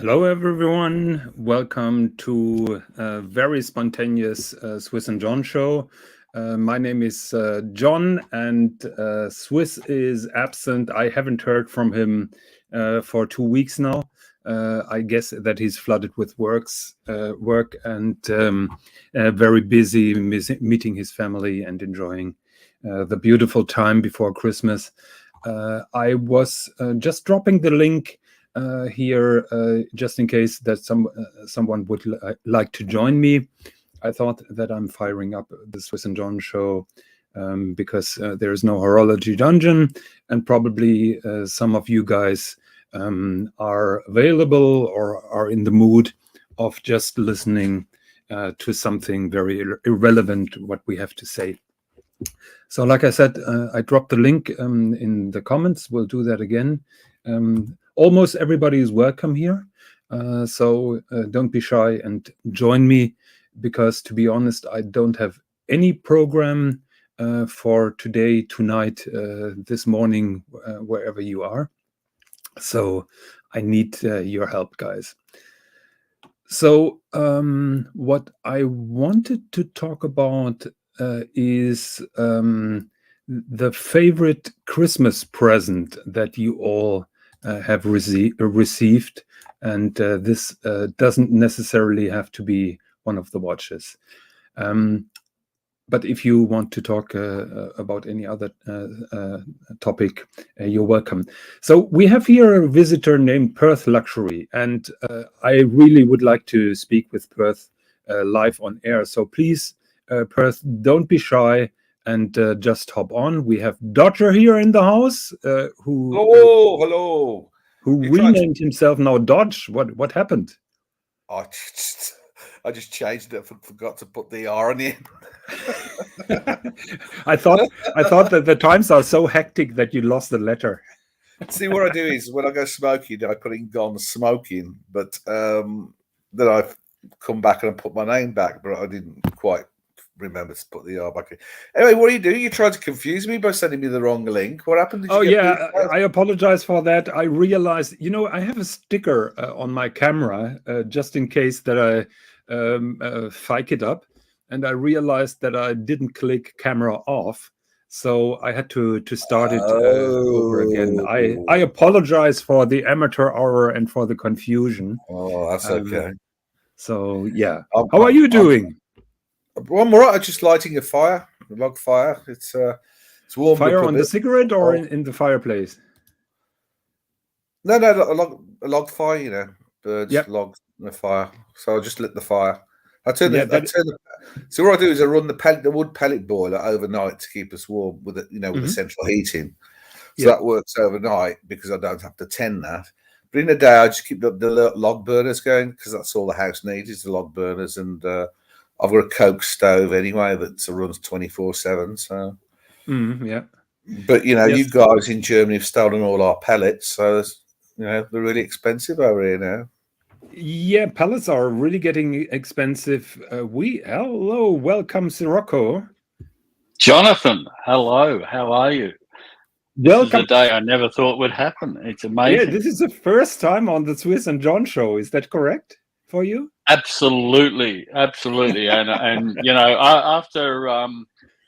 Hello, everyone. Welcome to a very spontaneous Swiss and John show. My name is John, and Swiss is absent. I haven't heard from him for 2 weeks now. I guess that he's flooded with work and very busy meeting his family and enjoying the beautiful time before Christmas. I was just dropping the link here just in case that someone would like to join me. I thought that I'm firing up the Swiss and John show because there is no horology dungeon, and probably some of you guys are available or are in the mood of just listening to something very irrelevant what we have to say. So like I said, I dropped the link in the comments. We'll do that again. Almost everybody is welcome here. So don't be shy and join me, because to be honest, I don't have any program for today, tonight, this morning, wherever you are. So I need your help, guys. So what I wanted to talk about is the favorite Christmas present that you all have received, and this doesn't necessarily have to be one of the watches. But if you want to talk about any other topic, you're welcome. So we have here a visitor named Perth Luxury, and I really would like to speak with Perth live on air. So please, Perth, don't be shy and just hop on. We have Dodger here in the house who hello. Who renamed himself now Dodge. What happened? I just changed it. Forgot to put the R on it. I thought that the times are so hectic that you lost the letter. See, what I do is when I go smoking, I put in "gone smoking," but then I come back and I put my name back, but I didn't quite remember to put the R back in. Anyway, what are you doing? You tried to confuse me by sending me the wrong link. What happened? I apologize for that. I realized, I have a sticker on my camera just in case that I fike it up, and I realized that I didn't click camera off, so I had to start it over again. I apologize for the amateur hour and for the confusion. Oh, that's okay. So yeah, how are you doing? Well, I'm all right. I'm just lighting a log fire. It's warm. Fire on the cigarette or in the fireplace? No, a log fire. Birds, logs, and a fire. So I just lit the fire. So what I do is I run the wood pellet boiler overnight to keep us warm with it, with the central heating. So that works overnight because I don't have to tend that. But in the day, I just keep the log burners going because that's all the house needs is the log burners, and I've got a coke stove anyway that runs 24/7. So But you guys in Germany have stolen all our pellets, so they're really expensive over here now. Yeah, pellets are really getting expensive. Hello, welcome, Sirocco. Jonathan, hello. How are you? Welcome. This is a day I never thought would happen. It's amazing. Yeah, this is the first time on the Swiss and John show. Is that correct for you? Absolutely. and after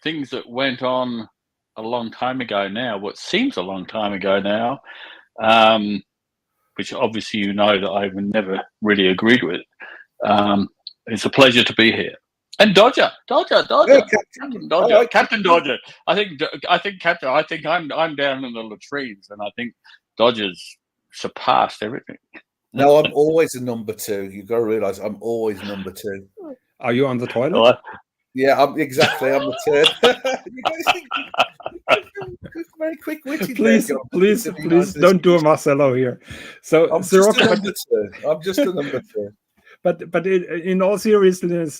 things that went on a long time ago now, what seems a long time ago now, which obviously that I would never really agreed with. It's a pleasure to be here. And Dodger, Yeah, Captain Dodger, Captain Dodger. I think Captain. I think I'm down in the latrines, and I think Dodger's surpassed everything. No, I'm always a number 2. You've got to realize I'm always number 2. Are you on the toilet? Yeah, I'm the third. You guys think very quick-witted. Please don't do a Marcelo here. So I'm just a number 2. I'm just a number 2. But in all seriousness,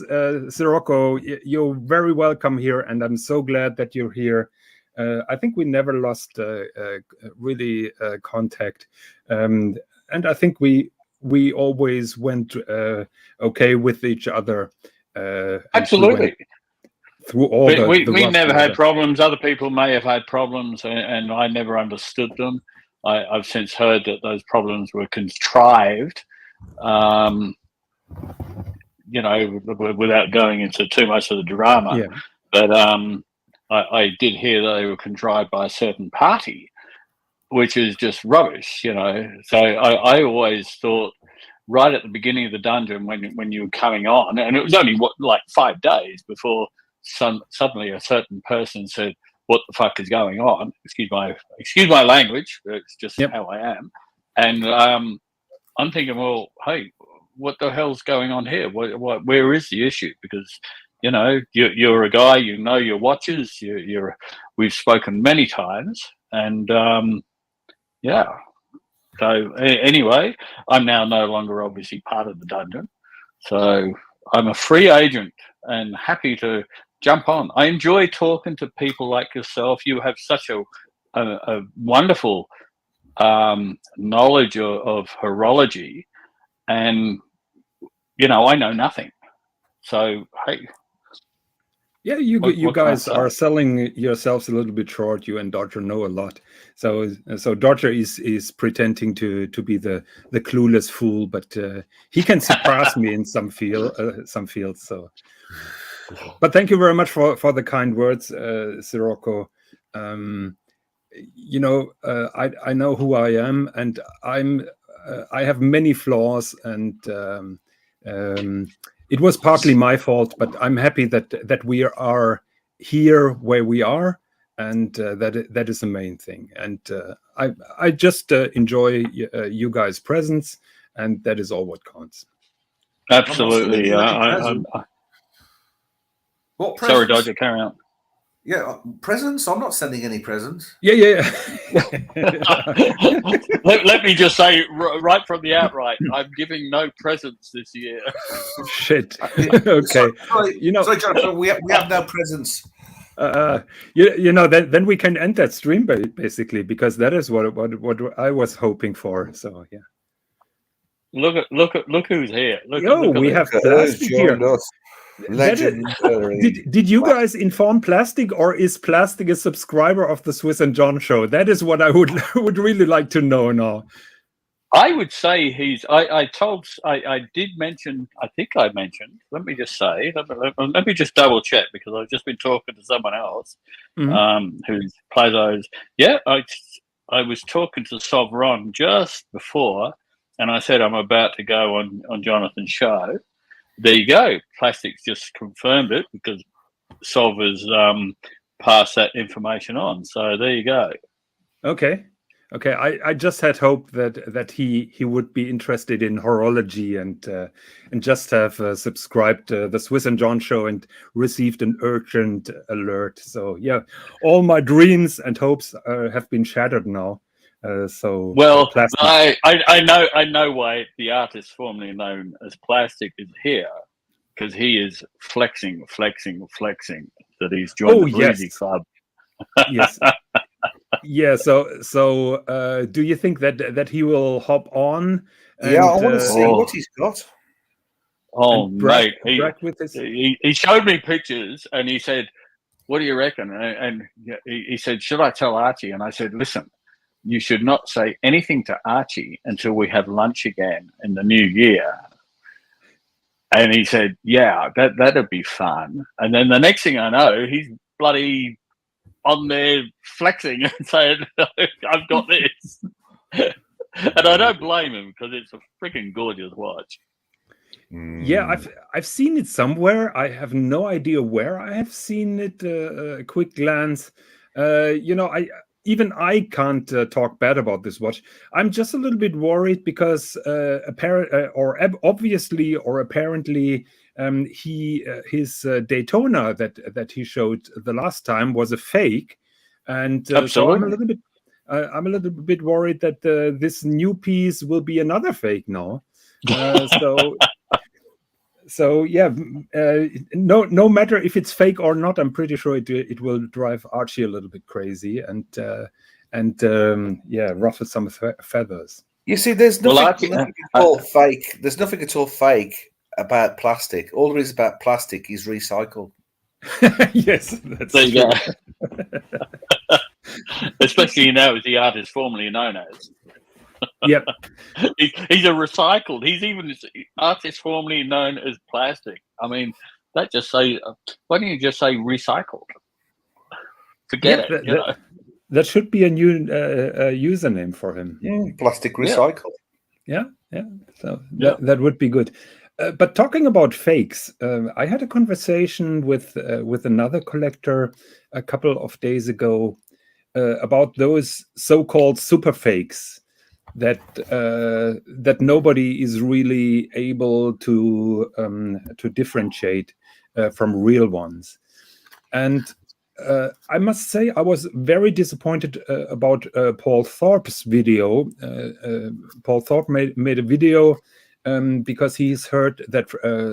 Sirocco, you're very welcome here, and I'm so glad that you're here. I think we never lost really contact, and I think we always went okay with each other. Absolutely. Through all we never had problems. Other people may have had problems, and I never understood them. I've since heard that those problems were contrived You know, without going into too much of the drama. Yeah. But I did hear that they were contrived by a certain party, which is just rubbish, you know. So I always thought, right at the beginning of the dungeon, when you were coming on, and it was only like 5 days before suddenly a certain person said, "What the fuck is going on?" Excuse my language. It's just how I am. And I'm thinking, well, hey, what the hell's going on here? Where is the issue? Because, you know, you're a guy, you know your watches. We've spoken many times, and yeah. So anyway, I'm now no longer obviously part of the dungeon. So I'm a free agent and happy to jump on. I enjoy talking to people like yourself. You have such a wonderful knowledge of horology, and you know, I know nothing. So hey. Yeah, you guys are selling yourselves a little bit short. You and Dodger know a lot, so Dodger is pretending to be the clueless fool, but he can surpass me in some fields. So, but thank you very much for the kind words, Sirocco. You know, I know who I am, and I have many flaws, and it was partly my fault, but I'm happy that we are here where we are, and that is the main thing. And I just enjoy you guys' presence, and that is all what counts. Absolutely. What presents? Sorry, Dodger, carry on. Yeah, presents? I'm not sending any presents. Yeah. let me just say right from the outright, I'm giving no presents this year. Shit. Okay. Sorry, you know, sorry, Jonathan, we have no presents. You know, then we can end that stream basically, because that is what I was hoping for. So yeah. Look who's here. Look we have Plastic here. Did you guys inform Plastic, or is Plastic a subscriber of the Swiss and John show? That is what I would really like to know now. I would say he's. I did mention. I think I mentioned. Let me just say. Let me just double check, because I've just been talking to someone else, who's Plazo's. Yeah, I was talking to Sovron just before, and I said I'm about to go on Jonathan's show. There you go. Plastics just confirmed it, because Sov has passed that information on. So there you go. Okay. I just had hope that he would be interested in horology and just have subscribed to the Swiss and John show and received an urgent alert. So yeah, all my dreams and hopes have been shattered now. Well, I know why the artist formerly known as Plastic is here, because he is flexing that he's joined the Breezy Club. Yes. Yeah. So do you think that he will hop on? I want to see what he's got. Oh, mate, he showed me pictures and he said, "What do you reckon?" And he said, "Should I tell Archie?" And I said, "Listen, you should not say anything to Archie until we have lunch again in the new year." And he said, "Yeah, that'd be fun." And then the next thing I know, he's bloody on there flexing and saying, "I've got this." And I don't blame him, because it's a freaking gorgeous watch. Yeah, I've seen it somewhere. I have no idea where I have seen it. A quick glance. You know, I can't talk bad about this watch. I'm just a little bit worried because obviously or apparently his Daytona that he showed the last time was a fake, and so I'm a little bit worried that this new piece will be another fake now. So yeah, no matter if it's fake or not, I'm pretty sure it will drive Archie a little bit crazy and ruffle some feathers. You see, there's nothing at all fake. There's nothing at all fake about plastic. All there is about plastic is recycled. Yes, that's there you go. Especially as the artist formerly known as. Yep. He's a recycled. He's even artist formerly known as plastic. I mean, that just say. Why don't you just say recycled? Forget it. That should be a new username for him. Plastic recycled. Yeah. So that would be good. But talking about fakes, I had a conversation with another collector a couple of days ago about those so-called super fakes that nobody is really able to differentiate from real ones. And I must say I was very disappointed about Paul Thorpe's video. Paul Thorpe made a video because he's heard that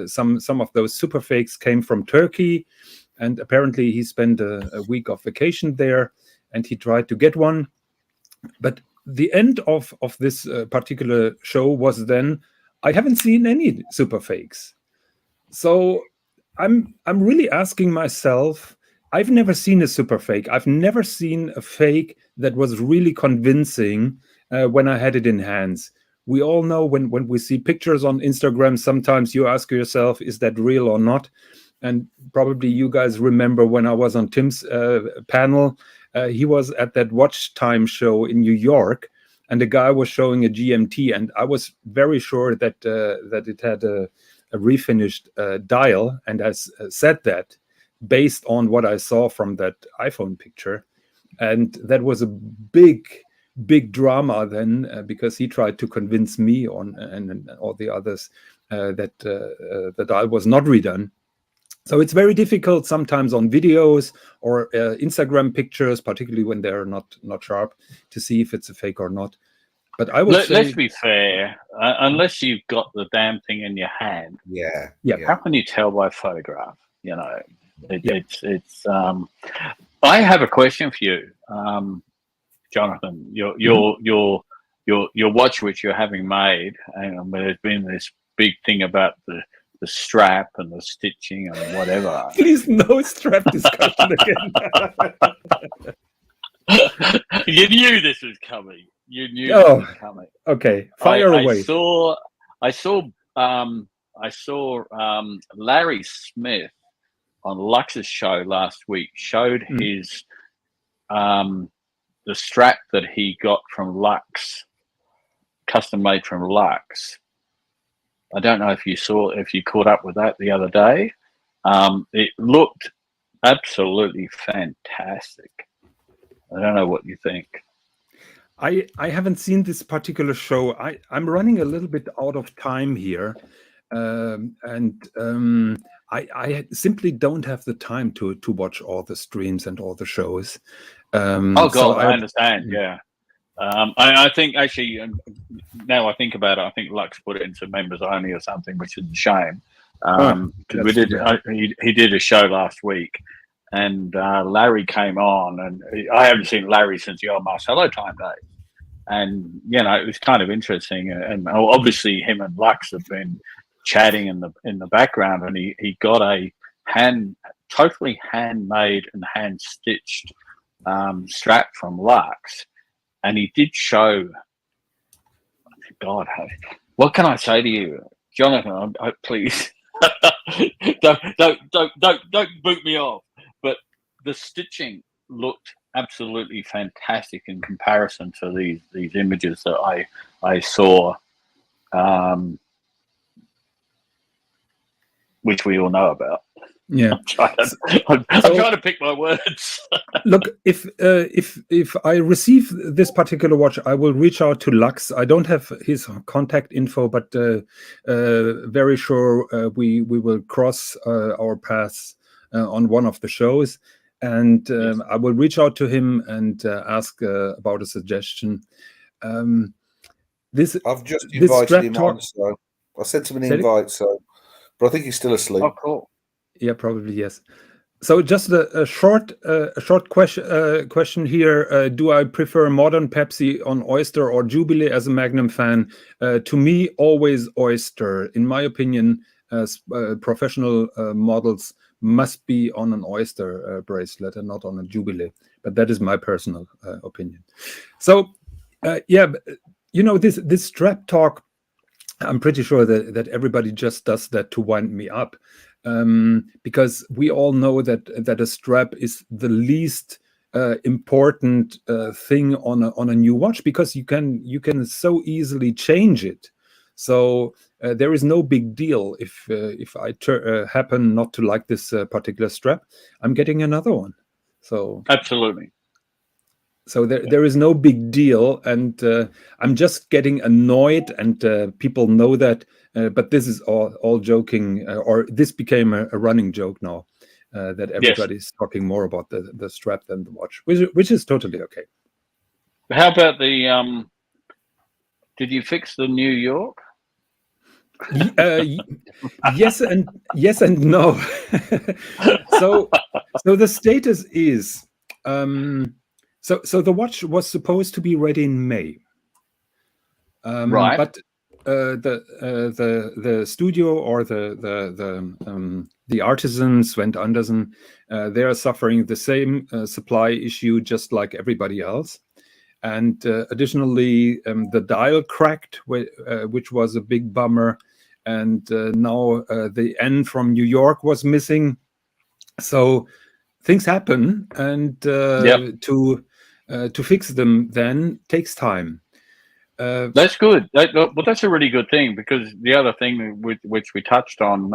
some of those super fakes came from Turkey, and apparently he spent a week of vacation there, and he tried to get one. But the end of this particular show was then, I haven't seen any super fakes. So I'm really asking myself, I've never seen a super fake. I've never seen a fake that was really convincing when I had it in hands. We all know when we see pictures on Instagram, sometimes you ask yourself, is that real or not? And probably you guys remember when I was on Tim's panel, he was at that watch time show in New York, and the guy was showing a GMT, and I was very sure that it had a refinished dial, and I said that based on what I saw from that iPhone picture. And that was a big drama then, because he tried to convince me and all the others that the dial was not redone. So it's very difficult sometimes on videos or Instagram pictures, particularly when they're not sharp, to see if it's a fake or not. But I would say, let's be fair. Unless you've got the damn thing in your hand, how can you tell by photograph? You know, it's. I have a question for you, Jonathan. Your watch which you're having made, and there's been this big thing about the strap and the stitching and whatever. Please, no strap discussion again. You knew this was coming. You knew this was coming. Okay, fire away. I saw Larry Smith on Lux's show last week showed his the strap that he got from Lux, custom made from Lux. I don't know if you caught up with that the other day. It looked absolutely fantastic. I don't know what you think. I haven't seen this particular show. I'm running a little bit out of time here, and I simply don't have the time to watch all the streams and all the shows. I understand. Yeah. I think actually, now I think about it, I think Lux put it into members only or something, which is a shame. He did a show last week, and Larry came on, and I haven't seen Larry since the old Mars Hello Time days, and it was kind of interesting. And obviously, him and Lux have been chatting in the background, and he got a totally handmade and hand stitched strap from Lux. And he did show. God, what can I say to you, Jonathan? Please, don't boot me off. But the stitching looked absolutely fantastic in comparison to these images that I saw, which we all know about. Yeah, I'm trying to pick my words. Look, if I receive this particular watch, I will reach out to Lux. I don't have his contact info, but very sure we will cross our paths on one of the shows, and I will reach out to him and ask about a suggestion. I've just invited him on, so I sent him an invite. But I think he's still asleep. Oh, cool. Yeah, probably yes. So just a short question here. Do I prefer modern Pepsi on Oyster or Jubilee as a Magnum fan? To me, always Oyster. In my opinion, professional models must be on an Oyster bracelet and not on a Jubilee. But that is my personal opinion. So, this strap talk, I'm pretty sure that everybody just does that to wind me up, because we all know that a strap is the least important thing on a new watch, because you can so easily change it. So there is no big deal if I happen not to like this particular strap, I'm getting another one. So absolutely. So there is no big deal, and I'm just getting annoyed, and people know that. But this is all joking, or this became a running joke now, that everybody's talking more about the strap than the watch, which is totally okay. How about the? Did you fix the New York? Yes and no. So the status is. So the watch was supposed to be ready in May, right? But the studio or the artisans Sven Andersen, they are suffering the same supply issue just like everybody else, and additionally the dial cracked, which was a big bummer, and now the N from New York was missing. So things happen, and to fix them then takes time. That's good. But that's a really good thing, because the other thing which we touched on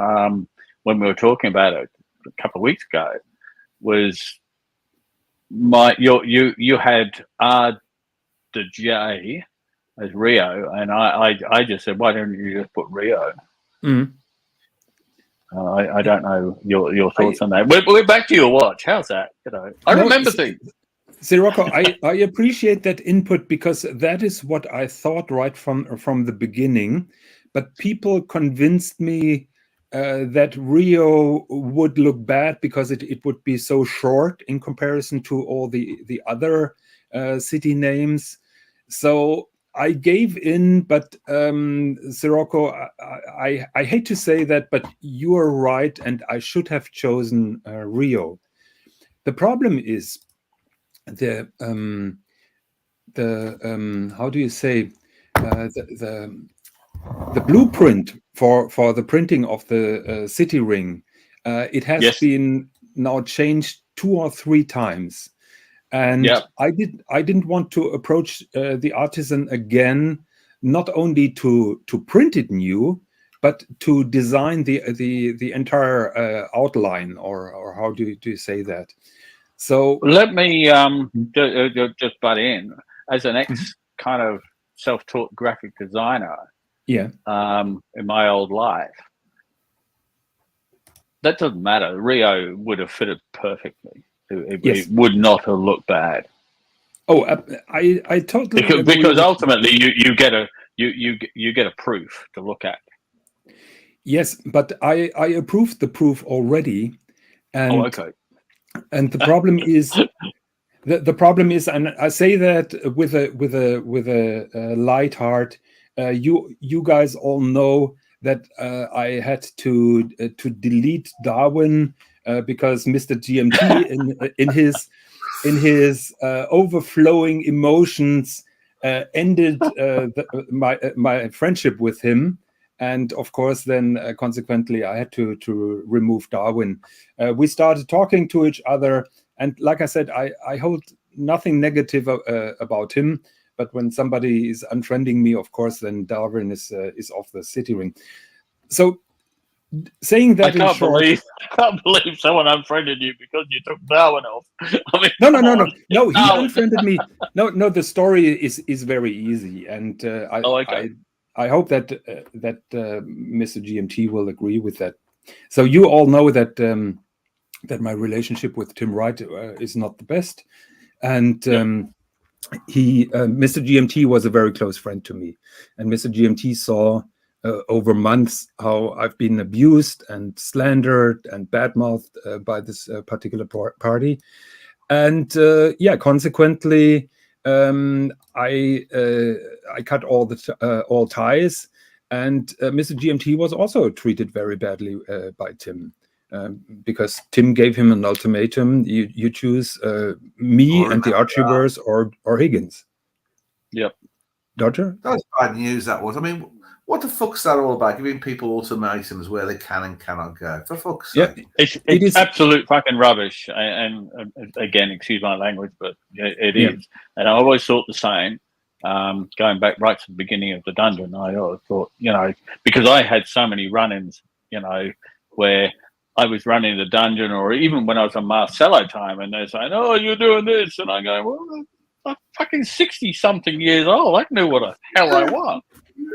when we were talking about it a couple of weeks ago was you had R to J as Rio, and I just said, why don't you just put Rio? Mm. I don't know your thoughts on that. We're back to your watch. How's that? I remember things. Sirocco, I appreciate that input, because that is what I thought right from the beginning. But people convinced me that Rio would look bad because it would be so short in comparison to all the other city names. So I gave in, but Sirocco, I hate to say that, but you are right, and I should have chosen Rio. The problem is the how do you say, the blueprint for the printing of the city ring, it has been now changed 2 or 3 times, and I didn't want to approach the artisan again, not only to print it new, but to design the entire outline, or how do you say that? So let me just butt in. As an ex kind of self-taught graphic designer, in my old life, that doesn't matter. Rio would have fitted perfectly. It would not have looked bad. Oh, I totally agree. Because ultimately you get a proof to look at. Yes, but I approved the proof already, and okay. And the problem is, the problem is, and I say that with a light heart. You guys all know that I had to delete Darwin because Mr. GMT in his overflowing emotions ended my friendship with him. And of course, then consequently, I had to remove Darwin. We started talking to each other, and like I said, I hold nothing negative about him. But when somebody is unfriending me, of course, then Darwin is off the city ring. So, saying that I can't believe someone unfriended you because you took Darwin off. I mean, no. He unfriended me. No. The story is very easy, and I hope that Mr. GMT will agree with that. So you all know that that my relationship with Tim Wright is not the best, and Mr. GMT was a very close friend to me, and Mr. GMT saw over months how I've been abused and slandered and badmouthed by this particular party, and consequently. I cut all ties, and Mr. GMT was also treated very badly by Tim, because Tim gave him an ultimatum: you choose me and the Archieverse or Higgins. Yep. Dodger? That was bad news, that was. I mean, what the fuck's that all about? Giving people ultimatums where they can and cannot go. For fuck's sake. It's absolute fucking rubbish. And again, excuse my language, but it is. And I always thought the same. Going back right to the beginning of the dungeon, I always thought, because I had so many run-ins, where I was running the dungeon, or even when I was on Marcello time, and they're saying, "Oh, you're doing this," and I go, "Well, I'm fucking 60-something years old. I knew what the hell I want."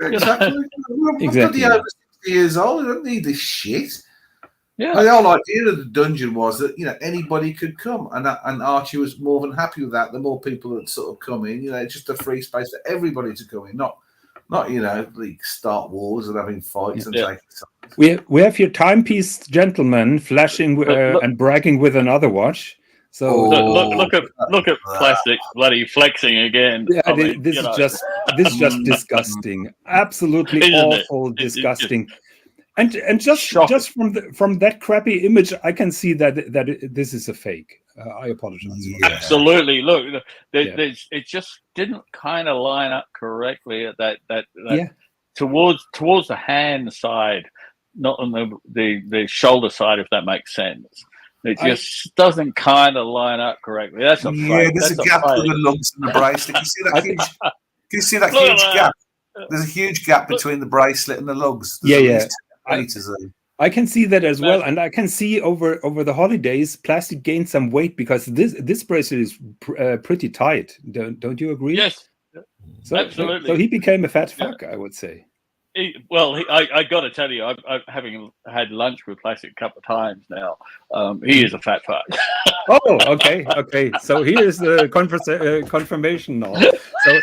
Exactly. Exactly. I'm over 60 years old. I don't need this shit. Yeah. And the whole idea of the dungeon was that anybody could come, and Archie was more than happy with that. The more people that sort of come in, it's just a free space for everybody to come in, not like start wars and having fights and taking sides. We have your timepiece gentleman flashing and bragging with another watch. So look at Plastic bloody flexing again. Yeah, this is just disgusting. Absolutely awful, disgusting. And just from that crappy image, I can see that this is a fake. I apologize. Yeah. Absolutely. Look, it just didn't kind of line up correctly at that towards the hand side, not on the shoulder side, if that makes sense. It just doesn't kind of line up correctly. That's a fake. There's a gap with the lugs and the bracelet. Can you see that huge gap? There's a huge gap between the bracelet and the lugs. I can see that as well, and I can see over the holidays, Plastic gained some weight because this bracelet is pretty tight. Don't you agree? Yes, absolutely. So he became a fat fuck, I would say. I got to tell you, I've having had lunch with Plastic a couple of times now. He is a fat fuck. Oh, okay. So here's the confirmation now. So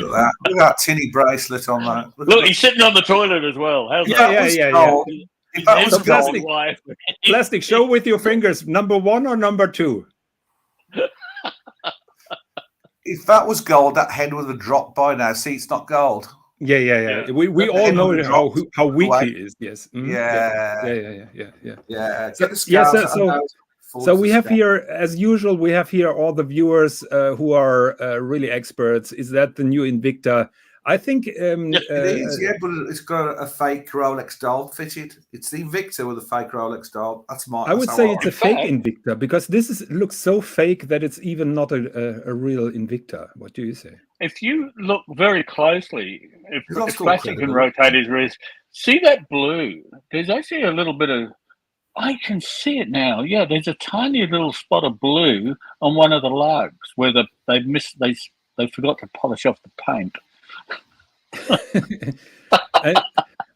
look at that tinny bracelet on that. Look, he's sitting on the toilet as well. How's that? If that was gold, Plastic, show with your fingers, number 1 or number 2. If that was gold, that head would have dropped by now. See, it's not gold. Yeah. We all know how weak he is. Yes. Yeah. So we have here, as usual, all the viewers who are really experts. Is that the new Invicta? I think it is, but it's got a fake Rolex dial fitted. It's the Invicta with a fake Rolex dial. I would say it's a fake Invicta because this looks so fake that it's even not a real Invicta. What do you say? If you look very closely, if Plastic can rotate his wrist, see that blue? There's actually a little bit of. I can see it now. Yeah, there's a tiny little spot of blue on one of the lugs where they forgot to polish off the paint.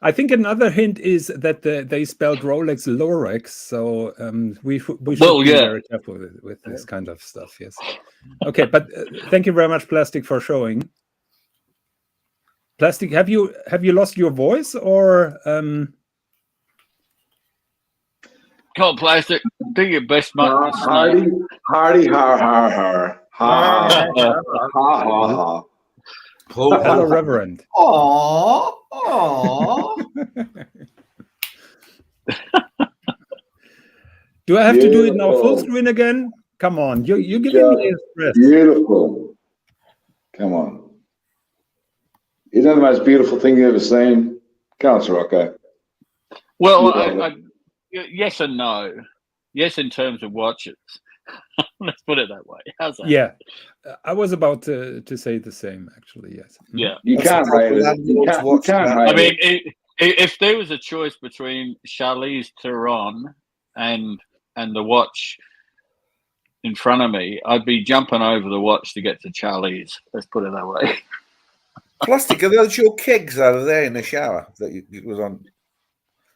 I think another hint is that they spelled Rolex Lorex, so we should be very careful with this kind of stuff. Yes. Okay, but thank you very much, Plastic, for showing. Plastic, have you lost your voice or? Come on, Plastic, do your best, mate. Hardy, har, har, har, ha, ha, ha, ha. Hello, Reverend. Aww. Do I have to do it now full screen again? Come on, you're giving me a stress. Beautiful. Come on. Isn't that the most beautiful thing you've ever seen? Come on, Sirocco. Well, yes and no. Yes, in terms of watches. Let's put it that way. How's that? Yeah, I was about to say the same. Actually, yes. Yeah, you can't rate it. You can't rate I mean, if there was a choice between Charlize Theron and the watch in front of me, I'd be jumping over the watch to get to Charlize. Let's put it that way. Plastic, are those your kegs over there in the shower that you was on?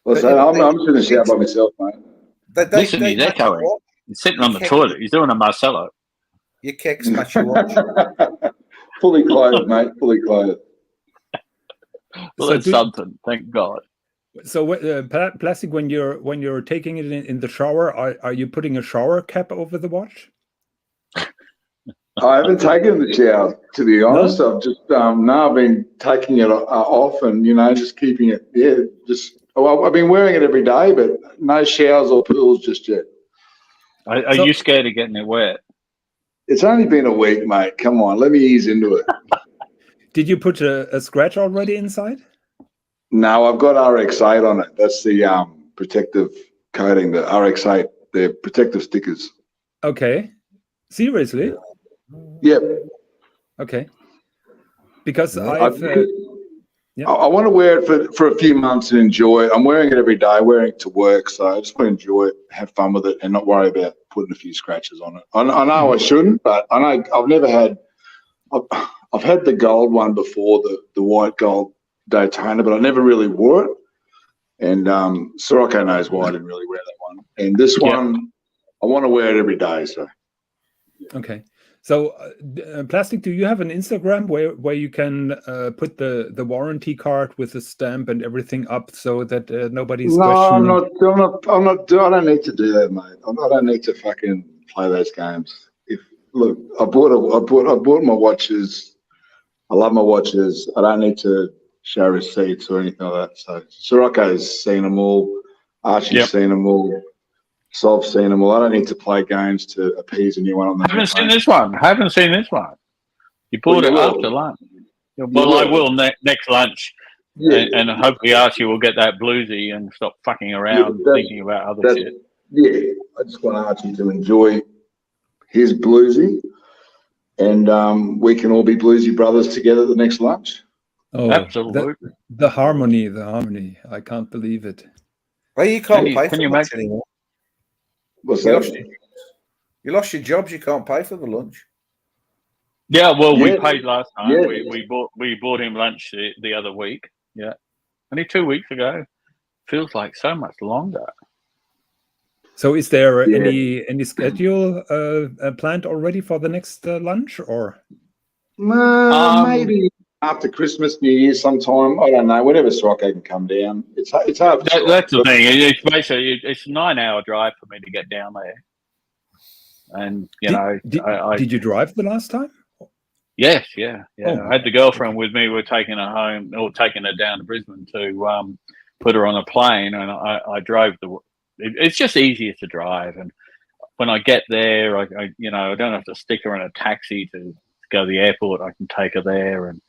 Listen, I'm just in the shower by myself, mate. Listen, he's echoing. He's sitting on the toilet. He's doing a Marcello. Your kegs match your watch. Fully clothed, mate. Fully clothed. Well, that's something. Thank God. So, Plastic, when you're taking it in the shower, are you putting a shower cap over the watch? I haven't taken the shower, to be honest. No? I've just I've been taking it off and just keeping it. Yeah, I've been wearing it every day, but no showers or pools just yet. Are you scared of getting it wet? It's only been a week, mate. Come on, let me ease into it. Did you put a scratch already inside? No, I've got RX8 on it. That's the protective coating, the RX8, the protective stickers. Okay. Seriously? Yep. Okay. Because I yeah. I want to wear it for a few months and enjoy it. I'm wearing it every day, wearing it to work, so I just want to enjoy it, have fun with it, and not worry about putting a few scratches on it. I know I shouldn't, but I know I've never had. I've had the gold one before, the white gold Daytona, but I never really wore it. And Sirocco knows why I didn't really wear that one. And this one, I want to wear it every day. So. Okay. So, Plastic, do you have an Instagram where you can put the warranty card with the stamp and everything up so that nobody's questioning? I'm not. I don't need to do that, mate. I don't need to fucking play those games. Look, I bought my watches. I love my watches. I don't need to show receipts or anything like that. So Sirocco's seen them all. Archie's seen them all. Sol's seen them all. I don't need to play games to appease anyone on the Haven't seen this one. You bought it after lunch. Well, I will next lunch. Yeah. And hopefully Archie will get that bluesy and stop fucking around thinking about other shit. Yeah, I just want Archie to enjoy his bluesy. And we can all be bluesy brothers together at the next lunch. Oh, absolutely. The harmony. I can't believe it. Well, you can't pay for lunch anymore. What's that? You lost your jobs. You can't pay for the lunch. Yeah, well, we paid last time. Yeah. We bought him lunch the other week. Yeah, only 2 weeks ago. Feels like so much longer. So, is there any schedule planned already for the next lunch, or maybe after Christmas, New Year, sometime? I don't know. Whenever Sirocco can come down, it's hard. That's the thing. It's basically it's a 9-hour drive for me to get down there, and did you drive the last time? Yes, yeah. I had the girlfriend with me. We're taking her home, or taking her down to Brisbane to put her on a plane, and I drove It's just easier to drive, and when I get there, I don't have to stick her in a taxi to go to the airport. I can take her there and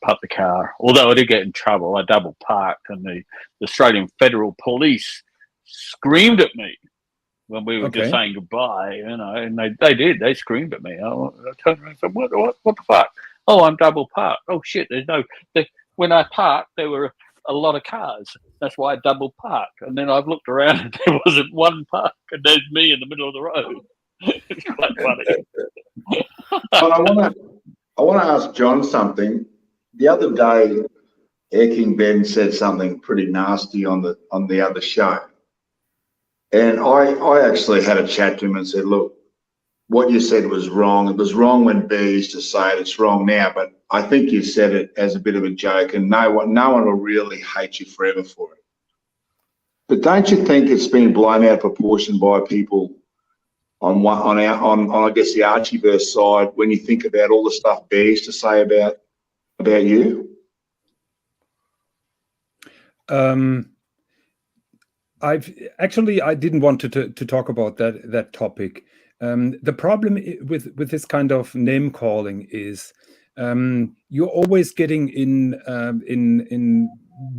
park the car. Although I did get in trouble, I double parked, and the Australian Federal Police screamed at me when we were just saying goodbye. And they screamed at me. I turned around and said, "What the fuck? Oh, I'm double parked. Oh shit! When I parked, there were a lot of cars. That's why I double parked. And then I've looked around and there wasn't one park, and there's me in the middle of the road." It's quite funny. But I want to ask John something. The other day, Air King Ben said something pretty nasty on the other show, and I actually had a chat to him and said, "Look, what you said was wrong. It was wrong when B used to say it. It's wrong now, but I think you said it as a bit of a joke, and no one will really hate you forever for it. But don't you think it's been blown out of proportion by people on I guess the Archieverse side when you think about all the stuff B used to say about you?" I didn't want to talk about that topic. The problem with this kind of name calling is you're always getting in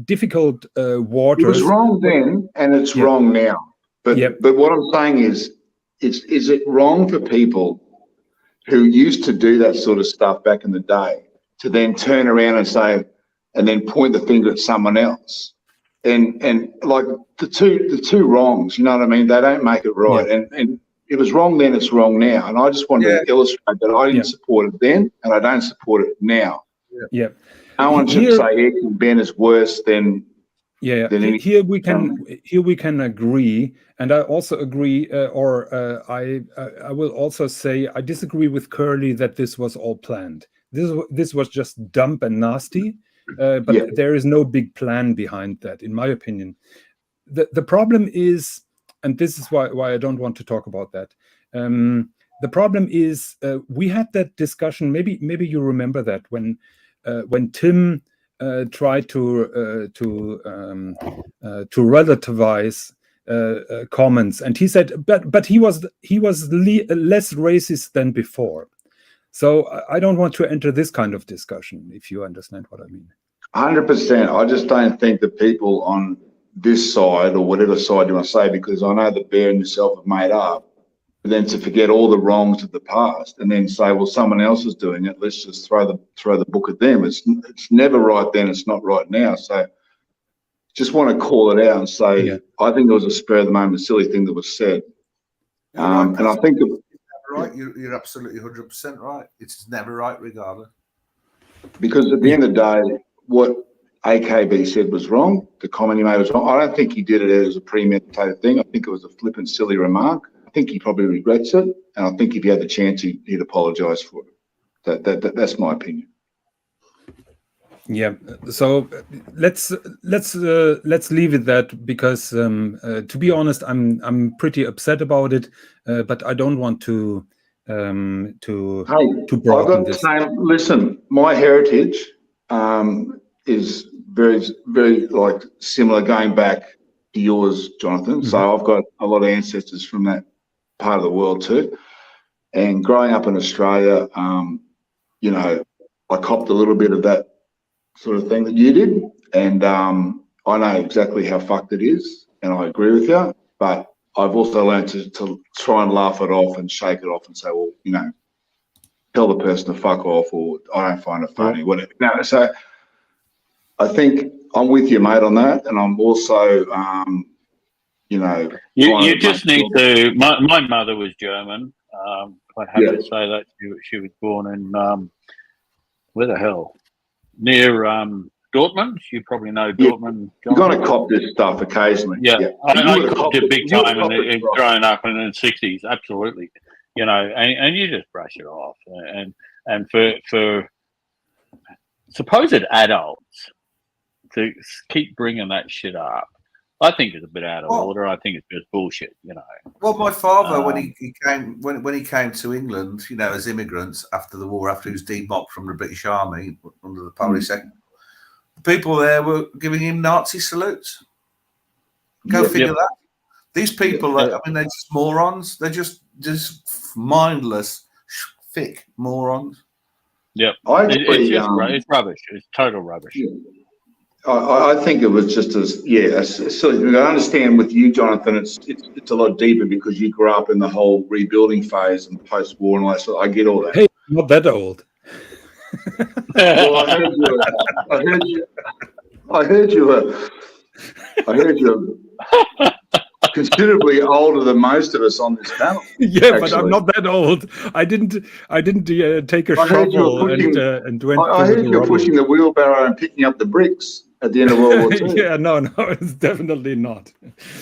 difficult waters. It was wrong then, and it's wrong now. But what I'm saying is it wrong for people who used to do that sort of stuff back in the day to then turn around and say, and then point the finger at someone else? And like the two wrongs, you know what I mean? They don't make it right. Yeah. And it was wrong then, it's wrong now. And I just wanted to illustrate that I didn't support it then, and I don't support it now. Yeah. No one should say Air King Ben is worse than. Yeah. Here we can agree, and I also agree, I will also say I disagree with Curly that this was all planned. This was just dumb and nasty. But there is no big plan behind that, in my opinion. The problem is, and this is why I don't want to talk about that. The problem is we had that discussion. Maybe you remember that when Tim tried to relativize comments, and he said, but he was less racist than before. So I don't want to enter this kind of discussion, if you understand what I mean. 100%. I just don't think the people on this side, or whatever side you want to say, because I know that Bear and yourself have made up, but then to forget all the wrongs of the past and then say, well, someone else is doing it, let's just throw the book at them. It's never right then, it's not right now. So just want to call it out and say, I think it was a spur of the moment, silly thing that was said. And I think right, you're absolutely 100% right. It's never right, regardless. Because at the end of the day, what AKB said was wrong. The comment he made was wrong. I don't think he did it as a premeditated thing. I think it was a flippant, silly remark. I think he probably regrets it, and I think if he had the chance, he'd apologise for it. That's my opinion. Yeah. So let's leave it that, because to be honest, I'm pretty upset about it, but I don't want to broaden this. Listen, my heritage is very, very like similar, going back to yours, Jonathan. Mm-hmm. So I've got a lot of ancestors from that part of the world too. And growing up in Australia, you know, I copped a little bit of that sort of thing that you did, and I know exactly how fucked it is, and I agree with you. But I've also learned to try and laugh it off and shake it off and say, well, you know, tell the person to fuck off, or I don't find it funny, whatever. No, so I think I'm with you, mate, on that, and I'm also, you know, you just need to. My mother was German. Quite happy to say that she was born in where the hell, near Dortmund. You probably know Dortmund. You've got to cop this stuff occasionally. Yeah. I copped it big time and growing up in the 60s. Absolutely. You know, and you just brush it off. And for supposed adults to keep bringing that shit up, I think it's a bit out of order. I think it's just bullshit, you know. Well, my father, when he came to England, you know, as immigrants after the war, after he was demobbed from the British Army under the Polish Second, people there were giving him Nazi salutes. Go figure that. These people, I mean, they're just morons. They're just mindless, thick morons. Yep, it's rubbish. It's total rubbish. Yeah. I think it was just so I understand with you, Jonathan, it's a lot deeper because you grew up in the whole rebuilding phase and post-war and all that. So I get all that. Hey, not that old. Well, I heard you were considerably older than most of us on this panel. Yeah, actually. But I'm not that old. I didn't take a shovel and went. I heard you were pushing the wheelbarrow and picking up the bricks at the end of World War II. Yeah, no, it's definitely not.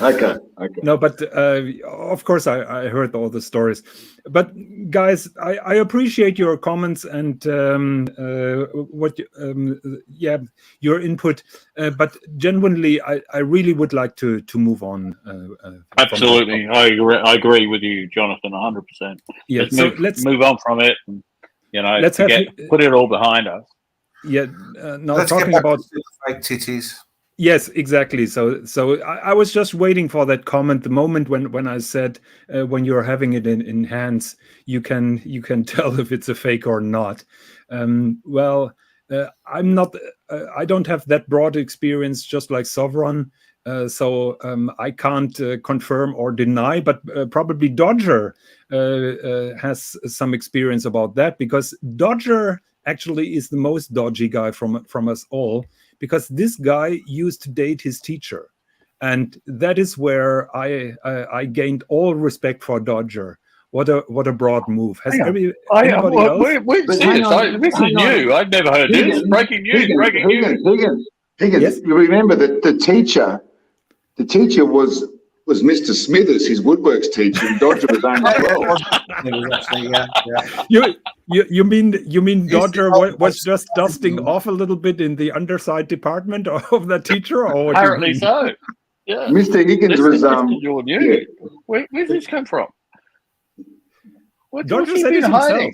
Okay. No, but of course I heard all the stories. But guys, I appreciate your comments and your input. But genuinely, I really would like to move on. Absolutely, I agree with you, Jonathan, 100%. Yeah, let's move on from it. And, you know, put it all behind us. Yeah, now let's talking get back about to fake titties. Yes, exactly. So I was just waiting for that comment. The moment when I said when you're having it in hands, you can tell if it's a fake or not. I'm not. I don't have that broad experience, just like Sovereign. So I can't confirm or deny, but probably Dodger has some experience about that, because Dodger actually is the most dodgy guy from us all, because this guy used to date his teacher, and that is where I gained all respect for Dodger. What a broad move! Has anybody else? This is new. I've never heard this. Breaking news. Higgins, yes? You remember that the teacher was Mr. Smithers, his woodworks teacher, and Dodger was only 12. You mean Dodger was just dusting off a little bit in the underside department of the teacher? Or apparently so. Yeah. Mr. Higgins was Where did this come from? Dodger said it himself.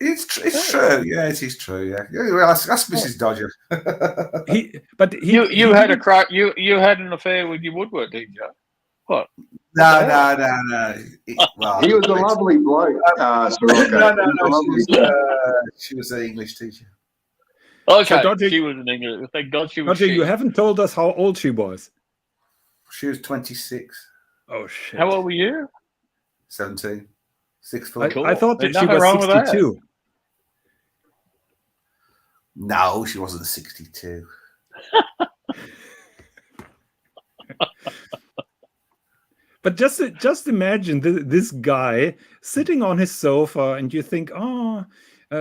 It's true. Yeah, it is true. Yeah. Ask Mrs. Dodger. You had an affair with your woodwork teacher. What? No. Well, He was a lovely bloke, Sirocco. She was an English teacher. Okay, So Dodger, she was an English. Thank God she was. Dodger, you haven't told us how old she was. She was 26. Oh shit! How old were you? 17. 6 foot. Cool. I thought that There's she nothing was wrong with that. 62. No, she wasn't 62. But just imagine this guy sitting on his sofa, and you think,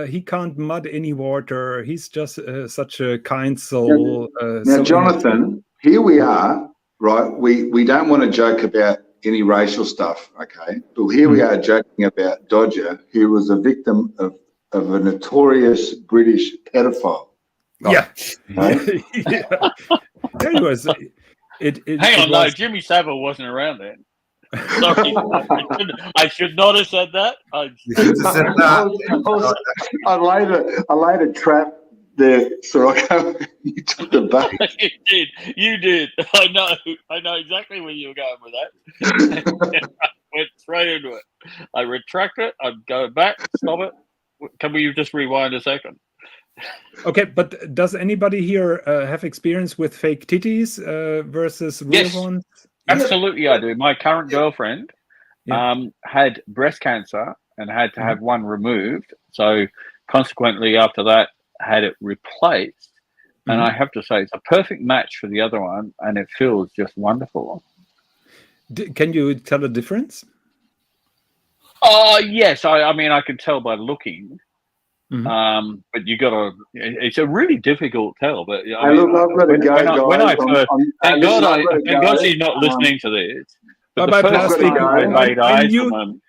he can't mud any water. He's just such a kind soul. Now, Jonathan, here we are, right? We don't want to joke about any racial stuff, okay? But here we are joking about Dodger, who was a victim of a notorious British pedophile. Yeah. Right? Yeah. There he was. Hang on, no, Jimmy Savile wasn't around then. Sorry, I should not have said that. I laid a trap there, Sirocco. You took the bait. You did. I know exactly where you were going with that. I went straight into it. I retract it. I'm going back. Stop it. Can we just rewind a second? Okay, but does anybody here have experience with fake titties versus real ones? Absolutely, I do. My current girlfriend had breast cancer and had to have one removed. So consequently, after that, had it replaced. And I have to say, it's a perfect match for the other one, and it feels just wonderful. Can you tell the difference? Oh, yes. I mean, I can tell by looking. But you got to. It's a really difficult tell. But I've got to go, guys. When I first, thank God she's not listening to this. But the first time I made eyes on them,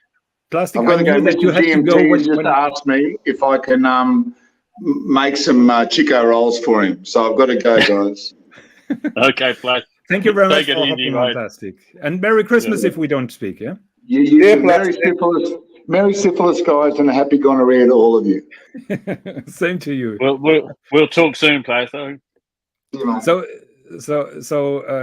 Plastic. I've got to go. Mr. GMT just asked me if I can make some Chico rolls for him. So I've got to go, guys. Okay, Plastic. Thank you very much for hopping on, Plastic. And Merry Christmas if we don't speak. Yeah. Merry syphilis, guys, and a happy gonorrhea to all of you. Same to you. We'll talk soon, Plastic. So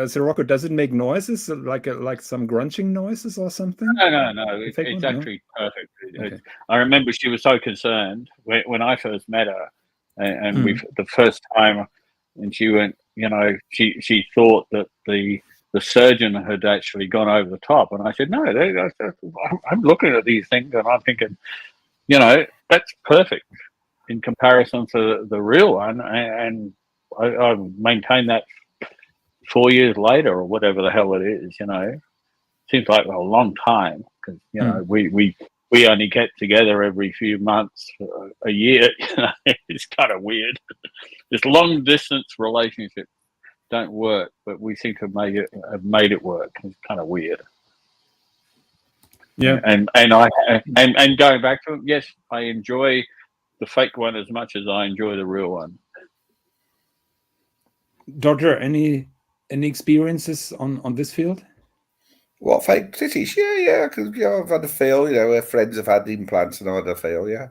Sirocco, does it make noises like some grunching noises or something? No. It's actually perfect. Okay. I remember she was so concerned when I first met her, and the first time, and she went, she thought that the surgeon had actually gone over the top, and I said, no, I'm looking at these things and I'm thinking, that's perfect in comparison to the real one, and I maintained that 4 years later or whatever the hell it is. Seems like a long time because we only get together every few months, a year. It's kind of weird. This long distance relationship don't work, but we seem to have made it work. It's kind of weird. Yeah, and going back to it, yes, I enjoy the fake one as much as I enjoy the real one. Dodger, any experiences on this field? What, fake titties? Yeah, because I've had a feel. Where friends have had implants, and I had a feel. Yeah.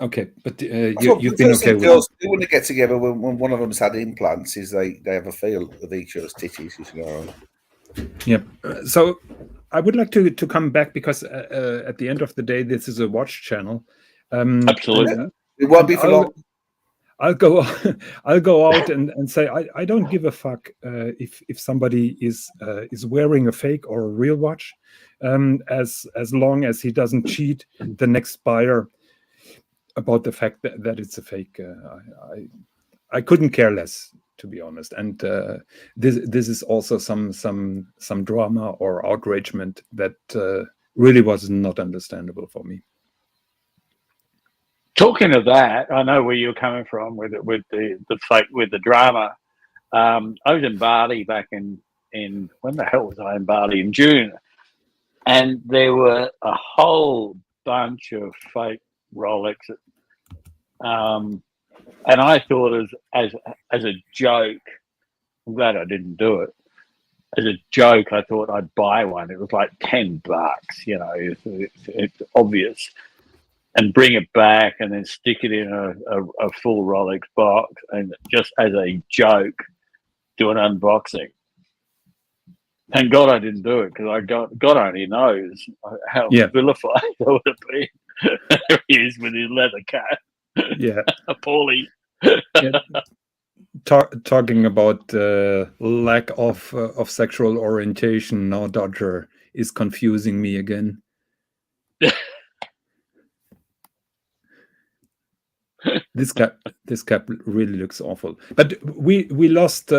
Okay, but you've been okay with girls do when they get together when one of them's had implants is they have a feel of each other's titties. Yep. So I would like to come back because at the end of the day, this is a watch channel. Absolutely. It won't be for long. I'll go out and say I don't give a fuck if somebody is wearing a fake or a real watch, as long as he doesn't cheat the next buyer about the fact that it's a fake. I couldn't care less, to be honest. And this is also some drama or outragement that really was not understandable for me. Talking of that, I know where you're coming from with the fake, with the drama. I was in Bali back in when the hell was I in Bali? In June, and there were a whole bunch of fake Rolexes. And I thought as a joke, I'm glad I didn't do it. As a joke, I thought I'd buy one. It was like $10, it's obvious, and bring it back and then stick it in a full Rolex box and just as a joke, do an unboxing. Thank God I didn't do it, because God only knows how vilified I would have been. There he is with his leather cap. Yeah. Paulie. Talking about lack of sexual orientation, now Dodger is confusing me again. This cap really looks awful. But we lost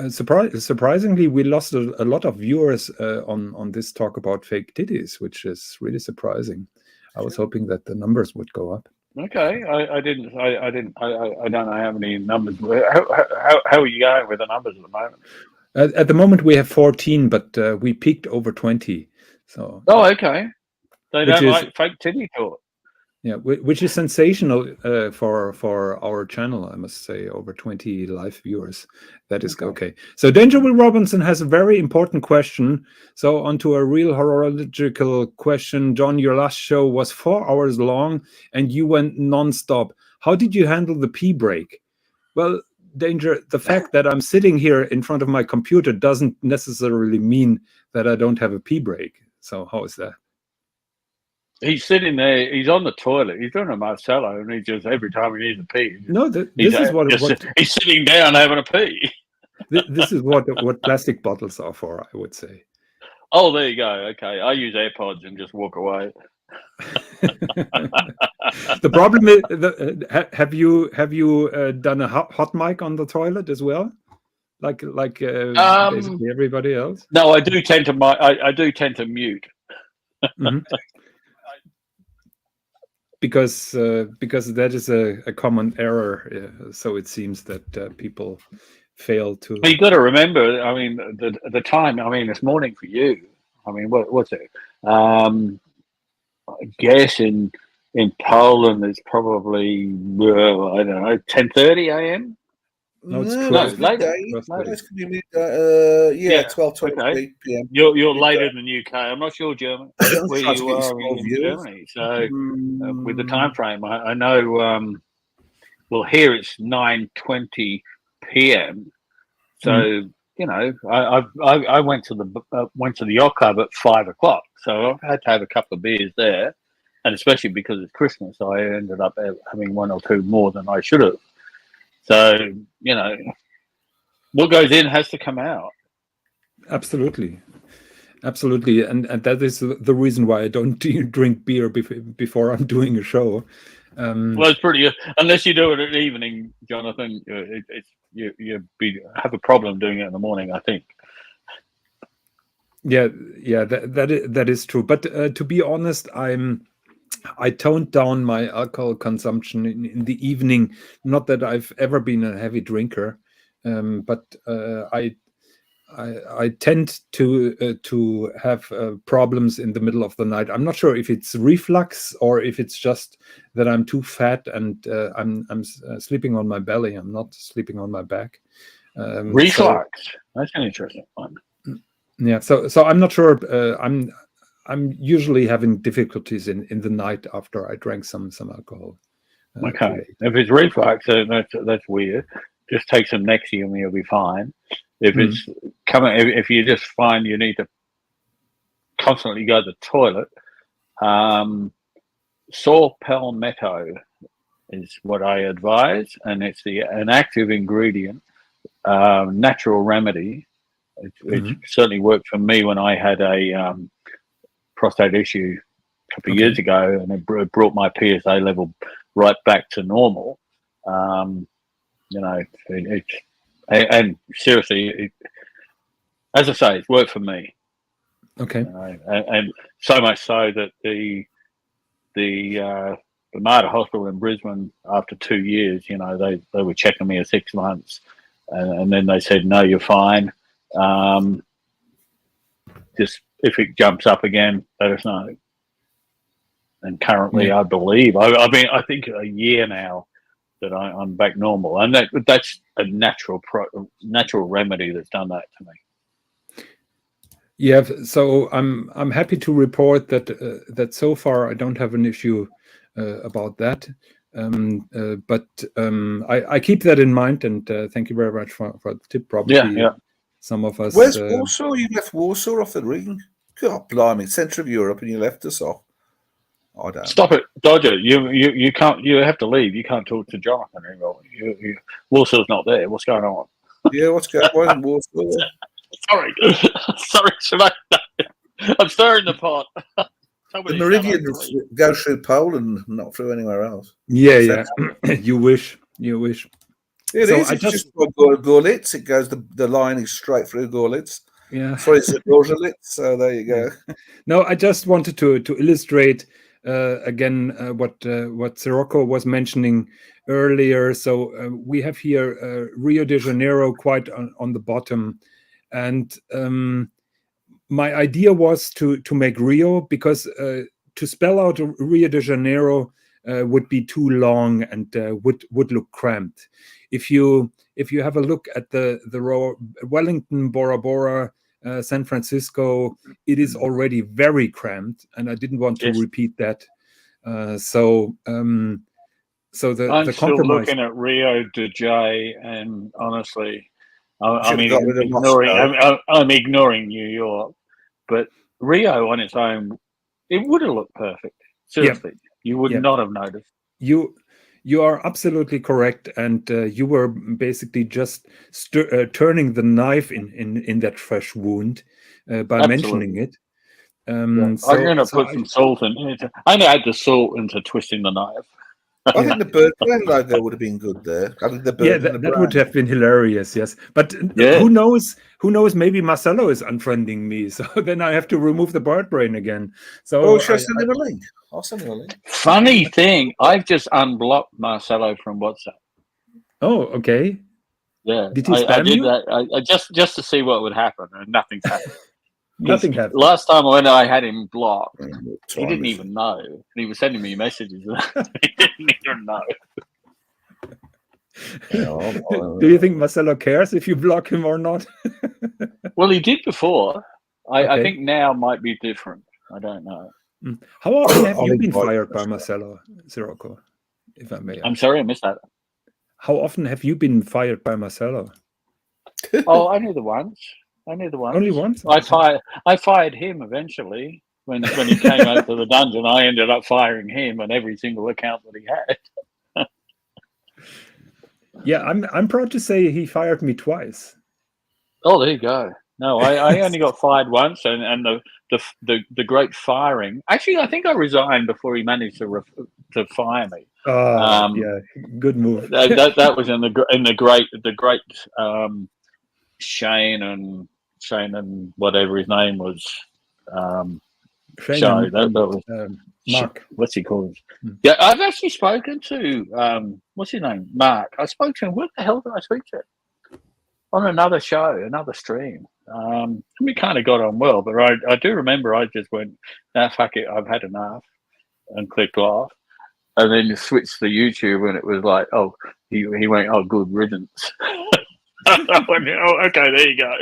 surprisingly we lost a lot of viewers on this talk about fake titties, which is really surprising. I was hoping that the numbers would go up. Okay, I don't know how many numbers. How are you going with the numbers at the moment? At the moment we have 14, but we peaked over 20. So okay. They don't like fake titty talk. Yeah, which is sensational for our channel, I must say. Over 20 live viewers. That is okay. So Danger Will Robinson has a very important question. So onto a real horological question. John, your last show was 4 hours long and you went non-stop. How did you handle the pee break? Well, Danger, the fact that I'm sitting here in front of my computer doesn't necessarily mean that I don't have a pee break. So how is that? He's sitting there. He's on the toilet. He's doing a Marcello, and he just every time he needs a pee. No, this is what he's sitting down having a pee. This is what plastic bottles are for, I would say. Oh, there you go. Okay, I use AirPods and just walk away. The problem is, have you done a hot mic on the toilet as well, like basically everybody else? No, I do tend to I do tend to mute. Mm-hmm. Because that is a common error. So it seems that people fail to. You got to remember. I mean, the time. I mean, this morning for you. I mean, what's it? I guess in Poland it's probably I don't know 10:30 a.m. No, it's later. Yeah, 12:20 p.m. You're later than UK. I'm not sure Germany where you are in Germany. So with the time frame, I know. Well, here it's 9:20 p.m. So you know, I went to the yacht club at 5 o'clock. So I had to have a couple of beers there, and especially because it's Christmas, I ended up having one or two more than I should have. So, you know, what goes in has to come out. Absolutely. And that is the reason why I don't drink beer before I'm doing a show. Well, it's pretty. Unless you do it at evening, Jonathan, you have a problem doing it in the morning, I think. Yeah, that is true. But to be honest, I toned down my alcohol consumption in the evening. Not that I've ever been a heavy drinker, but I tend to have problems in the middle of the night. I'm not sure if it's reflux or if it's just that I'm too fat and I'm sleeping on my belly. I'm not sleeping on my back. Reflux. That's an interesting one. Yeah. So I'm not sure. I'm usually having difficulties in the night after I drank some alcohol. Okay. If it's reflux, that's weird. Just take some Nexium and you'll be fine. If it's if you just find you need to constantly go to the toilet, saw palmetto is what I advise, and it's an active ingredient, natural remedy. It certainly worked for me when I had a prostate issue a couple of years ago, and it brought my PSA level right back to normal. You know, and seriously, as I say, it's worked for me. Okay. You know, and so much so that the Mater Hospital in Brisbane, after 2 years, you know, they were checking me at 6 months, and then they said, no, you're fine. Just if it jumps up again, let us know. And currently, I believe I've been, I think, a year now that I'm back normal, and that's a natural remedy that's done that to me. Yeah, so I'm happy to report that that so far I don't have an issue about that. But I keep that in mind, and thank you very much for the tip. Probably some of us. Where's Warsaw? You left Warsaw off the ring. God, blimey, centre of Europe, and you left us off. I don't. Stop it, Dodger. You can't. You have to leave. You can't talk to Jonathan anymore. Warsaw's not there. What's going on? Yeah, what's going on? Why isn't Warsaw there? Sorry, sorry, Chapek. I'm stirring the pot. The Meridian goes through Poland, not through anywhere else. Yeah. You wish. It so is. It's just Gorlitz. It goes. The line is straight through Gorlitz. Yeah. Sorry, it's Gorlitz. So there you go. No, I just wanted to illustrate again what Sirocco was mentioning earlier. So we have here Rio de Janeiro quite on the bottom, and my idea was to make Rio, because to spell out Rio de Janeiro would be too long and would look cramped. If you have a look at the Wellington, Bora Bora, San Francisco, it is already very cramped, and I didn't want to repeat that. So the I'm still compromise. looking at Rio de J, and honestly, I'm ignoring New York, but Rio on its own, it would have looked perfect. Seriously, you would not have noticed. You are absolutely correct, and you were basically just turning the knife in that fresh wound by mentioning it. I'm going to put some salt in it. I only add the salt into twisting the knife. I think the bird brand logo would have been good there. I think the bird that would have been hilarious, yes. But who knows? Maybe Marcelo is unfriending me, so then I have to remove the bird brain again. So shall I send him a link? I'll send him a link. Funny thing, I've just unblocked Marcelo from WhatsApp. Oh, okay. Yeah, did he spam did you? that. I just to see what would happen, and nothing's happened. Nothing happened. Last time when I had him blocked, he didn't even know. He was sending me messages. He didn't even know. Do you think Marcelo cares if you block him or not? Well, he did before. I think now might be different. I don't know. How often have you been fired by Marcelo, Sirocco, if I may? I'm sorry, I missed that. How often have you been fired by Marcelo? Oh, only the once. Only once? I fired him eventually when he came out to the dungeon. I ended up firing him on every single account that he had. Yeah, I'm proud to say he fired me twice. Oh, there you go. No, I only got fired once, and the great firing. Actually, I think I resigned before he managed to fire me. Yeah, good move. that was in the great Shane and whatever his name was. Shane Mark. What's he called? Yeah, I've actually spoken to what's his name? Mark. I spoke to him. What the hell did I speak to? On another show, another stream. We kind of got on well, but I do remember I just went, nah, fuck it, I've had enough, and clicked off. And then you switched to YouTube, and it was like, oh, he went, oh, good riddance. I went, oh, okay, there you go.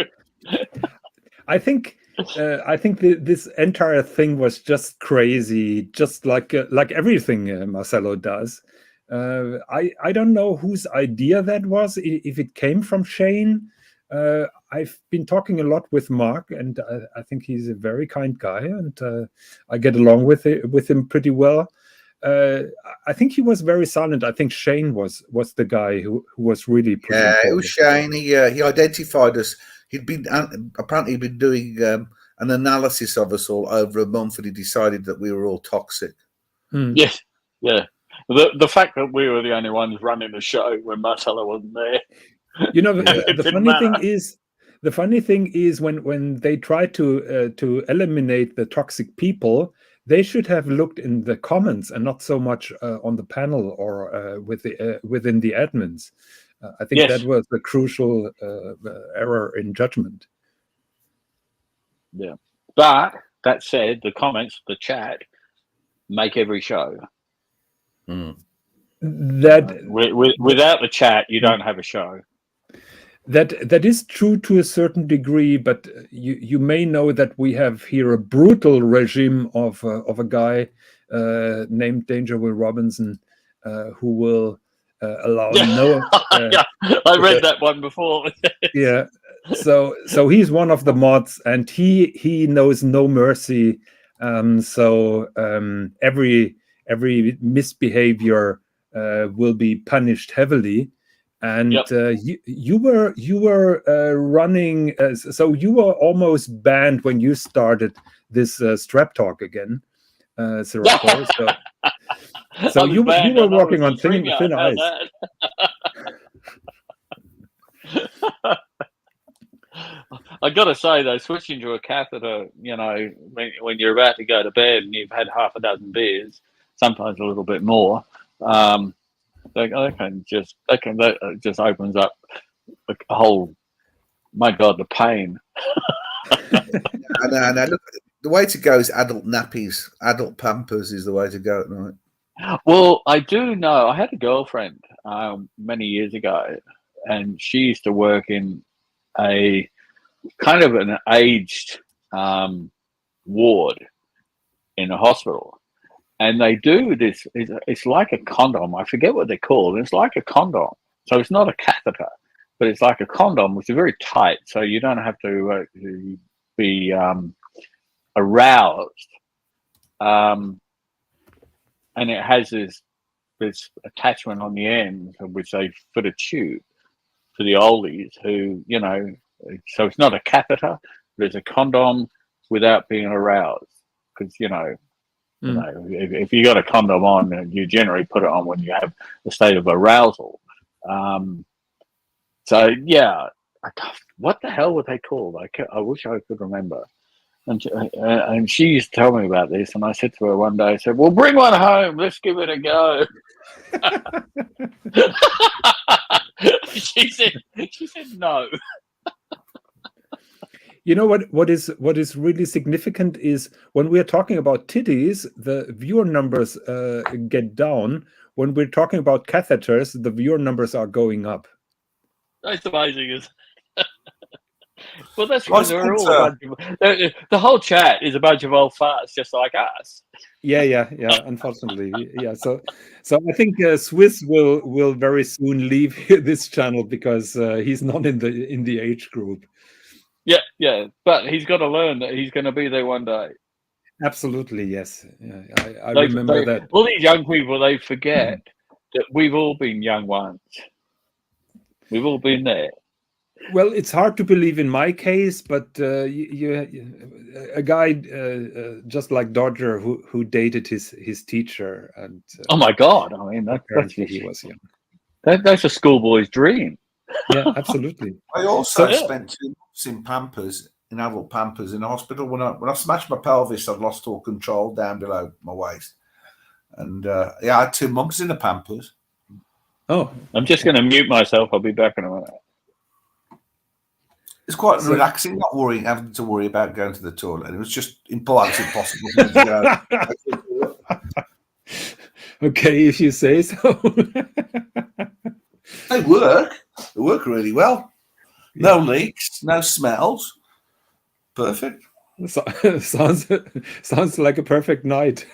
I think this entire thing was just crazy, just like everything Marcelo does. I don't know whose idea that was, if it came from Shane. I've been talking a lot with Mark, and I think he's a very kind guy, and I get along with him pretty well. I think he was very silent. I think Shane was the guy who was really pushing forward. It was Shane. He identified us. He'd been apparently been doing an analysis of us all over a month, and he decided that we were all toxic. Yes, yeah. The fact that we were the only ones running the show when Marcelo wasn't there. You know, the funny thing is when they try to eliminate the toxic people, they should have looked in the comments and not so much on the panel or within the admins. I think that was the crucial error in judgment. Yeah, but that said, the comments, the chat, make every show. That without the chat, you don't have a show. That is true to a certain degree, but you may know that we have here a brutal regime of a guy named Danger Will Robinson who will allow no. I read that one before. Yeah, So he's one of the mods, and he knows no mercy. Every misbehavior will be punished heavily. And you were running, so you were almost banned when you started this strap talk again, Rapport. So you were working on thin ice. I got to say though, switching to a catheter, when you're about to go to bed and you've had half a dozen beers, sometimes a little bit more, that just opens up a whole. My God, the pain. I know. Look, the way to go is adult nappies, adult Pampers is the way to go at night. Well, I do know. I had a girlfriend many years ago, and she used to work in a kind of an aged ward in a hospital, and they do this. It's like a condom. I forget what they're called. It's like a condom, so it's not a catheter, but it's like a condom, which is very tight, so you don't have to be aroused. And it has this attachment on the end, which they put a tube for the oldies who, so it's not a catheter, but it's a condom without being aroused. Because, if you got a condom on, you generally put it on when you have a state of arousal. What the hell were they called? I wish I could remember. And she used to tell me about this, and I said to her one day, I said, "Well, bring one home. Let's give it a go." She said no. You know what is really significant is when we're talking about titties, the viewer numbers get down. When we're talking about catheters, the viewer numbers are going up. That's amazing, isn't it? Well, that's because they're all a bunch of, the whole chat is a bunch of old farts just like us. Yeah. Unfortunately, yeah. So I think Swiss will very soon leave this channel because he's not in the age group. Yeah. But he's got to learn that he's going to be there one day. Absolutely, yes. Yeah, I remember that. All these young people, they forget that we've all been young once. We've all been there. Well, it's hard to believe in my case, but a guy just like Dodger who dated his teacher, and oh my God! I mean, that's he was young. That's a schoolboy's dream. Yeah, absolutely. I also spent 2 months in Pampers, in adult Pampers, in the hospital. When I smashed my pelvis, I'd lost all control down below my waist, and I had 2 months in the Pampers. Oh, I'm just going to mute myself. I'll be back in a minute. It's quite relaxing, not having to worry about going to the toilet. It was just impossible to go. Okay, if you say so. They work. They work really well. No leaks, no smells. Perfect. Sounds like a perfect night.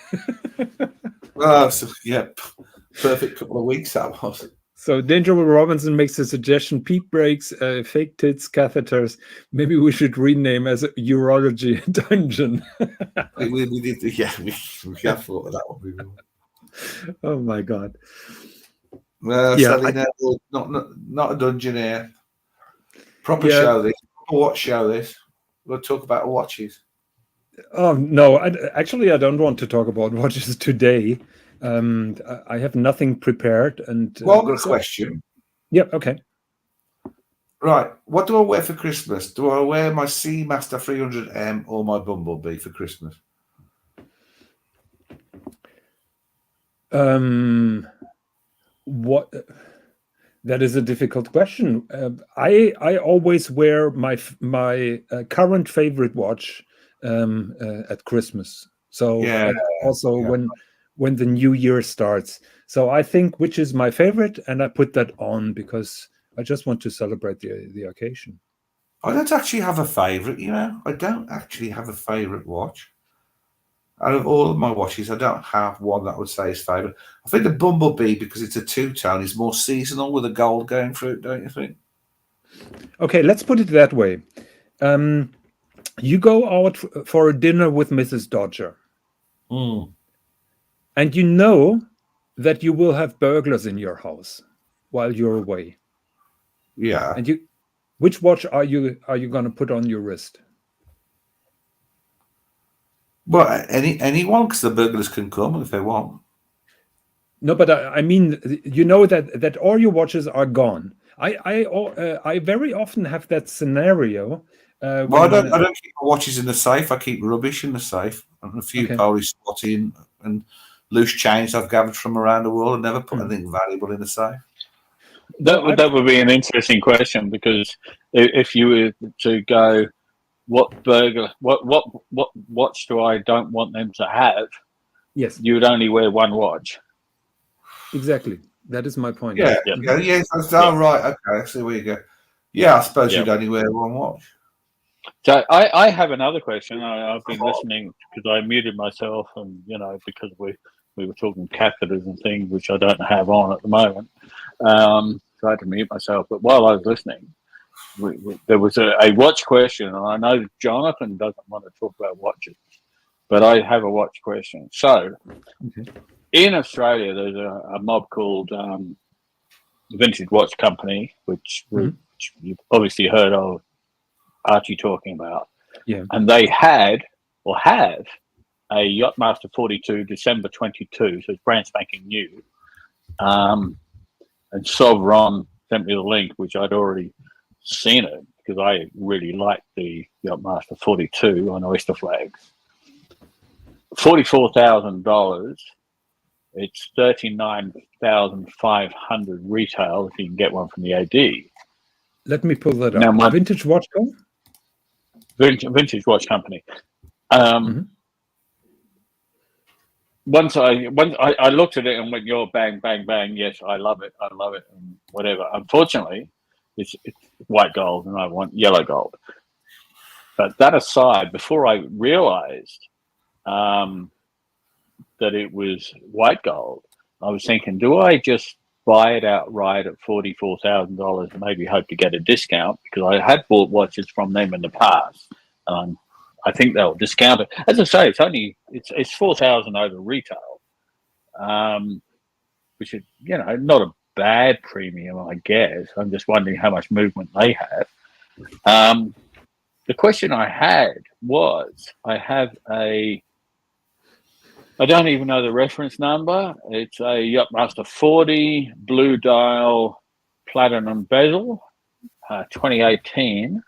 Perfect couple of weeks that was. So Danger Will Robinson makes a suggestion: peep breaks, fake tits, catheters. Maybe we should rename as a urology dungeon. we did, we have thought of that one. Oh my God. Sadly, not a dungeon here. Proper show this. Watch show this. We'll talk about watches. Oh no, I don't want to talk about watches today. I have nothing prepared. And I've got a question. Yeah. Okay. Right. What do I wear for Christmas? Do I wear my Seamaster 300M or my Bumblebee for Christmas? What? That is a difficult question. I always wear my current favorite watch at Christmas. So when the new year starts. So I think which is my favorite, and I put that on because I just want to celebrate the occasion. I don't actually have a favorite, I don't actually have a favorite watch. Out of all of my watches, I don't have one that I would say is favorite. I think the Bumblebee, because it's a two-tone, is more seasonal with the gold going through it, don't you think? Okay, let's put it that way. You go out for a dinner with Mrs. Dodger. And you know that you will have burglars in your house while you're away. Yeah. And which watch are you going to put on your wrist? Well, anyone, because the burglars can come if they want. No, but I mean, you know that all your watches are gone. I very often have that scenario. Well, I don't keep my watches in the safe. I keep rubbish in the safe, and a few Polish spotting and loose chains I've gathered from around the world. I never put anything valuable in the safe. That would be an interesting question, because if you were to go, what watch do I don't want them to have? Yes, you would only wear one watch. Exactly. That is my point. Yeah. That's right. Okay, I see where you go. Yeah, I suppose you'd only wear one watch. So I have another question. I've been listening because I muted myself, and because we were talking catheters and things, which I don't have on at the moment. So I had to mute myself. But while I was listening, there was a watch question, and I know Jonathan doesn't want to talk about watches, but I have a watch question. So in Australia, there's a mob called Vintage Watch Company, which you've obviously heard of Archie talking about. Yeah. And they had or have a Yacht-Master 42 December 22, so it's brand spanking new. And Sovron sent me the link, which I'd already seen it because I really liked the Yacht-Master 42 on oyster flags. $44,000. It's $39,500 retail if you can get one from the AD. Let me pull that up. Now, Vintage Watch Co? Vintage Watch Company. Once I looked at it and went, "You're bang, bang, bang." Yes, I love it, and whatever. Unfortunately, it's white gold, and I want yellow gold. But that aside, before I realized that it was white gold, I was thinking, do I just buy it outright at $44,000 and maybe hope to get a discount, because I had bought watches from them in the past. I think they'll discount it. As I say, it's $4,000 over retail, which is not a bad premium, I guess. I'm just wondering how much movement they have. The question I had was, I don't even know the reference number. It's a Yacht-Master 40 blue dial platinum bezel, 2018.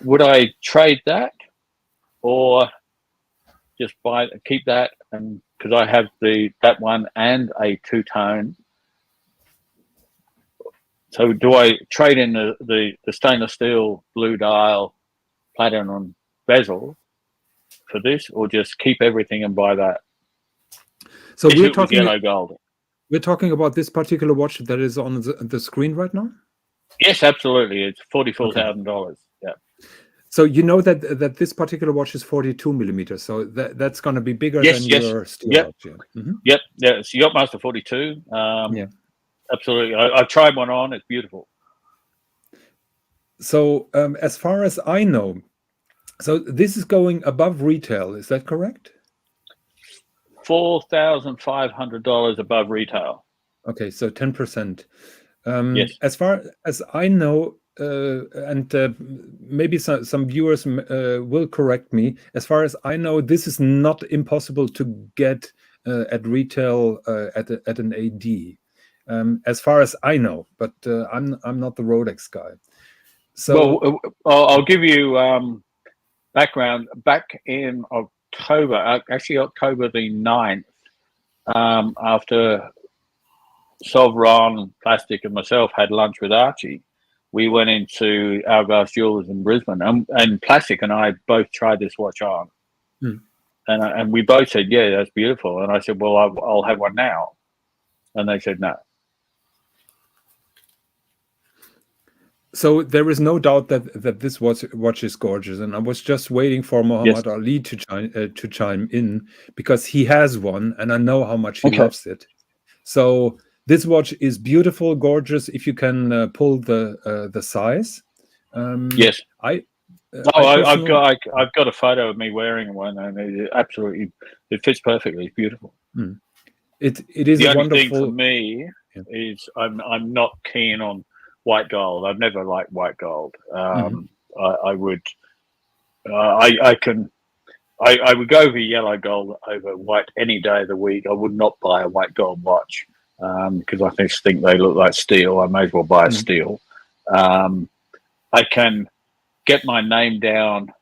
Would I trade that, or just keep that? And because I have that one and a two-tone. So do I trade in the stainless steel blue dial platinum bezel for this, or just keep everything and buy that? So we're talking yellow gold. We're talking about this particular watch that is on the screen right now? Yes, absolutely. It's $44,000. Yeah. So you know that this particular watch is 42 millimeters. So that's going to be bigger than your steel watch. Yeah. Yep. Yeah. It's Yacht-Master 42. Yeah. Absolutely. I've tried one on. It's beautiful. So as far as I know, so this is going above retail. Is that correct? $4,500 above retail. Okay, so 10%. Yes. As far as I know, and maybe some viewers will correct me. As far as I know, this is not impossible to get at retail at an AD. As far as I know, but I'm not the Rolex guy. So well, I'll give you background. Back in October, actually October the 9th, after Sovron, Plastic, and myself had lunch with Archie, we went into Hourglass Jewelers in Brisbane, and Plastic and I both tried this watch on, and we both said, "Yeah, that's beautiful." And I said, "Well, I'll have one now," and they said, "No." So there is no doubt that this watch is gorgeous, and I was just waiting for Muhammad Ali to chime in, because he has one, and I know how much he loves it. So This watch is beautiful, gorgeous. If you can pull the size. Yes. I've got a photo of me wearing one, and it fits perfectly. It's beautiful. It is the a only wonderful thing for me is I'm not keen on white gold. I've never liked white gold. I would go for yellow gold over white any day of the week. I would not buy a white gold watch because I just think they look like steel. I may as well buy a steel. I can get my name down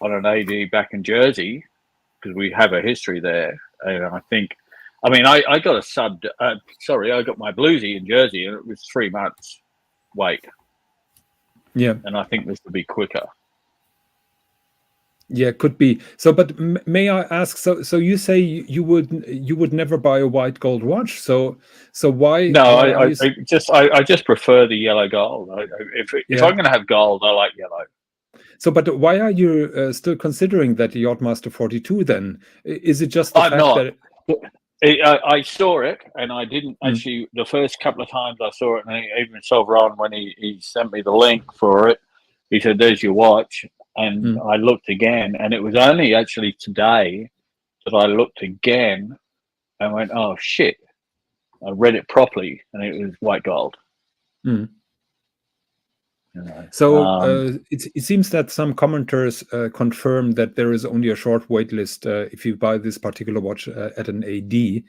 on an AD back in Jersey because we have a history there, and I think. I mean, I got I got my bluesy in Jersey, and it was 3 months wait. Yeah, and I think this would be quicker. Yeah, could be. So, but may I ask? So you say you would never buy a white gold watch. So why? No, why I just prefer the yellow gold. If I'm going to have gold, I like yellow. So, but why are you still considering that Yacht-Master 42? Then is it just the fact that? I saw it, and I didn't actually. The first couple of times I saw it, and even saw Ron when he sent me the link for it. He said, "There's your watch," and I looked again, and it was only actually today that I looked again and went, "Oh shit!" I read it properly, and it was white gold. So it seems that some commenters confirm that there is only a short wait list if you buy this particular watch at an AD,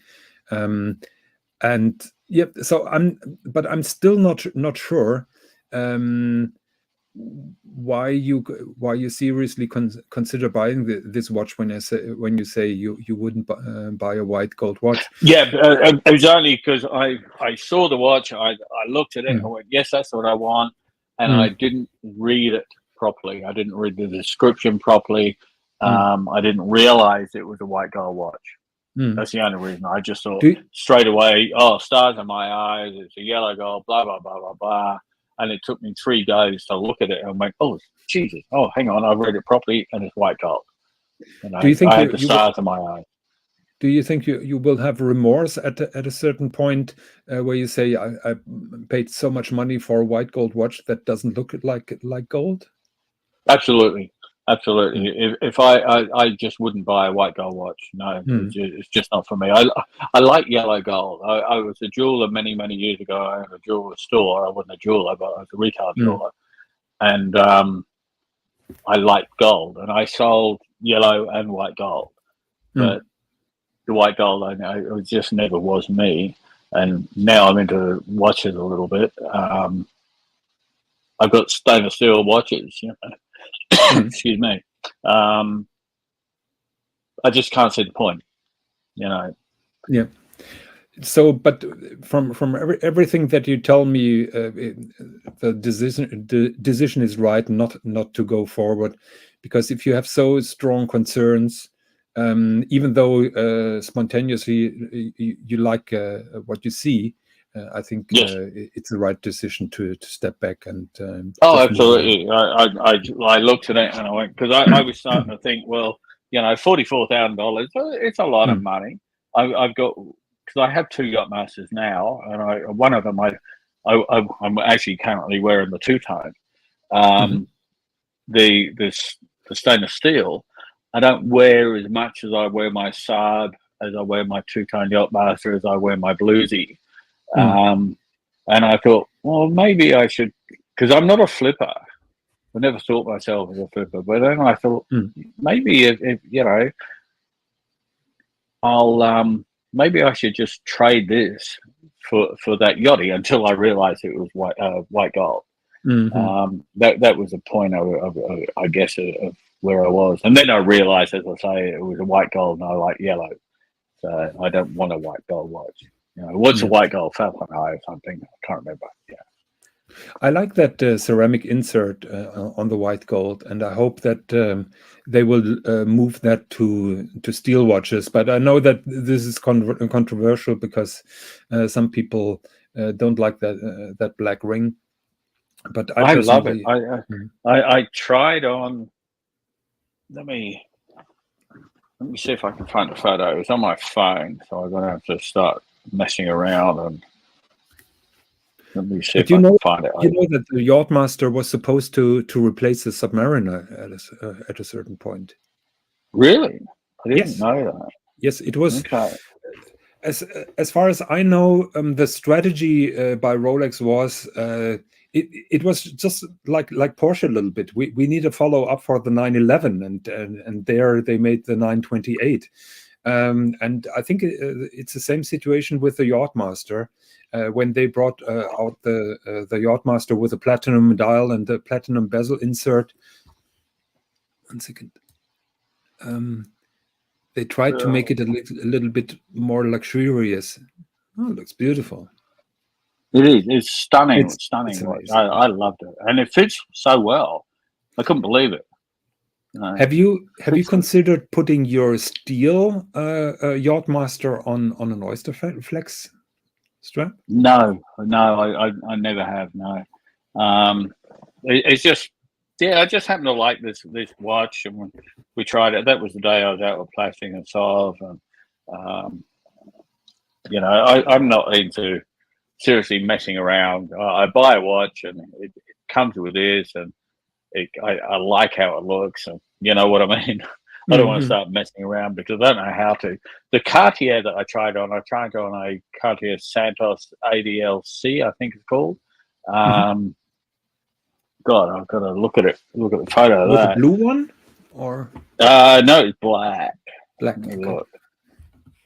and yep. So I'm still not sure why you seriously consider buying this watch when you say you wouldn't buy a white gold watch. Yeah, it was only because I saw the watch, I looked at it, and I went, yes, that's what I want. And I didn't read it properly. I didn't read the description properly. I didn't realize it was a white gold watch. That's the only reason. I just thought straight away, oh, stars in my eyes, it's a yellow gold, blah, blah, blah, blah, blah. And it took me 3 days to look at it and went, oh, Jesus. Oh, hang on, I read it properly, and it's white gold. And Do you think I had the stars in my eyes. Do you think you will have remorse at a certain point where you say, I paid so much money for a white gold watch that doesn't look like gold? Absolutely. If I just wouldn't buy a white gold watch. No, it's just not for me. I like yellow gold. I was a jeweler many years ago. I had a jeweler store. I wasn't a jeweler, but I was a retail jeweler, and I liked gold, and I sold yellow and white gold, but the white gold, it just never was me. And now I'm into watches a little bit. I've got stainless steel watches, excuse me. I just can't see the point, Yeah. So, but from everything that you tell me, the decision is right not to go forward, because if you have so strong concerns, even though spontaneously you like what you see, I think it's the right decision to step back and. Absolutely! I looked at it and I went, because I was starting to think, well, $44,000. It's a lot of money. I've got, because I have 2 Yacht-Masters now, and one of them I'm actually currently wearing the 2-tone, the stainless steel. I don't wear as much as I wear my Saab, as I wear my 2-tone Yacht-Master, as I wear my bluesy. And I thought, well, maybe I should, because I'm not a flipper. I never thought myself as a flipper, but then I thought maybe if I'll maybe I should just trade this for that yachty until I realized it was white gold. That was the point of I guess of where I was, and then I realized, as I say, it was a white gold, and I like yellow, so I don't want a white gold watch. What's a white gold Falcon Eye or something? I can't remember. I like that ceramic insert on the white gold, and I hope that they will move that to steel watches. But I know that this is controversial because some people don't like that black ring. But I love it. I tried on. Let me see if I can find a photo. It was on my phone, so I'm gonna have to start messing around and Let me see if I can find it. You know that the Yacht-Master was supposed to replace the Submariner at a certain point. Really? I didn't know that. Yes, it was. Okay. As far as I know, the strategy by Rolex was it was just like Porsche a little bit. We need a follow up for the 911, and there they made the 928. And I think it's the same situation with the Yacht-Master. When they brought out the Yacht-Master with a platinum dial and the platinum bezel insert. 1 second. They tried to make it a little bit more luxurious. Oh, it looks beautiful. It is. It's stunning. It's stunning. It's I loved it, and it fits so well. I couldn't believe it. Have you considered putting your steel Yacht-Master on an Oyster Flex strap? No, I never have. No, it's just I just happen to like this watch, and we tried it. That was the day I was out with Plastic and Solve, and I'm not into seriously messing around. I buy a watch, and it comes with this, and I like how it looks, and you know what I mean. I don't want to start messing around because I don't know how to. The Cartier that I tried on a Cartier Santos ADLC, I think it's called. God, I've got to look at it. Look at the photo of that. The blue one, or no, it's black. Black. Okay. Look.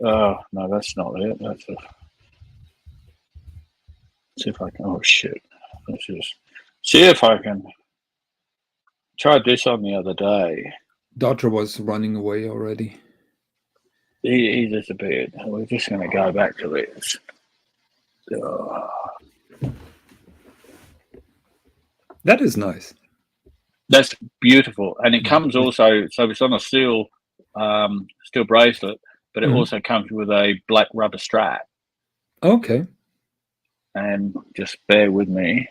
Oh no, that's not it. That's a. See if I can. Oh shit! Let's just see if I can. Tried this on the other day. Dodger was running away already. He disappeared. We're just going to go back to this. That is nice. That's beautiful, and it comes also. So it's on a steel bracelet, but it also comes with a black rubber strap. Okay. And just bear with me.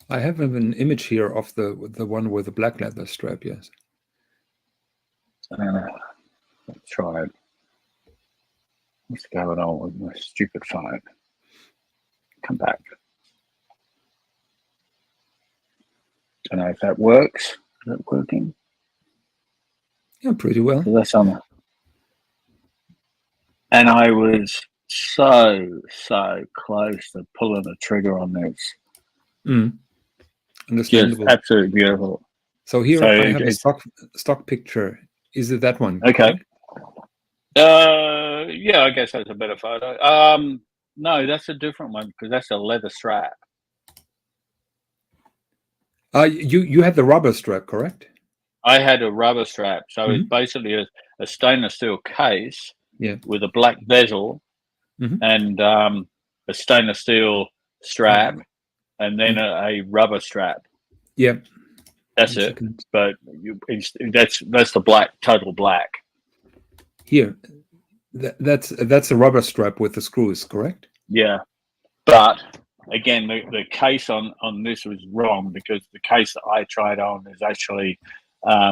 I have an image here of the one with the black leather strap. Yes. Let's try it. What's going on with my stupid phone? Come back. Don't know if that works. Is that working? Yeah, pretty well. So that's on. And I was so close to pulling the trigger on this. Understandable. Just absolutely beautiful. So here I have a stock picture. Is it that one? Okay. Yeah, I guess that's a better photo. No, that's a different one because that's a leather strap. You had the rubber strap, correct? I had a rubber strap, so it's basically a stainless steel case with a black bezel and a stainless steel strap, and then a rubber strap. Yeah, that's it. But that's the black, total black. Here, that's a rubber strap with the screws, correct? Yeah, but again, the case on this was wrong because the case that I tried on is actually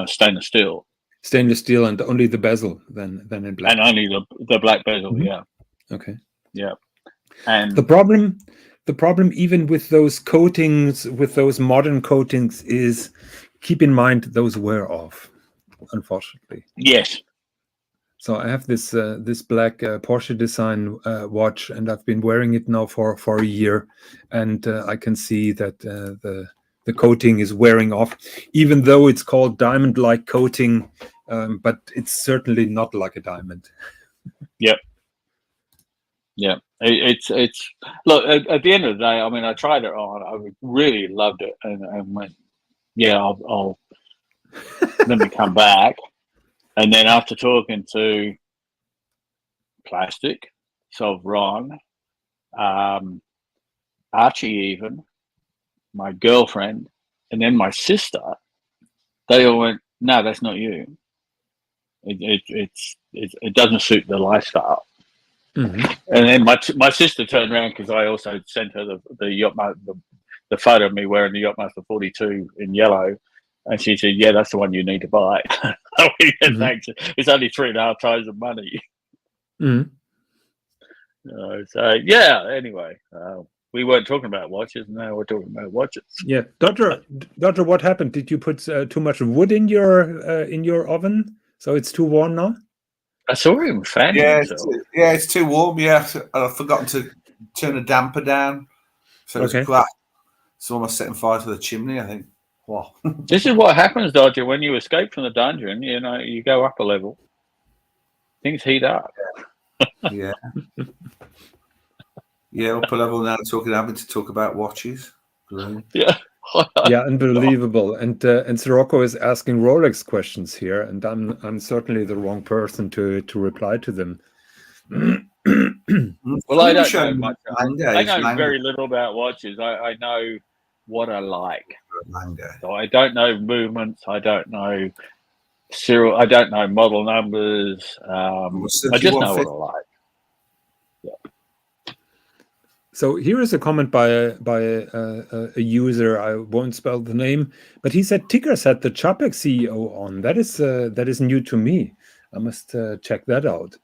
stainless steel. Stainless steel and only the bezel, then in black. And only the black bezel, yeah. Okay. Yeah. And the problem even with those coatings, with those modern coatings, is keep in mind those wear off, unfortunately. Yes. So I have this this black Porsche design watch, and I've been wearing it now for a year, and I can see that the coating is wearing off, even though it's called diamond-like coating, but it's certainly not like a diamond. Yep. Yeah, it's look at the end of the day. I mean, I tried it on. I really loved it, and went, yeah, I'll let me come back. And then after talking to Plastic, so Ron, Archie, even my girlfriend, and then my sister, they all went, "No, that's not you. It doesn't suit the lifestyle." And then my sister turned around because I also sent her the photo of me wearing the Yacht-Master 42 in yellow, and she said, "Yeah, that's the one you need to buy." Thanks. It's only 3.5 times the money. So yeah. Anyway, we weren't talking about watches. Now we're talking about watches. Yeah, Doctor, what happened? Did you put too much wood in your oven, so it's too warm now? I saw him fanning himself. It's too warm. Yeah, I've forgotten to turn the damper down, so it's quite. It's almost setting fire to the chimney, I think. Wow. This is what happens, Dodger, when you escape from the dungeon. You know, you go up a level, things heat up. Yeah. Yeah, up a level now, having to talk about watches. Great. Yeah. Yeah, unbelievable. And Sirocco is asking Rolex questions here, and I'm certainly the wrong person to reply to them. Well, I don't know much. I know very little about watches. I know what I like. So I don't know movements. I don't know serial. I don't know model numbers. I just know what I like. Yeah. So here is a comment by a user. I won't spell the name, but he said Tickers had the Chapek CEO on. That is new to me. I must check that out.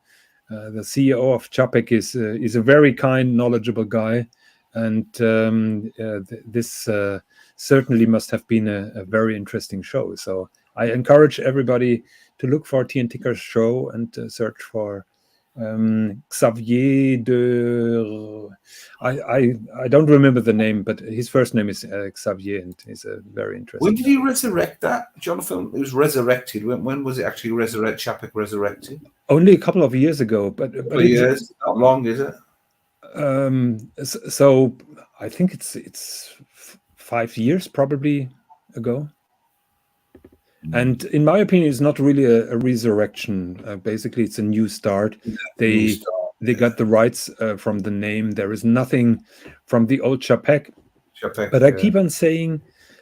The CEO of Chapek is a very kind, knowledgeable guy, and this certainly must have been a very interesting show. So I encourage everybody to look for T and Ticker's show and search for Xavier de. I don't remember the name, but his first name is Xavier, and he's a very interesting. When did he resurrect that, Jonathan? It was resurrected. When was it actually Chapek resurrected? Only a couple of years ago, but years, not long, is it? So I think it's 5 years probably ago. And in my opinion, it's not really a resurrection. Basically, it's a new start. They got the rights from the name. There is nothing from the old Chapek. But I keep on saying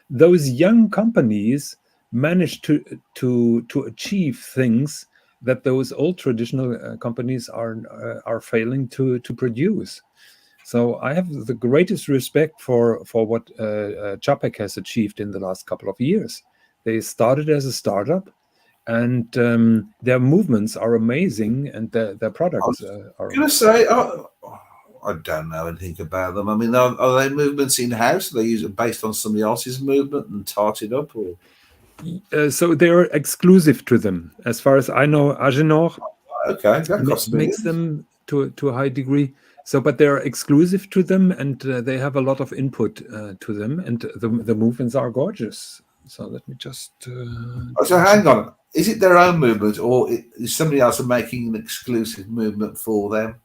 those young companies managed to achieve things that those old traditional companies are failing to produce. So I have the greatest respect for what Chapek has achieved in the last couple of years. They started as a startup, and their movements are amazing, and their products are. I'm going to say, I don't know anything about them. I mean, are they movements in house? Are they use it based on somebody else's movement and tart it up, or? So they're exclusive to them, as far as I know. Agenor makes them to a high degree. So, but they're exclusive to them, and they have a lot of input to them, and the movements are gorgeous. So let me just. So hang on, is it their own movement, or is somebody else making an exclusive movement for them?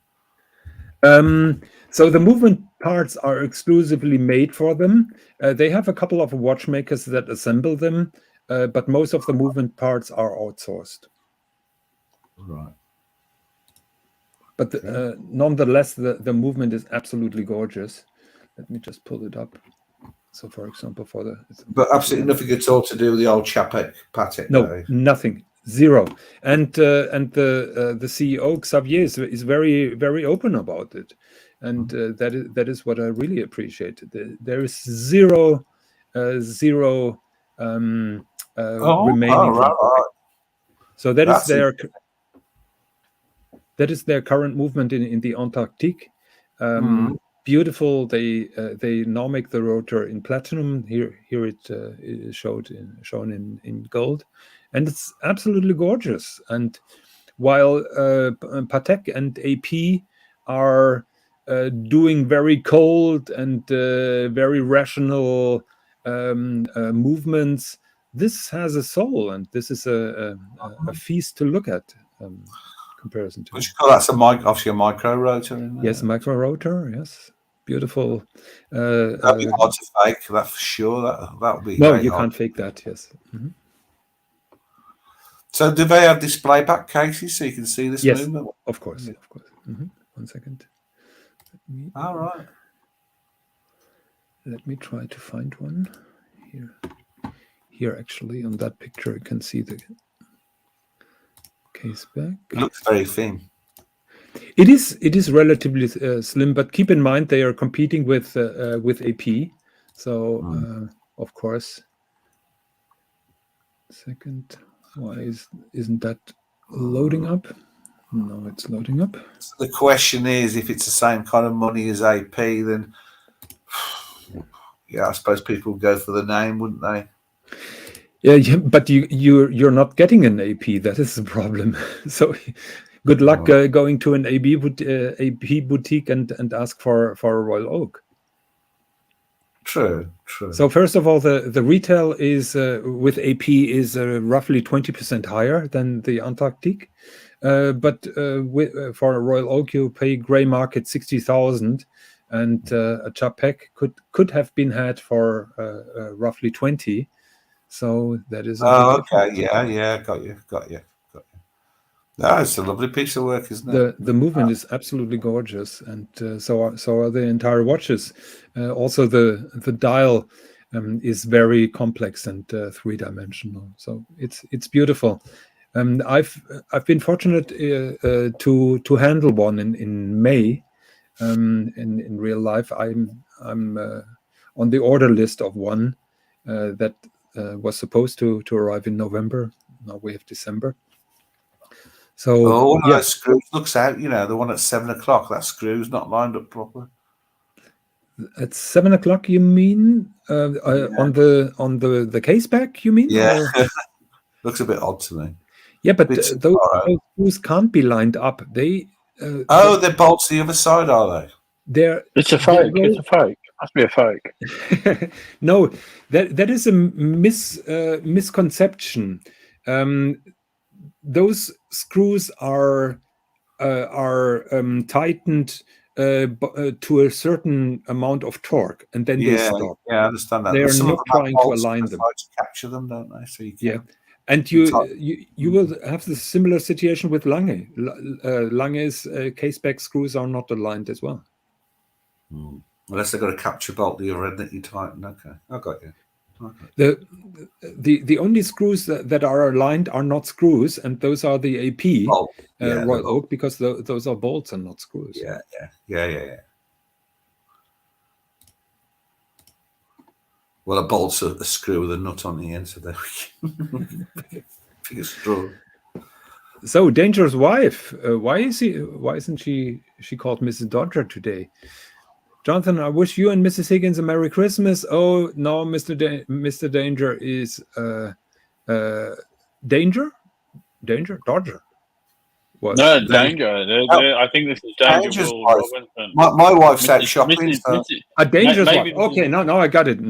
So the movement parts are exclusively made for them. They have a couple of watchmakers that assemble them, but most of the movement parts are outsourced. Right. But nonetheless, the movement is absolutely gorgeous. Let me just pull it up. So, for example, but absolutely nothing at all to do with the old Chapek Patek. No, nothing, zero. And the CEO Xavier is very, very open about it, and that is what I really appreciate. There is zero remaining. Right. So that is their current movement in the Antarctique. Beautiful. They now make the rotor in platinum. Here it is shown in gold, and it's absolutely gorgeous. And while Patek and AP are doing very cold and very rational movements, this has a soul, and this is a feast to look at. Comparison to. That's obviously a micro-rotor. Yes, micro-rotor. Yes, beautiful. That'd be hard to fake. That's for sure. That would be. No, you can't fake that. Yes. Mm-hmm. So, do they have display back cases so you can see this movement? Of course. Mm-hmm. 1 second. All right. Let me try to find one here. Here, actually, on that picture, you can see the case back. It looks very thin. It is relatively slim, but keep in mind they are competing with AP. So of course. Second, why isn't that loading up? No, it's loading up. So the question is, if it's the same kind of money as AP, then I suppose people would go for the name, wouldn't they? Yeah, but you're not getting an AP. That is the problem. So good luck going to an AP boutique and ask for a Royal Oak. True. So first of all, the retail is with AP is roughly 20% higher than the Antarctique, but for a Royal Oak you pay grey market 60,000, and a Chapek could have been had for roughly 20. So that is a big difference. Yeah, got you. No, it's a lovely piece of work, isn't it? The movement is absolutely gorgeous, and so are the entire watches. Also, the dial is very complex and three-dimensional. So it's beautiful. I've been fortunate to handle one in May. In real life, I'm on the order list of one that was supposed to arrive in November. Now we have December. So one of those screws looks out, the one at 7 o'clock. That screw's not lined up properly. At 7 o'clock, you mean? On the case back, you mean? Yeah, looks a bit odd to me. Yeah, but those screws can't be lined up. They're bolts the other side, are they? It's a fake. It's a fake. Must be a fake. No, that is a misconception. Those screws are tightened to a certain amount of torque, and then they stop. Yeah, I understand that. They are not trying to align them. To capture them, don't they? So you can. And you will have the similar situation with Lange. Lange's caseback screws are not aligned as well. Unless they've got a capture bolt the other end that you tighten. Okay, I got you. The only screws that are aligned are not screws, and those are the AP Royal Oak, because those are bolts and not screws. Yeah. Well, a bolt's a screw with a nut on the end, so there we go. Straw. So, Dangerous Wife, why isn't she called Mrs. Dodger today? Jonathan, I wish you and Mrs. Higgins a Merry Christmas. Oh no, Mr. Danger is Danger? Dodger. What? No, Danger. I think this is Danger's wife. My wife's out shopping. A Danger's wife. Okay, no, I got it.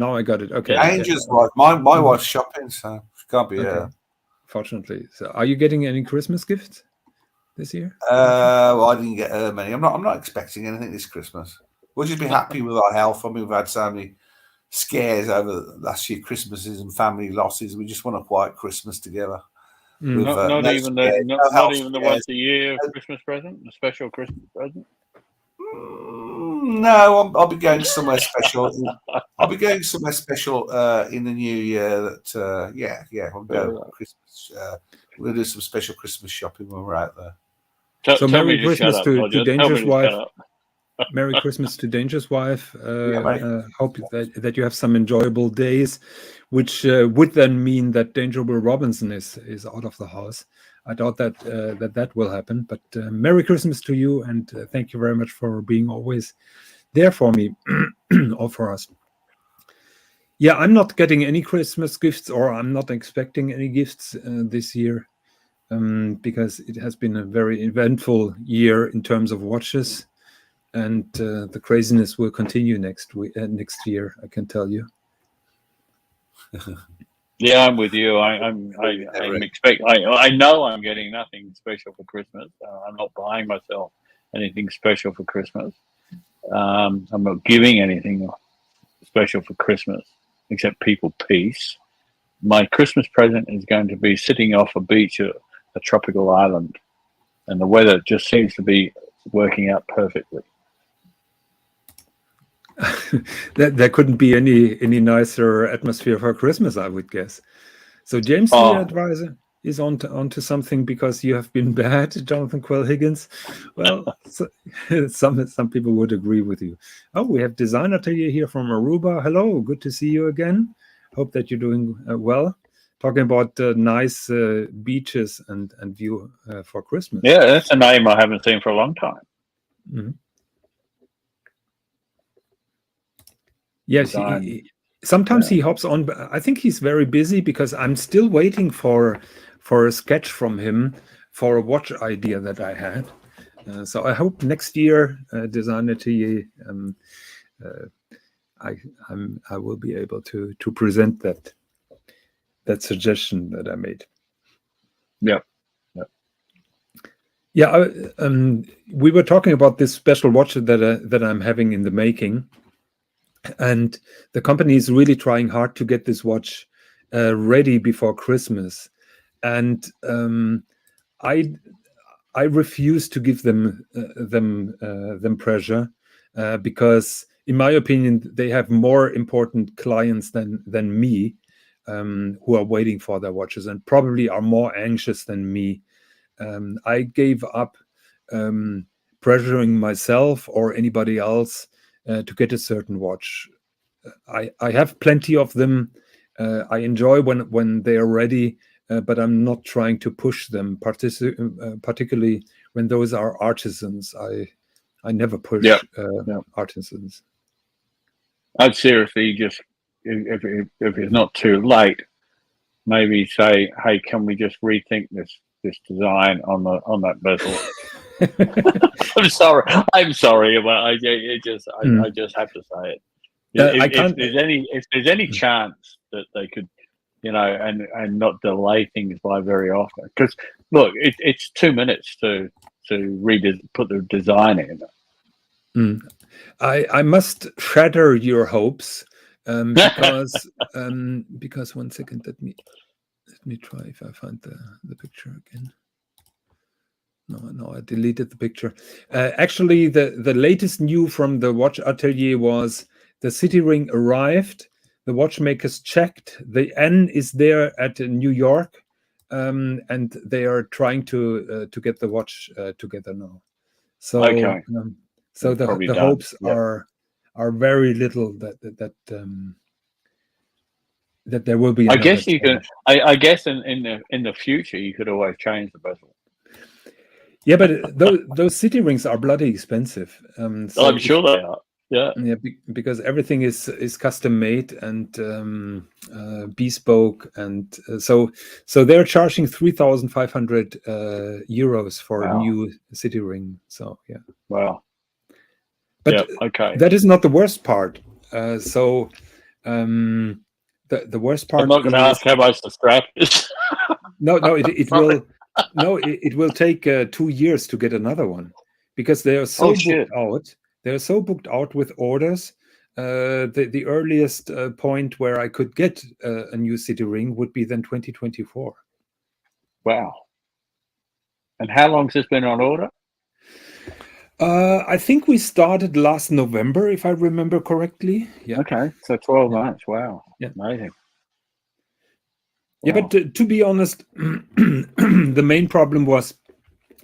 Okay. Danger's wife. My wife's shopping, so she can't be here. Fortunately. So, are you getting any Christmas gifts this year? Well, I didn't get her many. I'm not expecting anything this Christmas. We'll just be happy with our health. I mean, we've had so many scares over the last few Christmases and family losses. We just want a quiet Christmas together. Not even the once a year Christmas present, a special Christmas present. No, I'll be going somewhere special. I'll be going somewhere special in the new year. That I'll go Christmas. We'll do some special Christmas shopping when we're out there. So Merry Christmas to Dangerous Wife. Merry Christmas to Dangerous Wife. Hope that you have some enjoyable days, which would then mean that Danger Will Robinson is out of the house. I doubt that will happen. But Merry Christmas to you, and thank you very much for being always there for me or for us. Yeah, I'm not getting any Christmas gifts, or I'm not expecting any gifts this year, because it has been a very eventful year in terms of watches. And the craziness will continue next year, I can tell you. Yeah, I'm with you. I know I'm getting nothing special for Christmas. I'm not buying myself anything special for Christmas. I'm not giving anything special for Christmas except people peace. My Christmas present is going to be sitting off a beach at a tropical island, and the weather just seems to be working out perfectly. There couldn't be any nicer atmosphere for Christmas, I would guess. So James, the advisor, is onto something because you have been bad, Jonathan Quell Higgins. Well, some people would agree with you. Oh, we have Design Atelier here from Aruba. Hello, good to see you again. Hope that you're doing well. Talking about nice beaches and view for Christmas. Yeah, that's a name I haven't seen for a long time. Mm-hmm. Yes, design. sometimes he hops on, but I think he's very busy because I'm still waiting for a sketch from him for a watch idea that I had. So I hope next year, Designer T, I will be able to present that suggestion that I made. Yeah. Yeah, we were talking about this special watch that I'm having in the making, and the company is really trying hard to get this watch ready before Christmas, and I refuse to give them pressure because, in my opinion, they have more important clients than me, who are waiting for their watches and probably are more anxious than me. I gave up pressuring myself or anybody else to get a certain watch. I have plenty of them. I enjoy when they are ready, but I'm not trying to push them, particularly when those are artisans. I never push artisans. I'd seriously just, if it's not too late, maybe say, hey, can we just rethink this design on that bezel? I'm sorry, but I just have to say it. If there's any chance that they could, and not delay things by very often, because look, it's 2 minutes to put the design in. I must shatter your hopes, because because 1 second, let me try if I find the picture again. No, I deleted the picture. Actually, the latest news from the watch atelier was the city ring arrived. The watchmakers checked. The N is there at New York, and they are trying to get the watch together now. So, okay. So the hopes are very little that there will be. I guess you can. I guess in the future you could always change the bezel. Yeah, but those city rings are bloody expensive. So I'm sure they are. Yeah. Because everything is custom made and bespoke, and so they're charging 3,500 euros for a new city ring. So yeah. Wow. But okay. That is not the worst part. The worst part. I'm not going to ask how much the strap is. No, it will. No, it will take 2 years to get another one, because they are so booked out. They are so booked out with orders. The earliest point where I could get a new city ring would be then 2024. Wow. And how long has this been on order? I think we started last November, if I remember correctly. Yeah. Okay, so 12 months. Wow. Yeah. Amazing. Yeah, but to be honest, the main problem was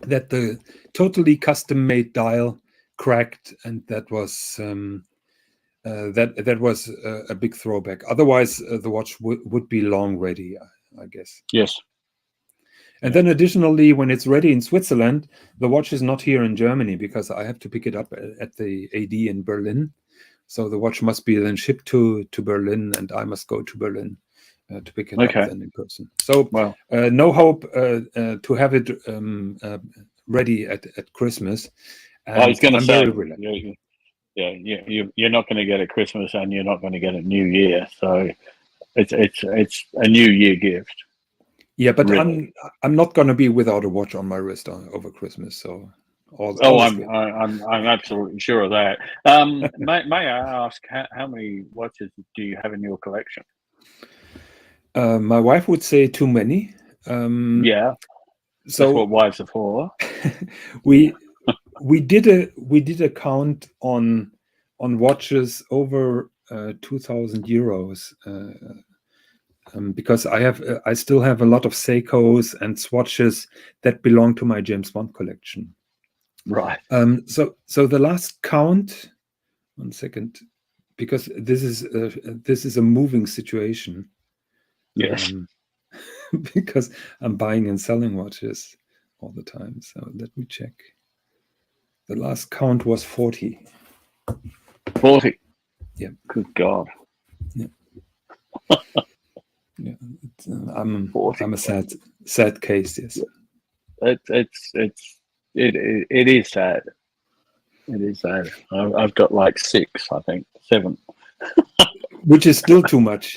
that the totally custom-made dial cracked, and that was that was a big throwback. Otherwise, the watch would be long ready, I guess. Yes. And then additionally, when it's ready in Switzerland, the watch is not here in Germany, because I have to pick it up at the AD in Berlin. So the watch must be then shipped to Berlin, and I must go to Berlin to pick it up then in person. So no hope to have it ready at Christmas. I was going to say, you're not going to get it Christmas, and you're not going to get it New Year. So it's a New Year gift. Yeah, but really. I'm not going to be without a watch on my wrist over Christmas. So I'm absolutely sure of that. May I ask, how many watches do you have in your collection? My wife would say too many. Yeah, so that's what wives are for. we did a count on watches over 2,000 euros, because I still have a lot of Seikos and Swatches that belong to my James Bond collection. Right. So the last count, 1 second, because this is a moving situation. Yes. Because I'm buying and selling watches all the time. So let me check. The last count was 40. 40. Yeah. Good God. Yeah. Yeah. I'm a sad case. Yes. It is sad. It is sad. I've got like 6, I think 7. Which is still too much.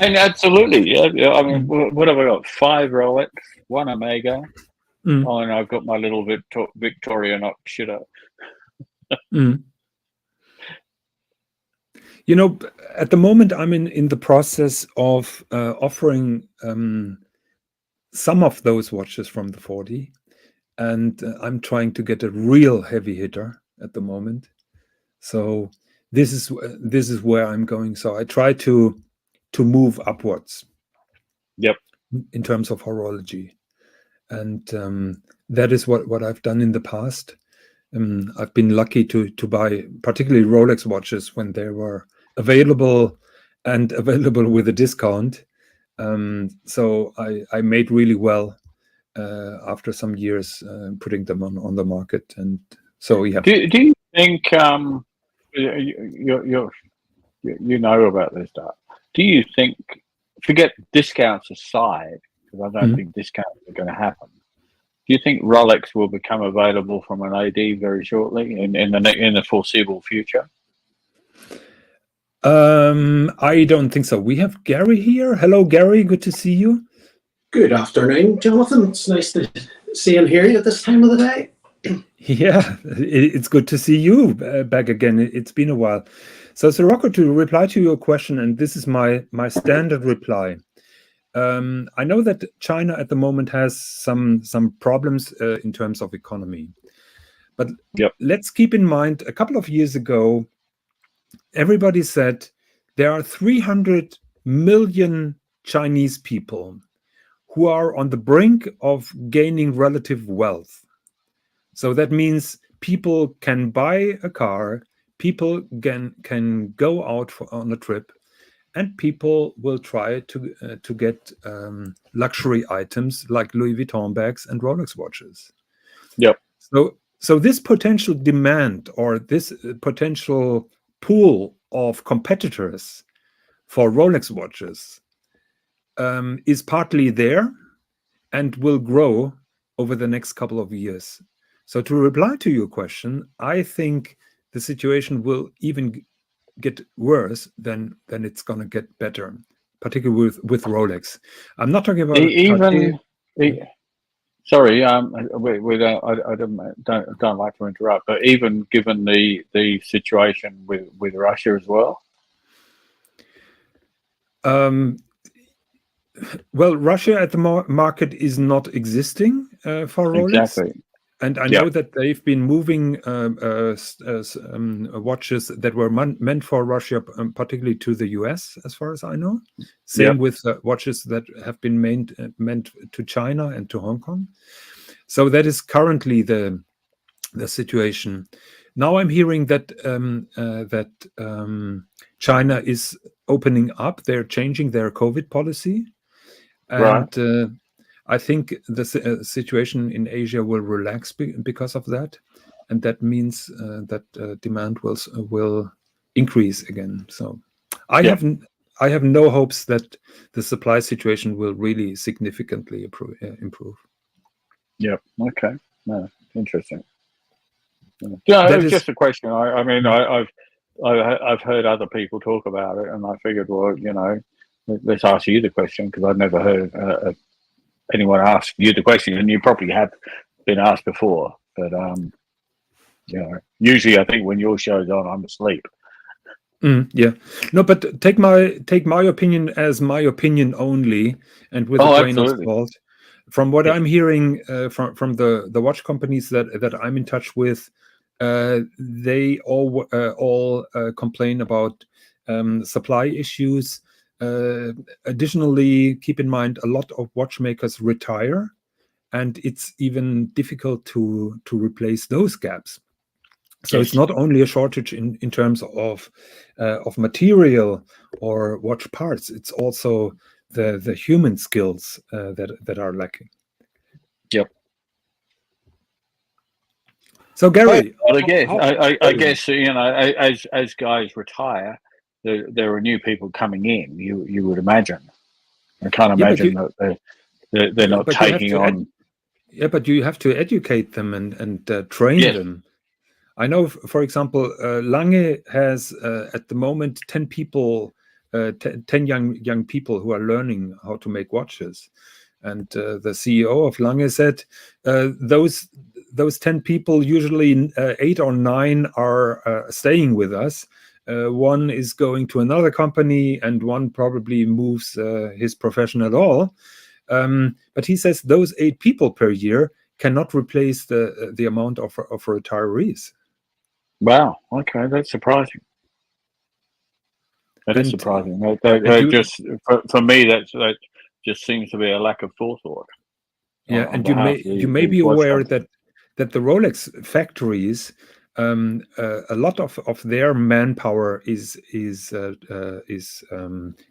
And absolutely, yeah. I mean, what have I got? 5 Rolex, 1 Omega. Oh, and I've got my little Victorinox shitter. You know, at the moment, I'm in the process of offering some of those watches from the 40, and I'm trying to get a real heavy hitter at the moment. So this is where I'm going. So I try to move upwards. Yep. In terms of horology, and that is what I've done in the past. I've been lucky to buy particularly Rolex watches when they were available and available with a discount. So I made really well after some years putting them on the market. And so yeah. Do you think you know about this stuff? Do you think, forget discounts aside, because I don't think discounts are going to happen, do you think Rolex will become available from an AD very shortly in the foreseeable future? I don't think so. We have Gary here. Hello, Gary. Good to see you. Good afternoon, Jonathan. It's nice to see and hear you at this time of the day. Yeah, it's good to see you back again. It's been a while. So, Rocco, to reply to your question, and this is my standard reply. I know that China at the moment has some problems in terms of economy, but let's keep in mind a couple of years ago, everybody said there are 300 million Chinese people who are on the brink of gaining relative wealth. So that means people can buy a car, people can go out on a trip, and people will try to get luxury items like Louis Vuitton bags and Rolex watches. Yep. So this potential demand or this potential pool of competitors for Rolex watches is partly there and will grow over the next couple of years. So to reply to your question, I think the situation will even get worse than it's going to get better, particularly with Rolex. I'm not talking about even. Sorry, I don't like to interrupt, but even given the situation with Russia as well. Well, Russia at the market is not existing for Rolex. Exactly. And I know that they've been moving watches that were meant for Russia, particularly to the US, as far as I know. Same with watches that have been meant to China and to Hong Kong. So that is currently the situation. Now I'm hearing that China is opening up. They're changing their COVID policy, and I think the situation in Asia will relax because of that, and that means that demand will increase again. So I have no hopes that the supply situation will really significantly improve. Yep. Okay. No. Interesting. Yeah, it was just a question. I mean, I've heard other people talk about it, and I figured, well, let's ask you the question because I've never heard anyone ask you the question, and you probably have been asked before. But usually I think when your show's on, I'm asleep. Yeah, no, but take my opinion as my opinion only, and with a grain of salt. From what I'm hearing from the watch companies that I'm in touch with, they all complain about supply issues. Additionally, keep in mind a lot of watchmakers retire, and it's even difficult to replace those gaps. So it's not only a shortage in terms of material or watch parts; it's also the human skills that are lacking. Yep. So Gary, but I guess you know, as guys retire, there are new people coming in. You would imagine. I can't imagine that they're not taking on. Yeah, but you have to educate them and train them. I know, for example, Lange has at the moment 10 people, 10 young people who are learning how to make watches. And the CEO of Lange said those 10 people, usually 8 or 9 are staying with us. One is going to another company, and one probably moves his profession at all. But he says those 8 people per year cannot replace the amount of retirees. Wow. Okay, that's surprising. That is surprising. Just for me, that just seems to be a lack of forethought. Yeah, and you may be aware that the Rolex factories, a lot of their manpower is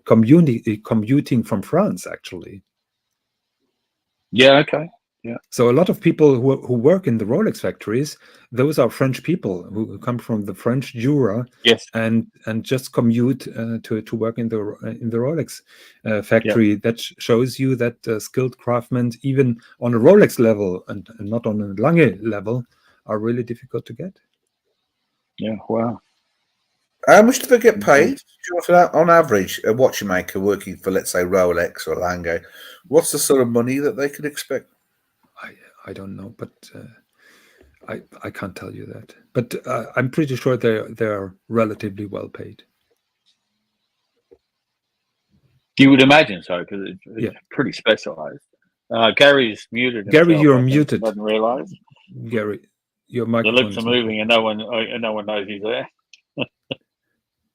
commuting from France, actually. Yeah. Okay. Yeah. So a lot of people who work in the Rolex factories, those are French people who come from the French Jura, and just commute to work in the Rolex factory. That shows you that skilled craftsmen, even on a Rolex level and not on a Lange level, are really difficult to get. Yeah. Wow. How much do they get paid on average? A watchmaker working for, let's say, Rolex or Lange, what's the sort of money that they could expect? I don't know, but I can't tell you that. But I'm pretty sure they're relatively well paid. You would imagine so, because it's pretty specialized. Gary's muted himself. Gary, you're muted. Doesn't realize. Gary, your The microphone. lips are moving, and no one knows he's there.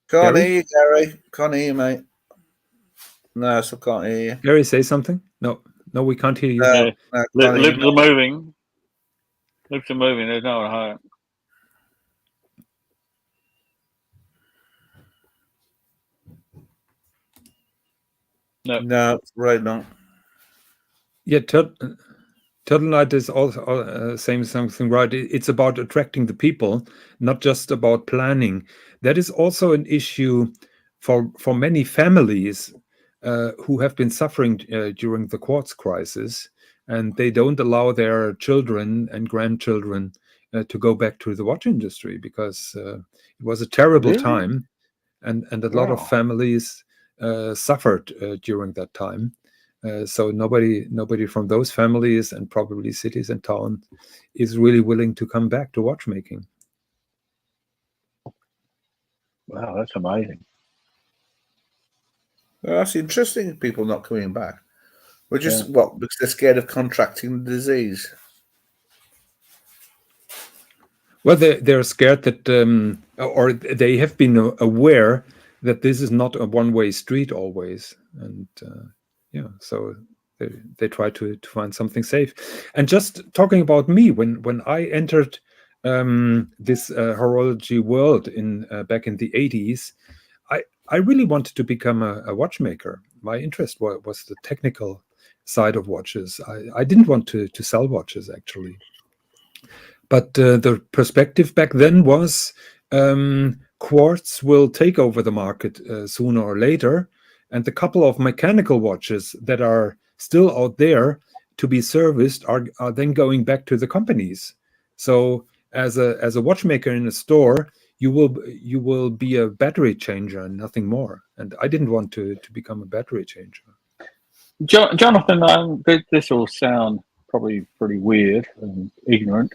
Can't hear you, Gary. Can't hear you, mate. No, so can't hear you. Gary, say something. No, we can't hear you. Lips are moving. Lips are moving. There's no one home. No, right now. Yeah, Turtle Knight is also saying something right. It's about attracting the people, not just about planning. That is also an issue for many families who have been suffering during the quartz crisis, and they don't allow their children and grandchildren to go back to the watch industry because it was a terrible time, and a lot of families suffered during that time. So nobody from those families and probably cities and towns is really willing to come back to watchmaking. Wow, that's amazing. Well, that's interesting. People not coming back. We're just because they're scared of contracting the disease. Well, they're scared that, or they have been aware that this is not a one-way street always, and so they try to find something safe. And just talking about me, when I entered this horology world back in the 80s, I really wanted to become a watchmaker. My interest was the technical side of watches. I didn't want to sell watches, actually. But the perspective back then was quartz will take over the market sooner or later, and the couple of mechanical watches that are still out there to be serviced are then going back to the companies. So as a watchmaker in a store, you will be a battery changer and nothing more. And I didn't want to become a battery changer. Jonathan, this will sound probably pretty weird and ignorant.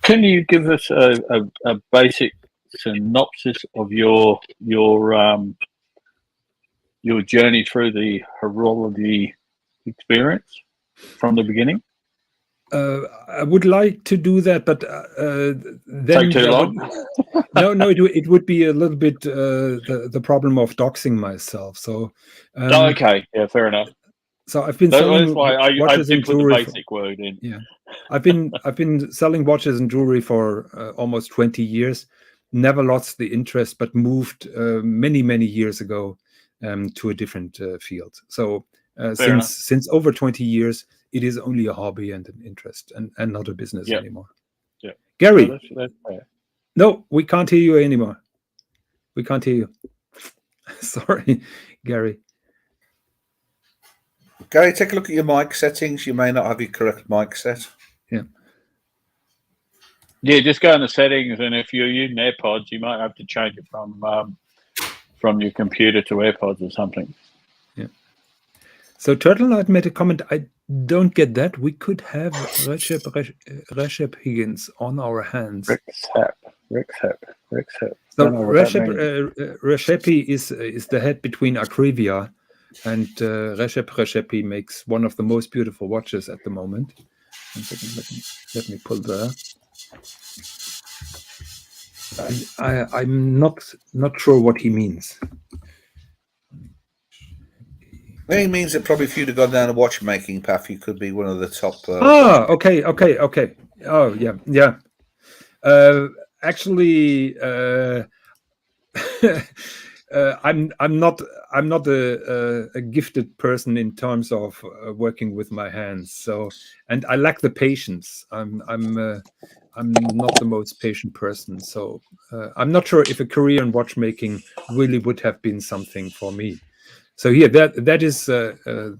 Can you give us a basic synopsis of your journey through the horology experience from the beginning? I would like to do that, but then take too long. No, it would be a little bit the problem of doxing myself. So okay, yeah, fair enough. So I've been selling watches and jewelry. The basic word in. Yeah, I've been selling watches and jewelry for almost 20 years. Never lost the interest, but moved many years ago to a different field. So since over 20 years, it is only a hobby and an interest, and not a business anymore. Yeah. Gary. That's fair. No, we can't hear you anymore. We can't hear you. Sorry, Gary. Gary, take a look at your mic settings. You may not have your correct mic set. Yeah. Yeah, just go in the settings, and if you're using AirPods, you might have to change it from your computer to AirPods or something. Yeah. So Turtle Knight made a comment. I don't get that. We could have Recep Higgins on our hands. Recep. So Recepi is the head between Akrivia, and Recepi makes one of the most beautiful watches at the moment. 1 second, let me pull there. I'm not sure what he means. Well, he means that probably if you'd have gone down a watchmaking path, you could be one of the top. Okay. Oh, yeah. Actually, I'm not a gifted person in terms of working with my hands. So, and I lack the patience. I'm not the most patient person. So I'm not sure if a career in watchmaking really would have been something for me. So here, that is the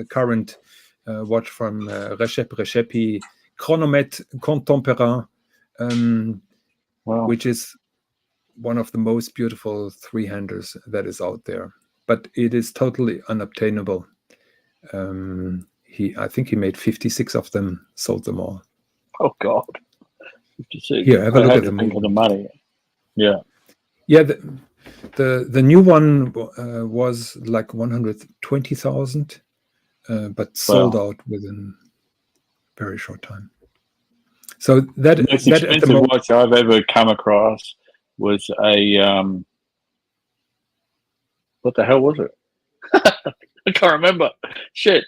current watch from Recepi Chronomètre Contemporain, which is one of the most beautiful three-handers that is out there, but it is totally unobtainable. I think he made 56 of them, sold them all. Oh God, 56. Here, have a look at the think of the money. Yeah. The new one was like 120,000, but sold out within a very short time. So that the most that expensive watch I've ever come across was a what the hell was it? I can't remember. Shit.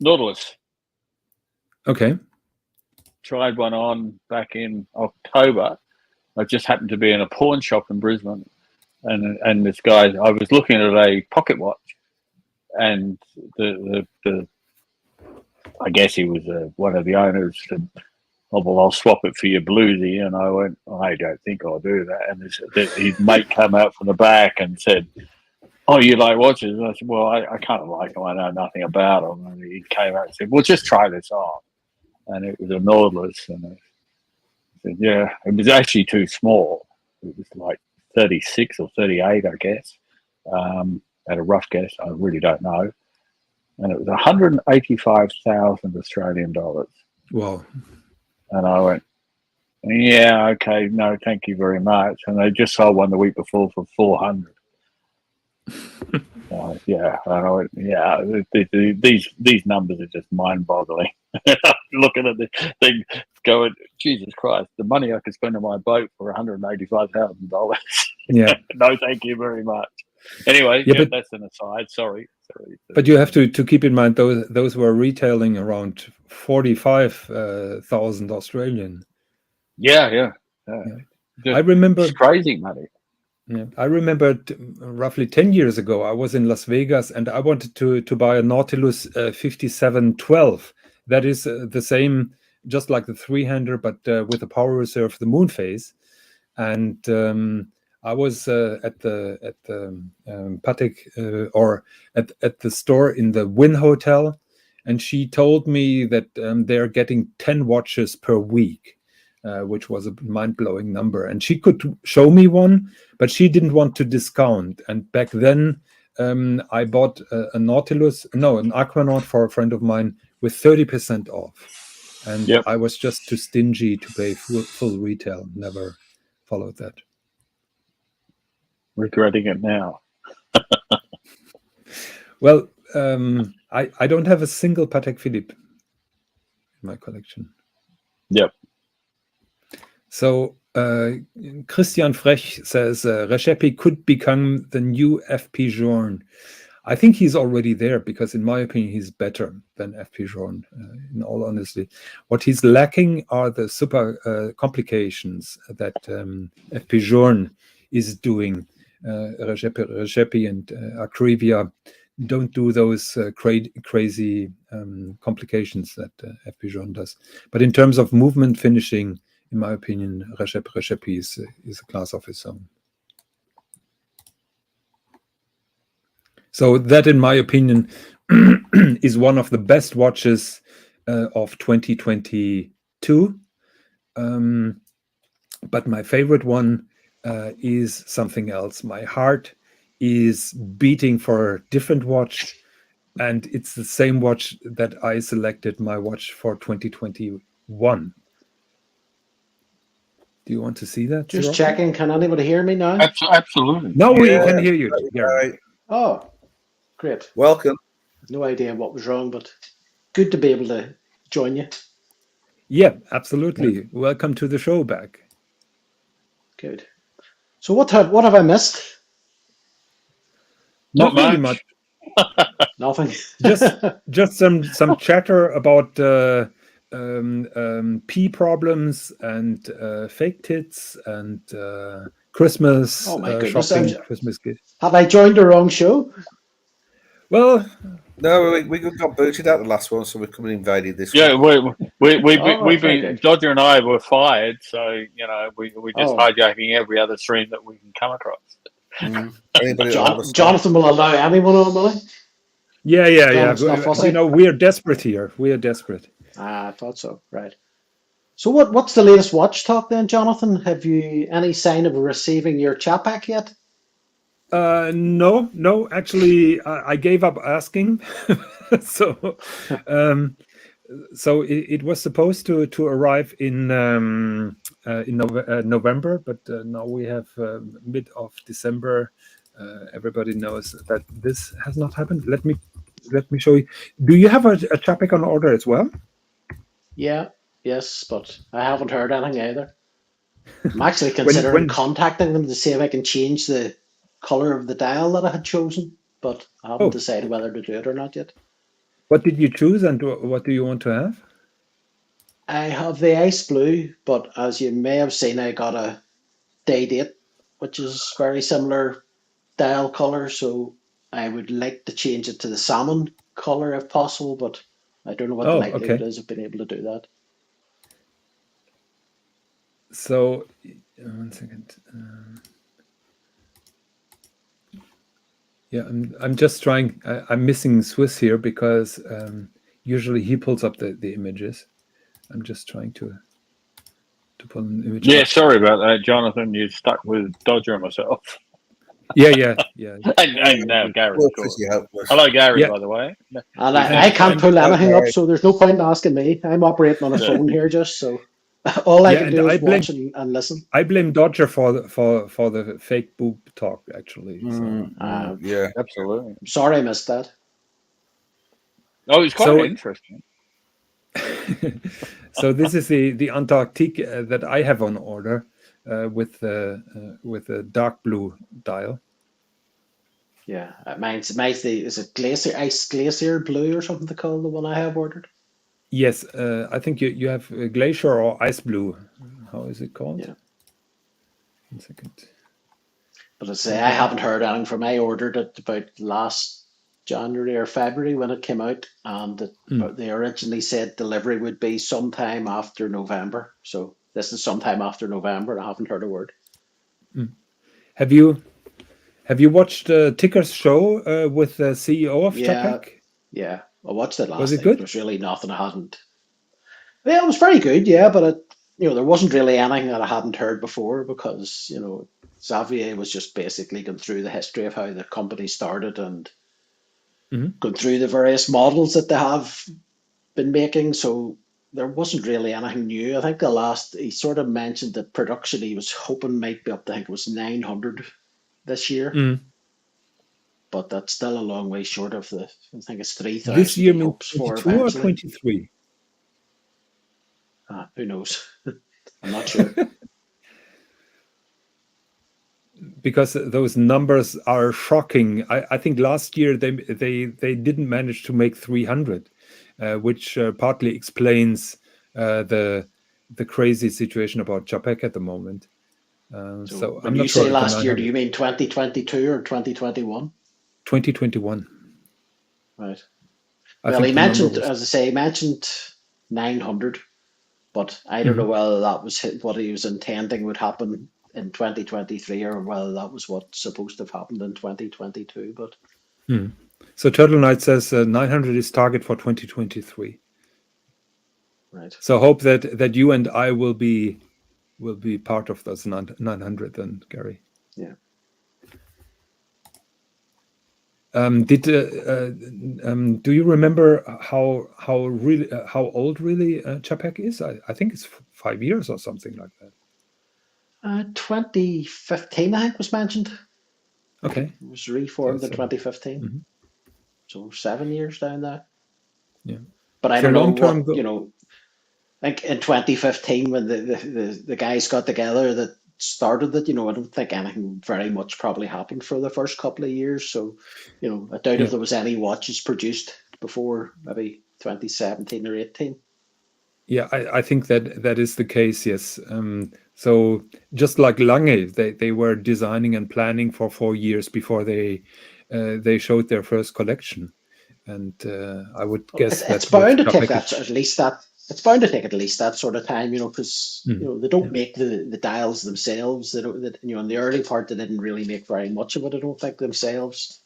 Nautilus. Okay. Tried one on back in October. I just happened to be in a pawn shop in Brisbane, and this guy, I was looking at a pocket watch, and the I guess he was one of the owners said, "Oh well, I'll swap it for your bluesy," and I went, "I don't think I'll do that." And his mate came out from the back and said, "Oh, you like watches?" And I said, "Well, I kind of like them. I know nothing about them." And he came out and said, "Well, just try this on." And it was a Nautilus, and I said, "Yeah, it was actually too small. It was like 36 or 38, I guess, at a rough guess. I really don't know." And it was 185,000 Australian dollars. Wow. And I went, "Yeah, okay, no, thank you very much." And they just sold one the week before for 400. Yeah, and I went, "Yeah, these numbers are just mind-boggling." Looking at the thing, going, "Jesus Christ, the money I could spend on my boat for $185,000." Yeah. No, thank you very much. Anyway, but that's an aside. Sorry. But you have to keep in mind those were retailing around 45,000 Australian. Yeah. I remember it's crazy money. Yeah, I remember roughly 10 years ago, I was in Las Vegas and I wanted to buy a Nautilus 5712. That is the same, just like the three-hander, but with the power reserve, the moon phase. And I was at the Patek or at the store in the Wynn Hotel, and she told me that they're getting 10 watches per week. Which was a mind-blowing number, and she could show me one, but she didn't want to discount. And back then, I bought an Aquanaut for a friend of mine with 30% off, and I was just too stingy to pay full retail. Never followed that. Regretting it now. Well, I don't have a single Patek Philippe in my collection. Yep. So Christian Frech says Recepi could become the new FP Journe. I think he's already there because, in my opinion, he's better than FP Journe. In all honesty, what he's lacking are the super complications that FP Journe is doing. Recepi and Akrivia, don't do those crazy complications that FP does. But in terms of movement finishing, in my opinion, Recipe is a class of its own. So that, in my opinion, is one of the best watches of 2022. But my favorite one is something else. My heart is beating for a different watch, and it's the same watch that I selected my watch for 2021. Do you want to see that? Just Sirocco? checking. Can anybody hear me now? Absolutely. No, we can hear you, Gary. Oh, great. Welcome. No idea what was wrong, but good to be able to join you. Yeah, absolutely. Welcome to the show back. Good. So what have I missed? Not really much. Nothing. just some chatter about P problems and fake tits and Christmas Oh my goodness, shopping, Christmas gifts. Have I joined the wrong show? Well, no, we got booted out the last one, so we're coming invaded this Yeah, one. we've very been good. Dodger and I were fired, so we're just Oh. hijacking every other stream that we can come across. Anybody that'll have a start. Jonathan will allow anyone on, will he? yeah. John's not fussy. We are desperate here. We are desperate. I thought so. Right. So what's the latest watch talk then, Jonathan? Have you any sign of receiving your Chapek yet? No. Actually, I gave up asking. So it was supposed to arrive in November, but now we have mid of December. Everybody knows that this has not happened. Let me show you. Do you have a Chapek on order as well? Yes, but I haven't heard anything either. I'm actually considering contacting them to see if I can change the color of the dial that I had chosen, but I haven't decided whether to do it or not yet. What did you choose, and what do you want to have? I have the ice blue, but as you may have seen, I got a Day-Date, which is very similar dial color, so I would like to change it to the salmon color if possible, but I don't know what the likelihood is of being able to do that. So, 1 second. Yeah, I'm just trying. I'm missing Swiss here because usually he pulls up the images. I'm just trying to pull an image. Yeah, up. sorry about that, Jonathan. You're stuck with Dodger and myself. Yeah. and now Gary, of course. Hello, Gary, by the way. And I can't pull anything up, so there's no point in asking me. I'm operating on a phone here, just so all I can do is watch and listen. I blame Dodger for the fake boob talk, actually. Yeah, absolutely. I'm sorry I missed that. Oh, it's quite interesting. So this is the Antarctique that I have on order with a dark blue dial. Yeah, mine's is it ice glacier blue or something to call the one I have ordered? Yes, I think you have glacier or ice blue. How is it called? Yeah. 1 second. But I haven't heard anything from. I ordered it about last January or February when it came out, and they originally said delivery would be sometime after November. So this is sometime after November, and I haven't heard a word. Have you watched Ticker's show with the CEO of Chapek? Yeah, I watched it last night. Was it good? There's really nothing I hadn't. Yeah, it was very good. Yeah, but there wasn't really anything that I hadn't heard before because Xavier was just basically going through the history of how the company started and going through the various models that they have been making. So there wasn't really anything new. I think he sort of mentioned that production he was hoping might be up to, I think it was 900 this year. But that's still a long way short of I think it's 3,000. This year he means hopes for 22 or 23? Who knows? I'm not sure. Because those numbers are shocking. I think last year they didn't manage to make 300, which partly explains the crazy situation about Chapek at the moment. So when you say last year, do you mean 2022 or 2021? 2021. Right. Well, he mentioned, as I say, he mentioned 900, but I don't know whether that was what he was intending would happen in 2023 or whether that was what's supposed to have happened in 2022. But so Turtle Knight says 900 is target for 2023. Right. So hope that you and I will be part of those 900 then, Gary. Yeah. Do you remember how old really Chapek is? I think it's 5 years or something like that. 2015, I think, was mentioned. Okay. It was reformed in 2015. So 7 years down there. Yeah. But I don't know what, I think in 2015 when the guys got together that started it, I don't think anything very much probably happened for the first couple of years. So, I doubt if there was any watches produced before maybe 2017 or 18. Yeah, I think that is the case, yes. So just like Lange, they were designing and planning for 4 years before they showed their first collection. And I would guess it's bound to take it's bound to take at least that sort of time, because they don't make the dials themselves. They don't, in the early part they didn't really make very much of it, I don't think, themselves.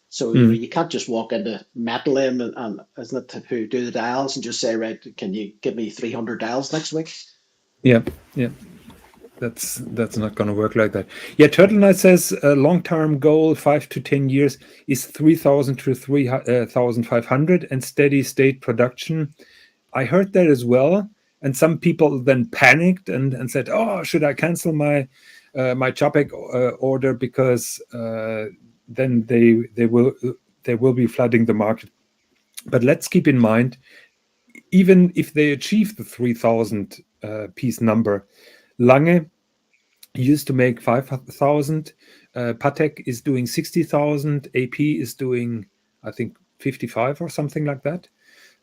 So you can't just walk into Metal-M and isn't it who do the dials and just say, right, can you give me 300 dials next week? Yeah. That's not going to work like that. Yeah, Turtle Knight says a long-term goal, 5 to 10 years, is 3,000 to 3,500 and steady state production. I heard that as well, and some people then panicked and said, "Oh, should I cancel my Chapek order because then they will be flooding the market?" But let's keep in mind, even if they achieve the 3,000 piece number, Lange used to make 5,000. Patek is doing 60,000. AP is doing, I think, 55 or something like that.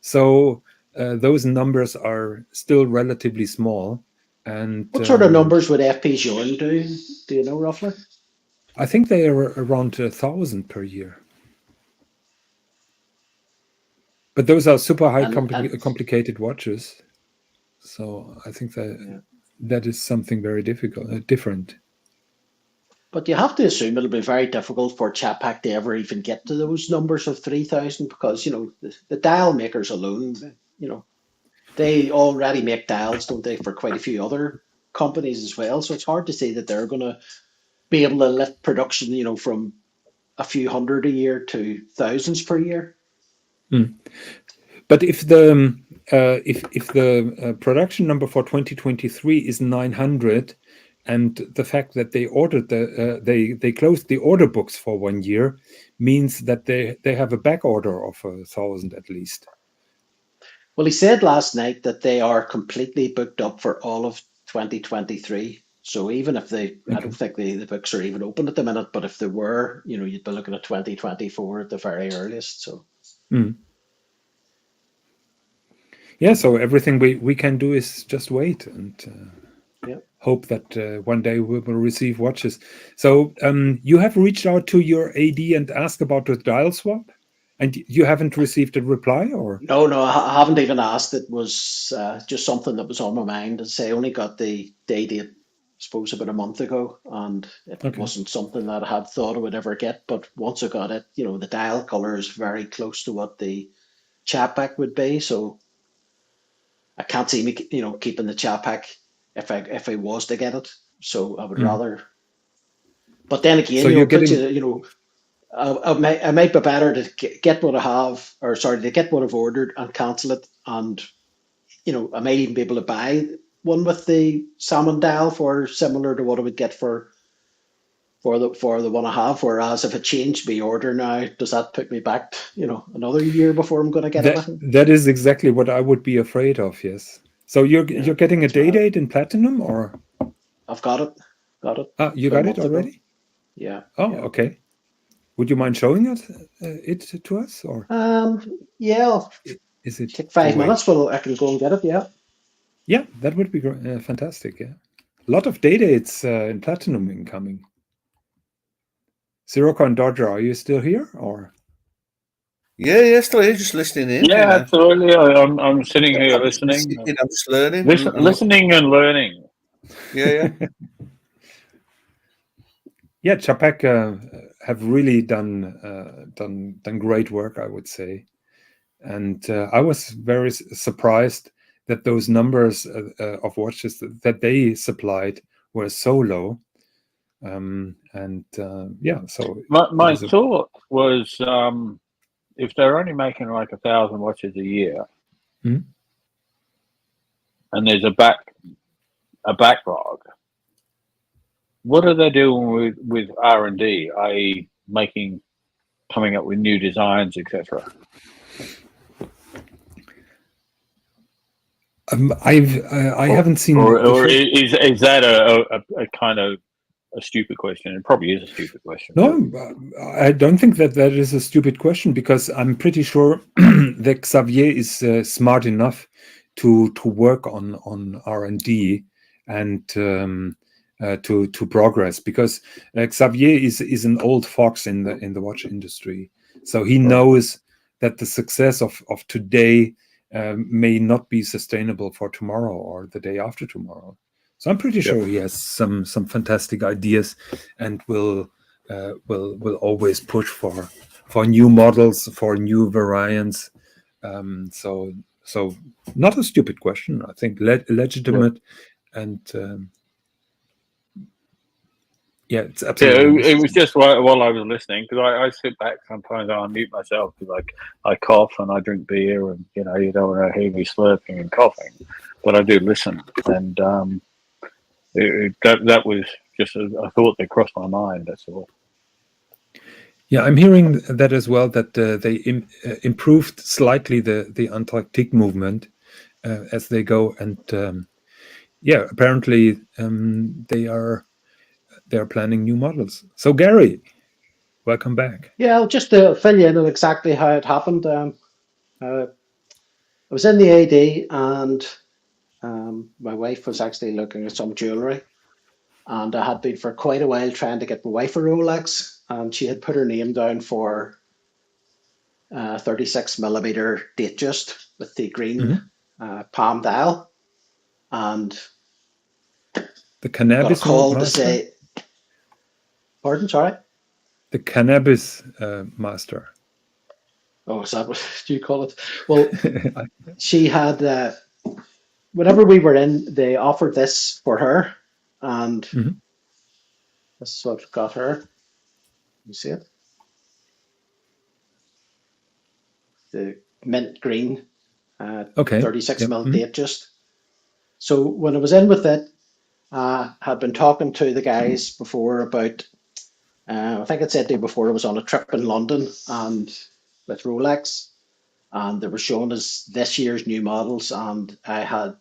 So those numbers are still relatively small. And what sort of numbers would FP Journe do? Do you know roughly? I think they are around 1,000 per year. But those are super high complicated watches. So I think that is something very different. But you have to assume it'll be very difficult for Chapek to ever even get to those numbers of 3,000 because, the dial makers alone, they already make dials, don't they, for quite a few other companies as well. So it's hard to say that they're going to be able to lift production, from a few hundred a year to thousands per year. But if the production number for 2023 is 900, and the fact that they ordered they closed the order books for 1 year means that they have a back order of 1,000 at least. Well, he said last night that they are completely booked up for all of 2023. So even if I don't think the books are even open at the minute, but if they were, you'd be looking at 2024 at the very earliest. So. Yeah, so everything we can do is just wait and hope that one day we will receive watches. So you have reached out to your AD and asked about the dial swap, and you haven't received a reply, or? No, I haven't even asked. It was just something that was on my mind. As I say, I only got the Day-Date, I suppose, about a month ago, and it wasn't something that I had thought I would ever get. But once I got it, the dial color is very close to what the Chapek would be, so I can't see me, keeping the Chapek if I was to get it. So I would rather. But then again, so I might be better to get what I have, or sorry, to get what I've ordered and cancel it, and I might even be able to buy one with the salmon dial for similar to what I would get for the one I have. Whereas if I change my order now, does that put me back, another year before I'm going to get everything? That is exactly what I would be afraid of. Yes. So you're getting a Day-Date in platinum, or? I've got it. Ah, you got it already? Ago. Yeah. Oh, yeah. Okay. Would you mind showing it to us, or? Yeah. Is it take 5 minutes? Well, I can go and get it. Yeah. Yeah, that would be fantastic. Yeah, a lot of Day-Dates in platinum incoming. Sirocco and Dodger, are you still here, or? Yeah, still here, just listening in. Yeah, absolutely. I'm sitting here listening. I'm just learning. Listening and learning. Yeah. Yeah, Chapek have really done great work, I would say, and I was very surprised that those numbers of watches that they supplied were so low. So my thought was, if they're only making like 1,000 watches a year, and there's a backlog, what are they doing with R&D, i.e., coming up with new designs, etc.? I haven't seen. Or is that a kind of a stupid question? It probably is a stupid question. No, I don't think that is a stupid question, because I'm pretty sure that Xavier is smart enough to work on R&D and to progress, because Xavier is an old fox in the watch industry, so he knows that the success of today may not be sustainable for tomorrow or the day after tomorrow. So I'm pretty sure he has some fantastic ideas, and will always push for new models, for new variants. So not a stupid question. I think legitimate, and it's absolutely. It was just while I was listening, because I sit back sometimes, I unmute myself because I cough and I drink beer, and you don't want to hear me slurping and coughing, but I do listen, and that was just a thought that crossed my mind. That's all. Yeah, I'm hearing that as well, that they improved slightly the Antarctic movement as they go, and apparently they're planning new models. So Gary, welcome back. Yeah, just to fill you in on exactly how it happened. I was in the AD, and my wife was actually looking at some jewellery, and I had been for quite a while trying to get my wife a Rolex, and she had put her name down for 36mm Datejust with the green palm dial, and the cannabis got a call master? to say, pardon, sorry? The cannabis master. Oh, is that what do you call it? Well, she had, whenever we were in, they offered this for her, and this is what got her. You see it? The mint green 36mm Datejust. So when I was in with it, I had been talking to the guys before about, I think I'd said to you before, I was on a trip in London and with Rolex, and they were showing us this year's new models, and I had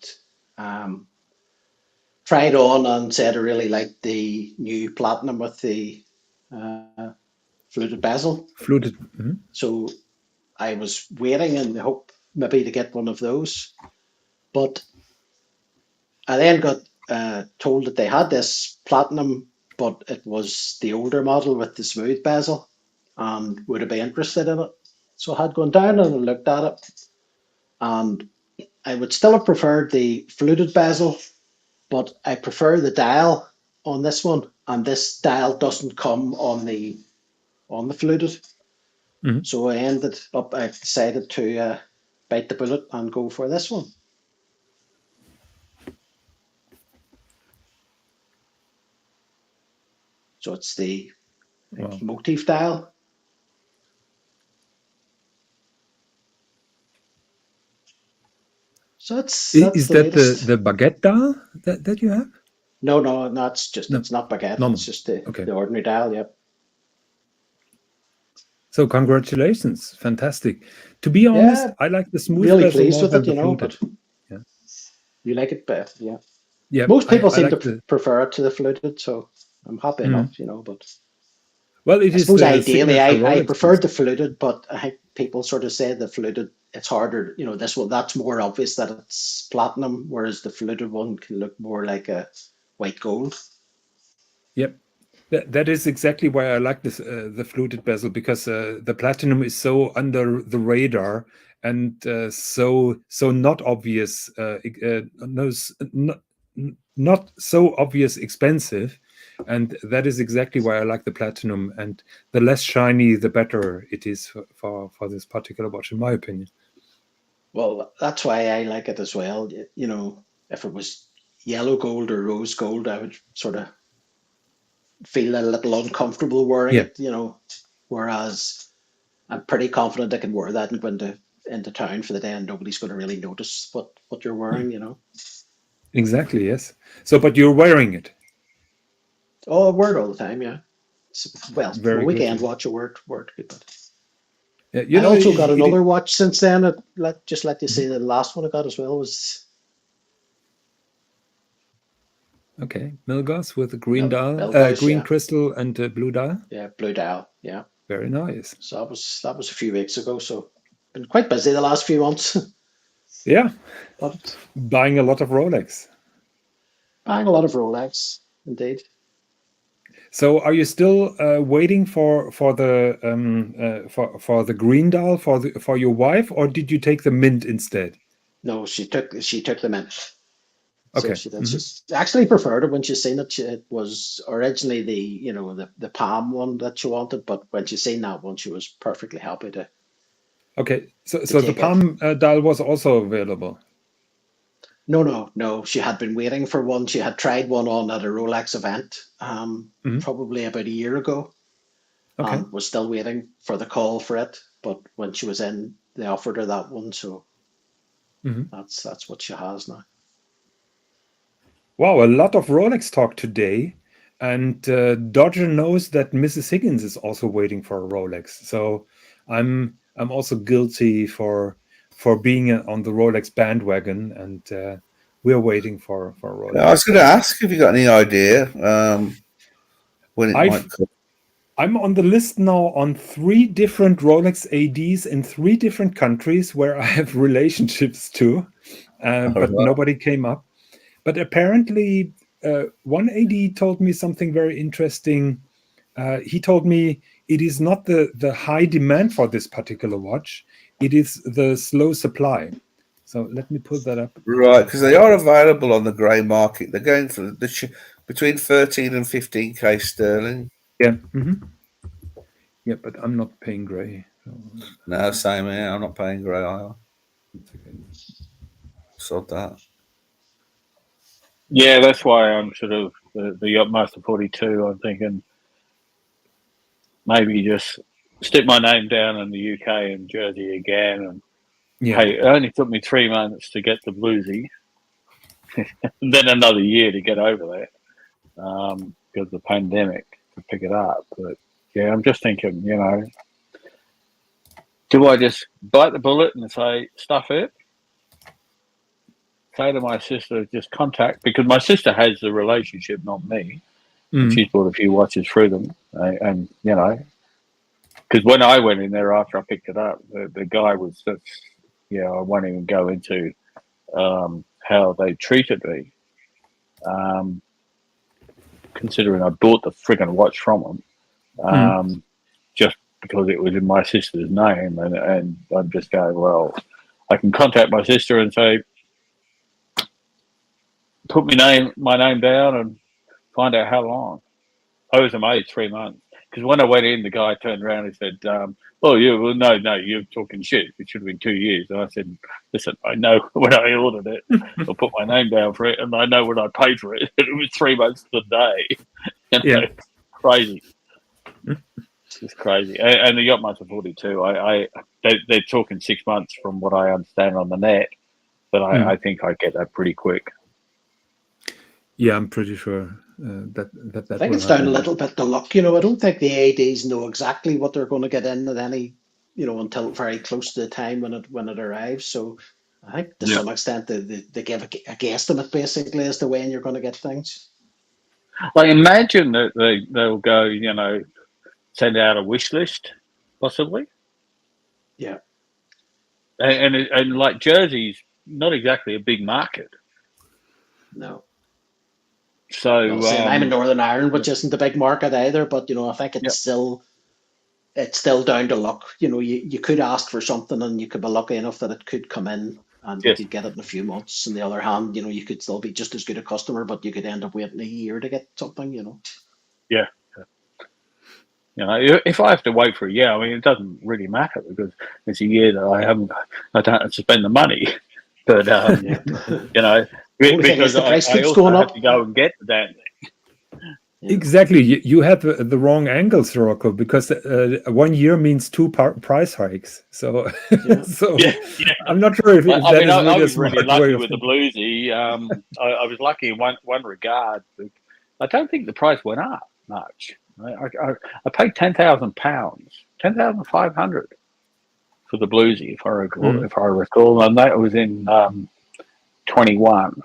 tried on and said I really liked the new platinum with the fluted bezel. So I was waiting in the hope maybe to get one of those, but I then got told that they had this platinum, but it was the older model with the smooth bezel, and would I be interested in it? So I had gone down and looked at it, and I would still have preferred the fluted bezel, but I prefer the dial on this one, and this dial doesn't come on the fluted. So I decided to bite the bullet and go for this one. So it's the motif dial. So that's is the that latest. the baguette dial that you have? No, that's just it's not baguette. Normal. It's just the ordinary dial. Yep. So congratulations, fantastic. To be honest, I like the smooth. Really pleased with it, but you like it better, yeah. Yeah. Most people seem to prefer it to the fluted, so I'm happy enough, but. Well, I suppose ideally I preferred the fluted, but I think people sort of say the fluted, it's harder, this one, that's more obvious that it's platinum, whereas the fluted one can look more like a white gold. Yep. That is exactly why I like this the fluted bezel, because the platinum is so under the radar and so not obvious, not so obvious expensive, and that is exactly why I like the platinum. And the less shiny, the better it is for this particular watch, in my opinion. Well, that's why I like it as well. If it was yellow gold or rose gold, I would sort of feel a little uncomfortable wearing Yeah. it, whereas I'm pretty confident I can wear that and go into town for the day and nobody's going to really notice what you're wearing. Exactly, yes. So, but you're wearing it. Oh, I wear it all the time, yeah. Well, from a Very good. weekend watch, I wear it good. Yeah, I also got another watch since then. Let you see the last one I got as well was. Okay, Milgauss with a green dial, Milgauss, green yeah. crystal and blue dial. Yeah, blue dial, yeah. Very nice. So that was a few weeks ago. So been quite busy the last few months. Yeah, But buying a lot of Rolex. Buying a lot of Rolex, indeed. So, are you still waiting for the green dial for your wife, or did you take the mint instead? No, she took the mint. Okay. So she did. She actually preferred it when she seen it. It was originally the palm one that she wanted, but when she seen that one, she was perfectly happy to. Okay, so the palm dial was also available. No. She had been waiting for one. She had tried one on at a Rolex event, probably about a year ago, and was still waiting for the call for it. But when she was in, they offered her that one, so that's what she has now. Wow, a lot of Rolex talk today, and Dodger knows that Mrs. Higgins is also waiting for a Rolex. So I'm also guilty for being on the Rolex bandwagon, and we're waiting for a Rolex. I was going to ask if you got any idea when it might come. I'm on the list now on 3 different Rolex ADs in 3 different countries where I have relationships to, but nobody came up. But apparently, one AD told me something very interesting. He told me it is not the high demand for this particular watch. It is the slow supply. So let me pull that up. Right, because they are available on the grey market. They're going for between 13 and 15k sterling. Yeah. Yeah, but I'm not paying grey. So. No, same here. I'm not paying grey either. Okay. Sod that. Yeah, that's why I'm sort of the Yacht-Master 42. I'm thinking maybe just stick my name down in the UK and Jersey again. And hey, it only took me 3 months to get the bluesy, and then another year to get over there because of the pandemic to pick it up. But yeah, I'm just thinking, do I just bite the bullet and say stuff it? Say to my sister, just contact, because my sister has the relationship, not me. And she's bought a few watches through them, and because when I went in there after I picked it up, the guy was just, I won't even go into how they treated me, considering I bought the friggin' watch from them, just because it was in my sister's name, and I'm just going, well, I can contact my sister and say, put my name down and find out how long. I was amazed, 3 months. Because when I went in, the guy turned around and said, no, you're talking shit. It should have been 2 years. And I said, listen, I know when I ordered it, I put my name down for it, and I know when I paid for it. It was 3 months to the day. It's crazy. It's crazy. And the Yacht-Master 42, they're talking 6 months from what I understand on the net, but I think I get that pretty quick. Yeah, I'm pretty sure that I think it's down a little bit to luck. I don't think the ADs know exactly what they're going to get in at any, until very close to the time when it arrives. So I think to some extent they give a guesstimate basically as to when you're going to get things. I imagine that they'll go, send out a wish list, possibly. Yeah. And like Jersey's not exactly a big market. No. So I'm in Northern Ireland, which isn't a big market either, but I think it's still down to luck. You could ask for something and you could be lucky enough that it could come in and you could get it in a few months. On the other hand, you could still be just as good a customer, but you could end up waiting a year to get something, Yeah. If I have to wait for a year, I mean, it doesn't really matter because it's a year that I don't have to spend the money. But because the price I keeps also going have up. to go and get the damn thing. Yeah. Exactly. You have the wrong angles, Rocco, because 1 year means 2 price hikes. So, I'm not sure if that is really I a was smart really way lucky of with the thinking. bluesy. I was lucky in one regard. I don't think the price went up much. I paid £10,000, £10,500 for the bluesy, if I recall, and that was in 21.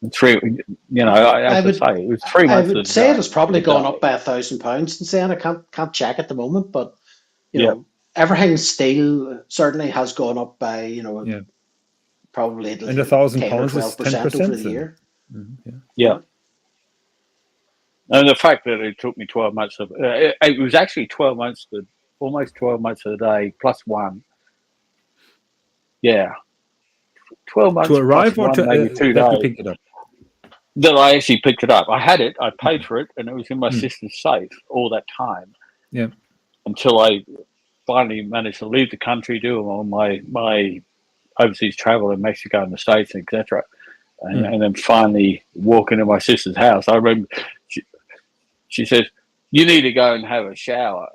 I would say it was 3 months. I would say it has probably gone up by £1,000 since then. I can't check at the moment, but everything steel certainly has gone up by probably and £1,000 10 or is 12% 10%. over the year. Yeah. And the fact that it took me 12 months it was actually 12 months, almost 12 months of the day plus one. Yeah. 12 months To arrive plus or one, maybe 2 that you days. picked it up? That I actually picked it up. I had it, I paid for it, and it was in my sister's safe all that time. Yeah. Until I finally managed to leave the country, do all my overseas travel in Mexico and the States, etc. And then finally walk into my sister's house. I remember she says, "You need to go and have a shower."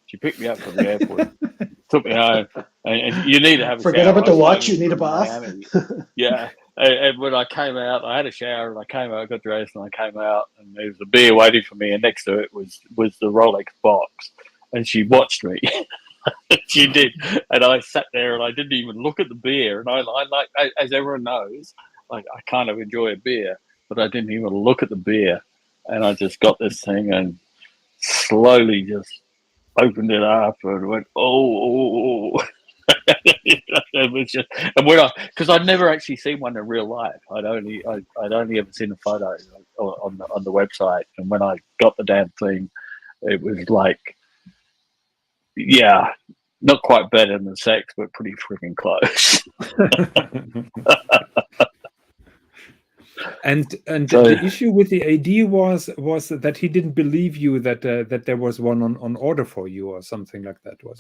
She picked me up from the airport, took me home, and you need to have a shower. Forget about the watch, you need a bath. Miami. Yeah. And when I came out, I had a shower and I came out, got dressed and I came out and there was a beer waiting for me and next to it was the Rolex box. And she watched me. She did. And I sat there and I didn't even look at the beer. And I like, as everyone knows, like I kind of enjoy a beer, but I didn't even look at the beer. And I just got this thing and slowly just opened it up and went, oh. It was just, and because I'd never actually seen one in real life. I'd only ever seen a photo on the website, and when I got the damn thing, it was like, not quite better than sex, but pretty freaking close. And the issue with the AD was that he didn't believe you that there was one on order for you or something like that. Was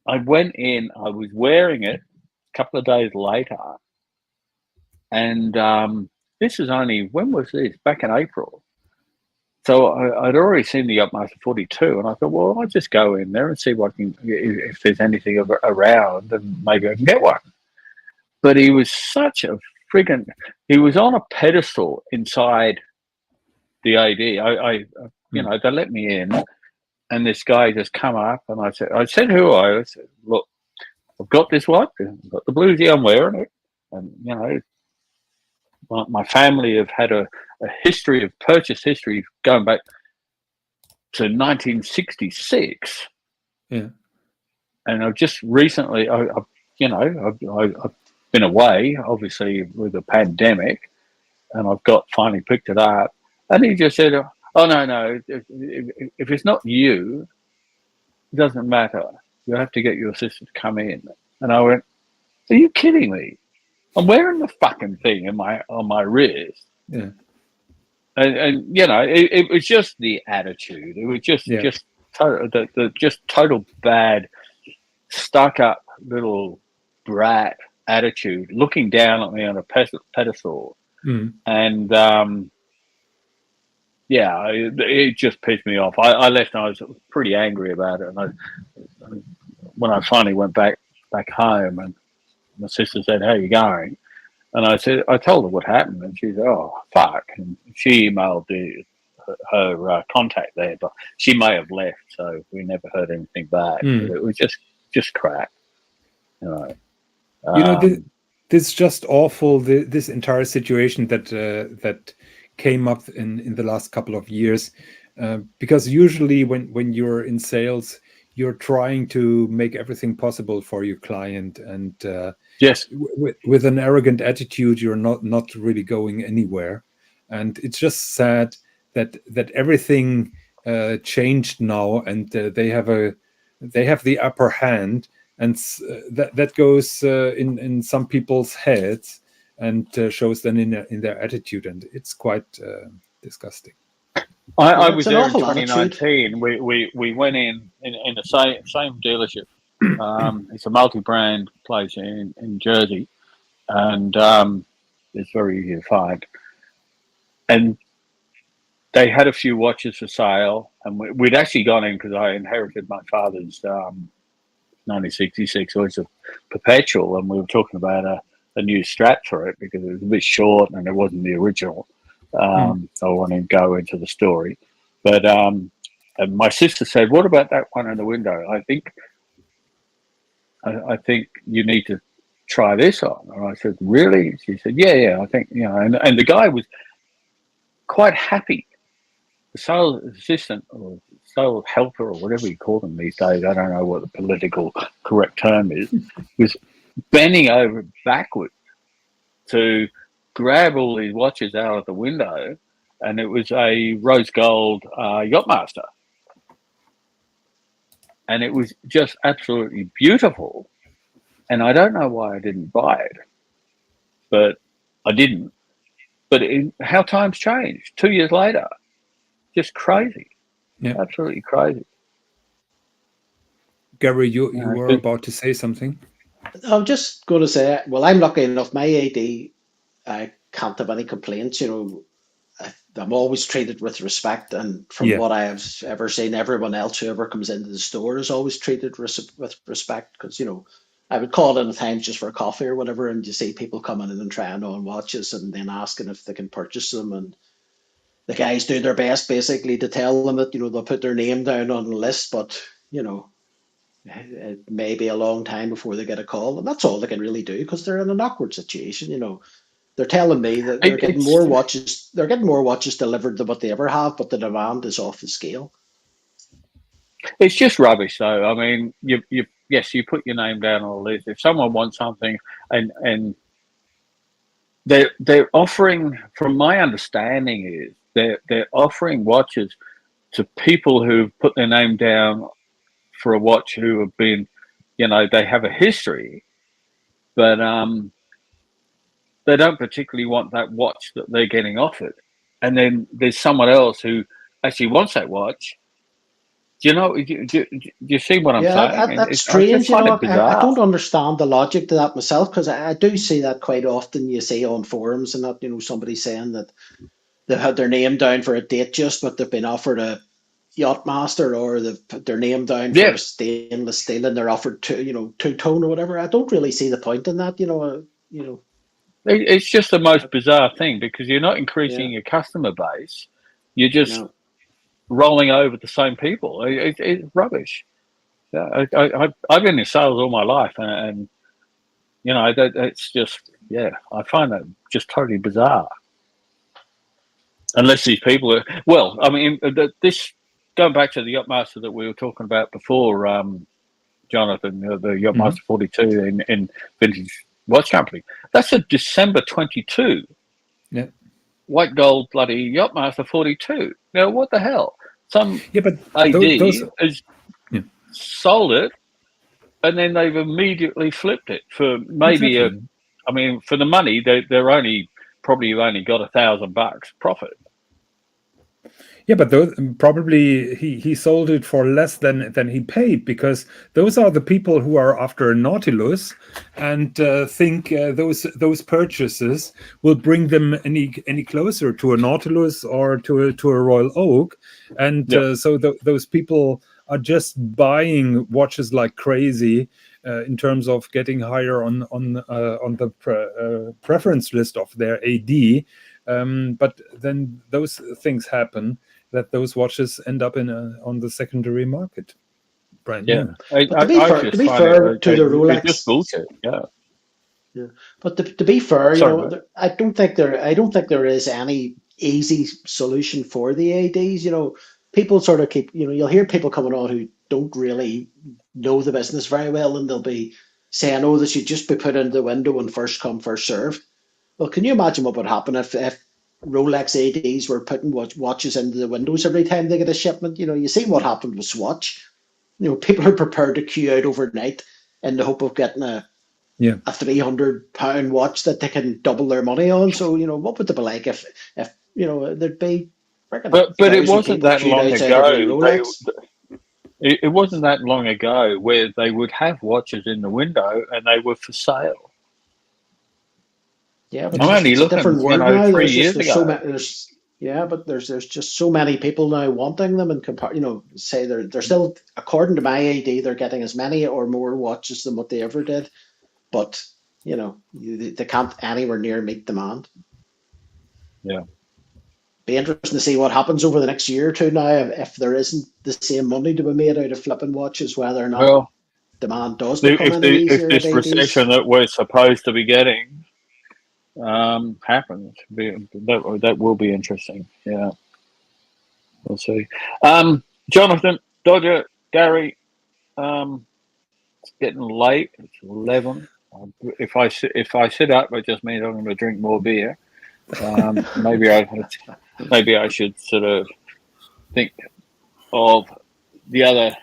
I went in, I was wearing it a couple of days later, and this is only, when was this? Back in April. So I'd already seen the Yacht-Master 42, and I thought, well, I'll just go in there and see if there's anything around, and maybe I can get one. But he was such a friggin', he was on a pedestal inside the AD. They let me in. And this guy just come up, and I said who I said, look, I've got this watch, I've got the bluesy, I'm wearing it, and my family have had a purchase history going back to 1966. Yeah, and I've just recently, I've been away, obviously with the pandemic, and I've finally picked it up, and he just said, oh, no, if it's not you, it doesn't matter. You have to get your sister to come in. And I went, are you kidding me? I'm wearing the fucking thing on my wrist. Yeah. And it was just the attitude. It was just total bad, stuck up little brat attitude, looking down at me on a pedestal. And it just pissed me off. I left and I was pretty angry about it. And when I finally went back home, and my sister said, "How are you going?" And I told her what happened, and she said, "Oh, fuck." And she emailed her contact there, but she may have left, so we never heard anything back. But it was just crap, this is just awful. This entire situation that came up in the last couple of years, because usually when you're in sales, you're trying to make everything possible for your client, and Yes. With an arrogant attitude, you're not really going anywhere. And it's just sad that everything changed now, and they have the upper hand, and that goes in some people's heads, and shows then in their attitude, and it's quite disgusting. I was there in 2019. We went in the same dealership. It's a multi-brand place in Jersey, and it's very easy to find. And they had a few watches for sale, and we'd actually gone in because I inherited my father's 1966 Oyster Perpetual, and we were talking about a new strap for it because it was a bit short and it wasn't the original. So I wanted to go into the story, but and my sister said, "What about that one in the window? I think you need to try this on." And I said, "Really?" She said, "Yeah. I think, and the guy was quite happy. The sales assistant or sales helper or whatever you call them these days, I don't know what the political correct term is, was bending over backward to grab all these watches out of the window, and it was a rose gold Yacht-Master. And it was just absolutely beautiful. And I don't know why I didn't buy it, but I didn't. But how times changed 2 years later. Just crazy. Yeah. Absolutely crazy. Gary, you were about to say something? I'm just going to say, well, I'm lucky enough. My AD, I can't have any complaints. I'm always treated with respect. And from what I have ever seen, everyone else who ever comes into the store is always treated with respect. Because, I would call in at times just for a coffee or whatever, and you see people coming in and trying on watches and then asking if they can purchase them. And the guys do their best basically to tell them that, they'll put their name down on the list, but, it may be a long time before they get a call. And that's all they can really do because they're in an awkward situation. They're telling me that they're getting more watches. They're getting more watches delivered than what they ever have, but the demand is off the scale. It's just rubbish, though. I mean, you put your name down on the list. If someone wants something, and they're offering, from my understanding, is they're offering watches to people who've put their name down for a watch who have been, they have a history, but they don't particularly want that watch that they're getting offered. And then there's someone else who actually wants that watch. Do you see what I'm saying? That's strange. I don't understand the logic to that myself, because I do see that quite often. You see on forums and that, somebody saying that they've had their name down for a Datejust, but they've been offered a Yacht-Master, or they've put their name down for a stainless steel and they're offered two-tone or whatever. I don't really see the point in that. It's just the most bizarre thing, because you're not increasing your customer base. You're just rolling over the same people. It's rubbish. I've been in sales all my life, and it's just, I find that just totally bizarre. Unless these people are, well, I mean, this, going back to the Yacht-Master that we were talking about before, Jonathan, the Yacht-Master 42 in Vintage Watch Company, that's a December 22 white gold bloody Yacht-Master 42. Now, what the hell? Some AD has sold it, and then they've immediately flipped it for maybe for the money, they're only probably only got $1,000 profit. Yeah, but probably he sold it for less than he paid, because those are the people who are after a Nautilus and think those purchases will bring them any closer to a Nautilus or to a Royal Oak, and so those people are just buying watches like crazy in terms of getting higher on the preference list of their AD. But then those things happen, that those watches end up on the secondary market, brand new. But to be fair to the Rolex, it's just bullshit. Yeah. But to be fair, I don't think there is any easy solution for the ADs. People sort of keep, you'll hear people coming on who don't really know the business very well, and they'll be saying, "Oh, they should just be put into the window and first come, first serve." Well, can you imagine what would happen if Rolex ADs were putting watches into the windows every time they get a shipment? You see what happened with Swatch. People are prepared to queue out overnight in the hope of getting a £300 watch that they can double their money on. So, what would it be like if there'd be but it wasn't that long ago. It wasn't that long ago where they would have watches in the window and they were for sale. Yeah, but I'm only looking, different world now. 3 years ago. But there's just so many people now wanting them, and say they're still, according to my AD, they're getting as many or more watches than what they ever did, but they can't anywhere near meet demand. Yeah, be interesting to see what happens over the next year or two now if there isn't the same money to be made out of flipping watches, whether or not demand does become any easier. If this recession that we're supposed to be getting happens, that will be interesting. Yeah, we'll see. Jonathan, Dodger, Gary, it's getting late. It's 11. If I sit up, it just means I'm going to drink more beer. Maybe I should sort of think of the other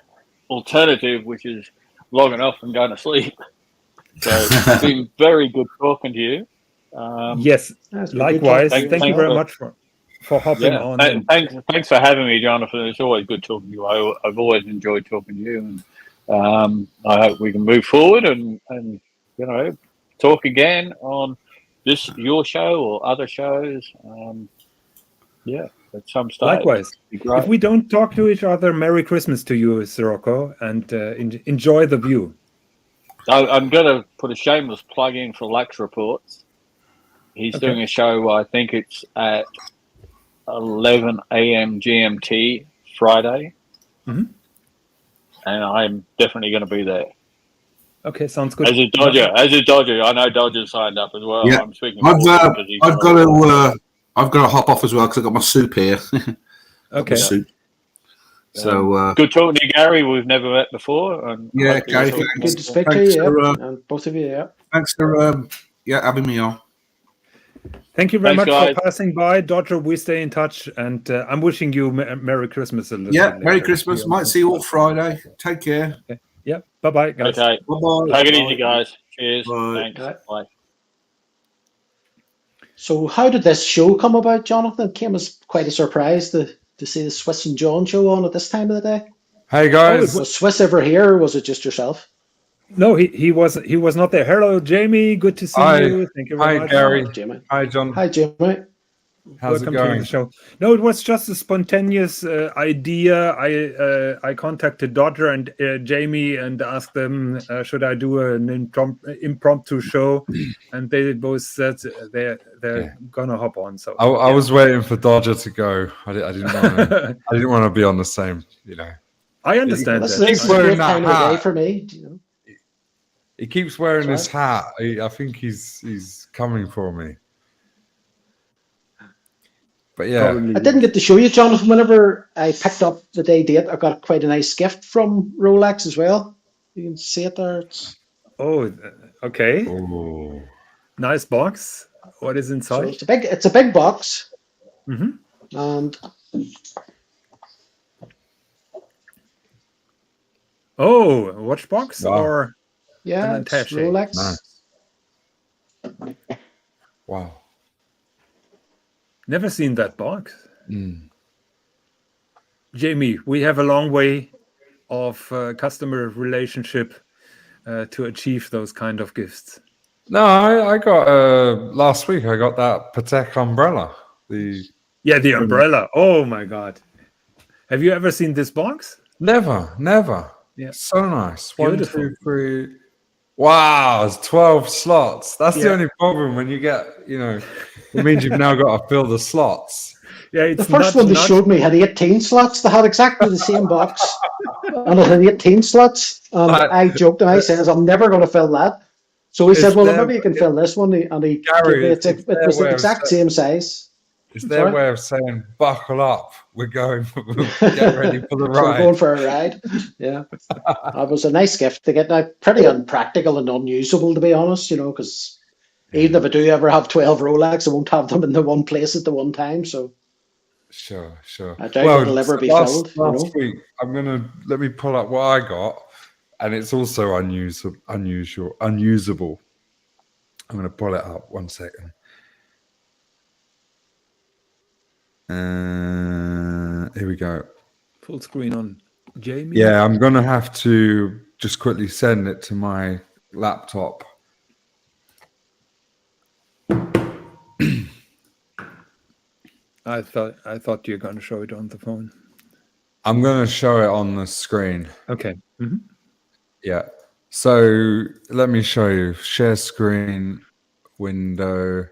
alternative, which is logging off and going to sleep. So it's been very good talking to you. Yes, likewise. Thank you very much for hopping on. Thanks for having me, Jonathan. It's always good talking to you. I've always enjoyed talking to you, and I hope we can move forward and talk again on your show or other shows. At some stage. Likewise. If we don't talk to each other, Merry Christmas to you, Sirocco, and enjoy the view. I'm going to put a shameless plug in for Lux Reports. He's doing a show, I think it's at 11 a.m. GMT Friday. Mm-hmm. And I'm definitely going to be there. Okay, sounds good. As a Dodger, I know Dodger signed up as well. Yeah. I'm speaking. I've got to hop off as well because I've got my soup here. Okay. Soup. So good talking to you, Gary. We've never met before. And Gary, good to speak to you. And both of you. Yeah. Thanks for having me on. Thank you very much for passing by, Dodger. We stay in touch, and I'm wishing you Merry Christmas. Merry Christmas. Might see you all Friday. Take care. Okay. Yeah. Bye-bye, guys. Okay. Bye-bye. Take it easy, guys. Cheers. Bye. Thanks. Bye. So how did this show come about, Jonathan? It came as quite a surprise to see the Swiss and John show on at this time of the day. Hey guys, was Swiss ever here, or was it just yourself? No, he was not there. Hello, Jamie. Good to see you. Thank you very much. Hi, Gary. Jamie. Hi, John. Hi, Jamie. How's Welcome it going? to the show. No, it was just a spontaneous idea. I contacted Dodger and Jamie and asked them, should I do an impromptu show? And they both said they're gonna hop on. So I was waiting for Dodger to go. I didn't want to be on the same. I understand that. He's wearing that hat for me. He keeps wearing his hat. I think he's coming for me. But yeah, I didn't get to show you, Jonathan. Whenever I picked up the Day-Date, I got quite a nice gift from Rolex as well. You can see it there. Okay. Oh. Nice box. What is inside? So it's a big box. Mm-hmm. And a watch box or an it's Rolex. Nice. Wow. Never seen that box. Jamie, we have a long way of customer relationship to achieve those kind of gifts. No, I got last week. I got that Patek umbrella. The umbrella. Oh my God! Have you ever seen this box? Never. Yeah, so nice. Beautiful. 1, 2, 3. Wow, it's 12 slots. That's the only problem when you get, it means you've now got to fill the slots. Yeah, it's the first one they showed me had 18 slots. They had exactly the same box, and it had 18 slots. And I joked and I said, "I'm never going to fill that." So he said, "Well, maybe you can fill this one." And he gave me it was the exact same size. It's their way of saying, buckle up. We're going, get ready for the ride. We're going for a ride. Yeah. It was a nice gift to get. Now, pretty unpractical and unusable, to be honest, because even if I do ever have 12 Rolex, I won't have them in the one place at the one time. So Sure. I doubt it'll ever be filled. Last week, let me pull up what I got, and it's also unusable. I'm going to pull it up 1 second. Here we go. Full screen on Jamie. Yeah, I'm going to have to just quickly send it to my laptop. I thought you were going to show it on the phone. I'm going to show it on the screen. Okay. Mm-hmm. Yeah. So let me show you. Share screen, window.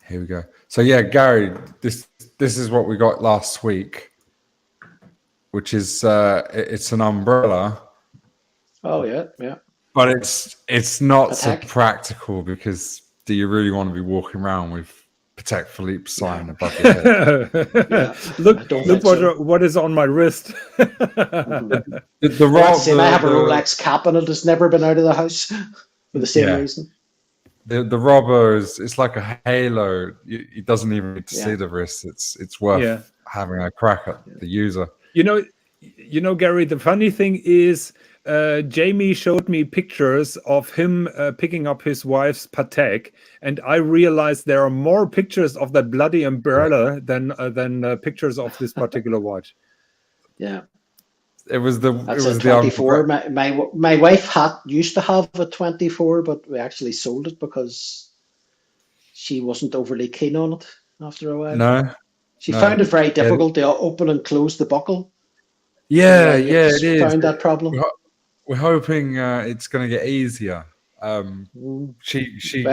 Here we go. So yeah, Gary, this is what we got last week, which is it's an umbrella. Oh yeah. But it's not so practical, because do you really want to be walking around with Protect Philippe sign above your head? Look what is on my wrist. I have a Rolex cap and it has never been out of the house for the same reason. The robber it's like a halo. It doesn't even need to see the wrist. It's worth having a crack at the user. You know, Gary, the funny thing is, Jamie showed me pictures of him picking up his wife's Patek, and I realized there are more pictures of that bloody umbrella than pictures of this particular watch. Yeah, it was the 24. My wife used to have a 24, but we actually sold it because she wasn't overly keen on it after a while. No, she found it very difficult to open and close the buckle. Yeah, it is. Found that problem. We're hoping it's going to get easier. My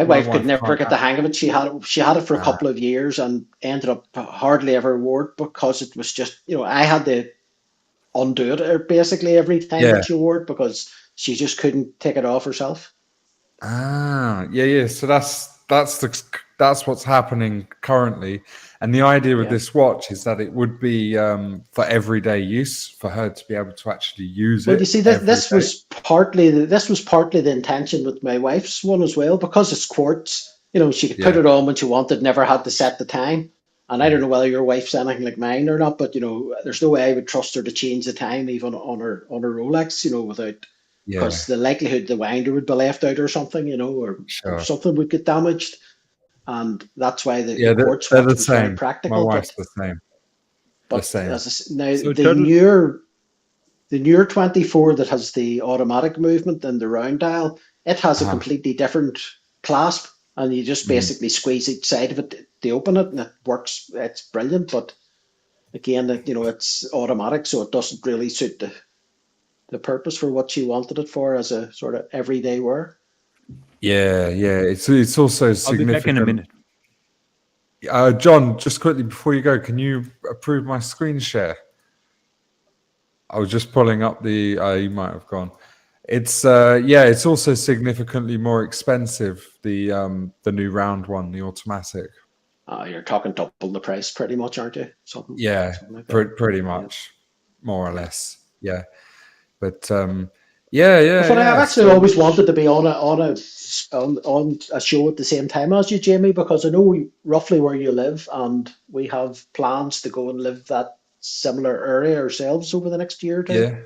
wife could never get the hang of it. She had it for a couple of years and ended up hardly ever wore it, because it was just, I had to undo it basically every time that she wore it, because she just couldn't take it off herself. So that's what's happening currently. And the idea with this watch is that it would be for everyday use, for her to be able to actually use it. Well, you see, this was partly the intention with my wife's one as well, because it's quartz. She could put it on when she wanted, never had to set the time. And I don't know whether your wife's anything like mine or not, but there's no way I would trust her to change the time even on her Rolex, without, because the likelihood the winder would be left out or something, or something would get damaged. And that's why the quartz watch was very practical. My wife's the same. But the newer 24 that has the automatic movement and the round dial, it has a completely different clasp, and you just basically squeeze each side of it to open it, and it works. It's brilliant. But again, it's automatic, so it doesn't really suit the purpose for what she wanted it for as a sort of everyday wear. Yeah. It's also significant. I'll be back in a minute. John, just quickly before you go, can you approve my screen share? I was just pulling up the. You might have gone. It's it's also significantly more expensive. The new round one, the automatic. You're talking double the price, pretty much, aren't you? Something like pretty much, more or less. Yeah, but But I've actually always wanted to be on a show at the same time as you, Jamie, because I know roughly where you live, and we have plans to go and live that similar area ourselves over the next year or two. Yeah,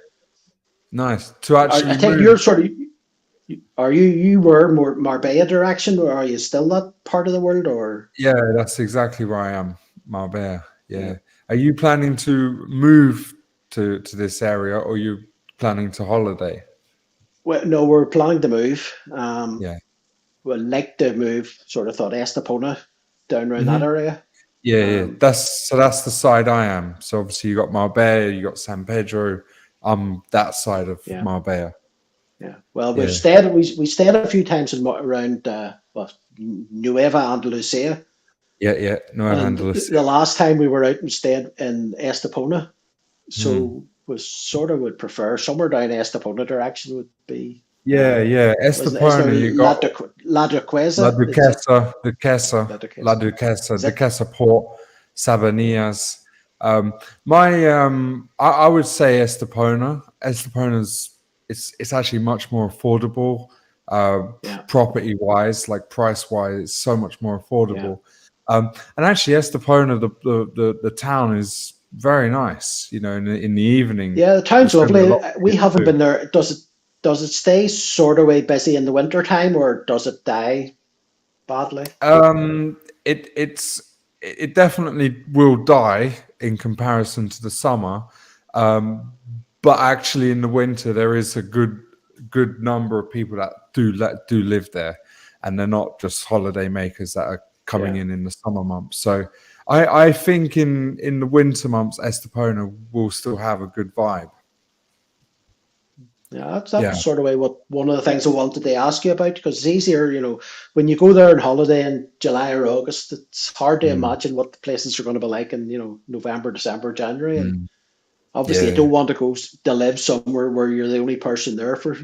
nice to actually. I think you're sort of. You were more Marbella direction, or are you still that part of the world, or? Yeah, that's exactly where I am, Marbella. Yeah. Are you planning to move to this area, or are you planning to holiday? Well, no, we're planning to move. We'd like to move, sort of thought Estepona, down around that area. Yeah. That's the side I am. So obviously you got Marbella, you got San Pedro. I'm that side of Marbella. Yeah. Well, we stayed a few times around Nueva Andalusia. Yeah, Nueva Andalusia. The last time we were out and stayed in Estepona, so would prefer somewhere down Estepona direction would be Yeah. Is Estepona, there you got La Duquesa? La Is that Duquesa, La La Duquesa? Duquesa, Is it? Duquesa Port, Sabanias. I would say Estepona. Estepona's it's actually much more affordable, property wise, like price wise, it's so much more affordable. And actually, Estepona, the town is very nice. You know, in the evening. Yeah, the town's there's gonna be a lovely. lot of We people haven't too. been there. Does it stay sort of way busy in the winter time, or does it die badly? It definitely will die in comparison to the summer, but actually in the winter there is a good number of people that do live there, and they're not just holiday makers that are coming Yeah. in the summer months. So I think in the winter months Estepona will still have a good vibe. Yeah, that Yeah. was sort of way what one of the things I wanted to ask you about, because it's easier, when you go there on holiday in July or August, it's hard to imagine what the places are going to be like in, November, December, January. And obviously you Yeah. don't want to go to live somewhere where you're the only person there for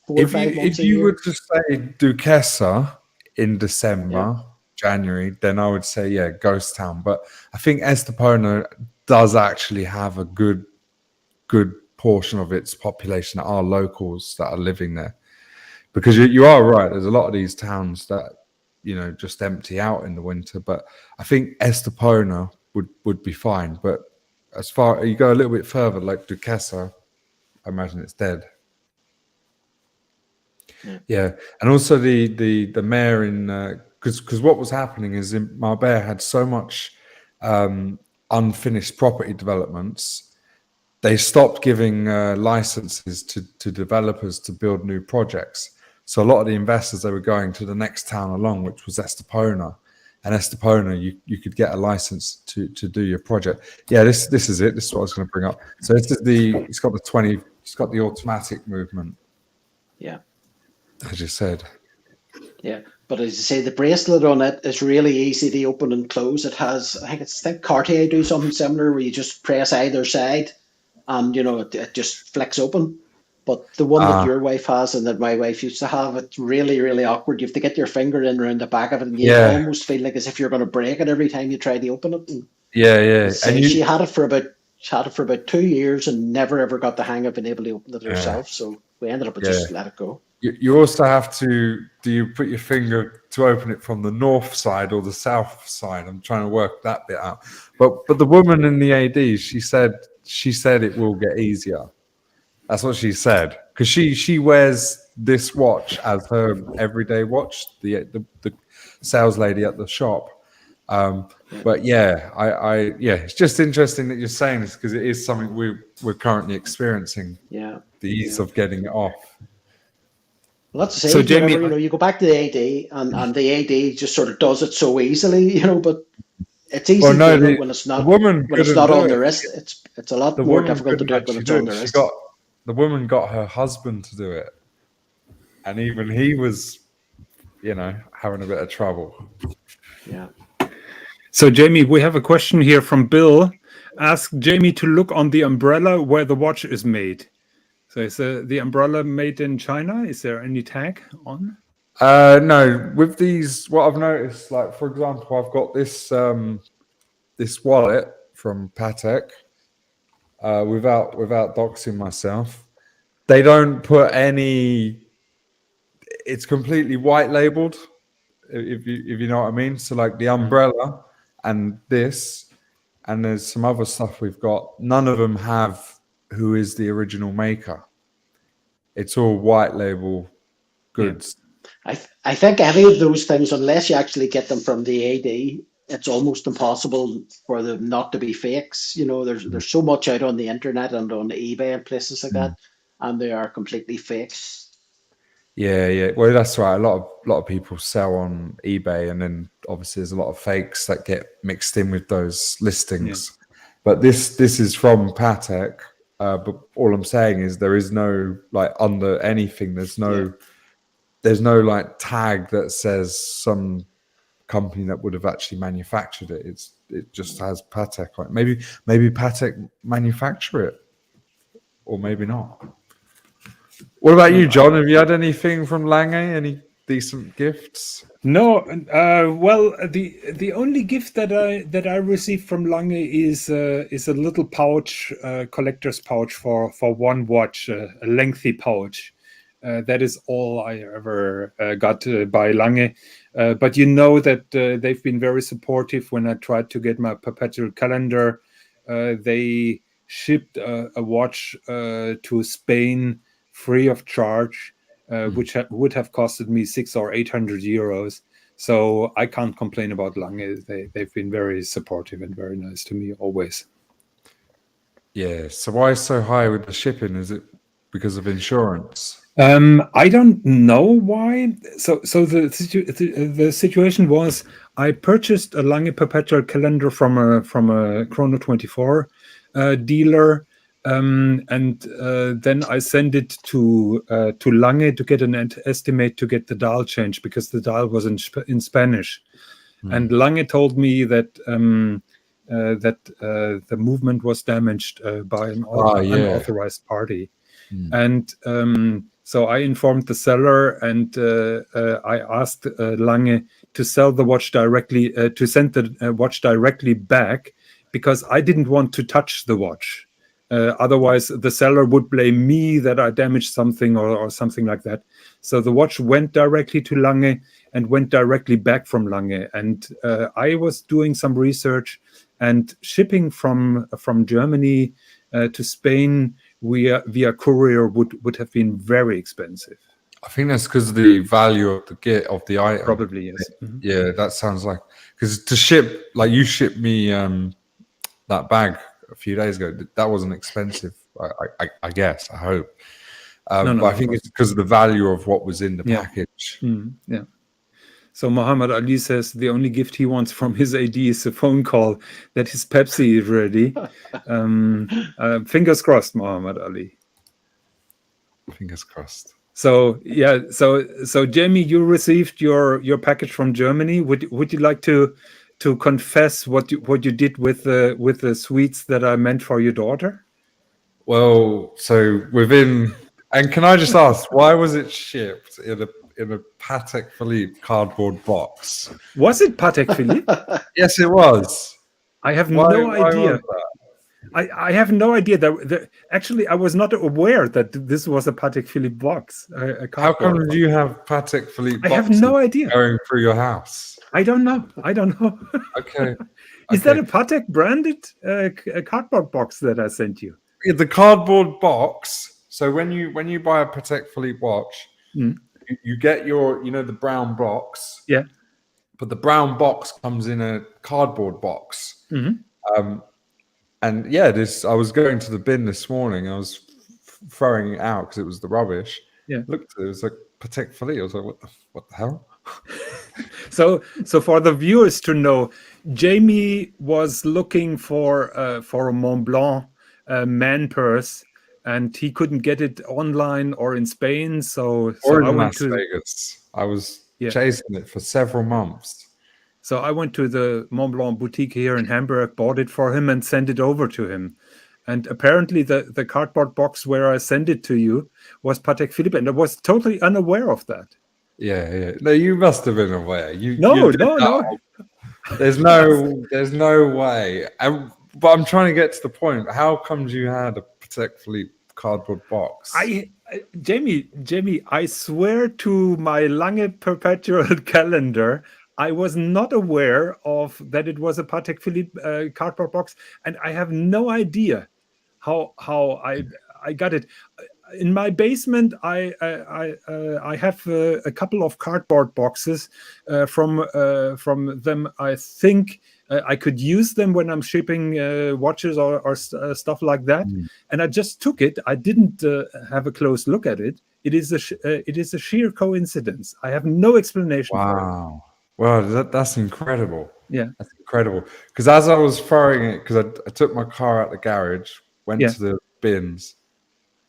4 or 5 months If a you were year. to say Duquesa in Yeah. December, January, then I would say ghost town. But I think Estepona does actually have a good portion of its population that are locals that are living there. Because you are right, there's a lot of these towns that just empty out in the winter. But I think Estepona would be fine. But as far you go a little bit further, like Duquesa, I imagine it's dead. Yeah, and also the mayor in because what was happening is in Marbella had so much unfinished property developments. They stopped giving licenses to developers to build new projects. So a lot of the investors, they were going to the next town along, which was Estepona. And Estepona, you could get a license to do your project. Yeah, this is it. This is what I was going to bring up. So it's got the automatic movement. Yeah. As you said. Yeah. But as you say, the bracelet on it is really easy to open and close. It has, I think Cartier do something similar where you just press either side and, it just flicks open. But the one that your wife has and that my wife used to have, it's really, really awkward. You have to get your finger in around the back of it, and you almost feel like as if you're going to break it every time you try to open it. And she had it for about 2 years and never ever got the hang of being able to open it herself. So we ended up with just let it go. You also have to. Do you put your finger to open it from the north side or the south side? I'm trying to work that bit out. But the woman in the AD, she said it will get easier. That's what she said, because she wears this watch as her everyday watch. The sales lady at the shop. But it's just interesting that you're saying this, because it is something we're currently experiencing. Yeah, the ease of getting it off. Well, that's the So, same. Jamie, Whenever, you go back to the AD and the AD just sort of does it so easily, but it's easy to do it when it's not on the wrist. It's a lot more difficult to do it when it's on the wrist. The woman got her husband to do it, and even he was, having a bit of trouble. Yeah. So, Jamie, we have a question here from Bill. Ask Jamie to look on the umbrella where the watch is made. So is the umbrella made in China? Is there any tag on? No. With these, what I've noticed, like for example, I've got this this wallet from Patek. Without doxing myself, they don't put any. It's completely white labeled, if you know what I mean. So like the umbrella and this, and there's some other stuff we've got. None of them have who is the original maker. It's all white label goods. Yeah. I think any of those things, unless you actually get them from the AD, it's almost impossible for them not to be fakes. There's so much out on the internet and on eBay and places like that, and they are completely fake. Yeah. Well, that's right. A lot of people sell on eBay, and then obviously there's a lot of fakes that get mixed in with those listings. Yeah. But this is from Patek. But all I'm saying is there is no under anything. There's no tag that says some company that would have actually manufactured it. It just has Patek on it. Maybe Patek manufacture it, or maybe not. What about you, John? Have you had anything from Lange? Any decent gifts? No, well, the only gift that I received from Lange is a little pouch, collector's pouch for one watch, a lengthy pouch. That is all I ever got by Lange. But you know that they've been very supportive when I tried to get my perpetual calendar. They shipped a watch to Spain free of charge. Which would have costed me 600 or 800 euros. So I can't complain about Lange. They've been very supportive and very nice to me always. Yeah. So why so high with the shipping? Is it because of insurance? I don't know why. So the situation was I purchased a Lange perpetual calendar from a Chrono 24 dealer. And then I sent it to Lange to get an estimate to get the dial changed because the dial was in Spanish. And Lange told me that the movement was damaged by an unauthorized party. And so I informed the seller, and I asked Lange to sell the watch directly, to send the watch directly back, because I didn't want to touch the watch. Otherwise, the seller would blame me that I damaged something or something like that. So the watch went directly to Lange and went directly back from Lange. And I was doing some research, and shipping from Germany to Spain via courier would have been very expensive. I think that's because of the value of the item. Probably, yes. Mm-hmm. Yeah, that sounds like, because to ship, like you shipped me that bag a few days ago, that wasn't expensive. I guess, I hope. But I think it's because of the value of what was in the package. Mm-hmm. Yeah. So Muhammad Ali says the only gift he wants from his AD is a phone call that his Pepsi is ready. Fingers crossed, Muhammad Ali. Fingers crossed. So yeah, so Jamie, you received your package from Germany. Would you like to confess what you did with the sweets that I meant for your daughter? Well, so and can I just ask, why was it shipped in a Patek Philippe cardboard box? Was it Patek Philippe? Yes, it was. I have no idea. I have no idea that actually I was not aware that this was a Patek Philippe box. How come you have Patek Philippe? I have no idea. Going through your house. I don't know. Okay. Is that a Patek branded cardboard box that I sent you? Yeah, the cardboard box. So when you buy a Patek Philippe watch, you get the brown box. Yeah. But the brown box comes in a cardboard box. Mm-hmm. And yeah, I was going to the bin this morning. I was throwing it out because it was the rubbish. Yeah. Looked at it, it was like Patek Philippe. I was like, what the hell? So for the viewers to know, Jamie was looking for a Mont Blanc man purse, and he couldn't get it online or in Spain. So in I went Las to Vegas. I was chasing it for several months. So I went to the Mont Blanc boutique here in Hamburg, bought it for him, and sent it over to him. And apparently the cardboard box where I sent it to you was Patek Philippe, and I was totally unaware of that. Yeah. No, you must have been aware. No. There's no way. But I'm trying to get to the point. How comes you had a Patek Philippe cardboard box? Jamie, I swear to my Lange perpetual calendar, I was not aware of that it was a Patek Philippe cardboard box, and I have no idea how I got it. In my basement, I have a couple of cardboard boxes from them. I think I could use them when I'm shipping watches or stuff like that. And I just took it. I didn't have a close look at it. It is a sheer coincidence. I have no explanation for it. Wow, that's incredible. Yeah, that's incredible. Because as I was throwing it, because I took my car out the garage, went to the bins,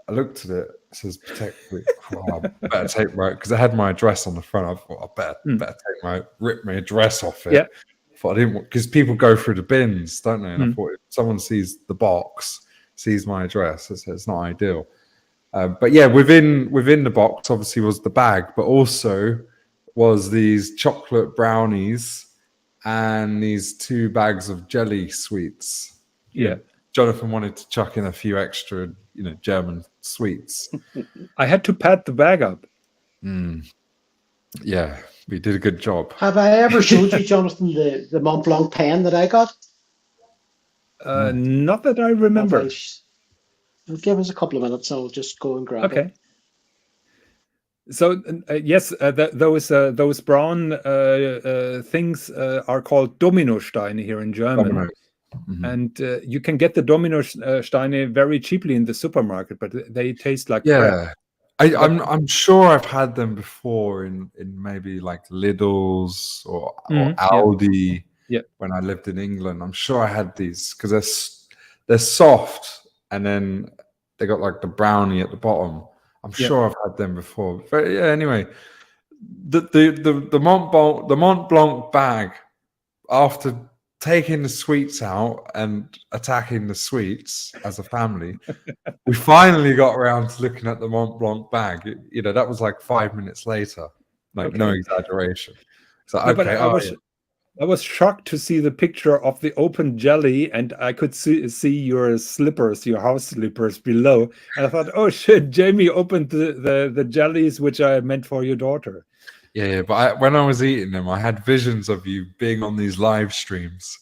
I looked at it. It says Patek Philippe. Oh, I better take my, because I had my address on the front. I thought I better rip my address off it. Yeah. I thought I didn't, because people go through the bins, don't they? And I thought if someone sees the box, sees my address, it's not ideal. But yeah, within the box obviously was the bag, but also was these chocolate brownies and these 2 bags of jelly sweets. Yeah. Jonathan wanted to chuck in a few extra, German sweets. I had to pad the bag up. Yeah, we did a good job. Have I ever showed you, Jonathan, the Mont Blanc pen that I got? Not that I remember. Give us a couple of minutes. I'll just go and grab it. Okay. So yes, those brown things are called Dominosteine here in German, and you can get the Dominosteine very cheaply in the supermarket, but they taste like crap. I'm sure I've had them before in maybe like Lidl's or Aldi. Yeah. When I lived in England, I'm sure I had these because they're soft and then they got like the brownie at the bottom. I'm sure I've had them before. But yeah, anyway, the Mont Blanc bag, after taking the sweets out and attacking the sweets as a family, we finally got around to looking at the Mont Blanc bag. That was like 5 minutes later, no exaggeration. So I was shocked to see the picture of the open jelly, and I could see your slippers, your house slippers below. And I thought, oh shit, Jamie opened the jellies which I meant for your daughter. Yeah, but when I was eating them, I had visions of you being on these live streams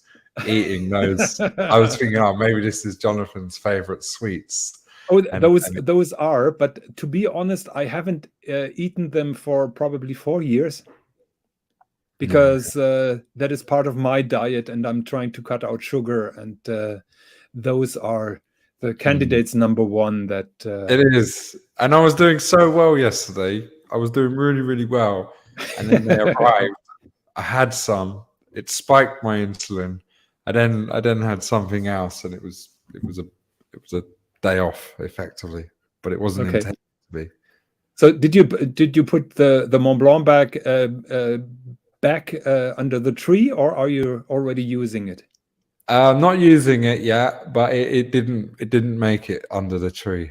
eating those. I was thinking, oh, maybe this is Jonathan's favorite sweets. Oh, those are, but to be honest, I haven't eaten them for probably 4 years. Because that is part of my diet, and I'm trying to cut out sugar, and those are the candidates number one. That it is, and I was doing so well yesterday. I was doing really, really well, and then they arrived. I had some. It spiked my insulin. I then had something else, and it was a day off effectively, but it wasn't intended to be. So did you put the Mont Blanc bag back under the tree, or are you already using it? I'm not using it yet, but it didn't make it under the tree.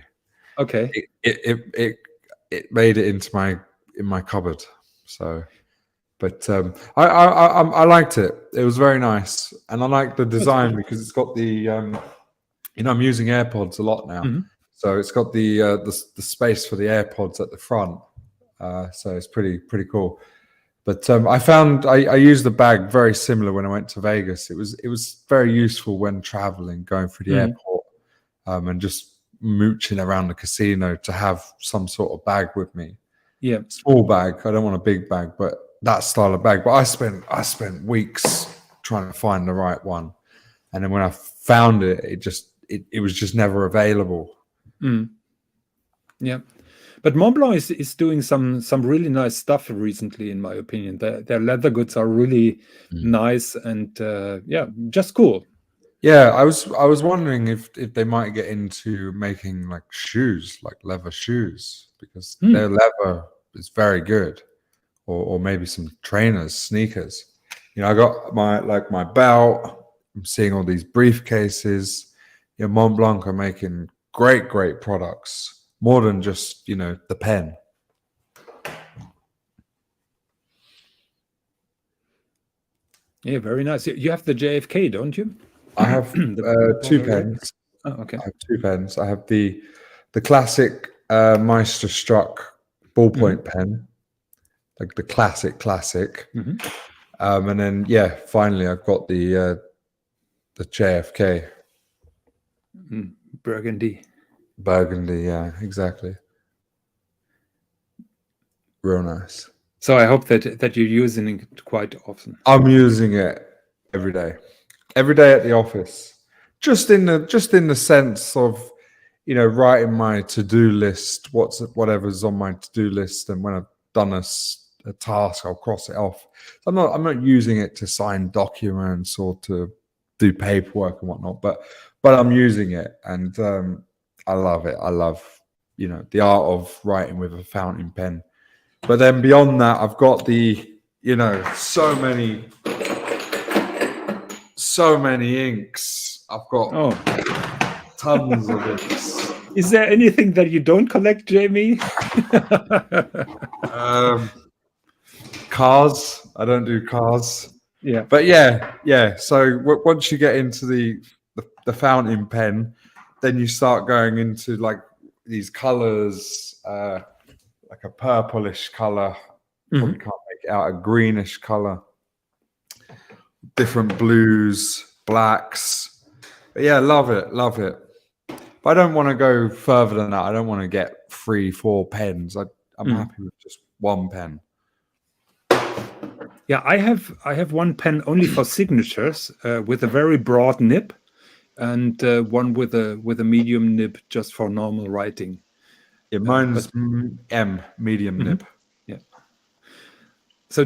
Okay. It made it in my cupboard. So, but I liked it. It was very nice, and I like the design because it's got the I'm using AirPods a lot now, so it's got the space for the AirPods at the front. So it's pretty cool. But I found I used the bag very similar when I went to Vegas. It was very useful when traveling, going through the airport, and just mooching around the casino to have some sort of bag with me. Yeah, small bag. I don't want a big bag, but that style of bag. But I spent weeks trying to find the right one, and then when I found it, it was just never available. Yeah. But Montblanc is doing some really nice stuff recently, in my opinion. Their leather goods are really nice and just cool. Yeah, I was wondering if they might get into making like shoes, like leather shoes, because their leather is very good, or maybe some trainers, sneakers. I got my belt. I'm seeing all these briefcases. Montblanc are making great products. More than just, the pen. Yeah, very nice. You have the JFK, don't you? I have 2 pens. Oh, okay. I have 2 pens. I have the classic Meisterstruck ballpoint pen, like the classic. And then finally I've got the JFK. Burgundy, yeah, exactly. Real nice. So I hope that you're using it quite often. I'm using it every day at the office. Just in the sense of, writing my to-do list, whatever's on my to-do list, and when I've done a task, I'll cross it off. So I'm not using it to sign documents or to do paperwork and whatnot, but I'm using it, and I love it. I love, the art of writing with a fountain pen. But then beyond that, I've got the, so many inks. I've got tons of inks. Is there anything that you don't collect, Jamie? Cars. I don't do cars. Yeah. But yeah. So once you get into the fountain pen, then you start going into like these colors, like a purplish color. Probably can't make it out. A greenish color. Different blues, blacks. But yeah, love it. But I don't want to go further than that. I don't want to get 3-4 pens. I'm happy with just one pen. Yeah, I have one pen only for signatures with a very broad nib, and one with a medium nib just for normal writing. Yeah, mine's medium nib. Yeah. So,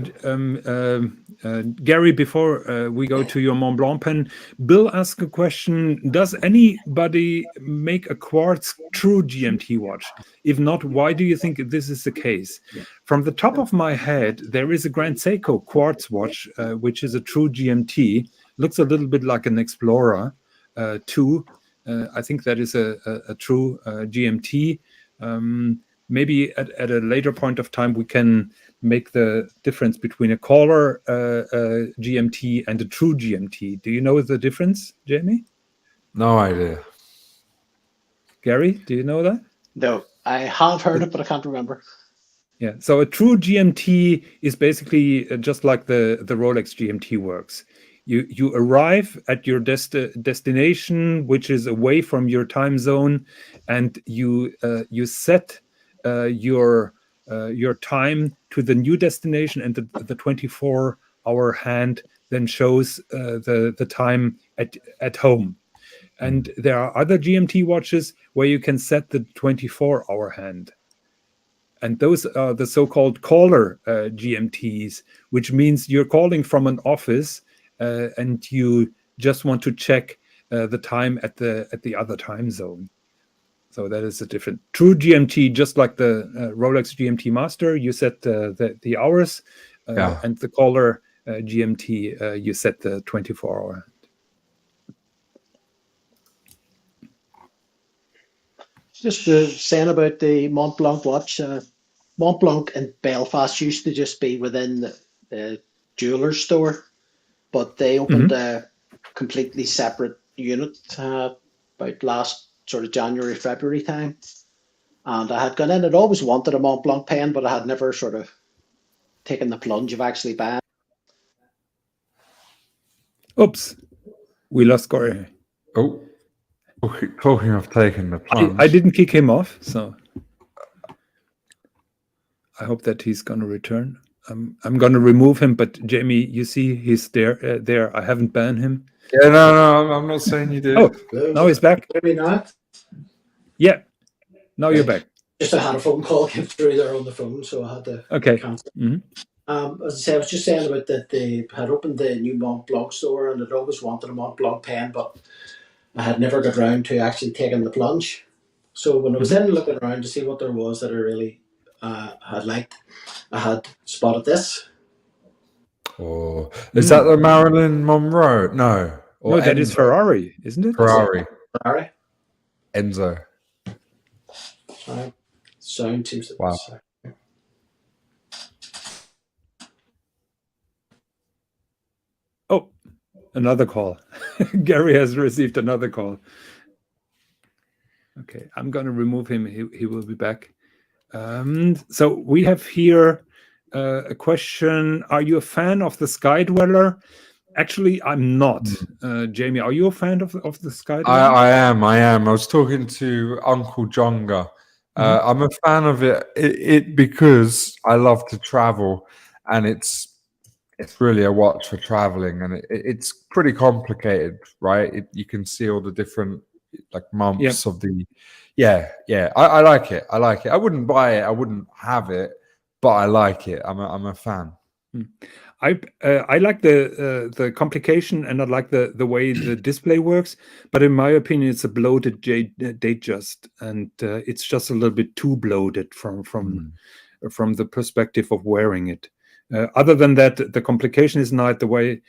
Gary, before we go to your Mont Blanc pen, Bill asked a question: does anybody make a quartz true GMT watch? If not, why do you think this is the case? From the top of my head, there is a Grand Seiko quartz watch, which is a true GMT. Looks a little bit like an Explorer 2. I think that is a true GMT. Maybe at a later point of time, we can make the difference between a caller GMT and a true GMT. Do you know the difference, Jamie? No idea. Gary, do you know that? No, I have heard it, but I can't remember. Yeah, so a true GMT is basically just like the Rolex GMT works. You arrive at your destination, which is away from your time zone, and you set your time to the new destination, and the 24-hour hand then shows the time at home. And there are other GMT watches where you can set the 24-hour hand. And those are the so-called caller GMTs, which means you're calling from an office and you just want to check the time at the other time zone. So that is a different true GMT, just like the Rolex GMT-Master. You set the hours, and the caller GMT, you set the 24-hour. Just saying about the Mont Blanc watch. Mont Blanc in Belfast used to just be within the jeweler's store, but they opened a completely separate unit about last sort of January, February time. And I had gone in and always wanted a Mont Blanc pen, but I had never sort of taken the plunge of actually buying. Oops, we lost Corey. Oh, talking of taking the plunge. I didn't kick him off, so I hope that he's going to return. I'm going to remove him, but Jamie, you see he's there. I haven't banned him. Yeah, no, I'm not saying you did. Oh, now he's back. Maybe not. Yeah, now you're back. Just I had a phone call came through there on the phone, so I had to cancel. As I say, I was just saying about that they had opened the new Mont Blanc store, and I'd always wanted a Mont Blanc pen, but I had never got around to actually taking the plunge. So when I was then looking around to see what there was that I really had liked, I had spotted this. Oh, is that the Marilyn Monroe? No. No, that is Ferrari, isn't it? Ferrari. Enzo. Sound seems to be. Wow. Oh, another call. Gary has received another call. Okay, I'm going to remove him. He will be back. So we have here a question. Are you a fan of the Sky Dweller? Actually, I'm not. Jamie, are you a fan of the Sky Dweller? I am. I was talking to Uncle Jonga. I'm a fan of it because I love to travel, and it's really a watch for traveling, and it's pretty complicated, right? You can see all the different months of the. Yeah. I like it. I wouldn't buy it. I wouldn't have it, but I like it. I'm a fan. I like the complication, and I like the way the display works. But in my opinion, it's a bloated Datejust, and it's just a little bit too bloated from the perspective of wearing it. Other than that, the complication is nice. The way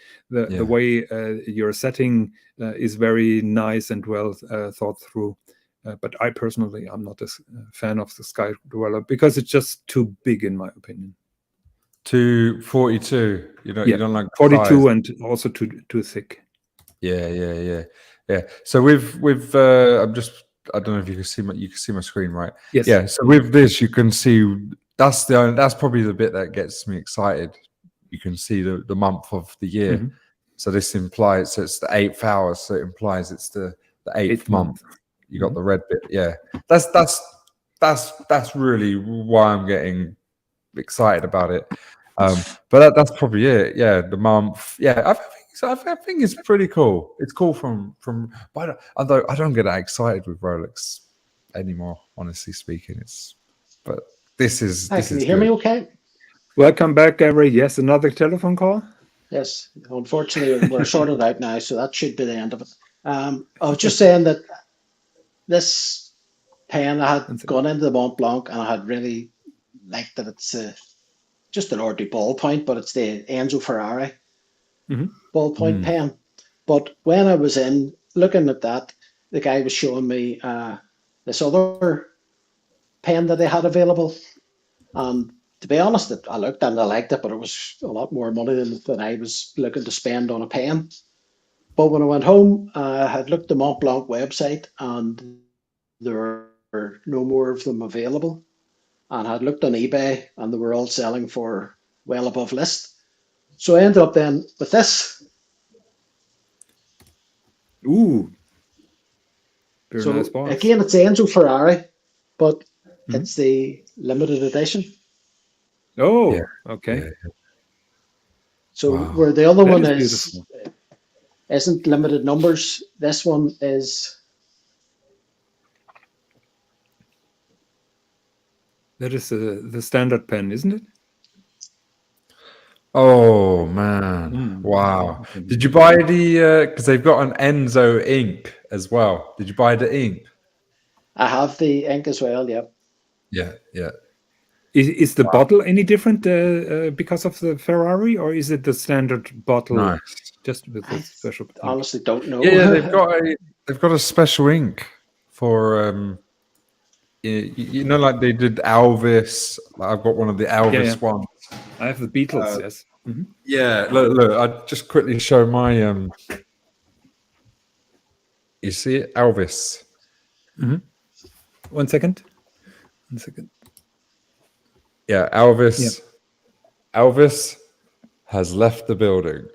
your setting is very nice and well thought through. But I personally, I'm not a fan of the Sky Dweller because it's just too big, in my opinion. 242. You don't like 42 size. and also too thick. Yeah. So with I don't know if you can see my screen, right? Yes. Yeah. So with this, you can see that's probably the bit that gets me excited. You can see the month of the year. Mm-hmm. So this implies it's the 8th hour. So it implies it's the 8th month. You got the red bit. Yeah. That's really why I'm getting excited about it. But that's probably it. Yeah. The month. Yeah. I think it's pretty cool. It's cool from. But although I don't get that excited with Rolex anymore, honestly speaking. But this is. Hi, can you hear me okay? Welcome back, Gary. Yes, another telephone call. Yes, unfortunately, we're sorted out now, so that should be the end of it. I was just saying that this pen, I had gone into the Mont Blanc and I had really liked that it's just an ordinary ballpoint, but it's the Enzo Ferrari ballpoint pen. But when I was in looking at that, the guy was showing me this other pen that they had available. And to be honest, I looked and I liked it, but it was a lot more money than I was looking to spend on a pen. But when I went home, I had looked at the Mont Blanc website and there were no more of them available. And I had looked on eBay and they were all selling for well above list. So I ended up then with this. Ooh. Very So nice box. again, it's the Enzo Ferrari, but it's the limited edition. Oh, Yeah. okay. Yeah. So where the other one beautiful. isn't limited numbers, this one is. That is the standard pen, isn't it? Oh man! Wow! Did you buy the? Because they've got an Enzo ink as well. Did you buy the ink? I have the ink as well. Yep. Yeah. Is the bottle any different because of the Ferrari, or is it the standard bottle? Nice. Just with the special ink? Honestly, don't know. Yeah, they've got a special ink for you know, like they did Elvis. I've got one of the Elvis ones. I have the Beatles. Yes. Yeah, look. I just quickly show my You see it, Elvis. One second. Yeah, Elvis. Yeah. Elvis has left the building.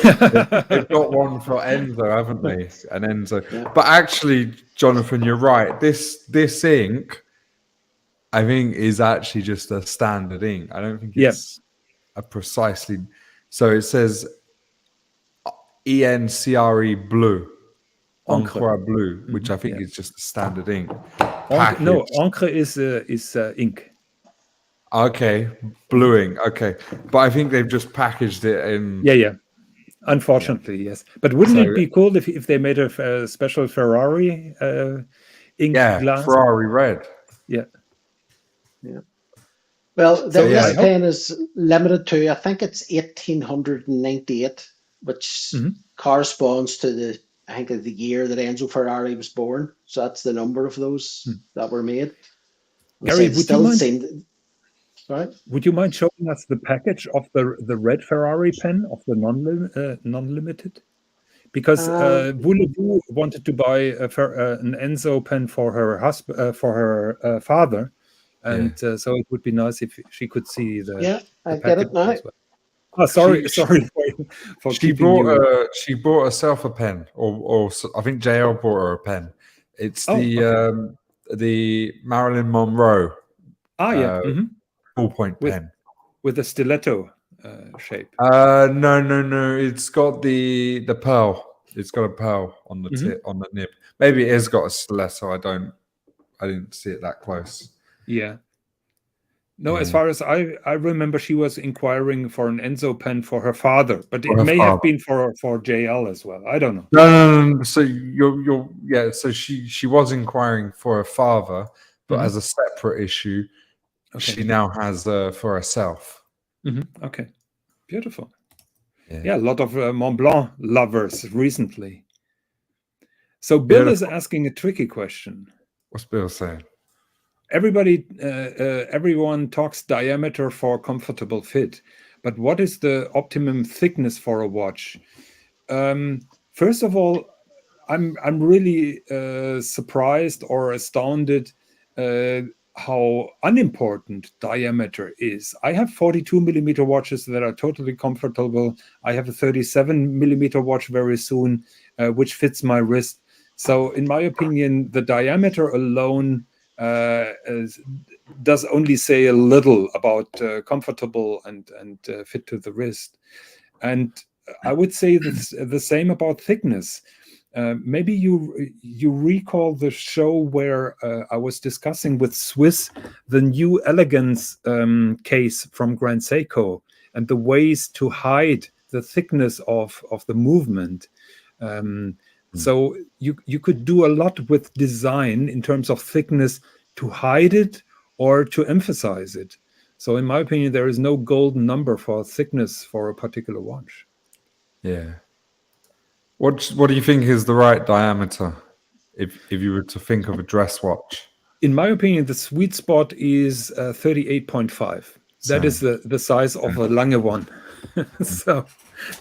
They've got one for Enzo, haven't they? An Enzo. Yeah. But actually, Jonathan, you're right. This ink, I think, is actually just a standard ink. I don't think it's a precisely. So it says ENCRE blue, Encre blue, which I think is just a standard ink. No, Encre is ink. Okay, blue ink. Okay, but I think they've just packaged it in. Yeah. Unfortunately, yes. But wouldn't it be cool if they made a special Ferrari ink glass? Ferrari red. Yeah. Well, this pen is limited to, I think it's 1898, which corresponds to the year that Enzo Ferrari was born. So that's the number of those that were made. Gary, would you mind showing us the package of the red Ferrari pen of the non-limited? Because Voulez-Vous wanted to buy an Enzo pen for her husband, for her father, and so it would be nice if she could see the. I get it now. Well. Oh, sorry for she bought herself a pen, or I think JL bought her a pen. It's the Marilyn Monroe. Ballpoint pen with a stiletto shape. No. It's got the pearl. It's got a pearl on the tip, on the nib. Maybe it has got a stiletto. I didn't see it that close. Yeah. No, as far as I remember, she was inquiring for an Enzo pen for her father, but it may have been for JL as well. I don't know. No. So So she was inquiring for her father, but as a separate issue. Okay. She now has for herself. Okay, beautiful. Yeah, a lot of Mont Blanc lovers recently. So Bill is asking a tricky question. What's Bill saying? Everyone talks diameter for comfortable fit, but what is the optimum thickness for a watch? First of all, I'm really surprised or astounded how unimportant diameter is. I have 42 millimeter watches that are totally comfortable. I have a 37 millimeter watch very soon, which fits my wrist. So in my opinion, the diameter alone does only say a little about comfortable and fit to the wrist. And I would say the same about thickness. Maybe you recall the show where I was discussing with Swiss the new elegance case from Grand Seiko and the ways to hide the thickness of the movement. So you could do a lot with design in terms of thickness to hide it or to emphasize it. So in my opinion, there is no golden number for thickness for a particular watch. Yeah. What do you think is the right diameter if you were to think of a dress watch? In my opinion, the sweet spot is 38.5. That is the size of a Lange one. So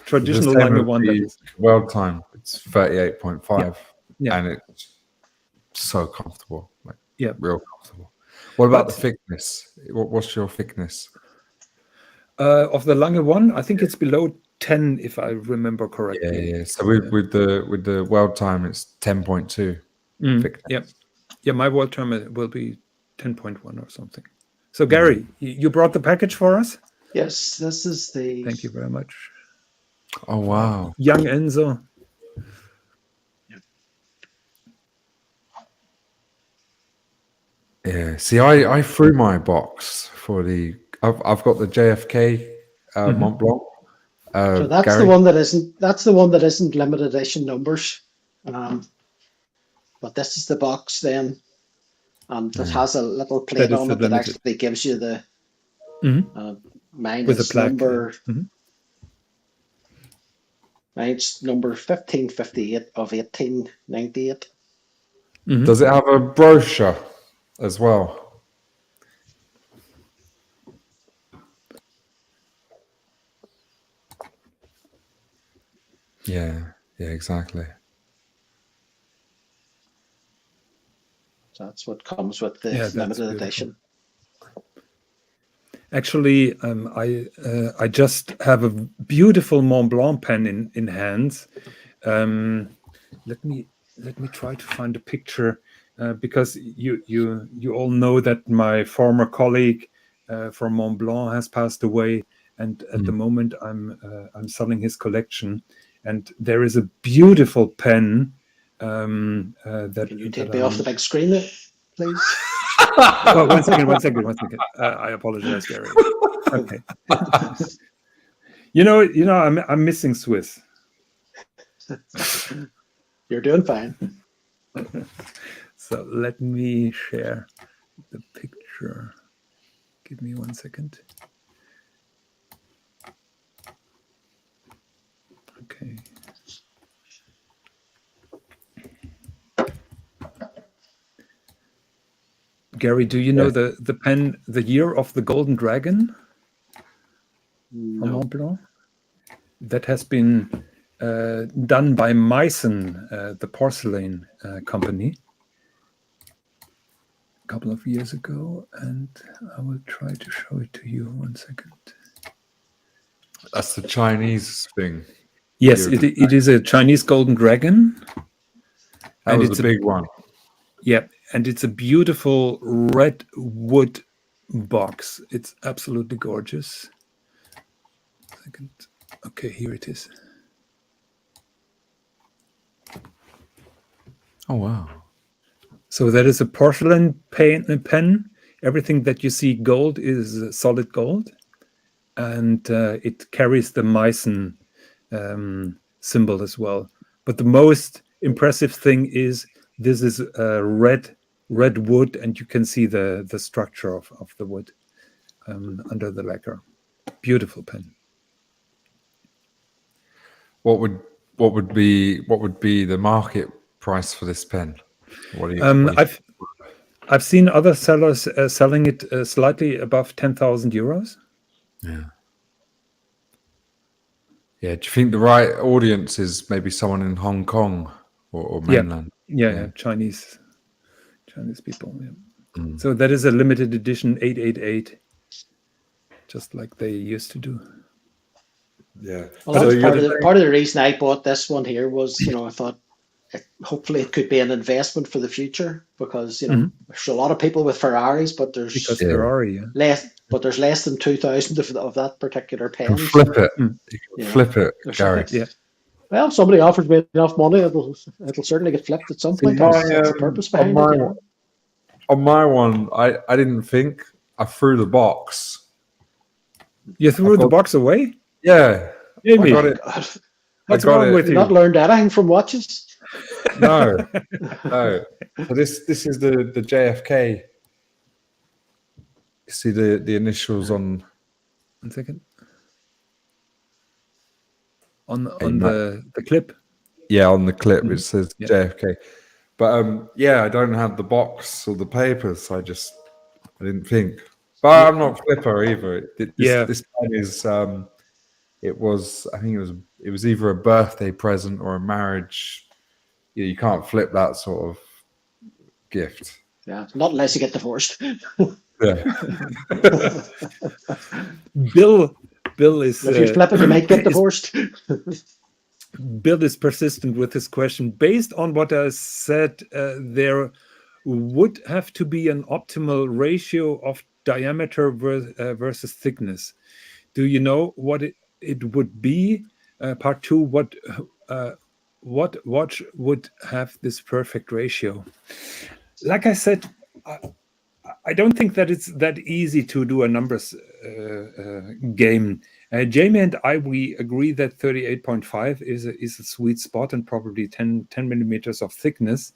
traditional Lange one. That is world time. It's 38.5, yeah. And it's so comfortable. Like, yeah, real comfortable. What about the thickness? What's your thickness? Of the Lange one, I think it's below 10, if I remember correctly. Yeah. So with the world time, it's 10.2. Yeah. My world time will be 10.1 or something. So Gary, you brought the package for us? Yes, this is the. Thank you very much. Oh wow, young Enzo. Yeah. See, I threw my box for the. I've got the JFK Mont Blanc. So that's Gary. the one that isn't. That's the one that isn't limited edition numbers. But this is the box then, and it has a little plate on it that actually gives you the mine with is a plaque. Number. Mine's number 1558 of 1898. Does it have a brochure as well? Yeah, exactly. So that's what comes with the limited edition. Actually, I just have a beautiful Mont Blanc pen in hands. Let me try to find a picture because you all know that my former colleague from Mont Blanc has passed away, and at the moment I'm selling his collection. And there is a beautiful pen that. Can you take me off the big screen there, please? Oh, one second. I apologize, Gary. Okay. you know, I'm missing Swiss. You're doing fine. So let me share the picture. Give me 1 second. Okay. Gary, do you know the pen, the year of the Golden Dragon? No. From Mont Blanc? That has been done by Meissen, the porcelain company, a couple of years ago, and I will try to show it to you. 1 second. That's the Chinese thing. Yes, it is a Chinese Golden Dragon. That was a big one. Yeah, and it's a beautiful red wood box. It's absolutely gorgeous. Second. Okay, here it is. Oh, wow. So that is a porcelain pen. Everything that you see gold is solid gold. And it carries the Meissen symbol as well. But the most impressive thing is this is red wood, and you can see the structure of the wood under the lacquer. Beautiful pen. What would be the market price for this pen? I've seen other sellers selling it slightly above 10,000 euros. Yeah. Yeah. Do you think the right audience is maybe someone in Hong Kong or mainland? Yeah, Chinese people. Yeah. So that is a limited edition 888, just like they used to do. Yeah. Well, that's part of the reason I bought this one here was, I thought hopefully it could be an investment for the future because, there's a lot of people with Ferraris, but there's Ferrari, there's less than 2,000 of that particular pen. Flip it. Flip it, Gary. Yeah. Well, somebody offers me enough money, it'll certainly get flipped at some point. That's the purpose behind it. On my one, I didn't think. I threw the box. You threw the box away? Yeah. I got it. What's wrong with you? Not learned anything from watches? No. So this is the JFK. You see the initials on. 1 second. On the clip. Yeah, on the clip it says JFK. But I don't have the box or the papers, so I didn't think. But I'm not flipper either. This pen is it was either a birthday present or a marriage. You can't flip that sort of gift. Yeah, not unless you get divorced. Yeah. Bill is. If you flip it, you might get divorced. Bill is persistent with his question. Based on what I said, there would have to be an optimal ratio of diameter versus thickness. Do you know what it would be? Part 2, what watch would have this perfect ratio? Like I said, I don't think that it's that easy to do a numbers game. Jamie and I, we agree that 38.5 is a sweet spot and probably 10 millimeters of thickness.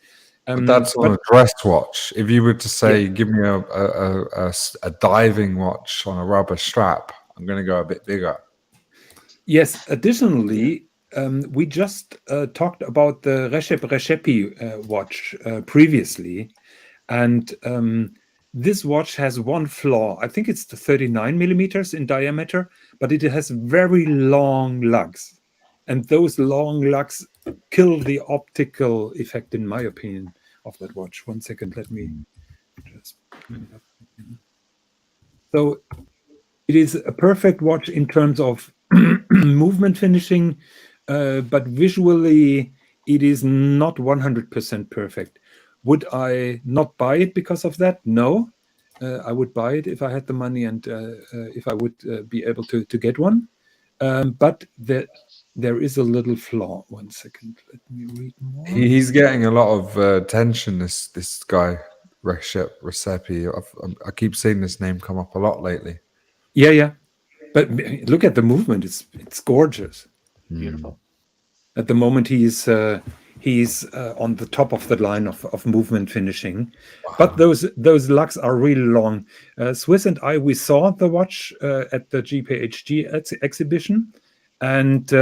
But that's on a dress watch. If you were to say, give me a diving watch on a rubber strap, I'm going to go a bit bigger. Yes. Additionally, we just talked about the Recepi watch previously, and this watch has one flaw. I think it's the 39 millimeters in diameter, but it has very long lugs. And those long lugs kill the optical effect, in my opinion, of that watch. 1 second, let me just... So it is a perfect watch in terms of movement finishing, but visually it is not 100% perfect. Would I not buy it because of that? No. I would buy it if I had the money and if I would be able to get one. But there is a little flaw. 1 second, let me read more. He's getting a lot of attention, this guy, Recepi. I keep seeing this name come up a lot lately. Yeah. But look at the movement. It's gorgeous. Beautiful. At the moment, he's on the top of the line of movement finishing. Wow. But those lugs are really long. Swiss and I, we saw the watch at the GPHG exhibition, and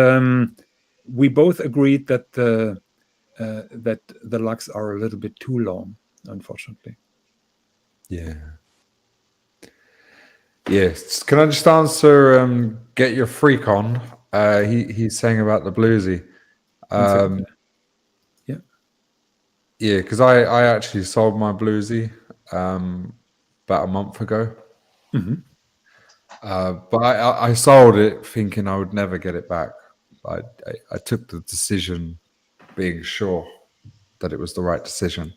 we both agreed that the lugs are a little bit too long, unfortunately. Yeah. Yes. Can I just answer? Get your freak on. He's saying about the bluesy. Yeah, because I actually sold my bluesy about a month ago. Mm-hmm. But I sold it thinking I would never get it back. I took the decision being sure that it was the right decision.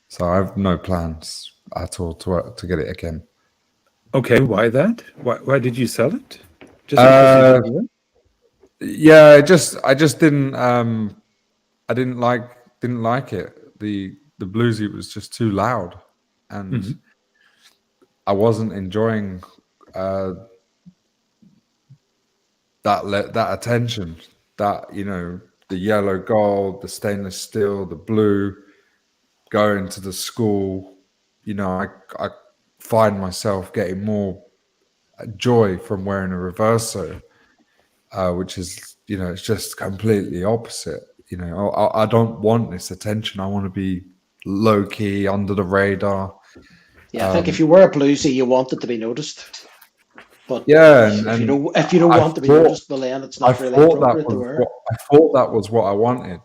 So I have no plans at all to get it again. Okay, why that? Why did you sell it? Just yeah, I just didn't I didn't like it. The bluesy was just too loud, and I wasn't enjoying that attention. That, the yellow gold, the stainless steel, the blue, going to the school. I find myself getting more joy from wearing a reverso, which is, it's just completely opposite. I don't want this attention. I want to be low key, under the radar. Yeah, I think if you wear a bluesy, you want it to be noticed. But yeah, if you don't want to be noticed, well, then it's not really appropriate to wear. I thought that was what I wanted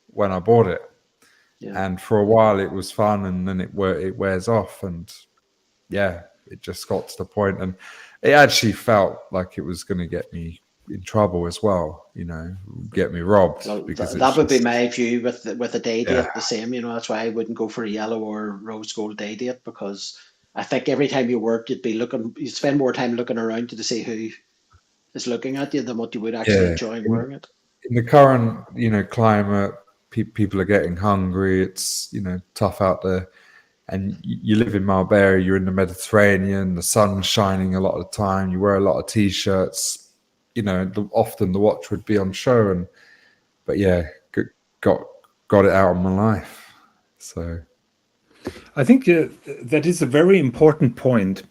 when I bought it, and for a while it was fun, and then it wears off, and yeah, it just got to the point, and it actually felt like it was going to get me in trouble as well, get me robbed. Well, because that would be my view with a day date. Yeah. The same, that's why I wouldn't go for a yellow or rose gold day date, because I think every time you work, you'd spend more time looking around to see who is looking at you than what you would actually enjoy wearing it. In the current, climate, people are getting hungry. It's, tough out there. And you live in Marbella, you're in the Mediterranean, the sun's shining a lot of the time, you wear a lot of T-shirts, often the watch would be on show. But yeah, got it out of my life. So I think that is a very important point.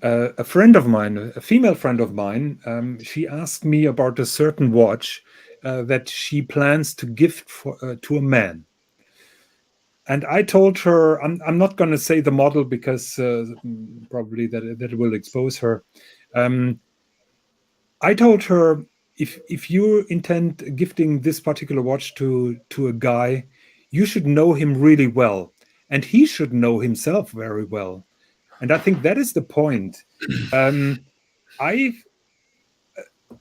A friend of mine, a female friend of mine, she asked me about a certain watch that she plans to gift to a man. And I told her, I'm not going to say the model because probably that will expose her. I told her, if you intend gifting this particular watch to a guy, you should know him really well, and he should know himself very well. And I think that is the point.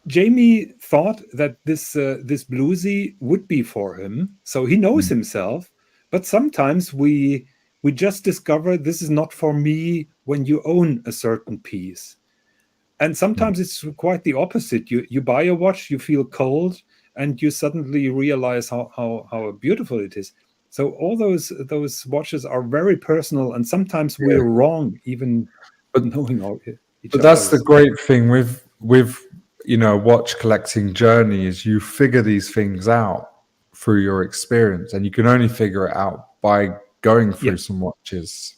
Jamie thought that this bluesy would be for him, so he knows himself. But sometimes we just discover this is not for me when you own a certain piece. And sometimes it's quite the opposite. You buy a watch, you feel cold, and you suddenly realize how beautiful it is. So all those watches are very personal, and sometimes we're wrong, even knowing each other. But that's the great thing with watch collecting journey is you figure these things out through your experience, and you can only figure it out by going through some watches.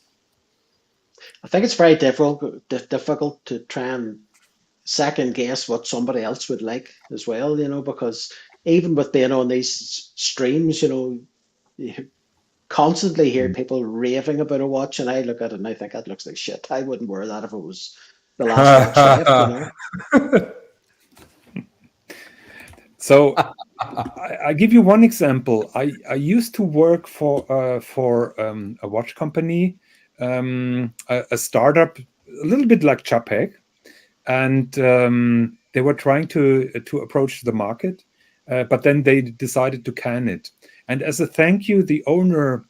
I think it's very difficult to try and second guess what somebody else would like as well, because even with being on these streams, you constantly hear people raving about a watch, and I look at it and I think that looks like shit. I wouldn't wear that if it was the last watch left, So I give you one example. I used to work for a watch company, a startup, a little bit like Chapek, and they were trying to approach the market, but then they decided to can it. And as a thank you, the owner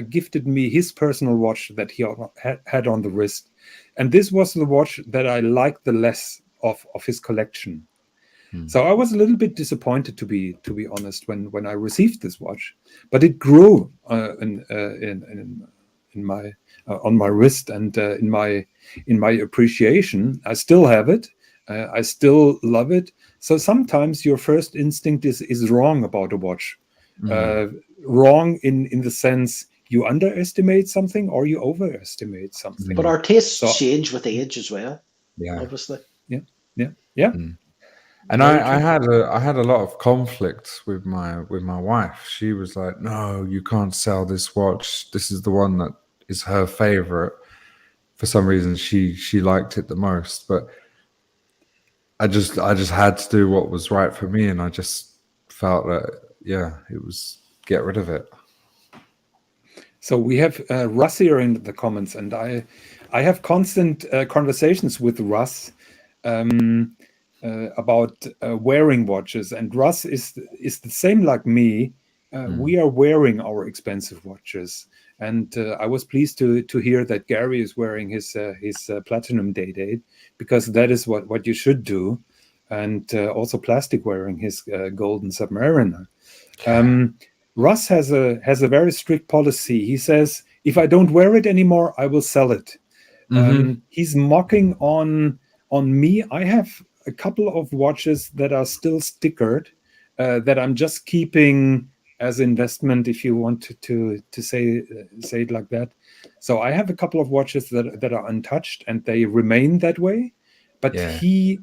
gifted me his personal watch that he had on the wrist, and this was the watch that I liked the less of his collection. So I was a little bit disappointed, to be honest, when I received this watch, but it grew in my on my wrist and in my appreciation. I still have it. I still love it. So sometimes your first instinct is wrong about a watch. Wrong in the sense you underestimate something or you overestimate something. But our tastes change with age as well. Yeah, obviously. Yeah. And I had a lot of conflict with my wife. She was like, "No, you can't sell this watch. This is the one that is her favorite." For some reason, she liked it the most. But I just had to do what was right for me, and I just felt that it was get rid of it. So we have Russ here in the comments, and I have constant conversations with Russ. About wearing watches, and Russ is the same like me. We are wearing our expensive watches, and I was pleased to hear that Gary is wearing his platinum Day-Date, because that is what you should do, and also Plastic wearing his golden Submariner. Russ has a very strict policy. He says, if I don't wear it anymore, I will sell it. He's mocking on me. I have a couple of watches that are still stickered that I'm just keeping as investment, if you want to say it like that. So I have a couple of watches that are untouched, and they remain that way. But he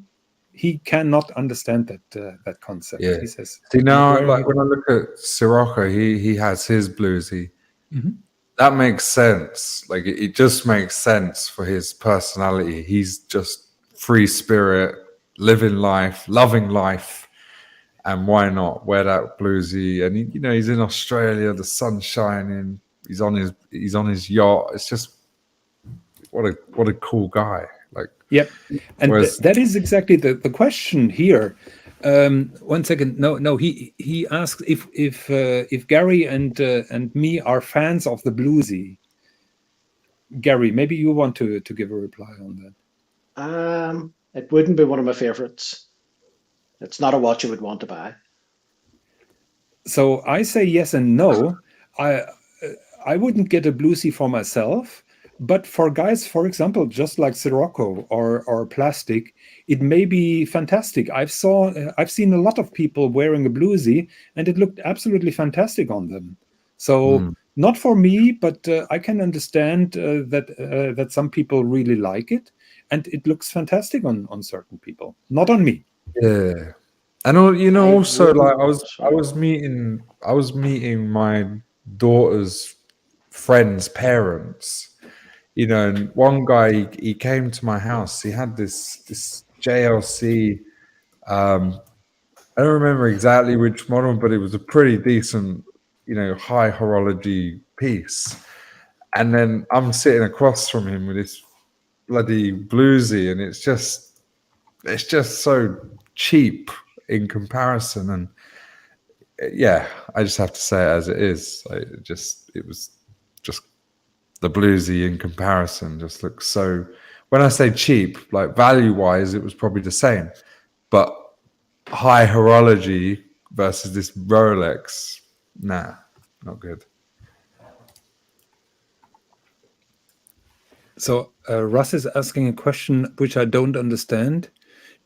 cannot understand that concept. He says, see, now, like when I look at Sirocco, he has his bluesy. that makes sense. Like it just makes sense for his personality. He's just free spirit, living life, loving life. And why not wear that bluesy? And he's in Australia, the sun's shining. He's on his yacht. It's just what a cool guy. Like, yep. And that is exactly the question here. 1 second. No. He asks if Gary and me are fans of the bluesy. Gary, maybe you want to give a reply on that. It wouldn't be one of my favorites. It's not a watch you would want to buy. So I say yes and no. I wouldn't get a bluesy for myself, but for guys, for example, just like Sirocco or Plastic, it may be fantastic. I've seen a lot of people wearing a bluesy, and it looked absolutely fantastic on them. So not for me, but I can understand that some people really like it, and it looks fantastic on certain people. Not on me. Yeah. And also like I was meeting my daughter's friends' parents, and one guy he came to my house. He had this JLC. I don't remember exactly which model, but it was a pretty decent, high horology piece. And then I'm sitting across from him with this bloody bluesy, and it's just so cheap in comparison. And yeah, I just have to say it as it is. Like, it was just the bluesy in comparison just looks so, when I say cheap, like value wise it was probably the same, but high horology versus this Rolex, nah, not good. So Russ is asking a question which I don't understand.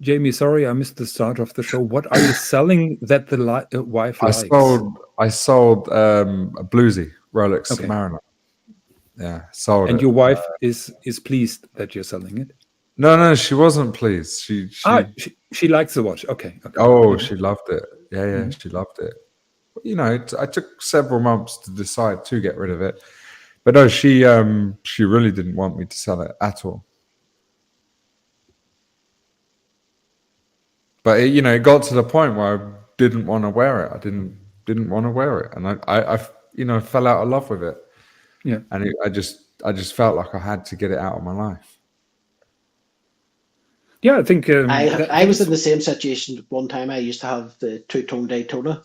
Jamie, sorry, I missed the start of the show. What are you selling that the wife likes? I sold a bluesy Rolex Mariner. Yeah, sold and it. Your wife is pleased that you're selling it? No, she wasn't pleased. She likes the watch. Okay. Oh, she loved it. Yeah, she loved it. I took several months to decide to get rid of it, but no, she really didn't want me to sell it at all. But it got to the point where I didn't want to wear it. I didn't want to wear it, and I fell out of love with it. Yeah, and I just felt like I had to get it out of my life. Yeah, I think I was in the same situation. One time I used to have the two-tone Daytona,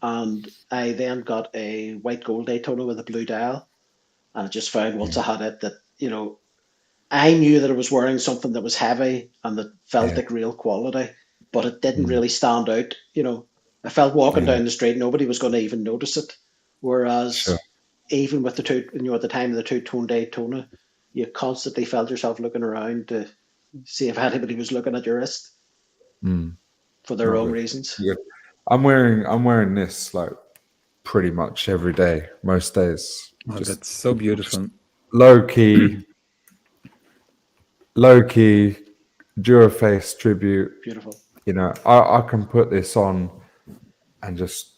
and I then got a white gold Daytona with a blue dial, and I just found once I had it that I knew that I was wearing something that was heavy and that felt like real quality, but it didn't really stand out. I felt walking down the street, nobody was going to even notice it. Whereas even with the at the time of the two-tone Daytona, you constantly felt yourself looking around to see if anybody was looking at your wrist for their own reasons. Yeah. I'm wearing this like pretty much every day, most days. Oh, that's so beautiful. Low key, Duraface tribute. Beautiful. I can put this on and just,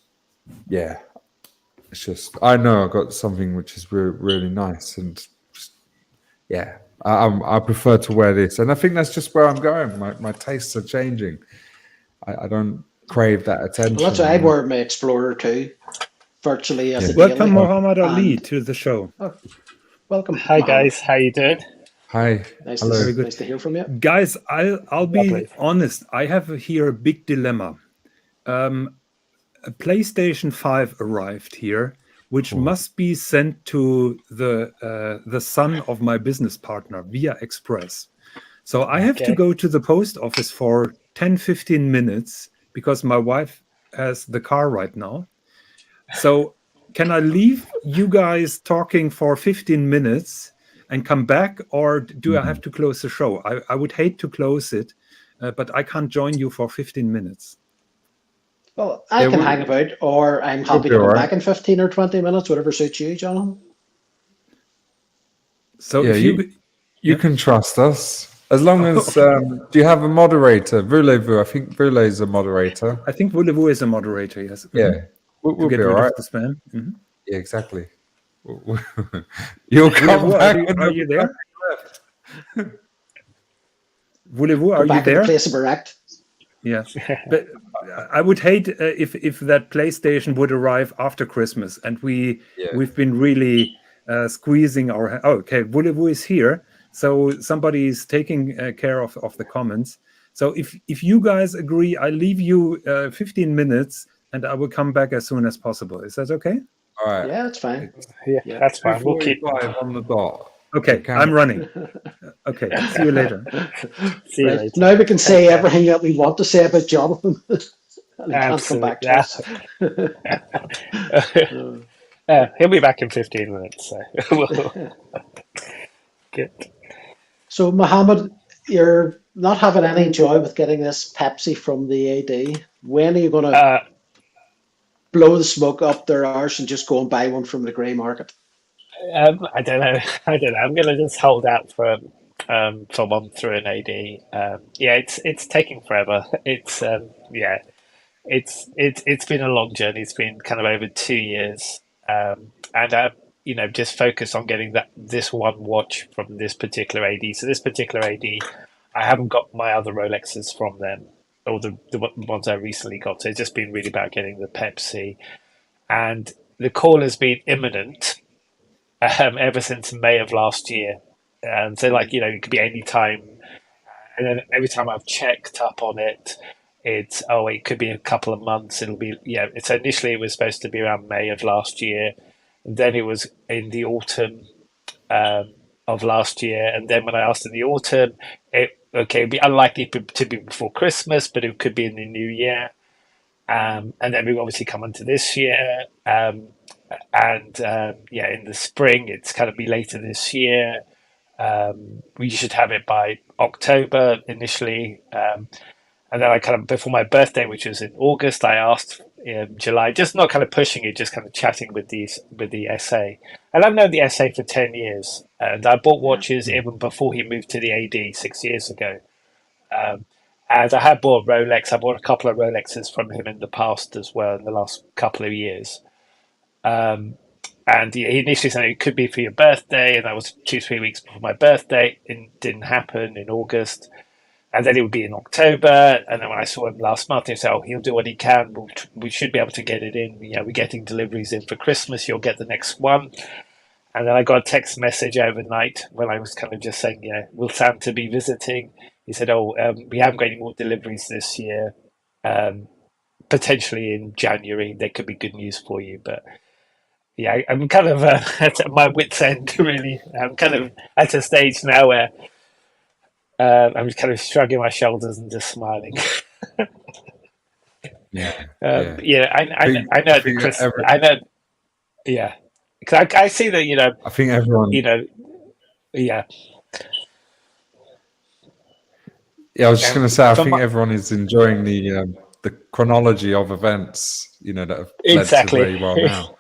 it's just, I know I got something which is really nice, and just, I prefer to wear this, and I think that's just where I'm going. My tastes are changing. I don't crave that attention. Well, that's why I wear my Explorer too, virtually as a Welcome, daily. Muhammad Ali, to the show. Oh, welcome. Hi, guys. How you doing? Hi. Nice Hello. Nice to hear from you. Guys, I'll be honest. I have here a big dilemma. A PlayStation 5 arrived here, which must be sent to the son of my business partner via express. So I have to go to the post office for 10-15 minutes because my wife has the car right now. So can I leave you guys talking for 15 minutes and come back, or do I have to close the show? I would hate to close it, but I can't join you for 15 minutes. Well, I can hang about, or I'm happy to come back in 15 or 20 minutes, whatever suits you, Jonathan. So if you can trust us. As long as, do you have a moderator? Voulez-vous? I think Voulez is a moderator. I think Voulez-vous is a moderator, yes. Yeah. We'll get be rid all right. of the spam. Yeah, exactly. You'll come back. Are you there? Voulez-vous, Go are you back in the there? place of erect. Yeah, but I would hate if that PlayStation would arrive after Christmas, and we've been really squeezing our. Oh, okay, Voulez-vous is here, so somebody is taking care of the comments. So if you guys agree, I leave you 15 minutes, and I will come back as soon as possible. Is that okay? All right. Yeah, that's fine. Yeah, that's fine. We'll keep 2:45 on the dot. Okay, I'm running. Okay, see you later. See you Right. later. Now we can say everything that we want to say about Jonathan. And he can't come back to us. He'll be back in 15 minutes. So good. So, Mohammed, you're not having any joy with getting this Pepsi from the AD. When are you going to blow the smoke up their arse and just go and buy one from the grey market? I don't know. I'm going to just hold out for one through an AD. It's taking forever. It's been a long journey. It's been kind of over 2 years, and just focus on getting this one watch from this particular AD. So this particular AD, I haven't got my other Rolexes from them, or the ones I recently got. So it's just been really about getting the Pepsi, and the call has been imminent ever since May of last year. And so, it could be any time. And then every time I've checked up on it, it could be a couple of months. It'll be, So initially it was supposed to be around May of last year. And then it was in the autumn of last year. And then when I asked in the autumn, it'd be unlikely to be before Christmas, but it could be in the new year. And then we've obviously come into this year. In the spring, it's kind of be later this year. We should have it by October initially. And then I kind of, before my birthday, which was in August, I asked in July, just not kind of pushing it, just kind of chatting with the SA. And I've known the SA for 10 years. And I bought watches even before he moved to the AD 6 years ago. And I had bought Rolex. I bought a couple of Rolexes from him in the past as well, in the last couple of years. And he initially said it could be for your birthday, and that was 2-3 weeks before my birthday. It didn't happen in August, and then it would be in October. And then when I saw him last month, he said, he'll do what he can. We should be able to get it in. We're getting deliveries in for Christmas. You'll get the next one. And then I got a text message overnight when I was kind of just saying, will Santa be visiting? He said, we haven't got any more deliveries this year. Potentially in January, there could be good news for you, but. Yeah, I'm kind of at my wit's end, really. I'm kind of at a stage now where I'm just kind of shrugging my shoulders and just smiling. I know the Christmas. I know, yeah. Because I see that, I think everyone. Yeah. Yeah, I was just going to say, I think everyone is enjoying the chronology of events, that have led to where you are now.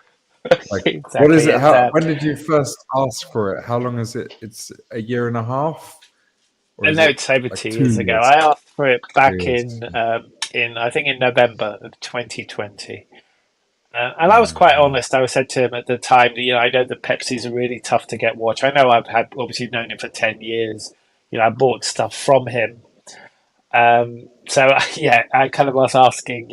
Exactly. What is it? When did you first ask for it? How long is it? It's a year and a half? No, it's over 2 years ago. I asked for it back in I think in November of 2020. And I was quite honest. I said to him at the time, I know the Pepsi's a really tough to get watch. I know I've obviously known him for 10 years. I bought stuff from him. So I kind of was asking,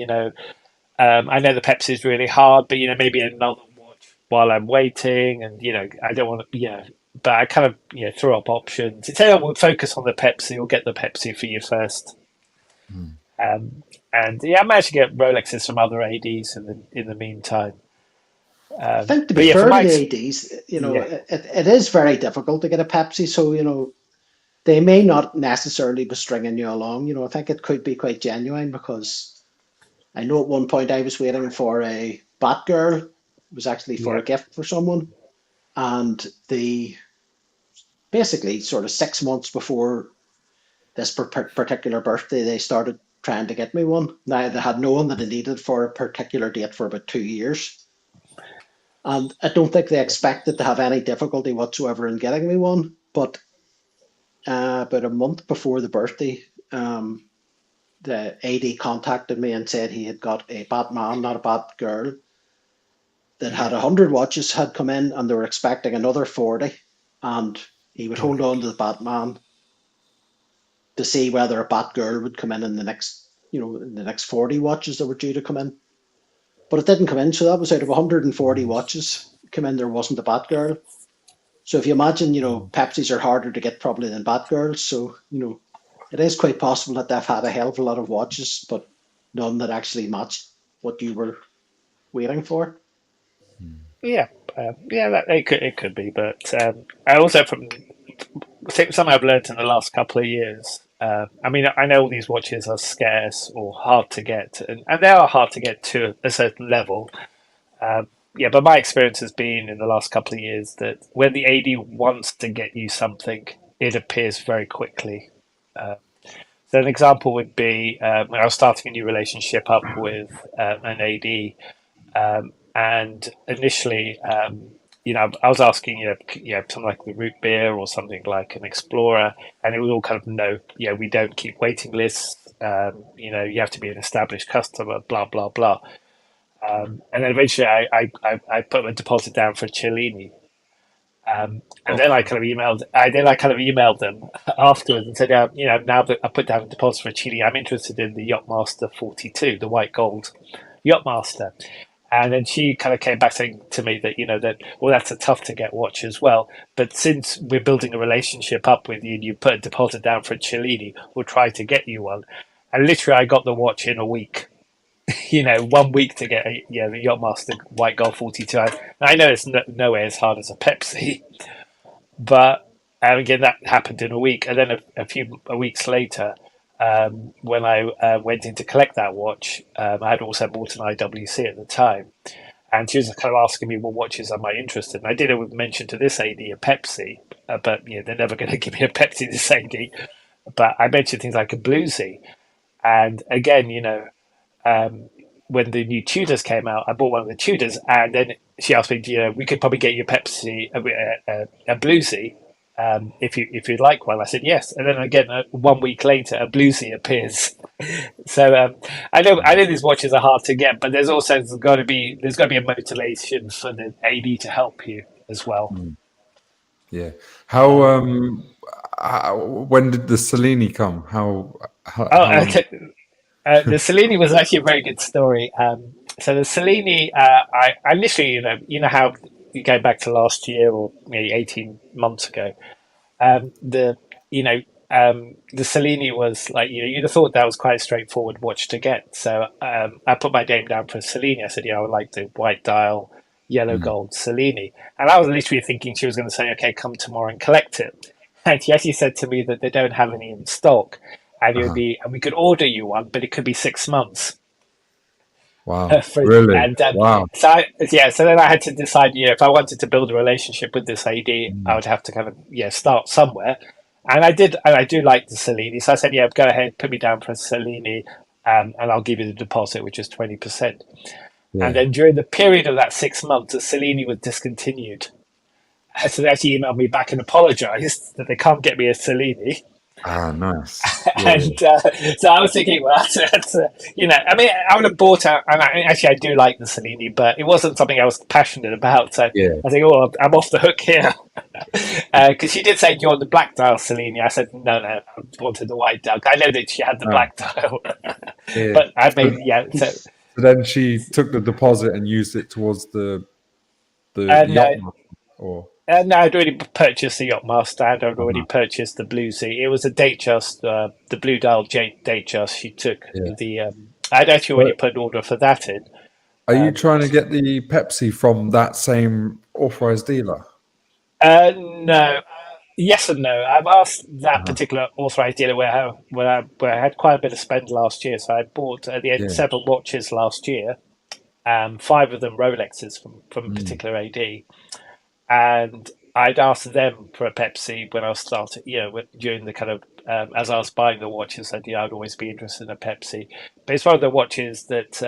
I know the Pepsi is really hard, but maybe another watch while I'm waiting, and I don't want to, but I kind of threw up options. It said, we'll focus on the Pepsi. We'll get the Pepsi for you first. And I managed to get Rolexes from other ADs in the meantime. I think to be fair to the ADs, it is very difficult to get a Pepsi. So they may not necessarily be stringing you along. I think it could be quite genuine, because I know at one point I was waiting for a Batgirl. It was actually for a gift for someone. And basically sort of 6 months before this particular birthday, they started trying to get me one. Now, they had known that I needed for a particular date for about 2 years. And I don't think they expected to have any difficulty whatsoever in getting me one. But about a month before the birthday, the AD contacted me and said he had got a Batman, not a Batgirl, that had 100 watches had come in, and they were expecting another 40, and he would hold on to the Batman to see whether a Batgirl would come in the next, in the next 40 watches that were due to come in. But it didn't come in, so that was out of 140 watches come in, there wasn't a Batgirl. So if you imagine, Pepsis are harder to get probably than Batgirls, so, it is quite possible that they've had a hell of a lot of watches, but none that actually matched what you were waiting for. Yeah, it could be, but I also something I've learned in the last couple of years. I mean, I know all these watches are scarce or hard to get, and they are hard to get to a certain level. But my experience has been in the last couple of years that when the AD wants to get you something, it appears very quickly. So an example would be when I was starting a new relationship up with an AD, and initially, I was asking, something like the root beer or something like an Explorer, and it was all kind of no, we don't keep waiting lists. You have to be an established customer, blah blah blah. And then eventually, I put a deposit down for a Cellini. And then I kind of emailed them afterwards and said, now that I put down a deposit for a Cellini, I'm interested in the Yacht-Master 42, the white gold Yacht-Master. And then she kind of came back saying to me that, that's a tough to get watch as well. But since we're building a relationship up with you and you put a deposit down for a Cellini, we'll try to get you one. And literally I got the watch in a week. 1 week to get the Yacht-Master white gold 42. I know it's nowhere as hard as a Pepsi, but again, that happened in a week. And then a few weeks later, when I went in to collect that watch, I had also bought an IWC at the time. And she was kind of asking me, what watches am I interested in? I did mention to this AD a Pepsi, but they're never going to give me a Pepsi, this AD. But I mentioned things like a Bluesy. And again, when the new Tudors came out, I bought one of the Tudors, and then she asked me, we could probably get you a Pepsi, a Bluesy, if you'd like one. I said yes, and then again 1 week later, a Bluesy appears. So I know these watches are hard to get, but there's got to be a motivation for the AD to help you as well. Yeah. How when did the Cellini come? How the Cellini was actually a very good story. So the Cellini, I literally, how you go back to last year or maybe 18 months ago, the Cellini was like, you'd have thought that was quite a straightforward watch to get. So I put my name down for a Cellini. I said, I would like the white dial, yellow gold Cellini. And I was literally thinking she was going to say, okay, come tomorrow and collect it. And she actually said to me that they don't have any in stock. And it would be, and we could order you one, but it could be 6 months. Wow! Really? And, wow! So then I had to decide, if I wanted to build a relationship with this AD, I would have to kind of start somewhere. And I did, and I do like the Cellini. So I said, go ahead, put me down for a Cellini, and I'll give you the deposit, which is 20%. Yeah. And then during the period of that 6 months, the Cellini was discontinued. So they actually emailed me back and apologized that they can't get me a Cellini. Ah, nice. Yeah. And so I was thinking, well, that's I mean, I would have bought out, and I do like the Cellini, but it wasn't something I was passionate about. So I think, I'm off the hook here. Because she did say, do you want the black dial Cellini? I said, no, I wanted the white dial. I know that she had the black dial. But I made, So then she took the deposit and used it towards the yacht, or... no, I'd already purchased the Yacht-Master, and I'd already purchased the Bluesy. It was a Datejust, the blue dial Datejust. She took I'd actually already put an order for that in. Are you trying to get the Pepsi from that same authorized dealer? No. Yes and no. I've asked that particular authorized dealer where I had quite a bit of spend last year. So I bought at the end 7 watches last year, 5 of them Rolexes from a particular AD. And I'd asked them for a Pepsi when I started, during the kind of, as I was buying the watches, I said, I'd always be interested in a Pepsi. But it's one of the watches that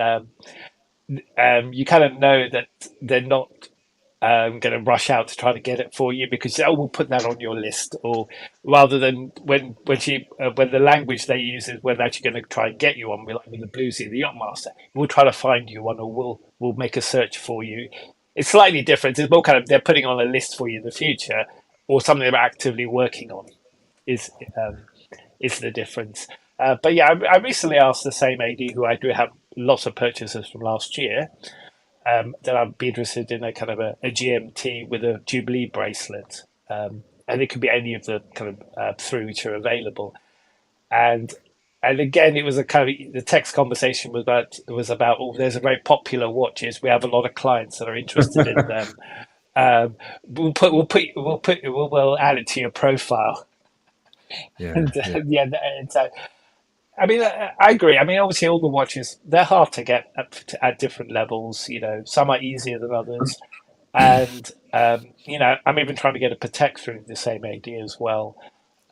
you kind of know that they're not going to rush out to try to get it for you because, we'll put that on your list. Or rather than when the language they use is we're actually going to try and get you one, like with the Bluesy, the Yacht-Master, we'll try to find you one, or we'll make a search for you. it's slightly different. It's more kind of they're putting on a list for you in the future, or something they're actively working on. Is the difference? But yeah, I recently asked the same AD who I do have lots of purchases from last year. That I'd be interested in a kind of a GMT with a Jubilee bracelet, and it could be any of the kind of three which are available. And again, it was a kind of the text conversation was about there's a very popular watches. We have a lot of clients that are interested in them. We'll add it to your profile. Yeah, And so I mean, I agree. I mean, obviously, all the watches, they're hard to get at different levels. Some are easier than others. And, I'm even trying to get a Patek through the same AD as well.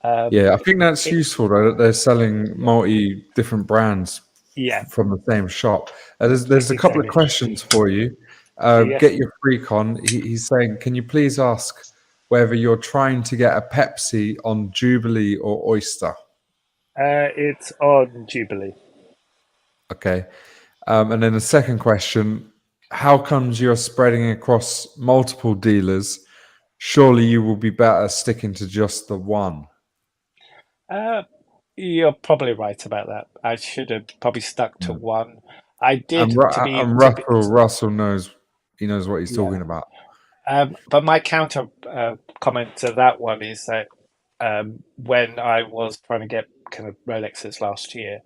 I think that's useful, though, that they're selling different brands from the same shop. There's a couple of questions for you. Get your freak on. He's saying, can you please ask whether you're trying to get a Pepsi on Jubilee or Oyster? It's on Jubilee. Okay. And then the second question, how comes you're spreading across multiple dealers? Surely you will be better sticking to just the one. You're probably right about that. I should have probably stuck to one. I did Russell knows what he's talking about. But my counter comment to that one is that when I was trying to get kind of Rolexes last year,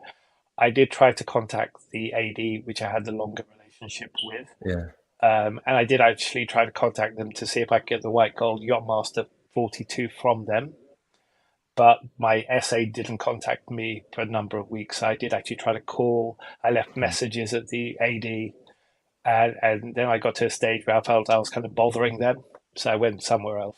I did try to contact the AD, which I had the longer relationship with. Yeah. And I did actually try to contact them to see if I could get the white gold Yacht-Master 42 from them. But my SA didn't contact me for a number of weeks. I did actually try to call. I left messages at the AD. And then I got to a stage where I felt I was kind of bothering them. So I went somewhere else.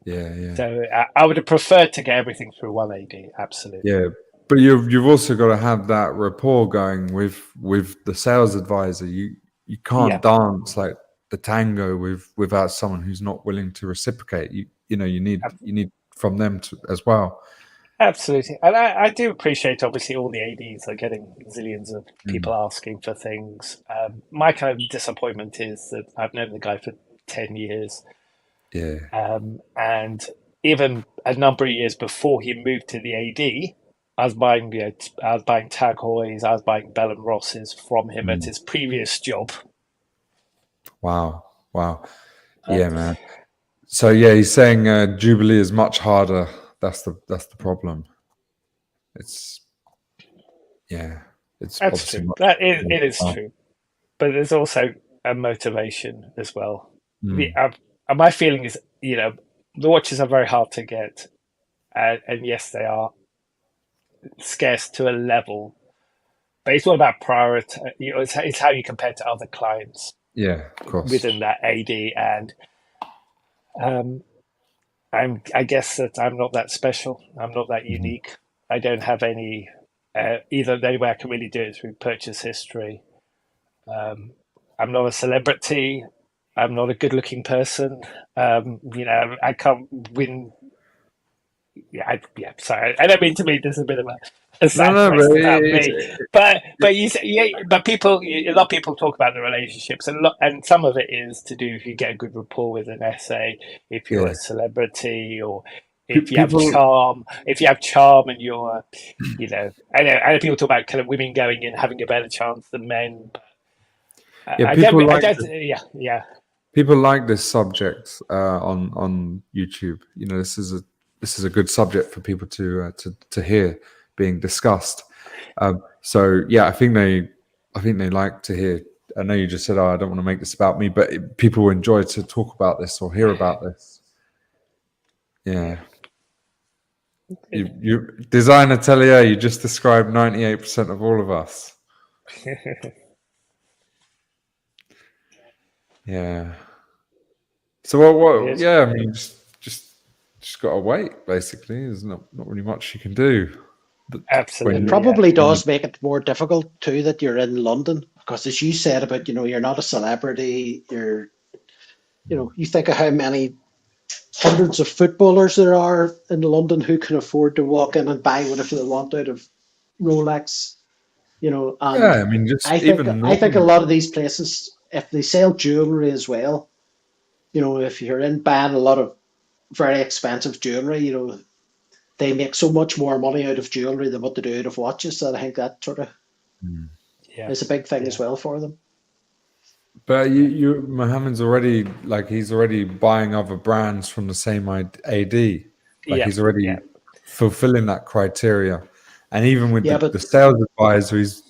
So I would have preferred to get everything through one AD. Absolutely. Yeah. But you've also got to have that rapport going with the sales advisor. You can't dance like the tango without someone who's not willing to reciprocate. You need from them as well. Absolutely. And I do appreciate, obviously, all the ADs are getting zillions of people asking for things. My kind of disappointment is that I've known the guy for 10 years. Yeah. And even a number of years before he moved to the AD, I was buying Tag Heuers, I was buying Bell & Rosses from him at his previous job. Wow. Yeah, man. So he's saying Jubilee is much harder. That's the problem. It's That's true. It is true, but there's also a motivation as well. My feeling is, the watches are very hard to get, and yes, they are scarce to a level. But it's all about priority. It's how you compare to other clients. Yeah, of course. Within that AD, and I guess that I'm not that special. I'm not that unique. I don't have any. Either the only way I can really do it is through purchase history. I'm not a celebrity. I'm not a good-looking person. I can't win. Sorry, I don't mean to make this a bit of a sad question about me. But people, a lot of people talk about the relationships, and some of it is to do if you get a good rapport with an SA, if you're a celebrity, or if you have charm. If you have charm, and you're, I know people talk about kind of women going in having a better chance than men. People like this subject on YouTube. This is a good subject for people to hear being discussed. I think they like to hear. I know you just said, "Oh, I don't want to make this about me," but people enjoy to talk about this or hear about this. Yeah. You design atelier. You just described 98% of all of us. Yeah. So what? Yeah, I mean, just got to wait. Basically, there's not really much you can do. Absolutely, it probably does make it more difficult too that you're in London, because as you said about you're not a celebrity. You think of how many hundreds of footballers there are in London who can afford to walk in and buy whatever they want out of Rolex. And I mean, I think a lot of these places if they sell jewelry as well, if you're in buying a lot of very expensive jewelry, they make so much more money out of jewelry than what they do out of watches. That I think that sort of is a big thing as well for them. But Mohammed's already he's already buying other brands from the same AD. He's already fulfilling that criteria, and even with the sales advisor, he's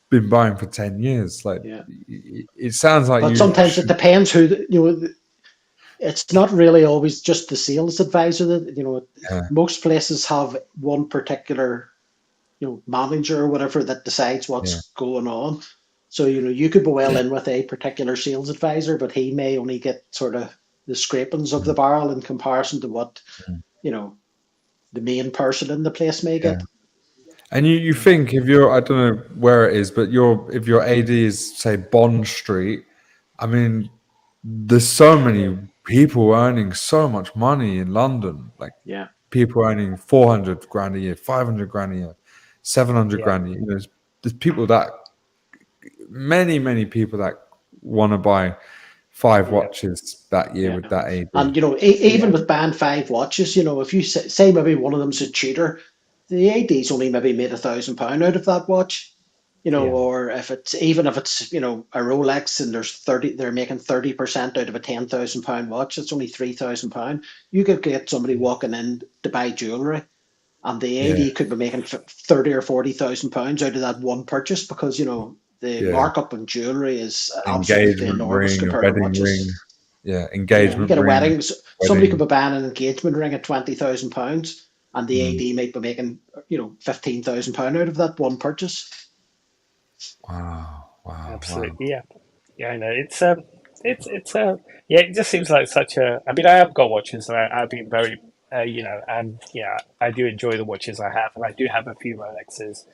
been buying for 10 years. It sounds like. But sometimes it depends who it's not really always just the sales advisor that most places have one particular manager or whatever that decides what's going on. So you could be well in with a particular sales advisor, but he may only get sort of the scrapings of the barrel in comparison to what the main person in the place may get. And you think if you're, I don't know where it is, but if your AD is say Bond Street, I mean, there's so many people earning so much money in London. People earning 400 grand a year, 500 grand a year, 700 grand a year. There's people that many people that want to buy 5 watches that year with that AD. And even with buying 5 watches, if you say maybe one of them's a cheater, the AD's only maybe made £1,000 out of that watch. Or if it's a Rolex and they're making 30% out of a £10,000 watch, it's only £3,000. You could get somebody walking in to buy jewelry, and the AD could be making 30 or 40,000 pounds out of that one purchase because the markup on jewelry is absolutely enormous compared to watches. Engagement. You get a wedding. Somebody could be buying an engagement ring at £20,000, and the AD might be making £15,000 out of that one purchase. Wow. Absolutely. Yeah, I know. It just seems like such a. I mean, I have got watches, and I've been very, I do enjoy the watches I have, and I do have a few Rolexes.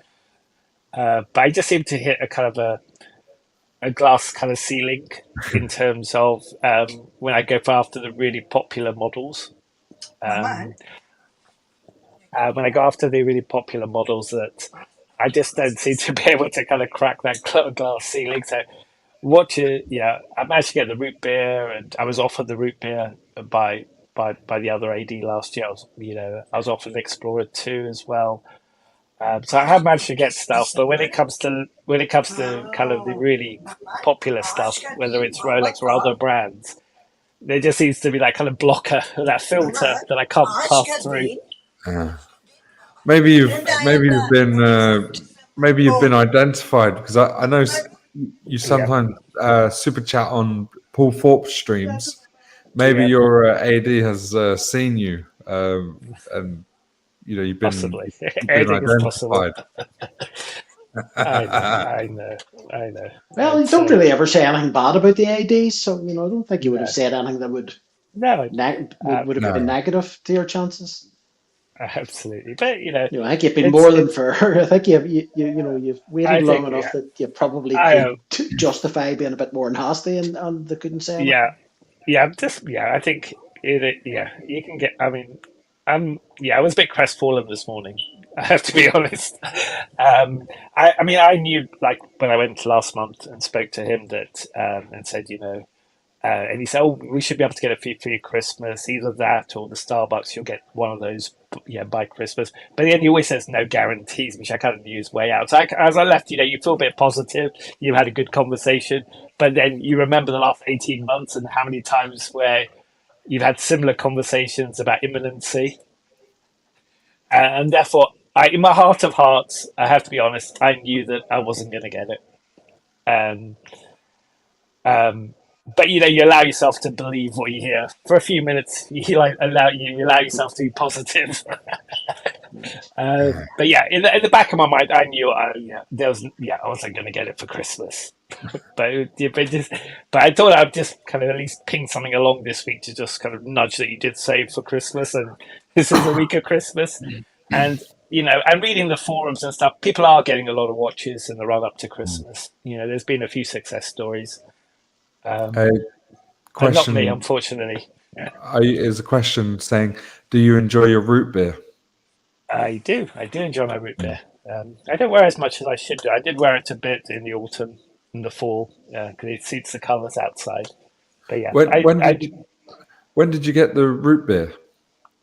But I just seem to hit a kind of a glass kind of ceiling in terms of when I go after the really popular models. When I go after the really popular models that I just don't seem to be able to kind of crack that glass ceiling. So I managed to get the root beer, and I was offered the root beer by the other AD last year. I was offered an Explorer 2 as well. So I have managed to get stuff, but when it comes to kind of the really popular stuff, whether it's Rolex or other brands, there just seems to be that kind of blocker, that filter that I can't pass through. Maybe you've been identified, because I know you sometimes super chat on Paul Thorpe streams. Maybe your AD has seen you, and you've been, possibly. You've been identified. I know. Well, you don't really ever say anything bad about the ADs, so I don't think you would have said anything that would have been negative to your chances. Absolutely, but I think you've been more than fair. I think you've waited long enough that you probably could justify being a bit more nasty, and they couldn't say anything. I think you can get. I mean, I was a bit crestfallen this morning. I have to be honest. I knew, like, when I went last month and spoke to him that and said, and he said, "Oh, we should be able to get a for your Christmas, either that or the Starbucks. You'll get one of those, by Christmas." But then he always says no guarantees, which I kind of knew his way out. So as I left, you feel a bit positive. You had a good conversation, but then you remember the last 18 months and how many times where you've had similar conversations about imminency, and therefore, in my heart of hearts, I have to be honest, I knew that I wasn't going to get it. But you allow yourself to believe what you hear for a few minutes. You allow yourself to be positive. But in the back of my mind, I knew I wasn't going to get it for Christmas. but I thought I'd just kind of at least ping something along this week to just kind of nudge that you did save for Christmas, and this is a week of Christmas, and and reading the forums and stuff, people are getting a lot of watches in the run up to Christmas. There's been a few success stories. Question, not me, unfortunately. Is a question saying, do you enjoy your root beer? I do enjoy my root beer. I don't wear as much as I should do. I did wear it a bit in the autumn, in the fall because it suits the colours outside. But yeah, when did you get the root beer?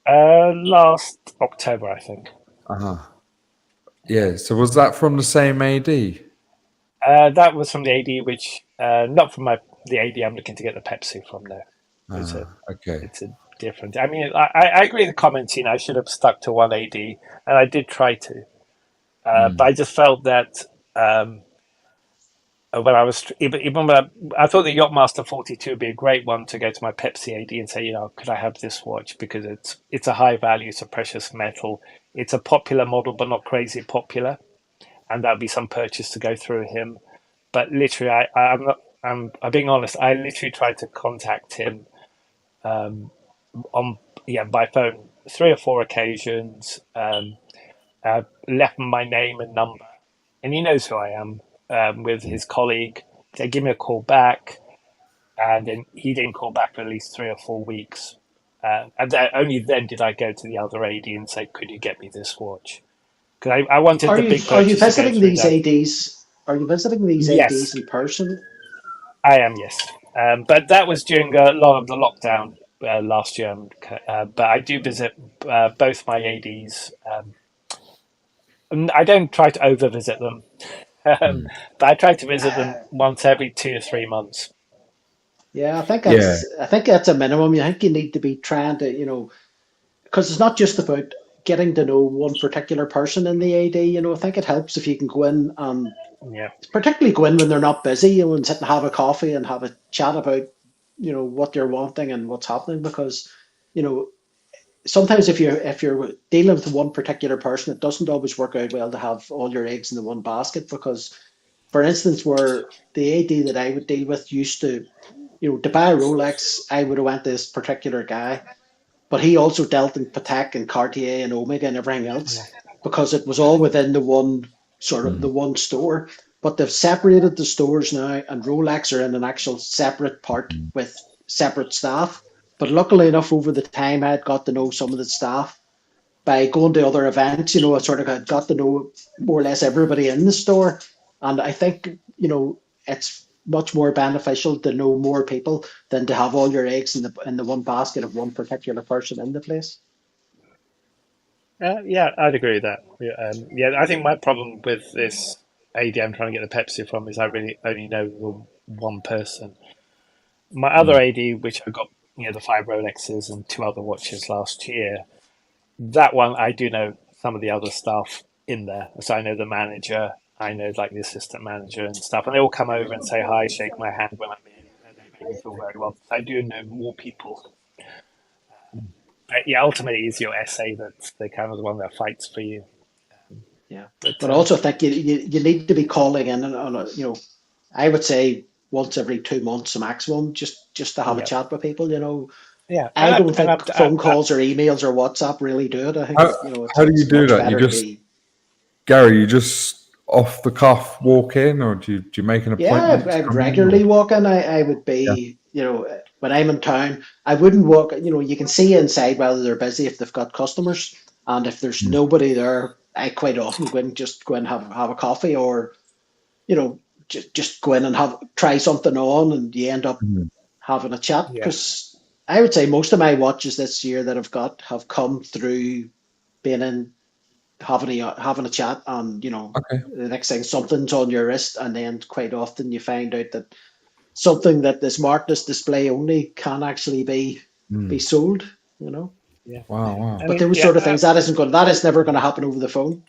Last October, I think. Yeah. So was that from the same AD? That was from the AD, which not from the AD I'm looking to get the Pepsi from. There, it's a different. I mean, I agree with the comments. I should have stuck to one AD, and I did try to, but I just felt that when I was even when I thought the Yacht-Master 42 would be a great one to go to my Pepsi AD and say, could I have this watch, because it's a high value, it's a precious metal, it's a popular model but not crazy popular, and that'd be some purchase to go through him. But literally, I'm being honest. I literally tried to contact him by phone 3 or 4 occasions. Left him my name and number, and he knows who I am. With his colleague, they give me a call back, and then he didn't call back for at least 3 or 4 weeks. And only then did I go to the other AD and say, "Could you get me this watch?" Because I wanted the big purchase. Are you visiting these ADs? Are you visiting these ADs in person? I am, yes. But that was during a lot of the lockdown last year. But I do visit both my ADs. I don't try to over-visit them. But I try to visit them once every 2 or 3 months. Yeah, I think that's a minimum. I think you need to be trying to, because it's not just about getting to know one particular person in the AD. I think it helps if you can go in and particularly go in when they're not busy, and sit and have a coffee and have a chat about, what you're wanting and what's happening. Because, sometimes if you're dealing with one particular person, it doesn't always work out well to have all your eggs in the one basket. Because, for instance, where the AD that I would deal with used to, to buy a Rolex, I would have went to this particular guy, but he also dealt in Patek and Cartier and Omega and everything else, because it was all within the one the one store. But they've separated the stores now, and Rolex are in an actual separate part with separate staff. But luckily enough, over the time, I had got to know some of the staff by going to other events. I sort of got to know more or less everybody in the store. And I think, it's much more beneficial to know more people than to have all your eggs in the one basket of one particular person in the place. Yeah, I'd agree with that. I think my problem with this AD I'm trying to get the Pepsi from is I really only know the one person. My other AD, which I got, the 5 Rolexes and 2 other watches last year, that one I do know some of the other staff in there. So I know the manager, I know like the assistant manager and stuff, and they all come over and say hi, shake my hand when I'm in, and they make me feel very well. I do know more people. But ultimately, it's your SA that's the kind of the one that fights for you. But I also think you need to be calling in on I would say once every 2 months maximum, just to have a chat with people. I don't think phone calls or emails or WhatsApp really do it. I think how do you do that? Gary, you just off the cuff walk in, or do you make an appointment? Yeah, I would regularly walk in. I would be, when I'm in town, I wouldn't walk. You can see inside whether they're busy if they've got customers, and if there's nobody there, I quite often go in and have a coffee, or just go in and try something on, and you end up having a chat. Because I would say most of my watches this year that I've got have come through being in, having a chat, and the next thing something's on your wrist, and then quite often you find out that something that is marked as display only can actually be sold. Wow. But those sort of things, that is never going to happen over the phone.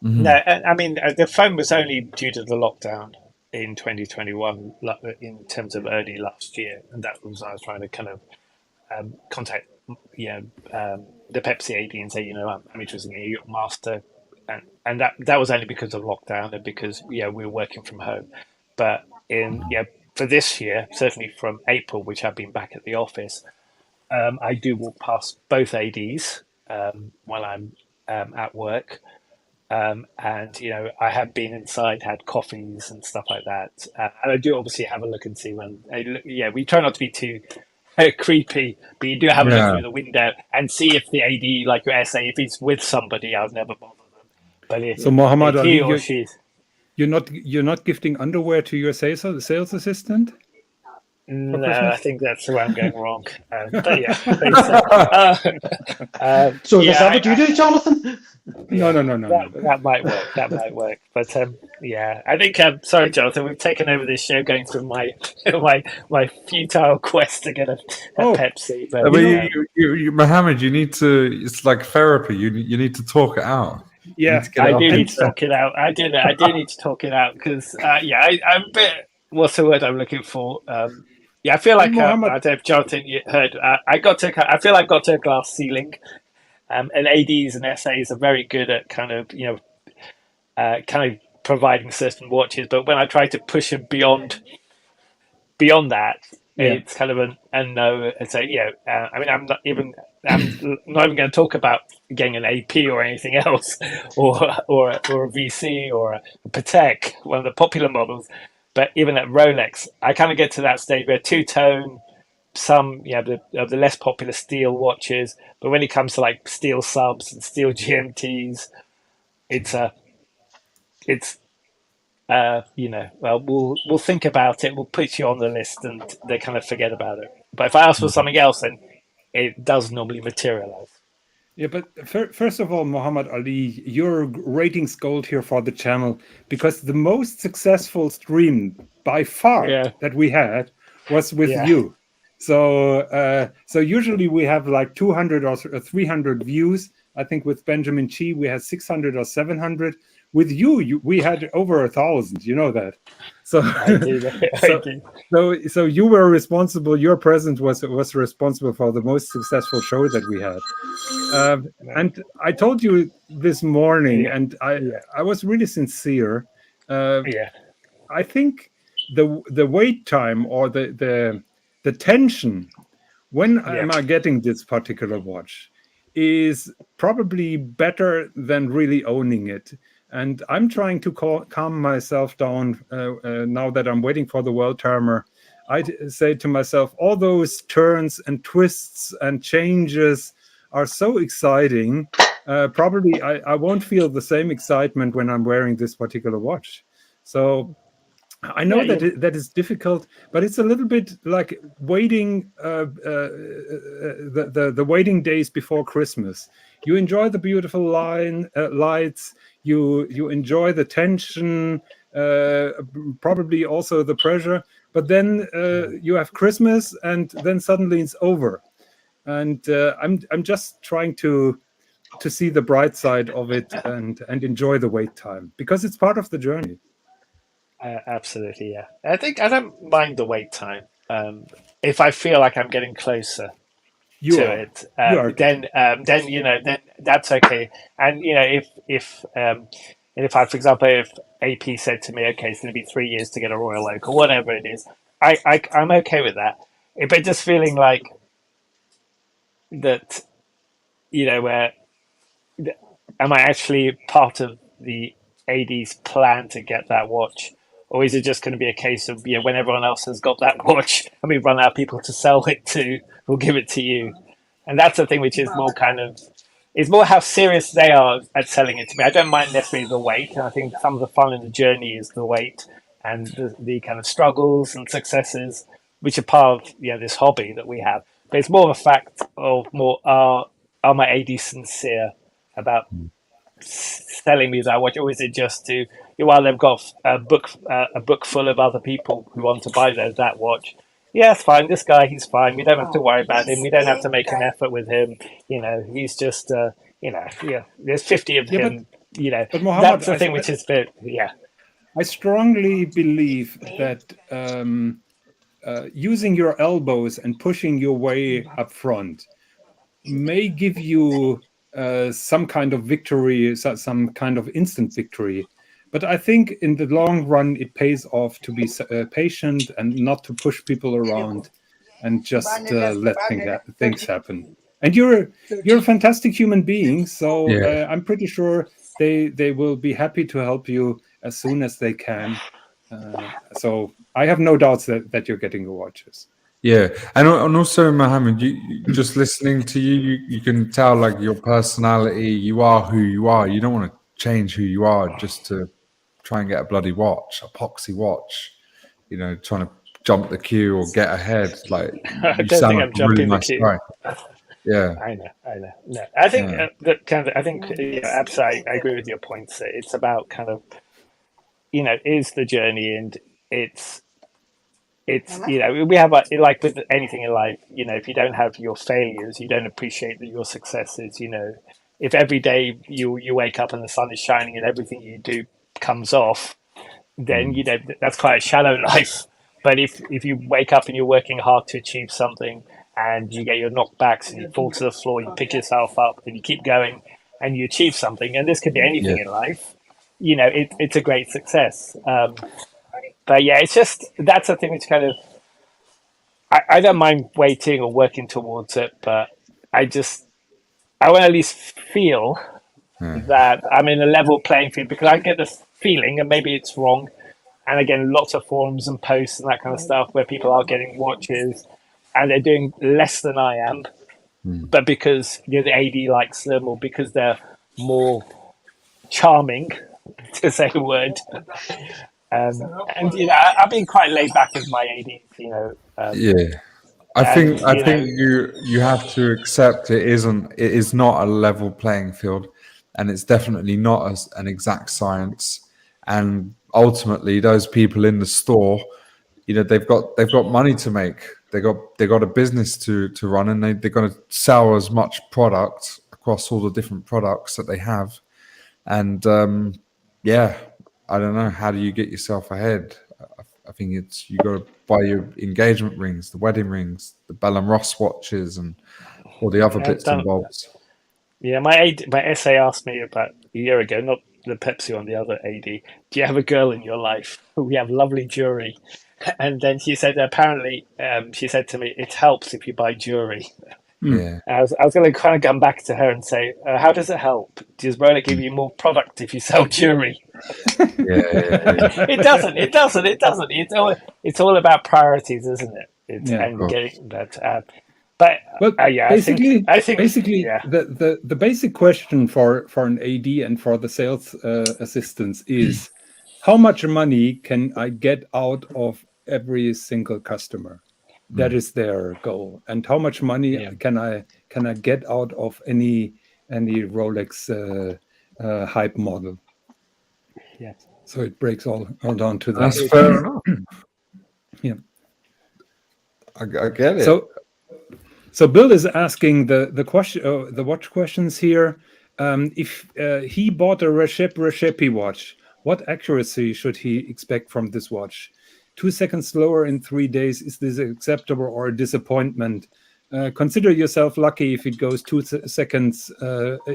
No, I mean the phone was only due to the lockdown in 2021 in terms of early last year, and that was I was trying to kind of contact the Pepsi AD and say I'm interested in a Yacht-Master, and that was only because of lockdown and because we were working from home. But for this year, certainly from April, which I've been back at the office, I do walk past both ADs while I'm at work. And I have been inside, had coffees and stuff like that, and I do obviously have a look and see when. We try not to be too creepy, but you do have a look through the window and see if the AD, like your SA, if he's with somebody, I'll never bother them. But if, so Mohammed if Ali, he or she's, You're not gifting underwear to your sales assistant? No, I think that's where I'm going wrong. But yeah. So is that what you do, Jonathan? No. That might work. That might work. But yeah, I think. Sorry, Jonathan. We've taken over this show, going through my futile quest to get a Pepsi. But Mohammed, you need to. It's like therapy. You need to talk it out. Yeah, I do need to talk it out. I do need to talk it out because I'm a bit. What's the word I'm looking for? Yeah, I feel like I don't know if Jonathan you heard. I feel I've got to a glass ceiling, and ADs and SAs are very good at kind of providing certain watches. But when I try to push them beyond that, it's kind of a no. It's I mean, I'm not even going to talk about getting an AP or anything else, or a VC or a Patek, one of the popular models. But even at Rolex, I kind of get to that stage where two-tone, some the less popular steel watches, but when it comes to like steel subs and steel GMTs, we'll think about it, we'll put you on the list, and they kind of forget about it. But if I ask for something else, then it does normally materialize. Yeah, but first of all, Muhammad Ali, your ratings gold here for the channel, because the most successful stream by far that we had was with you. So usually we have like 200 or 300 views. I think with Benjamin Chi we had 600 or 700. With you we had over 1,000. You know that. So so you were responsible. Your presence was responsible for the most successful show that we had. And I told you this morning, and I was really sincere. I think the wait time or the tension when am I getting this particular watch is probably better than really owning it. And I'm trying to calm myself down now that I'm waiting for the world timer. I say to myself, all those turns and twists and changes are so exciting. Probably I won't feel the same excitement when I'm wearing this particular watch. So I know that is difficult, but it's a little bit like waiting the waiting days before Christmas. You enjoy the beautiful lights. You enjoy the tension, probably also the pressure. But then you have Christmas, and then suddenly it's over. And I'm just trying to see the bright side of it and enjoy the wait time, because it's part of the journey. Absolutely, yeah. I think I don't mind the wait time. If I feel like I'm getting closer to it, then that's okay. And if I, for example, if AP said to me, okay, it's going to be 3 years to get a Royal Oak or whatever it is, I'm okay with that. But just feeling like that, where am I actually part of the AD's plan to get that watch? Or is it just going to be a case of, when everyone else has got that watch and we run out of people to sell it to, we'll give it to you? And that's the thing which is more it's more how serious they are at selling it to me. I don't mind necessarily the wait. And I think some of the fun in the journey is the wait and the kind of struggles and successes, which are part of this hobby that we have. But it's more of a fact of are my ADs sincere about selling me that watch, or is it just to while they've got a book full of other people who want to buy that watch? Yeah, it's fine. This guy, he's fine. We don't have to worry about him. We don't have to make an effort with him. He's just there's 50 of him. But Mohammed, that's the thing which is a bit I strongly believe that using your elbows and pushing your way up front may give you some kind of victory, some kind of instant victory. But I think in the long run, it pays off to be patient and not to push people around and just let things happen. And you're a fantastic human being, so I'm pretty sure they will be happy to help you as soon as they can. So I have no doubts that you're getting the watches. Yeah, and also, Mohammed, you just listening to you can tell like your personality. You are who you are. You don't want to change who you are just to try and get a bloody watch, a poxy watch, trying to jump the queue or get ahead. Like, I you don't sound think like I'm a really jumping the nice queue. guy. Yeah, I know. No, I think I think absolutely, I agree with your points. It's about kind of, is the journey, and it's we have like with anything in life, if you don't have your failures, you don't appreciate your successes. If every day you wake up and the sun is shining and everything you do comes off, then that's quite a shallow life. But if you wake up and you're working hard to achieve something, and you get your knockbacks and you fall to the floor, you pick yourself up and you keep going and you achieve something, and this could be anything in life, it's a great success. But yeah, it's just, that's a thing which kind of, I don't mind waiting or working towards it, but I want to at least feel that I'm in a level playing field, because I get this feeling, and maybe it's wrong, and again, lots of forums and posts and that kind of stuff where people are getting watches and they're doing less than I am, but because the AD likes them, or because they're more charming, to say a word. And I've been quite laid back with my AD. I think you have to accept it is not a level playing field, and it's definitely not an exact science. And ultimately, those people in the store, they've got money to make. They got a business to run, and they're going to sell as much product across all the different products that they have. And I don't know, how do you get yourself ahead? I think you got to buy your engagement rings, the wedding rings, the Bell & Ross watches, and all the other bits and bobs. Yeah, my SA asked me about a year ago, not the Pepsi one, the other AD. Do you have a girl in your life? We have lovely jewelry. And then she said, apparently, she said to me, it helps if you buy jewelry. Yeah. I was going to kind of come back to her and say, how does it help? Does Rolex give you more product if you sell jewelry? It doesn't. It's all about priorities, isn't it? Getting that. Basically, I think the basic question for an AD and for the sales assistants is, how much money can I get out of every single customer? That is their goal. And how much money can I get out of any Rolex hype model? Yeah. So it breaks all down to that. That's fair enough. Yeah. I get it. So Bill is asking the question, the watch questions here. If he bought a Recipe watch, what accuracy should he expect from this watch? 2 seconds slower in 3 days, is this acceptable or a disappointment? Consider yourself lucky if it goes 2 seconds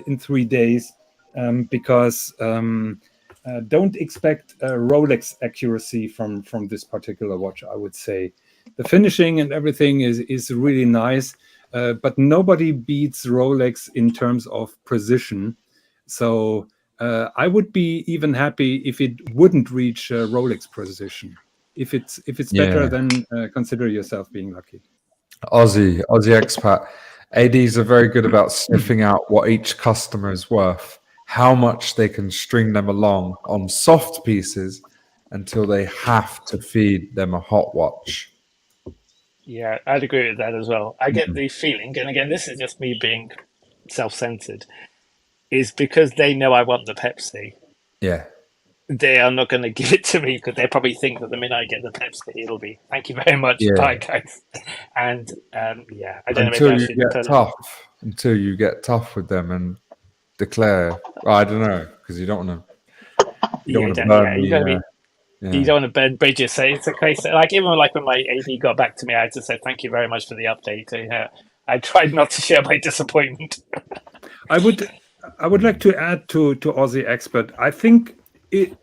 in 3 days, because don't expect Rolex accuracy from this particular watch, I would say. The finishing and everything is really nice, but nobody beats Rolex in terms of precision. So I would be even happy if it wouldn't reach Rolex precision. If it's better, then consider yourself being lucky. Aussie expat. ADs are very good about sniffing out what each customer is worth, how much they can string them along on soft pieces until they have to feed them a hot watch. Yeah, I'd agree with that as well. I get the feeling, and again, this is just me being self-centered, is because they know I want the Pepsi. Yeah. They are not going to give it to me, because they probably think that the minute I get the Pepsi, it'll be, thank you very much, bye guys. And I don't until know. Until you get tough with them and declare, I don't know, because you don't want to burn you don't want to burn bridges. So it's a case, even when my AD got back to me, I had to say thank you very much for the update. I tried not to share my disappointment. I would like to add to Aussie Expert. I think it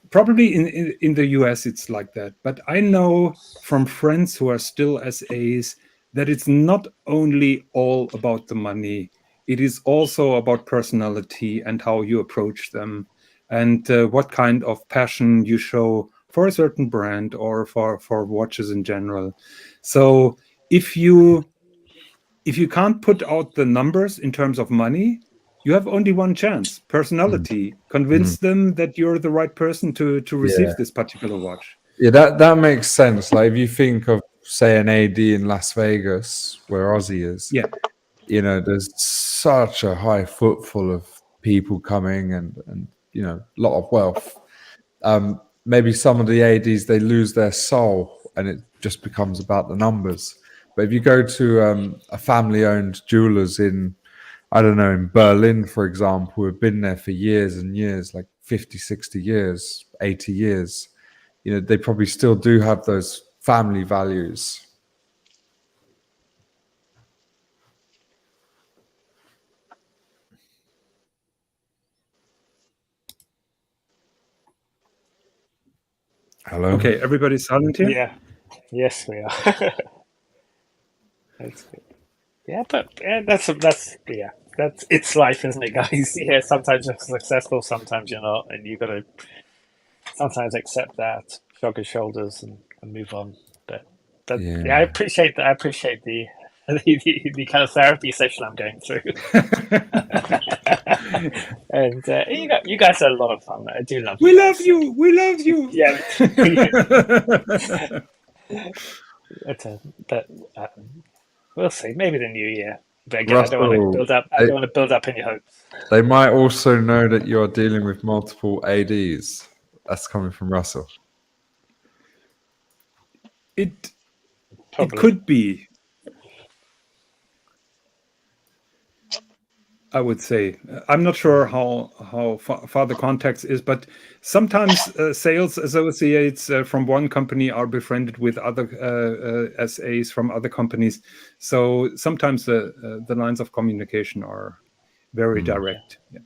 probably in the US it's like that, but I know from friends who are still SAs that it's not only all about the money. It is also about personality and how you approach them, and what kind of passion you show for a certain brand or for watches in general. So if you can't put out the numbers in terms of money, You have only one chance. Personality. Convince them that you're the right person to receive this particular watch. Yeah, that makes sense. Like if you think of, say, an AD in Las Vegas, where Aussie is, there's such a high footfall of people coming and a lot of wealth. Maybe some of the ADs, they lose their soul and it just becomes about the numbers. But if you go to a family-owned jewelers in, I don't know, in Berlin, for example, who have been there for years and years, like 50, 60 years, 80 years, they probably still do have those family values. Hello? Okay, everybody's silent here? Yeah. Yes, we are. That's good. Yeah, but that's it's life, isn't it, guys? Yeah, sometimes you're successful, sometimes you're not, and you've got to sometimes accept that, shrug your shoulders, and move on. But I appreciate that. I appreciate the kind of therapy session I'm going through. And you guys are a lot of fun. I do love you. We love you. We love you. Yeah. But we'll see. Maybe the new year. But again, Russell, I don't want to build up any hopes. They might also know that you're dealing with multiple ADs. That's coming from Russell. It could be. I would say. I'm not sure how far the context is, but sometimes sales associates from one company are befriended with other SAs from other companies. So sometimes the lines of communication are very direct. Yeah.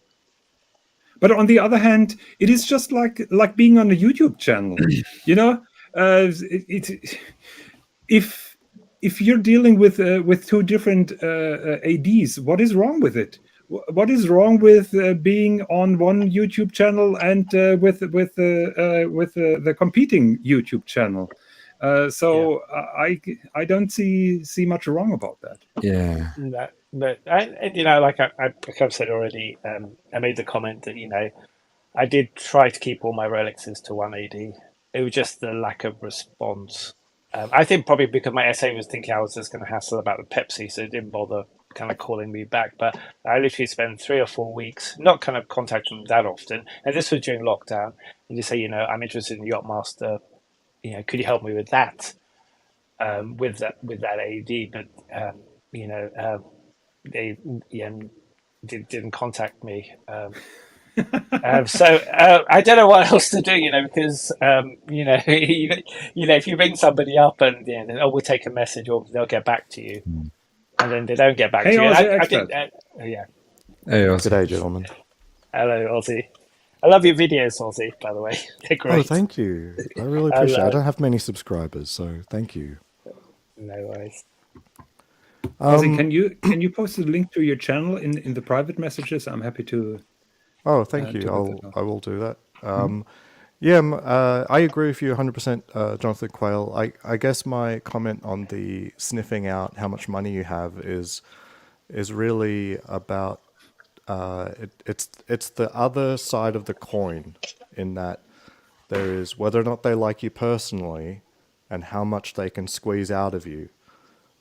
But on the other hand, it is just like being on a YouTube channel. If you're dealing with two different ADs, what is wrong with it? What is wrong with being on one YouTube channel and with the competing YouTube channel? I don't see much wrong about that. Yeah. But like I've said already, I made the comment that I did try to keep all my Rolexes to one AD. It was just the lack of response. I think probably because my SA was thinking I was just going to hassle about the Pepsi, so it didn't bother kind of calling me back. But I literally spent 3 or 4 weeks not kind of contacting them that often. And this was during lockdown. And you say, I'm interested in the Yacht-Master. Could you help me with that? With that AD, but they didn't contact me. So I don't know what else to do, because if you ring somebody up and we'll take a message or they'll get back to you, and then they don't get back to you. I think, Hey, Ozzy. Good day, gentlemen. Hello, Ozzy. I love your videos, Ozzy. By the way, they're great. Oh, thank you. I really appreciate it. I don't have many subscribers, so thank you. No worries. Ozzy, can you post a link to your channel in the private messages? I'm happy to. Oh, thank you. I will do that. I agree with you 100%, Jonathan Quayle. I guess my comment on the sniffing out how much money you have is really about it's the other side of the coin, in that there is whether or not they like you personally and how much they can squeeze out of you.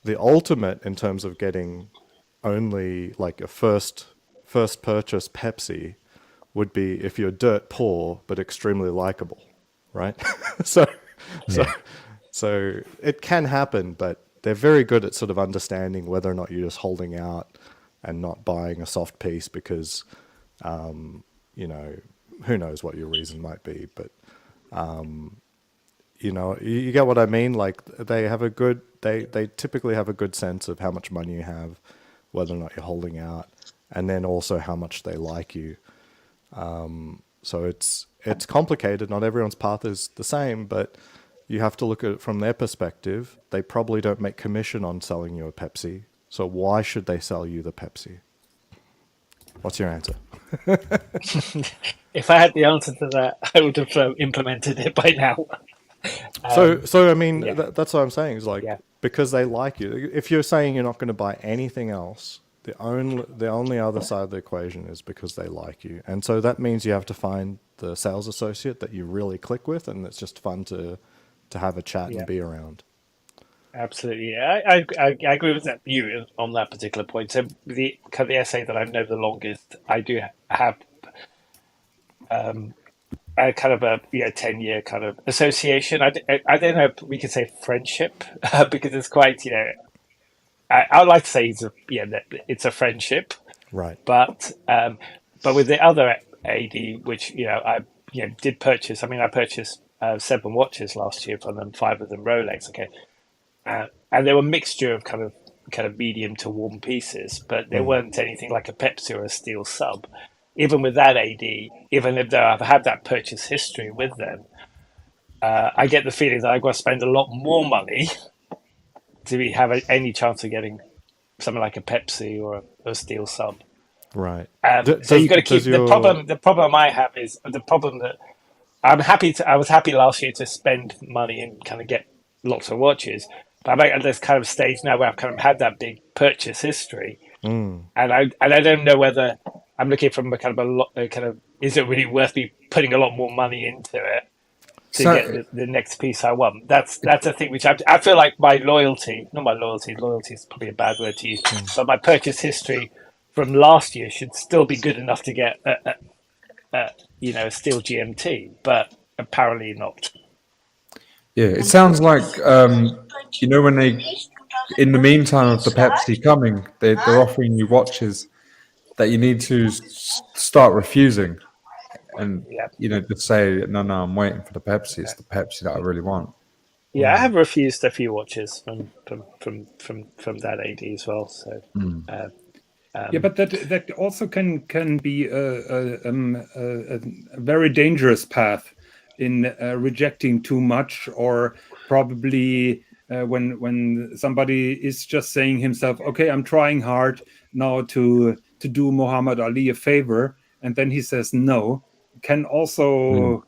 The ultimate in terms of getting only like a first purchase Pepsi would be if you're dirt poor but extremely likable, right? So it can happen, but they're very good at sort of understanding whether or not you're just holding out and not buying a soft piece because, who knows what your reason might be, but you get what I mean. Like they typically have a good sense of how much money you have, whether or not you're holding out, and then also how much they like you. So it's complicated. Not everyone's path is the same, but you have to look at it from their perspective. They probably don't make commission on selling you a Pepsi, so why should they sell you the Pepsi? What's your answer? If I had the answer to that, I would have implemented it by now. So I mean, that's what I'm saying. Is like because they like you. If you're saying you're not going to buy anything else, the only other side of the equation is because they like you, and so that means you have to find the sales associate that you really click with, and it's just fun to have a chat and be around. Absolutely, I agree with that view on that particular point. So the essay that I've known the longest, I do have a kind of a 10-year kind of association. I don't know if we could say friendship because it's quite I would like to say it's a friendship, Right. but with the other AD, which I did purchase. I mean, I purchased 7 watches last year from them, 5 of them Rolex. Okay. And they were a mixture of kind of medium to warm pieces, but they weren't anything like a Pepsi or a steel sub. Even with that AD, even if I've had that purchase history with them, I get the feeling that I've got to spend a lot more money to have any chance of getting something like a Pepsi or a steel sub. Right. So you've got to keep the problem. The problem I have is the problem that I was happy last year to spend money and kind of get lots of watches. But I'm at this kind of stage now where I've kind of had that big purchase history, and I don't know whether I'm looking from a kind of is it really worth me putting a lot more money into it to get the next piece I want? That's a thing which I feel like loyalty is probably a bad word to use, but my purchase history from last year should still be good enough to get a steel GMT, but apparently not. Yeah, it sounds like when they, in the meantime of the Pepsi coming, they're offering you watches that you need to start refusing, and just say no, I'm waiting for the Pepsi. It's the Pepsi that I really want. Yeah, I have refused a few watches from that AD as well. So. But that also can be a very dangerous path in rejecting too much, or probably when somebody is just saying himself, okay, I'm trying hard now to do Muhammad Ali a favor, and then he says no, can also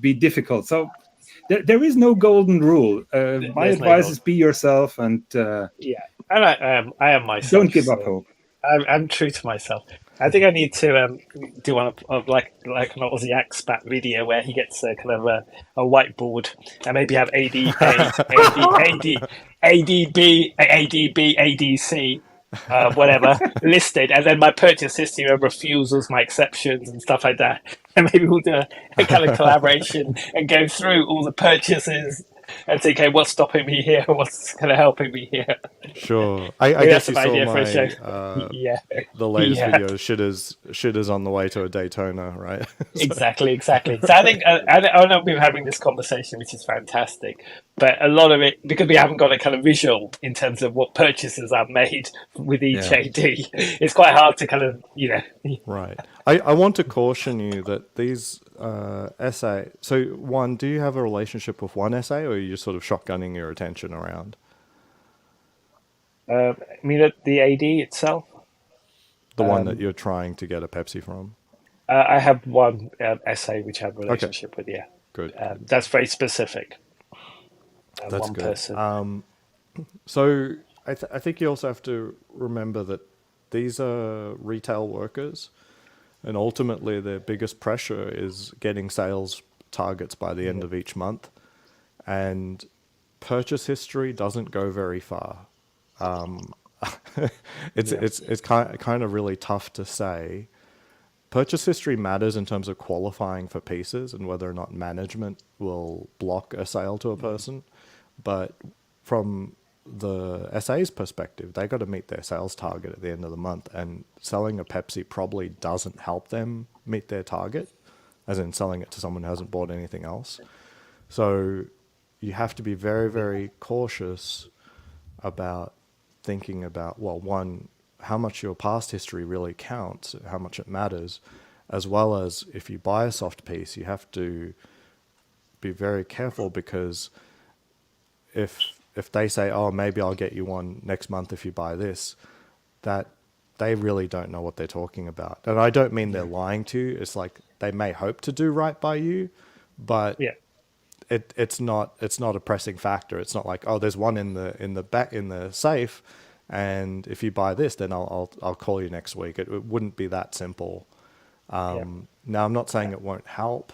be difficult. So there is no golden rule. My advice is be yourself, and and I am myself. Don't give up hope. I'm true to myself. I think I need to do one of like an Aussie Axpat video where he gets a kind of a whiteboard and maybe have ADA, ADB, ADC, whatever listed, and then my purchase history of refusals, my exceptions, and stuff like that. And maybe we'll do a kind of collaboration and go through all the purchases and say, okay, what's stopping me here? What's kind of helping me here? Sure. I guess you saw the latest video, shitters on the way to a Daytona, right? Exactly. So I think I know we've been having this conversation, which is fantastic, but a lot of it, because we haven't got a kind of visual in terms of what purchases I've made with each AD, it's quite hard to kind of, Right. I want to caution you that these SA, so one, do you have a relationship with one SA, or are you just sort of shotgunning your attention around? I mean, the AD itself? The one that you're trying to get a Pepsi from? I have one SA which I have a relationship with, yeah. Good. That's very specific. That's one good. person. So I think you also have to remember that these are retail workers, and ultimately their biggest pressure is getting sales targets by the end of each month, and purchase history doesn't go very far. It's kind of really tough to say. Purchase history matters in terms of qualifying for pieces and whether or not management will block a sale to a person, but from the SA's perspective, they got to meet their sales target at the end of the month, and selling a Pepsi probably doesn't help them meet their target, as in selling it to someone who hasn't bought anything else. So you have to be very, very cautious about thinking about, well, one, how much your past history really counts, how much it matters, as well as if you buy a soft piece, you have to be very careful, because if they say, oh, maybe I'll get you one next month if you buy this, that they really don't know what they're talking about. And I don't mean they're lying to you. It's like they may hope to do right by you, but it's not a pressing factor. It's not like, oh, there's one in the safe, and if you buy this, then I'll call you next week. It wouldn't be that simple. Now, I'm not saying it won't help.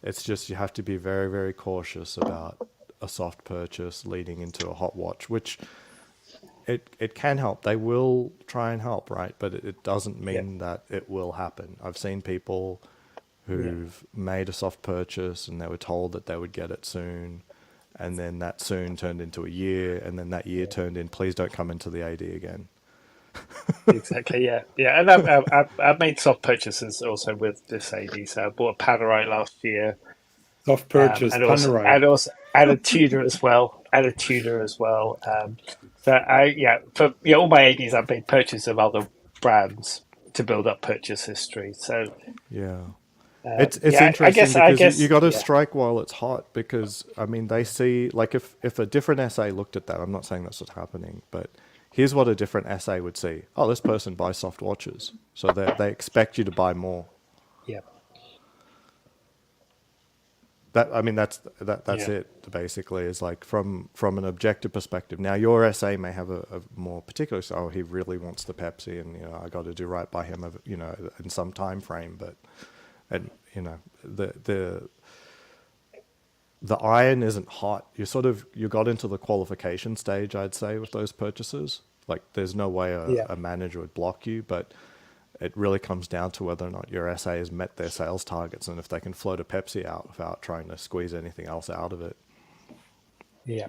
It's just you have to be very, very cautious about a soft purchase leading into a hot watch, which it can help. They will try and help, right? But it doesn't mean that it will happen. I've seen people who've made a soft purchase and they were told that they would get it soon, and then that soon turned into a year, and then that year turned in, please don't come into the AD again. Exactly, yeah. And I've made soft purchases also with this AD. So I bought a Panerai last year. Soft purchase, Panerai. And a Tudor as well. So all my ADs, I've made purchases of other brands to build up purchase history. So it's interesting because you got to strike while it's hot, because I mean they see, like, if a different SA looked at that, I'm not saying that's what's happening, but here's what a different SA would see. Oh, this person buys soft watches, so they expect you to buy more. Yeah. That's it basically, is like from an objective perspective. Now your SA may have a more particular, so he really wants the Pepsi, and I got to do right by him, in some time frame. But the iron isn't hot. You got into the qualification stage, I'd say, with those purchases. Like there's no way a manager would block you, but it really comes down to whether or not your SA has met their sales targets, and if they can float a Pepsi out without trying to squeeze anything else out of it. Yeah.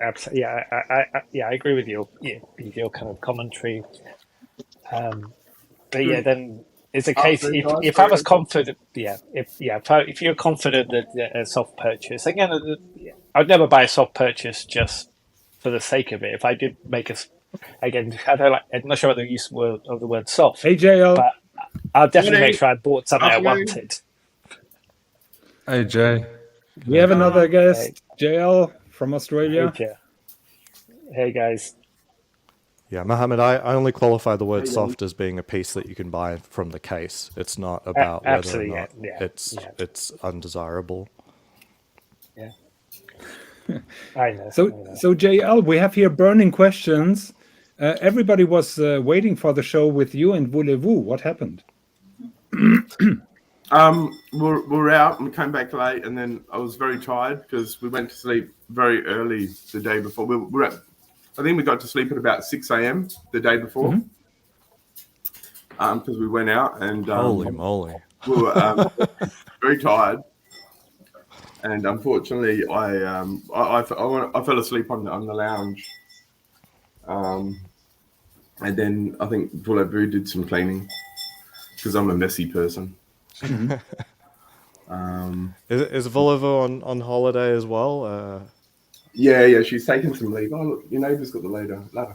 Absolutely. I agree with you. Your kind of commentary. But then it's a case. If I was confident, if you're confident that a soft purchase, again, I'd never buy a soft purchase just for the sake of it. If I did make I'm not sure about the use of the word soft. Hey, JL. But I'll definitely make sure I bought something I wanted. Hey, Jay. We have another guest, JL from Australia. Hey, guys. Yeah, Mohammed, I only qualify the word soft as being a piece that you can buy from the case. It's not about whether or not it's undesirable. Yeah. I know. So JL, we have here burning questions. Everybody was waiting for the show with you and Voulez-Vous. What happened? We're out and we came back late, and then I was very tired because we went to sleep very early the day before. I think we got to sleep at about 6 a.m. the day before, because we went out and holy moly, we were very tired. And unfortunately, I fell asleep on the lounge, and then I think Voulez-Vous did some cleaning because I'm a messy person. Is Voulez-Vous on holiday as well? Yeah, she's taking some leave. Oh, look, your neighbour's got the ladder. I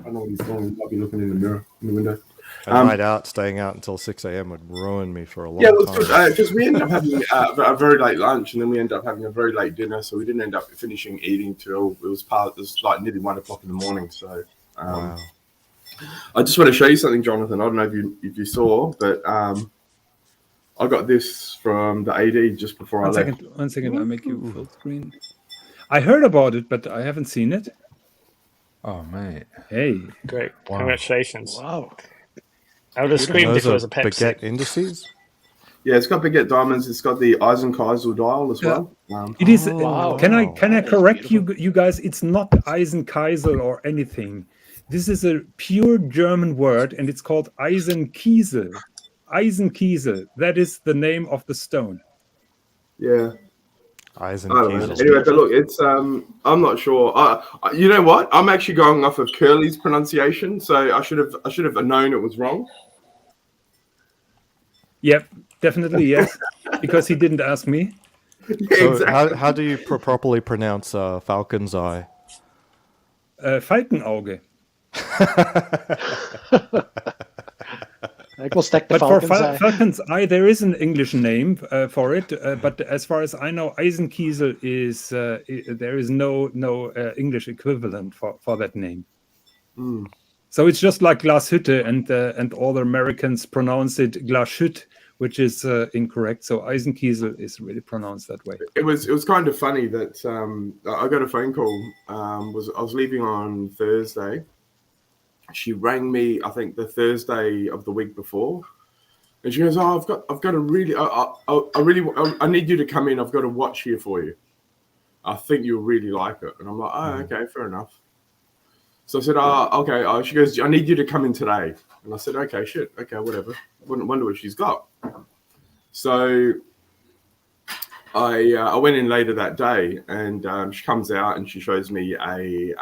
don't know what he's doing. He might be looking in the mirror, in the window. Staying out until 6 a.m. would ruin me for a long time. Yeah, because we ended up having a very late lunch, and then we ended up having a very late dinner, so we didn't end up finishing eating till it was like nearly 1 o'clock in the morning. So wow. I just want to show you something, Jonathan. I don't know if you saw, but I got this from the AD just before I left. One second, I'll make you full screen. I heard about it, but I haven't seen it. Oh, mate. Hey. Great. Wow. Congratulations. Wow. I would have screamed if it was a Pepsi. Baguette indices? Yeah, it's got baguette diamonds. It's got the Eisenkaiser dial as well. It is. Wow. Can I correct you guys? It's not Eisenkaiser or anything. This is a pure German word, and it's called Eisenkiesel. Eisenkiesel. That is the name of the stone. Yeah. Eisenkiesel. Anyway, but look, it's I'm not sure. You know what? I'm actually going off of Curly's pronunciation, so I should have known it was wrong. Yep, definitely yes, because he didn't ask me. So Exactly. how do you properly pronounce falcon's eye? Falkenauge. I think we'll stick to But for Falcon's Eye. Falcon's Eye, there is an English name for it. But as far as I know, Eisenkiesel is there is no English equivalent for that name. So it's just like Glashütte, and all the Americans pronounce it Glashütte, which is incorrect. So Eisenkiesel is really pronounced that way. It was kind of funny that I got a phone call. I was leaving on Thursday. She rang me, I think, the Thursday of the week before, and she goes, "Oh, I've got a really, I need you to come in. I've got a watch here for you. I think you'll really like it." And I'm like, "Oh, okay, fair enough." So I said, okay. She goes, "I need you to come in today." And I said, "Okay, shit. Okay, whatever. Wonder what she's got." So I went in later that day, and she comes out and she shows me a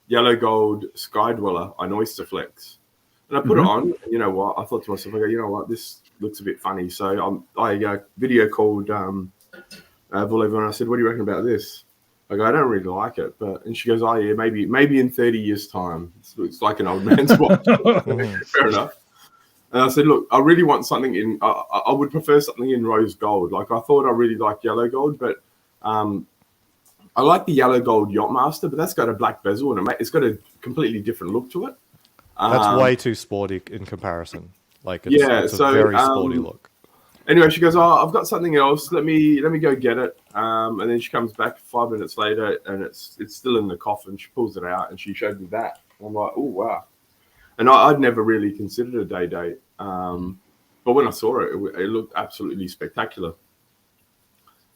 yellow gold Sky Dweller on Oyster Flex. And I put it on, and you know what? I thought to myself, okay, you know what? This looks a bit funny. So I video called Volevo, and I said, "What do you reckon about this?" I go, "I don't really like it." And she goes, "Oh, yeah, maybe in 30 years' time." It's like an old man's watch. Fair enough. And I said, "Look, I really want something in, I would prefer something in rose gold. Like, I thought I really liked yellow gold, but I like the yellow gold Yacht-Master, but that's got a black bezel, and it's got a completely different look to it." That's way too sporty in comparison. Like, it's a very sporty look. Anyway, she goes, "Oh, I've got something else. Let me go get it." And then she comes back 5 minutes later, and it's still in the coffin. She pulls it out, and she showed me that. I'm like, "Oh, wow!" And I'd never really considered a day-date, but when I saw it, it looked absolutely spectacular.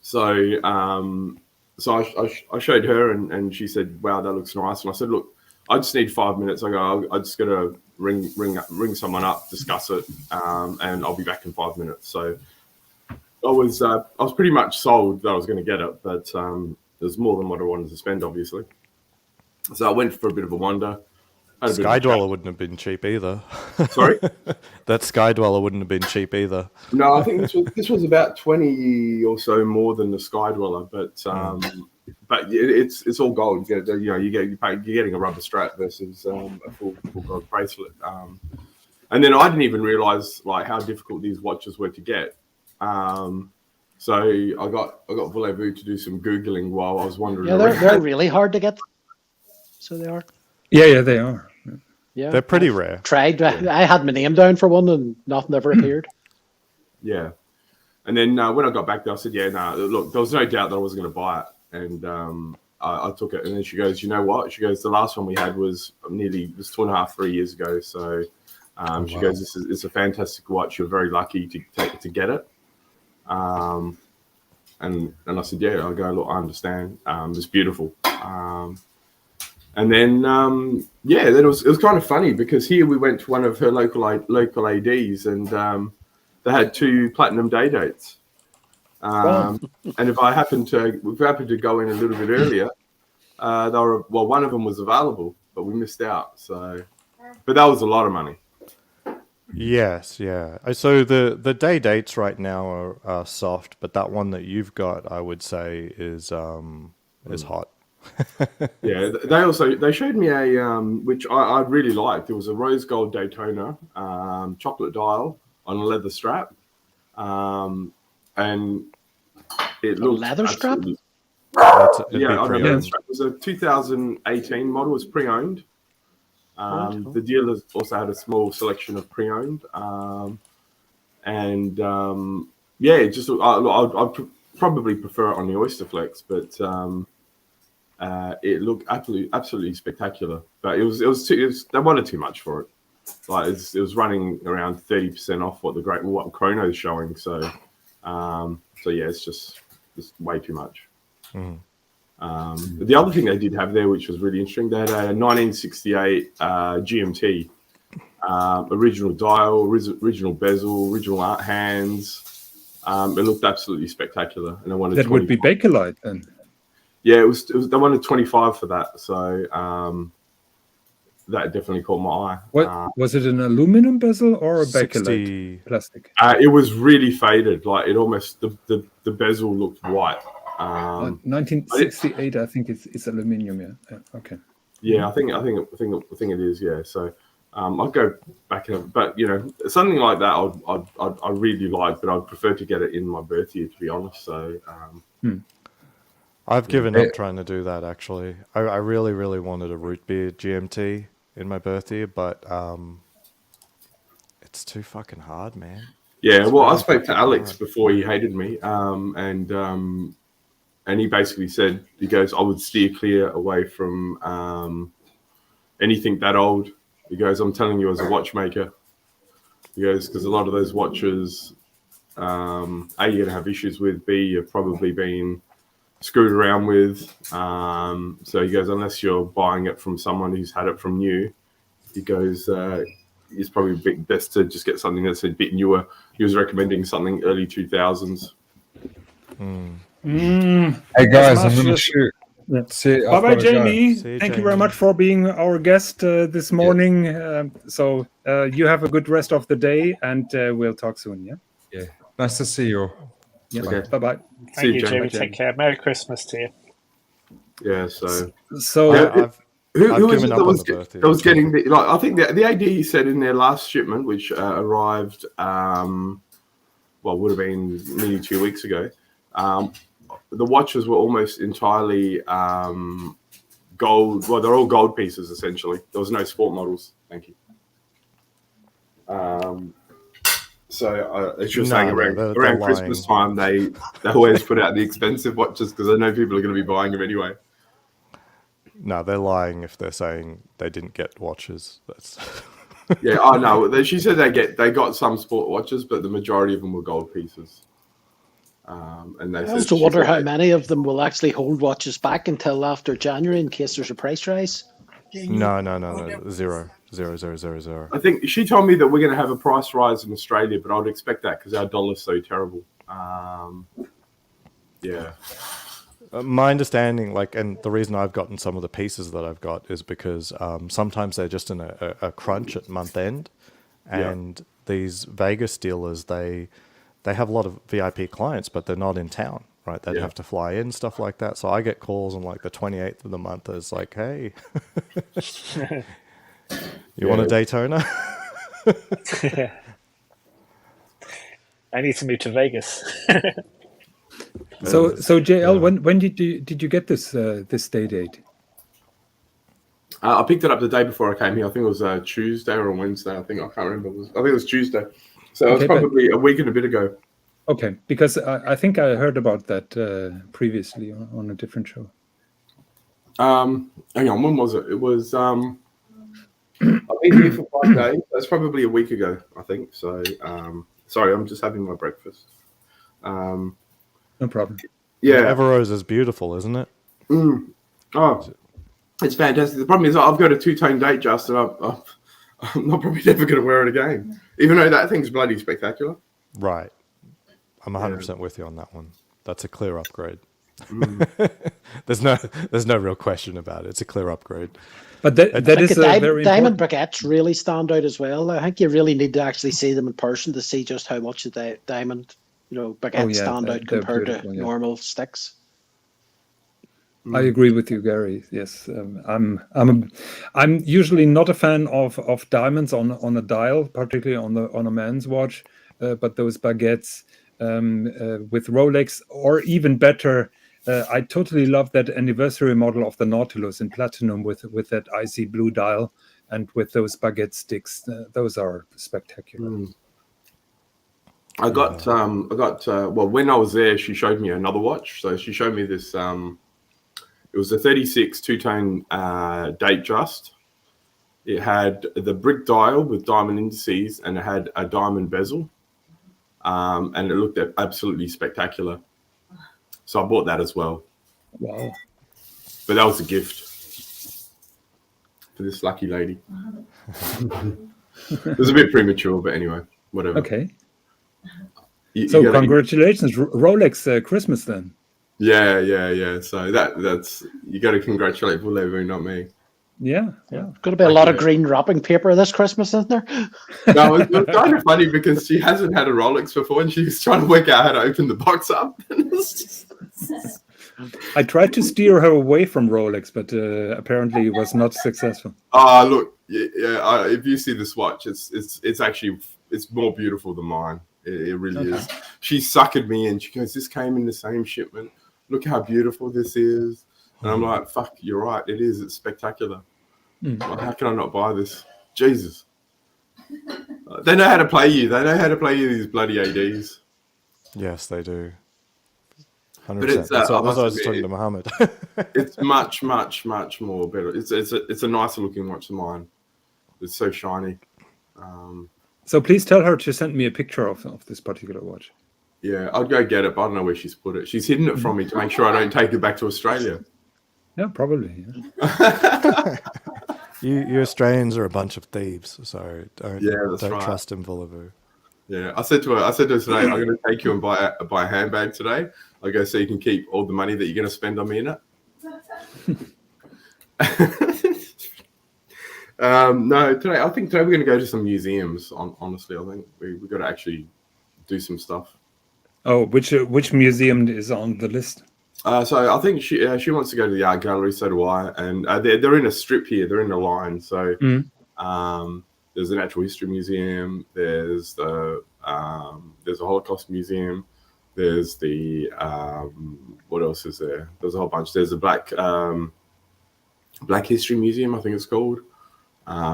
So, I showed her, and she said, "Wow, that looks nice." And I said, "Look, I just need 5 minutes." I go, "I just got to ring someone up, discuss it, and I'll be back in 5 minutes." So I was pretty much sold that I was going to get it, but there's more than what I wanted to spend, obviously. So I went for a bit of a wander. Sky Dweller wouldn't have been cheap either. Sorry? That Sky Dweller wouldn't have been cheap either. No, I think this was about 20 or so more than the Sky Dweller, but it's all gold. You're getting a rubber strap versus a full gold bracelet. And then I didn't even realize like how difficult these watches were to get. So I got Volevo to do some Googling while I was wandering around. Yeah, they're really hard to get. So they are. Yeah, they are. Yeah, they're pretty rare. Tried. I had my name down for one, and nothing ever appeared. Yeah, and then when I got back there, I said, "Yeah, no, look, there was no doubt that I was going to buy it," and I took it. And then she goes, "You know what?" She goes, "The last one we had was 2.5, 3 years ago." So she goes, "It's a fantastic watch. You're very lucky to get it." And I said, "Yeah." I go, "Look, I understand. It's beautiful." And then, then it was kind of funny because here we went to one of her local ADs, and they had 2 platinum day dates. And if I happened to go in a little bit earlier, one of them was available, but we missed out. So, but that was a lot of money. Yes, yeah. So the day dates right now are soft, but that one that you've got, I would say, is hot. Yeah, they showed me a which I really liked. It was a rose gold Daytona chocolate dial on a leather strap, and it looked leather strap. Yeah, on a leather strap. It was a 2018 model. It was pre-owned. The dealers also had a small selection of pre-owned, and just I'd probably prefer it on the Oyster Flex, but. It looked absolutely spectacular, but it was they wanted too much for it. Like it was running around 30% off what Chrono's showing. So, it's just way too much. The other thing they did have there, which was really interesting, they had a 1968 GMT, original dial, original bezel, original art hands. It looked absolutely spectacular, and I wanted that would be Bakelite then. Yeah, it was. They wanted 25 for that, so that definitely caught my eye. What was it? An aluminum bezel or a Bakelite plastic? It was really faded. Like it almost the bezel looked white. 1968, I think it's aluminium. Yeah. Okay. Yeah, I think it is. Yeah. So I'd go back in, but something like that I'd really like, but I'd prefer to get it in my birth year, to be honest. So. I've given up trying to do that, actually. I really, really wanted a root beer GMT in my birth year, but it's too fucking hard, man. Yeah, It's well, I really spoke to fucking Alex hard. before he hated me, and he basically said, he goes, I would steer clear away from anything that old. He goes, I'm telling you as a watchmaker. He goes, because a lot of those watches, A, you're going to have issues with, B, you've probably been screwed around with. So he goes, unless you're buying it from someone who's had it from you, he goes, it's probably a bit best to just get something that's a bit newer. He was recommending something early 2000s. Hey guys, I'm going to shoot. Yeah. See, Bye bye, Jamie. See you, Thank you Jamie. very much for being our guest this morning. So you have a good rest of the day, and we'll talk soon. Yeah. Yeah. Nice to see you all. Yeah. Okay. Bye bye. Thank you, Jamie. Jamie. Take care. Merry Christmas to you. Yeah, so I've who was given it up that on was, the birthday. that was getting the, like, I think the AD said in their last shipment, which arrived would have been nearly 2 weeks ago, the watches were almost entirely gold. Well, they're all gold pieces essentially. There was no sport models. Thank you. So it's just saying around Christmas time they always put out the expensive watches because they know people are going to be buying them anyway. No, they're lying if they're saying they didn't get watches. That's Yeah, I know. She said they got some sport watches, but the majority of them were gold pieces. And they I also wonder how many of them will actually hold watches back until after January in case there's a price rise. no. 0. I think she told me that we're going to have a price rise in Australia, but I would expect that because our dollar's so terrible. Yeah. My understanding, and the reason I've gotten some of the pieces that I've got is because sometimes they're just in a crunch at month end, and these Vegas dealers they have a lot of VIP clients, but they're not in town, right? They'd have to fly in, stuff like that. So I get calls on like the 28th of the month. It's like, hey, you want a Daytona? I need to move to Vegas. So JL, when did you get this Day-Date? I picked it up the day before I came here. I think it was Tuesday or Wednesday. I think I can't remember. I think it was Tuesday. So it was probably a week and a bit ago. Okay, because I think I heard about that previously on a different show. Hang on, when was it? It was I've been here for 5 days. That's probably a week ago, I think. So sorry, I'm just having my breakfast. No problem. Yeah, Everose is beautiful, isn't it? Oh, it's fantastic. The problem is I've got a two-tone date just, and I'm not probably never going to wear it again, even though that thing's bloody spectacular. Right. I'm 100% with you on that one. That's a clear upgrade. There's no real question about it. It's a clear upgrade. But that is very diamond important. baguettes really stand out as well. I think you really need to actually see them in person to see just how much the diamond, baguettes stand out compared to normal sticks. I agree with you, Gary. Yes, I'm usually not a fan of diamonds on a dial, particularly on a man's watch. But those baguettes with Rolex, or even better, I totally love that anniversary model of the Nautilus in platinum with that icy blue dial and with those baguette sticks. Those are spectacular. I got when I was there, she showed me another watch. So she showed me this. It was a 36 two-tone date just. It had the brick dial with diamond indices, and it had a diamond bezel. And it looked absolutely spectacular. So I bought that as well. Wow. But that was a gift for this lucky lady. It was a bit premature, but anyway, whatever. Okay. So congratulations, Rolex Christmas then. Yeah. So that's you got to congratulate Valerie, not me. Yeah. Going to be a lot of green wrapping paper this Christmas, isn't there? No, it was kind of funny because she hasn't had a Rolex before, and she was trying to work out how to open the box up. I tried to steer her away from Rolex, but apparently it was not successful. Look, if you see this watch, it's actually more beautiful than mine. It really is. She suckered me in. She goes, "This came in the same shipment. Look how beautiful this is." And I'm like, "Fuck, you're right. It is. It's spectacular. How can I not buy this? Jesus." They know how to play you. They know how to play you, these bloody ADs. Yes, they do. 100%. But it's, that's what I was admit, talking to Mohammed. It's much, much, much more better. It's a nicer looking watch than mine. It's so shiny. So please tell her to send me a picture of this particular watch. Yeah, I'd go get it, but I don't know where she's put it. She's hidden it from me to make sure I don't take it back to Australia. Yeah, probably. Yeah. You Australians are a bunch of thieves, so don't right. trust Impromptu. Yeah, I said to her today, I'm going to take you and buy a handbag today. I go, so you can keep all the money that you're going to spend on me in it. No, I think today we're going to go to some museums. Honestly, I think we've got to actually do some stuff. Oh, which museum is on the list? So I think she wants to go to the art gallery. So do I. And they're in a strip here. They're in a line. So there's the Natural History Museum. There's the Holocaust Museum. There's the what else is there? There's a whole bunch. There's a Black History Museum, I think it's called.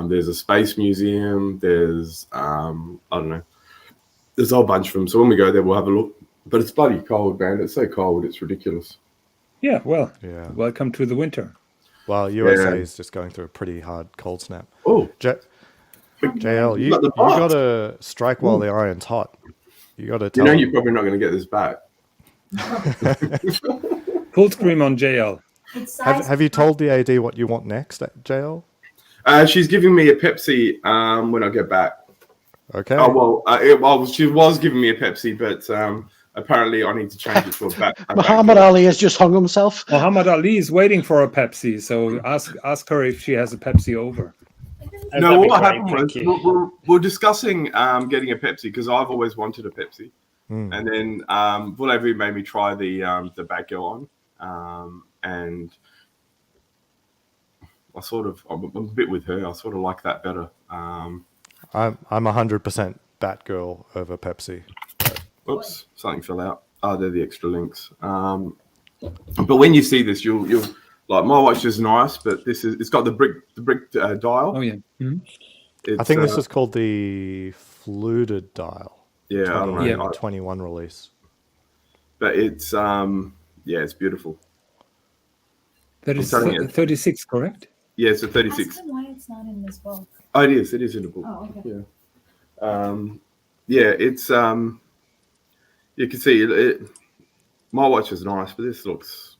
There's a Space Museum. There's I don't know. There's a whole bunch of them. So when we go there, we'll have a look. But it's bloody cold, man. It's so cold. It's ridiculous. Yeah, well, welcome to the winter. Well, USA is just going through a pretty hard cold snap. Oh, JL, you got to strike while the iron's hot. You got to tell you're probably not going to get this back. Full screen on JL. Have you told the AD what you want next, JL? She's giving me a Pepsi when I get back. Okay. Oh, well, she was giving me a Pepsi, but apparently I need to change it to a back. Muhammad Ali has just hung himself. Muhammad Ali is waiting for a Pepsi, so ask her if she has a Pepsi over. No, what happened was we're discussing getting a Pepsi because I've always wanted a Pepsi, and then Vulavi made me try the Batgirl on, and I'm a bit with her. I sort of like that better. I'm 100% Batgirl over Pepsi. Oops, something fell out. Oh, they're the extra links. But when you see this, you'll like my watch is nice, but it's got the brick dial. Oh yeah. Mm-hmm. I think this is called the fluted dial. Yeah, I don't know. 21 release. But it's it's beautiful. That is 36, correct? Yeah, it's a 36. Ask him why it's not in this book. Oh, it is. It is in the book. Oh, okay. Yeah. It's you can see it. My watch is nice, but this looks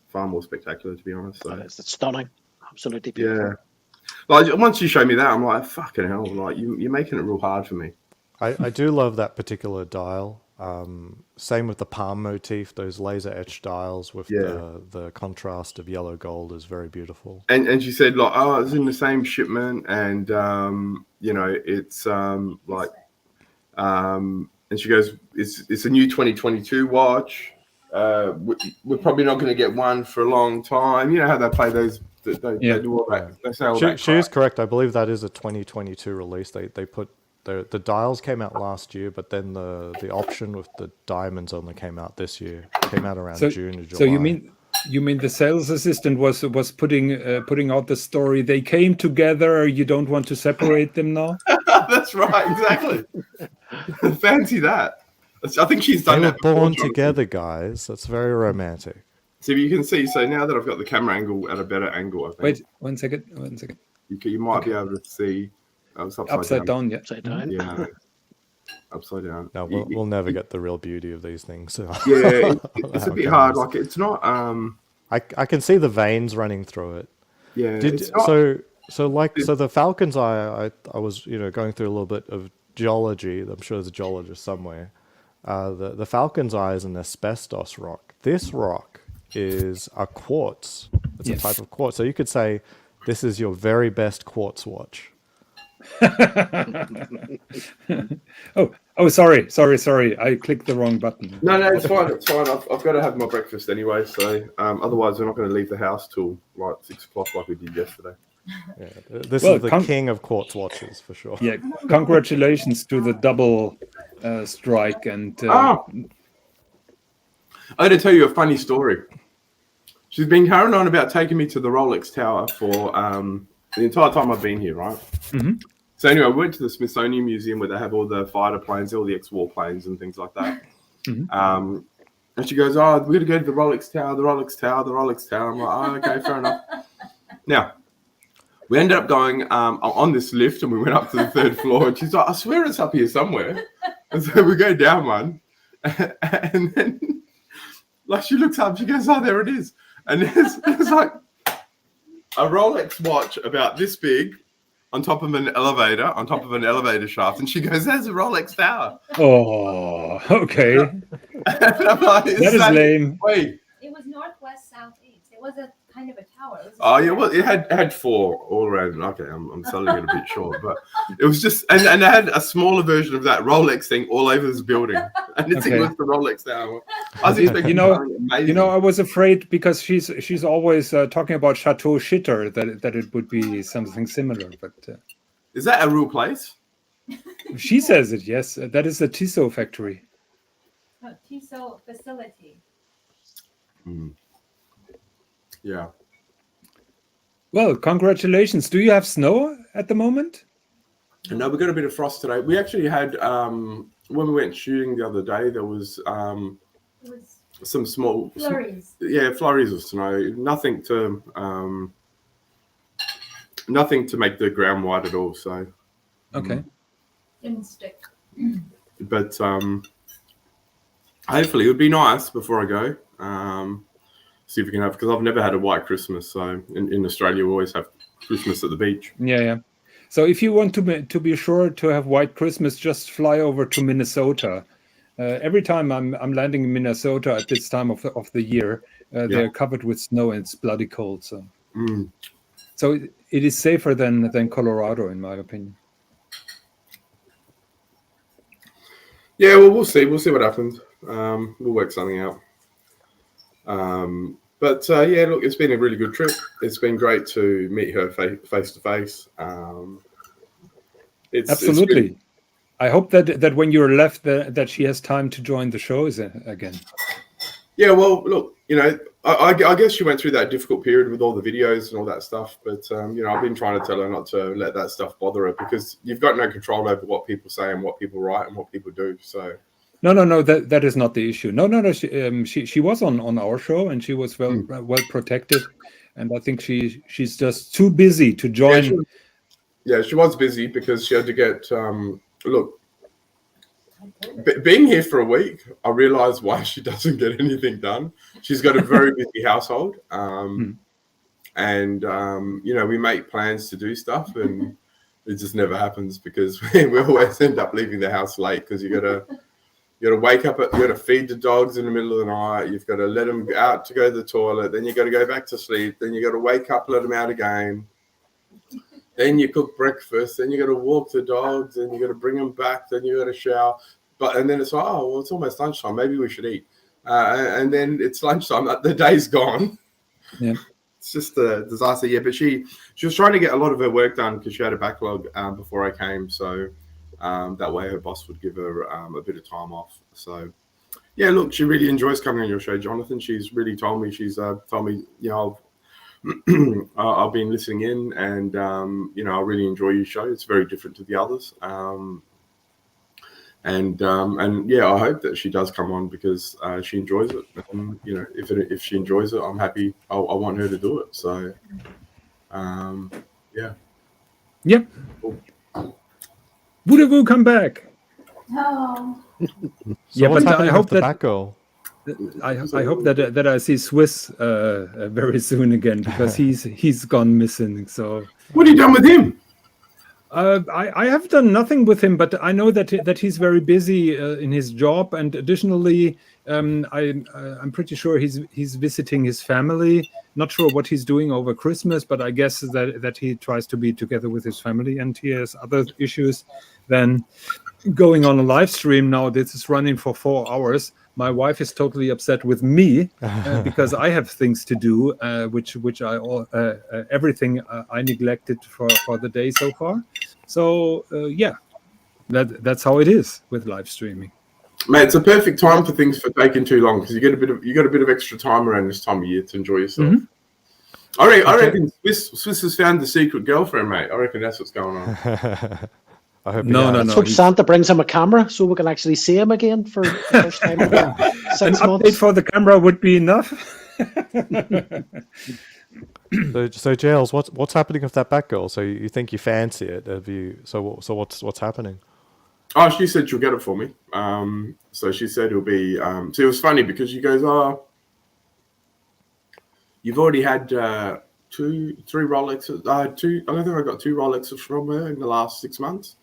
far more spectacular, to be honest. So. It's stunning, absolutely beautiful. Yeah, like once you show me that, I'm like, fucking hell! Like you're making it real hard for me. I do love that particular dial. Same with the palm motif. Those laser etched dials with the contrast of yellow gold is very beautiful. And she said like, oh, it's in the same shipment, and it's and she goes, it's a new 2022 watch. We're probably not going to get one for a long time. You know how they play those. They do all that. They say all that. She is correct. I believe that is a 2022 release. They put the dials came out last year, but then the option with the diamonds only came out this year. Came out around June or July. So you mean the sales assistant was putting out the story? They came together. You don't want to separate them now. That's right. Exactly. Fancy that. I think she's done that. They were born together, guys. That's very romantic. So you can see. So now that I've got the camera angle at a better angle, I think. Wait, one second. You might be able to see. It's upside down. Yeah. Upside down. Yeah. Upside down. No, we'll never get the real beauty of these things. So. Yeah, it's a bit hard. Like it's not. I can see the veins running through it. Yeah. So the Falcon's Eye. I was going through a little bit of geology. I'm sure there's a geologist somewhere. The Falcon's Eye is an asbestos rock. This rock is a quartz. It's a type of quartz. So you could say this is your very best quartz watch. Sorry. I clicked the wrong button. No, it's fine. I've got to have my breakfast anyway. So otherwise, we're not going to leave the house till like 6 o'clock like we did yesterday. Yeah, this is the king of quartz watches for sure. Yeah, congratulations to the double strike and. I had to tell you a funny story. She's been carrying on about taking me to the Rolex Tower for the entire time I've been here, right? Mm-hmm. So anyway, we went to the Smithsonian Museum where they have all the fighter planes, all the ex-war planes and things like that. And she goes, "Oh, we're going to go to the Rolex Tower, the Rolex Tower, the Rolex Tower." I'm like, "Oh, okay, fair enough." Now, we ended up going on this lift and we went up to the 3rd floor. And she's like, "I swear it's up here somewhere." And so we go down one. And then, like, she looks up, she goes, "Oh, there it is." And there's like a Rolex watch about this big on top of an elevator shaft. And she goes, "There's a Rolex Tower." Oh, okay. Like, that is lame. Wait. It was northwest, southeast. It was a kind of a tower. Oh yeah, well, it had 4 all around. Okay, I'm selling it a bit short, but it was just, and they had a smaller version of that Rolex thing all over this building, and it's was the Rolex Tower. I was expecting, I was afraid because she's always talking about Chateau Chitter that it would be something similar, but is that a real place? She says it. Yes, that is a Tissot factory. No, Tissot facility. Yeah. Well, congratulations. Do you have snow at the moment? No, we got a bit of frost today. We actually had when we went shooting the other day, there was some small flurries. Flurries of snow. Nothing to make the ground white at all. So okay. Didn't stick. But hopefully it would be nice before I go. See if we can have, because I've never had a white Christmas. So in Australia, we always have Christmas at the beach. Yeah. So if you want to be sure to have white Christmas, just fly over to Minnesota. Every time I'm landing in Minnesota at this time of the year, they're covered with snow and it's bloody cold. So, so it is safer than Colorado, in my opinion. Yeah, well, we'll see. We'll see what happens. We'll work something out. But look, it's been a really good trip. It's been great to meet her face to face. Absolutely. I hope that when you're left, that she has time to join the shows again. Yeah, well, look, I guess she went through that difficult period with all the videos and all that stuff. But I've been trying to tell her not to let that stuff bother her, because you've got no control over what people say and what people write and what people do. So. No. That is not the issue. No. She was on our show and she was well protected, and I think she's just too busy to join. Yeah, she was busy because she had to get. Look, being here for a week, I realized why she doesn't get anything done. She's got a very busy household, and we make plans to do stuff, and it just never happens because we always end up leaving the house late because you got to wake up, you got to feed the dogs in the middle of the night. You've got to let them out to go to the toilet. Then you got to go back to sleep. Then you got to wake up, let them out again. Then you cook breakfast. Then you got to walk the dogs. Then you got to bring them back. Then you got to shower. And then it's like, oh, well, it's almost lunchtime. Maybe we should eat. And then it's lunchtime. The day's gone. Yeah. It's just a disaster. Yeah, but she was trying to get a lot of her work done because she had a backlog before I came. So that way her boss would give her a bit of time off. So, yeah, look, she really enjoys coming on your show, Jonathan. She's really told me, I've been listening in and, I really enjoy your show. It's very different to the others. And I hope that she does come on because she enjoys it. And, if she enjoys it, I'm happy. I want her to do it. So, yeah. Yep. Cool. Woodavoo, come back. No. So what's happening I hope with tobacco? I hope that I see Swiss very soon again because he's gone missing. So what have you done with him? I have done nothing with him, but I know that he's very busy in his job, and additionally, I'm pretty sure he's visiting his family. Not sure what he's doing over Christmas, but I guess that he tries to be together with his family, and he has other issues than going on a live stream. Now this is running for 4 hours. My wife is totally upset with me because I have things to do, which I everything I neglected for the day so far. So that's how it is with live streaming. Mate, it's a perfect time for things for taking too long because you got a bit of extra time around this time of year to enjoy yourself. I reckon Swiss has found the secret girlfriend, mate. I reckon that's what's going on. I hope No. Let's hope Santa brings him a camera so we can actually see him again for the first time in An 6 update months. for the camera would be enough. So Jails, what's happening with that Batgirl? So you think you fancy it? Have you? So what's happening? Oh, she said she'll get it for me. So she said it'll be. So it was funny because she goes, "Oh, you've already had 3 Rolexes. I don't think I got 2 Rolexes from her in the last 6 months.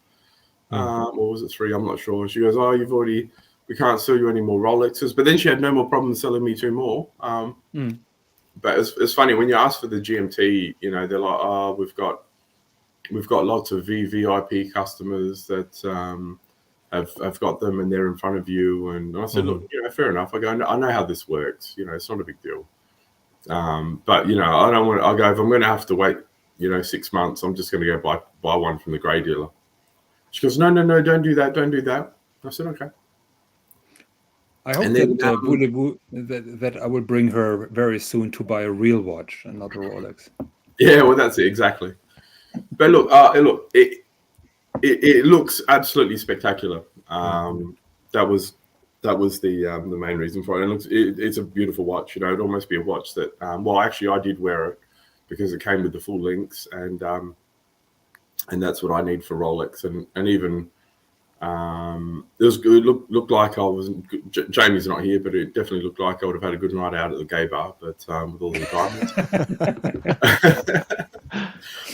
Or was it 3? I'm not sure." She goes, "Oh, we can't sell you any more Rolexes." But then she had no more problem selling me 2 more. But it's funny when you ask for the GMT, you know, they're like, "Oh, we've got lots of VIP customers that have got them and they're in front of you." And I said, "Look, you know, fair enough." I go, "I know how this works. You know, it's not a big deal. But you know, I don't want. I go, if I'm going to have to wait, you know, 6 months, I'm just going to go buy one from the grey dealer." She goes, "No, don't do that. Don't do that." I said, "Okay." I hope that I will bring her very soon to buy a real watch and not a Rolex. Yeah, well, that's it exactly. But look, it looks absolutely spectacular. That was the main reason for it. And it's a beautiful watch. You know, it'd almost be a watch that. Well, actually, I did wear it because it came with the full links, and that's what I need for Rolex, and even. It was good. Looked like I was. Jamie's not here, but it definitely looked like I would have had a good night out at the gay bar. But with all the diamonds.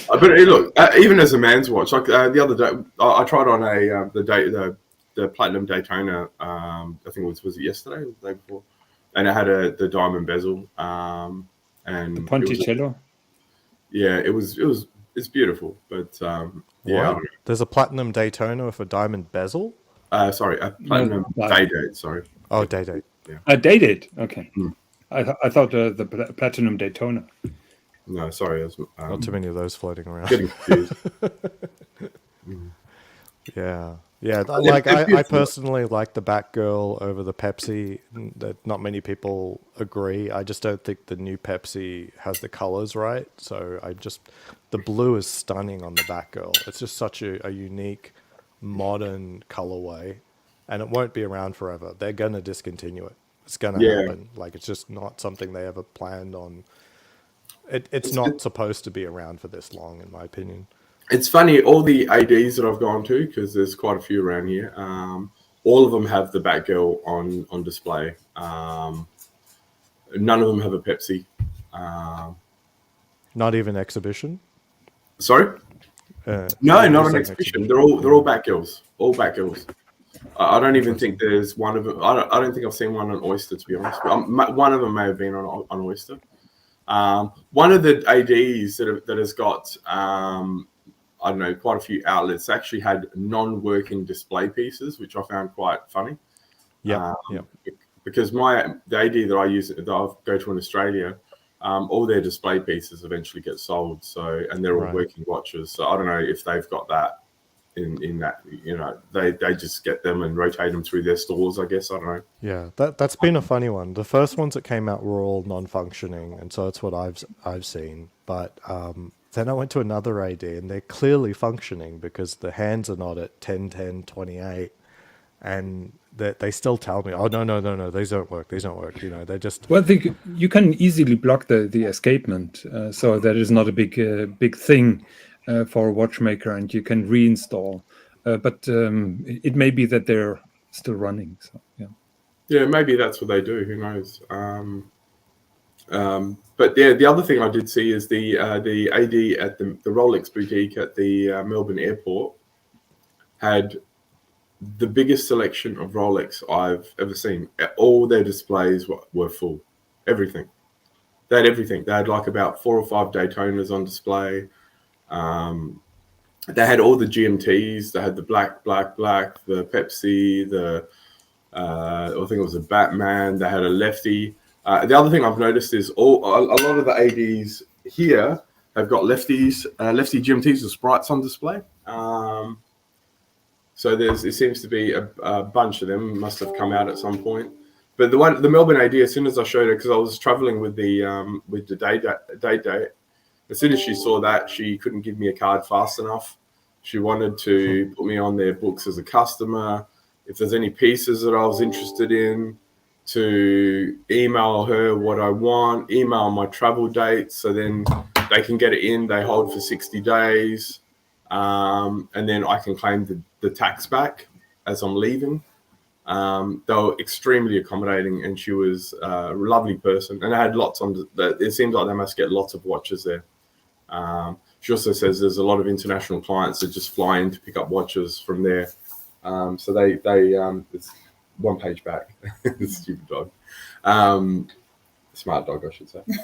But look, even as a man's watch, like the other day, I tried on the Platinum Daytona. I think it was it yesterday or the day before, and it had the diamond bezel. And the Ponticello. It's beautiful, but wow. There's a Platinum Daytona with a diamond bezel? Sorry, a Platinum Day-Date, sorry. Oh, Day-Date. Yeah. A Day-Date, okay. I thought the Platinum Daytona. No, sorry. Not too many of those floating around. Getting confused. Yeah. Like I personally like the Batgirl over the Pepsi. That not many people agree. I just don't think the new Pepsi has the colors right. So the blue is stunning on the Batgirl. It's just such a unique, modern colorway, and it won't be around forever. They're gonna discontinue it. It's gonna happen. Like it's just not something they ever planned on. It's not supposed to be around for this long, in my opinion. It's funny, all the ADs that I've gone to, because there's quite a few around here, all of them have the Batgirl on display. None of them have a Pepsi. Not even exhibition? Sorry? No, not an exhibition. They're all Batgirls. All Batgirls. I don't even think there's one of them. I don't think I've seen one on Oyster, to be honest. One of them may have been on Oyster. One of the ADs that has got... I don't know, quite a few outlets actually had non-working display pieces, which I found quite funny. Yeah. Because the AD that I use, that I go to in Australia, all their display pieces eventually get sold. So, and they're all working watches. So I don't know if they've got that in that, you know, they just get them and rotate them through their stores, I guess. I don't know. Yeah, that's been a funny one. The first ones that came out were all non-functioning, and so that's what I've seen. But then I went to another AD, and they're clearly functioning because the hands are not at 10, 10, 28, and they still tell me, "Oh no, these don't work. You know, they're just." Well, I think you can easily block the escapement, so that is not a big thing for a watchmaker, and you can reinstall. But it may be that they're still running. So yeah. Yeah, maybe that's what they do. Who knows? But yeah, the other thing I did see is the AD at the Rolex boutique at the Melbourne airport had the biggest selection of Rolex I've ever seen. All their displays were full. Everything. They had everything. They had like about 4 or 5 Daytonas on display. They had all the GMTs. They had the black, the Pepsi, I think it was a Batman. They had a Lefty. The other thing I've noticed is a lot of the ADs here have got lefty GMTs with sprites on display. So it seems to be a bunch of them must have come out at some point. But the Melbourne AD, as soon as I showed her, because I was traveling with the Day-Date, as soon as she saw that, she couldn't give me a card fast enough. She wanted to put me on their books as a customer. If there's any pieces that I was interested in, to email her what I want, email my travel dates, so then they can get it in. They hold for 60 days, and then I can claim the tax back as I'm leaving. They were extremely accommodating, and she was a lovely person. And I had lots on. It seems like they must get lots of watches there. She also says there's a lot of international clients that just fly in to pick up watches from there. So they it's one page back. Stupid dog. Smart dog, I should say. Hey,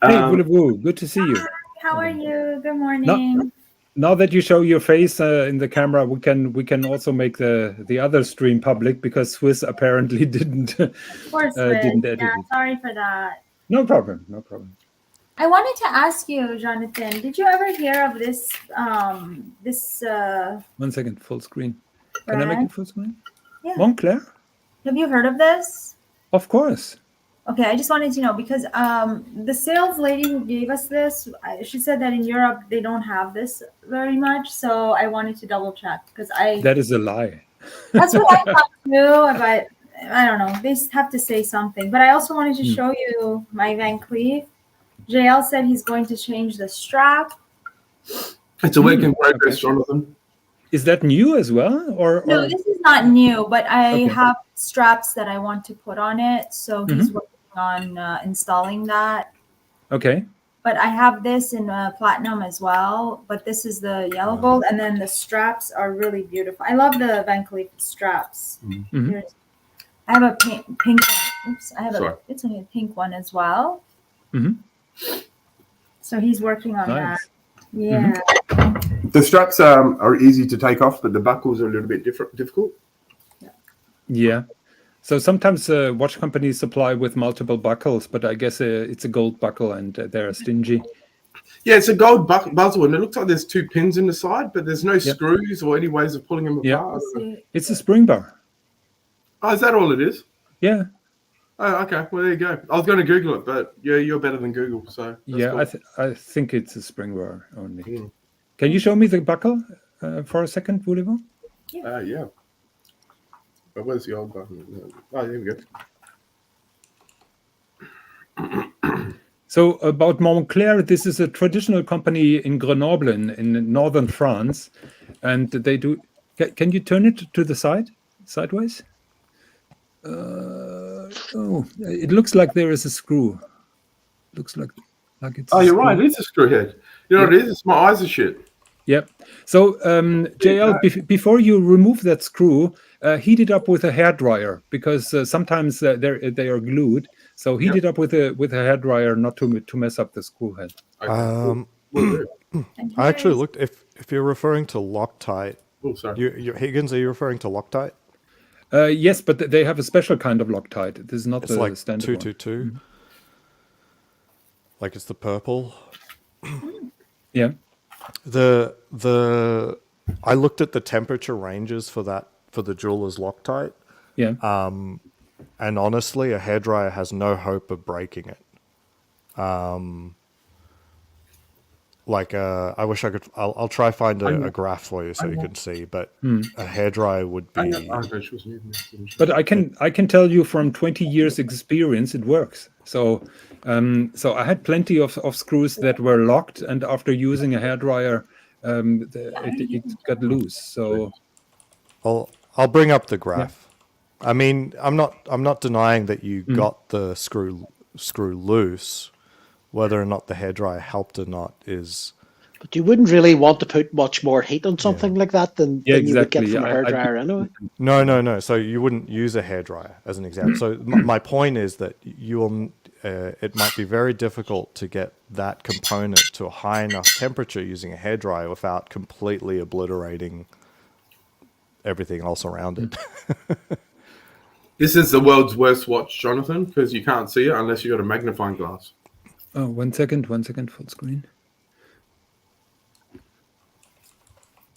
Boulevou, good to see you. How are you? Good morning. Now that you show your face in the camera, we can also make the other stream public, because Swiss apparently didn't Of course, didn't edit yeah, it. sorry for that. No problem. I wanted to ask you, Jonathan, did you ever hear of this 1 second, full screen. Can I make brand? it full screen? Yeah. Montclair? Have you heard of this? Of course. Okay, I just wanted to know, because the sales lady who gave us this, she said that in Europe they don't have this very much. So I wanted to double check, because That is a lie. that's what I thought too. But I don't know. They have to say something. But I also wanted to show you my Van Cleef. JL said he's going to change the strap. It's a work in progress, Jonathan. Is that new as well, or No, this is not new, but I Okay. have straps that I want to put on it. So he's working on installing that. okay? But I have this in platinum as well. But this is the yellow gold, and then the straps are really beautiful. I love the Van Cleef straps. Here's- I have a pink one. Oops, I have it's only a pink one as well. So he's working on that. Yeah. The straps are easy to take off, but the buckles are a little bit difficult. Yeah. So sometimes watch companies supply with multiple buckles, but I guess it's a gold buckle and they're stingy. Yeah, it's a gold bezel, and it looks like there's 2 pins in the side, but there's no screws or any ways of pulling them apart. It's a spring bar. Oh, is that all it is? Yeah. Oh, okay. Well, there you go. I was going to Google it, but yeah, you're better than Google. So Yeah, cool. I think it's a spring bar only. Can you show me the buckle for a second, Boulevou? Yeah. But where's the old button? Oh, there we go. So about Montclair, this is a traditional company in Grenoble in northern France, and they do. Can you turn it to the sideways? Oh, it looks like there is a screw. Looks like it's. Oh, you're right. It is a screw head. You know what it is? It's my eyes are shit. Yep. So JL, before you remove that screw, heat it up with a hairdryer, because sometimes they are glued. So heat it up with a hairdryer, not to mess up the screw head. I actually looked. If you're referring to Loctite, sorry. Higgins, are you referring to Loctite? Yes, but they have a special kind of Loctite. This is not the like standard 222. Like it's the purple. Yeah. I looked at the temperature ranges for the jeweler's Loctite. Yeah. And honestly, a hairdryer has no hope of breaking it. I wish I could. I'll try find a graph for you so you can see. But a hairdryer would be. But I can tell you from 20 years experience, it works. So I had plenty of screws that were locked, and after using a hairdryer, it got loose. So I'll bring up the graph. Yeah. I mean, I'm not denying that you got the screw loose. Whether or not the hairdryer helped or not is. But you wouldn't really want to put much more heat on something like that than you would get from a hairdryer anyway. No. So you wouldn't use a hairdryer as an example. So my point is that you will. It might be very difficult to get that component to a high enough temperature using a hairdryer without completely obliterating everything else around it. This is the world's worst watch, Jonathan, because you can't see it unless you've got a magnifying glass. Oh, 1 second, full screen.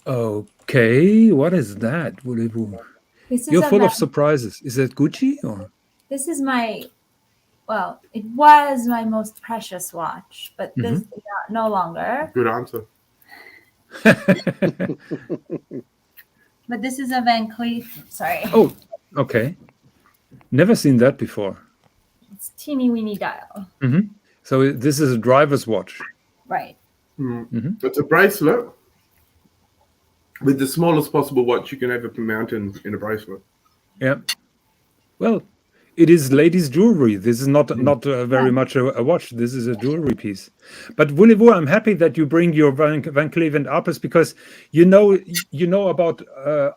Okay, what is that? You're full of surprises. Is that Gucci or? This is well, it was my most precious watch, but this no longer. Good answer. But this is a Van Cleef. Sorry. Oh, okay. Never seen that before. It's teeny weeny dial. So this is a driver's watch. Right. It's a bracelet with the smallest possible watch you can ever mount in a bracelet. Yeah. Well, it is ladies' jewelry. This is not very much a watch. This is a jewelry piece. But voulez-vous, I'm happy that you bring your Van Cleef and Arpels because you know about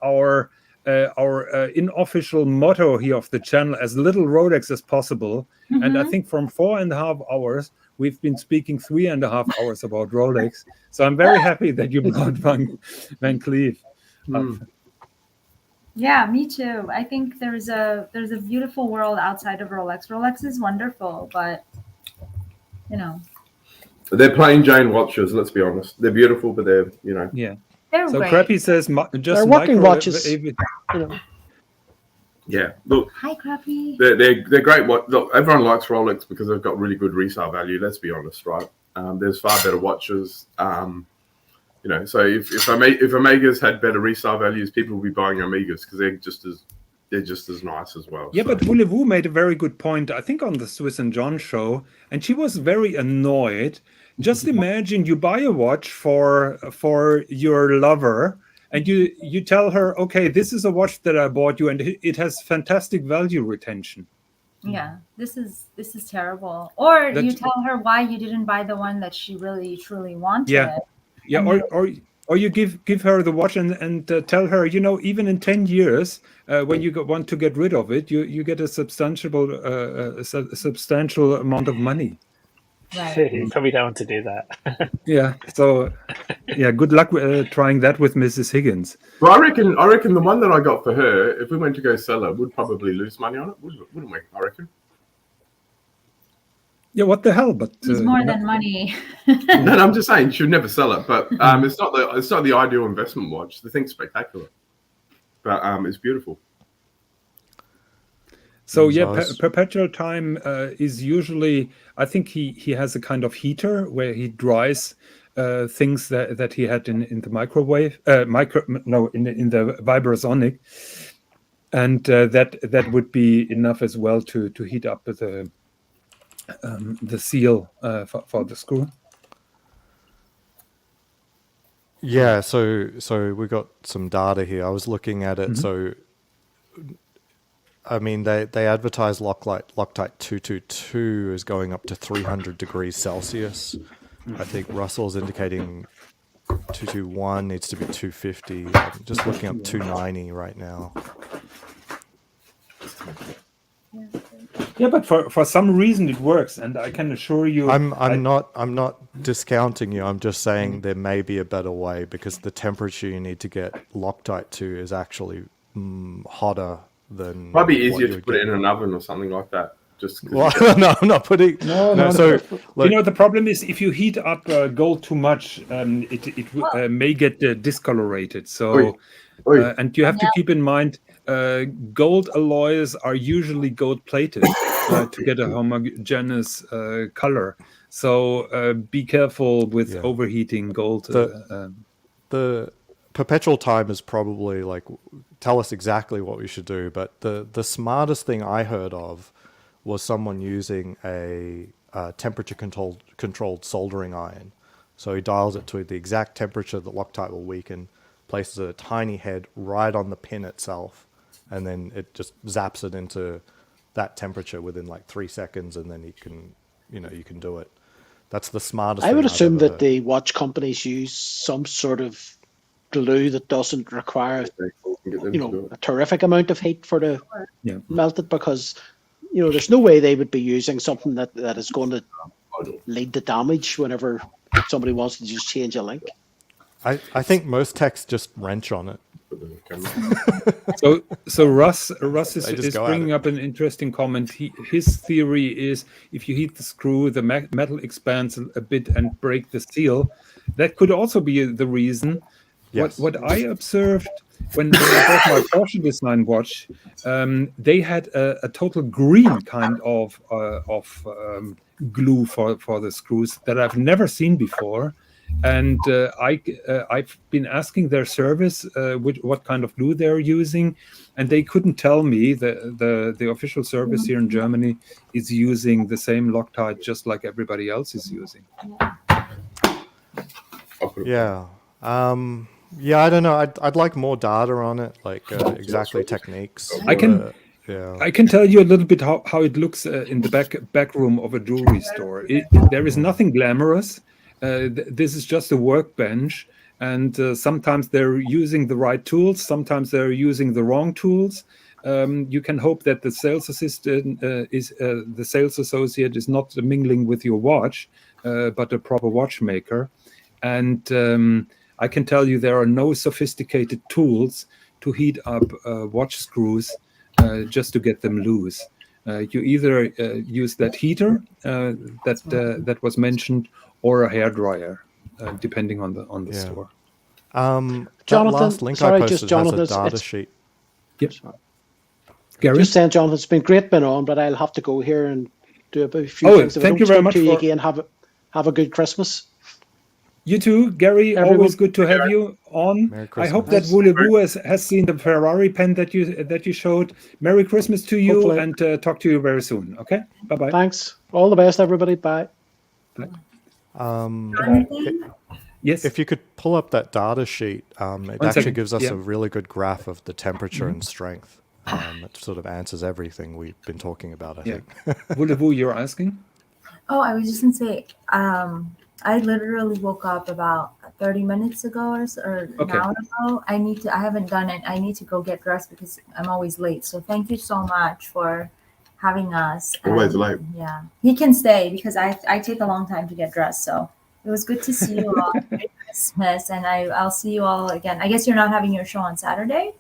our unofficial motto here of the channel: as little Rolex as possible. And I think from 4.5 hours we've been speaking 3.5 hours about Rolex. So I'm very happy that you brought Van Cleef. Yeah, me too. I think there's a beautiful world outside of Rolex. Rolex is wonderful, but they're plain Jane watches. Let's be honest. They're beautiful, but they're yeah. They're so great. Crappy says just they're working watches. Yeah, look. Hi, Crappy. They're great. Look, everyone likes Rolex because they've got really good resale value. Let's be honest, right? There's far better watches. So if Omegas had better resale values, people would be buying Omegas because they're just as nice as well. Yeah, but voulez-vous made a very good point, I think, on the Swiss and John show, and she was very annoyed. Just imagine you buy a watch for your lover, and you tell her, okay, this is a watch that I bought you, and it has fantastic value retention. Yeah, this is terrible. Or you tell her why you didn't buy the one that she really truly wanted. Yeah, or you give her the watch and tell her, even in 10 years, when you want to get rid of it, you get a substantial amount of money. Right. You probably don't want to do that. Yeah. So, good luck trying that with Mrs. Higgins. Well, I reckon the one that I got for her, if we went to go sell it, we'd probably lose money on it, wouldn't we? I reckon. Yeah, what the hell? But it's more than money. No, I'm just saying she'd never sell it. But it's not the ideal investment watch. The thing's spectacular, but it's beautiful. So perpetual time is usually, I think he has a kind of heater where he dries things that he had in the microwave, in the vibrasonic, and that would be enough as well to heat up the seal for the screw. Yeah, so we got some data here. I was looking at it. So, I mean, they advertise Loctite 222 is going up to 300 degrees Celsius. I think Russell's indicating 221 needs to be 250. I'm just looking up 290 right now. Yeah, but for some reason it works, and I can assure you. I'm not discounting you. I'm just saying there may be a better way because the temperature you need to get Loctite to is actually hotter than. Might be easier to put it in an oven or something like that. No, I'm not putting. No. So look, the problem is if you heat up gold too much, it may get discolorated. So, and you have to keep in mind. Gold alloys are usually gold plated to get a homogeneous color. So be careful with overheating gold. The perpetual time is probably tell us exactly what we should do. But the smartest thing I heard of was someone using a temperature controlled soldering iron. So he dials it to the exact temperature that Loctite will weaken, places a tiny head right on the pin itself, and then it just zaps it into that temperature within 3 seconds, and then you can do it. That's the smartest. I would assume that the watch companies use some sort of glue that doesn't require a terrific amount of heat for the melt it, because there's no way they would be using something that is going to lead to damage whenever somebody wants to just change a link. I think most techs just wrench on it. So Russ is bringing up an interesting comment. His theory is if you heat the screw, the metal expands a bit and break the seal. That could also be the reason. Yes. What I observed when I bought my Porsche design watch, they had a total green kind of glue for the screws that I've never seen before. And I've been asking their service what kind of glue they're using, and they couldn't tell me. The official service here in Germany is using the same Loctite just like everybody else is using. Yeah. Yeah, I don't know. I'd like more data on it, like exactly techniques. I can tell you a little bit how it looks in the back room of a jewelry store. There is nothing glamorous. This is just a workbench, and sometimes they're using the right tools, sometimes they're using the wrong tools. You can hope that the sales assistant the sales associate is not mingling with your watch, but a proper watchmaker. And I can tell you there are no sophisticated tools to heat up watch screws just to get them loose. You either use that heater that was mentioned, or a hairdryer, depending on the store. Jonathan, last link I posted has a data sheet. Yep. Gary? Just saying, Jonathan, it's been great being on, but I'll have to go here and do a few things. If thank you very much. Again, have a good Christmas. You too, Gary. Everyone. Always good to have you on. I hope that Voulez-Vous has seen the Ferrari pen that you showed. Merry Christmas to you. Hopefully. And talk to you very soon. Okay, bye bye. Thanks. All the best, everybody. Bye. Bye. Yes. If you could pull up that data sheet, it actually gives us a really good graph of the temperature and strength. It sort of answers everything we've been talking about. I think. Voulez-Vous, you're asking? Oh, I was just gonna say. I literally woke up about 30 minutes ago or an hour ago. I haven't done it. I need to go get dressed because I'm always late. So thank you so much for having us. Always late. Yeah. He can stay because I take a long time to get dressed. So it was good to see you all. Merry Christmas. And I'll see you all again. I guess you're not having your show on Saturday?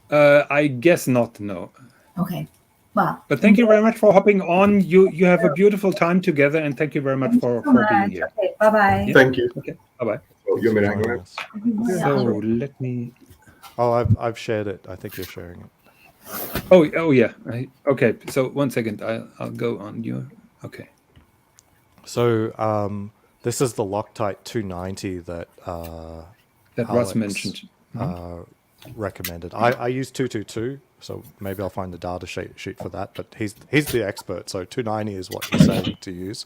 I guess not, no. Okay. Well, but thank you very much for hopping on. You have a beautiful time together, and thank you very much for being here. Okay, bye-bye. Yeah? Thank you. Okay, bye-bye. Oh, you're hang around. So let me... Oh, I've shared it. I think you're sharing it. Oh yeah. Okay, so 1 second. I'll go on you. Okay. So this is the Loctite 290 that Russ mentioned. Recommended. I use 222, so maybe I'll find the data sheet for that. But he's the expert, so 290 is what he's saying to use.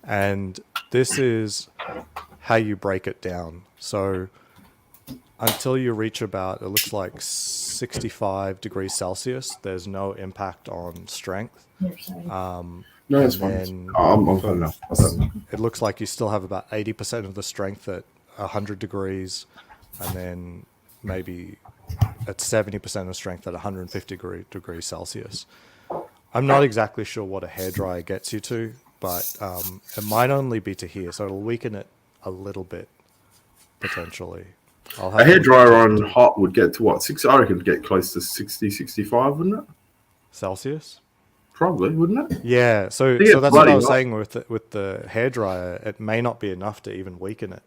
And this is how you break it down. So until you reach about, it looks like 65 degrees Celsius, there's no impact on strength. No, it's fine. I'm fine enough. It looks like you still have about 80% of the strength at 100 degrees, and then maybe at 70% of strength at 150 degrees Celsius. I'm not exactly sure what a hairdryer gets you to, but it might only be to here, so it'll weaken it a little bit, potentially. A hairdryer on hot would get to what? I reckon it'd get close to 60, 65, wouldn't it? Celsius? Probably, wouldn't it? Yeah, so that's what I was saying with the hairdryer. It may not be enough to even weaken it.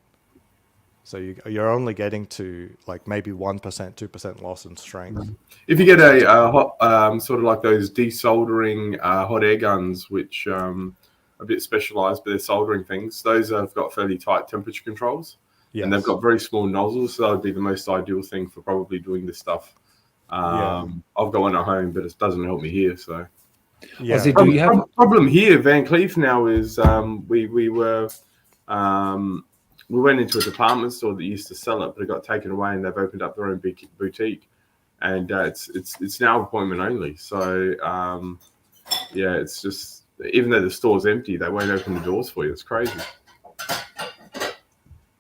So you're only getting to like maybe 1%, 2% loss in strength. If you get a hot, sort of like those desoldering hot air guns, which are a bit specialized, but they're soldering things, those have got fairly tight temperature controls. Yes. And they've got very small nozzles, so that would be the most ideal thing for probably doing this stuff. I've got one at home, but it doesn't help me here. So, yeah. The problem here, Van Cleef, now is we went into a department store that used to sell it, but it got taken away, and they've opened up their own big boutique, and it's now appointment only. So it's just, even though the store's empty, they won't open the doors for you. It's crazy.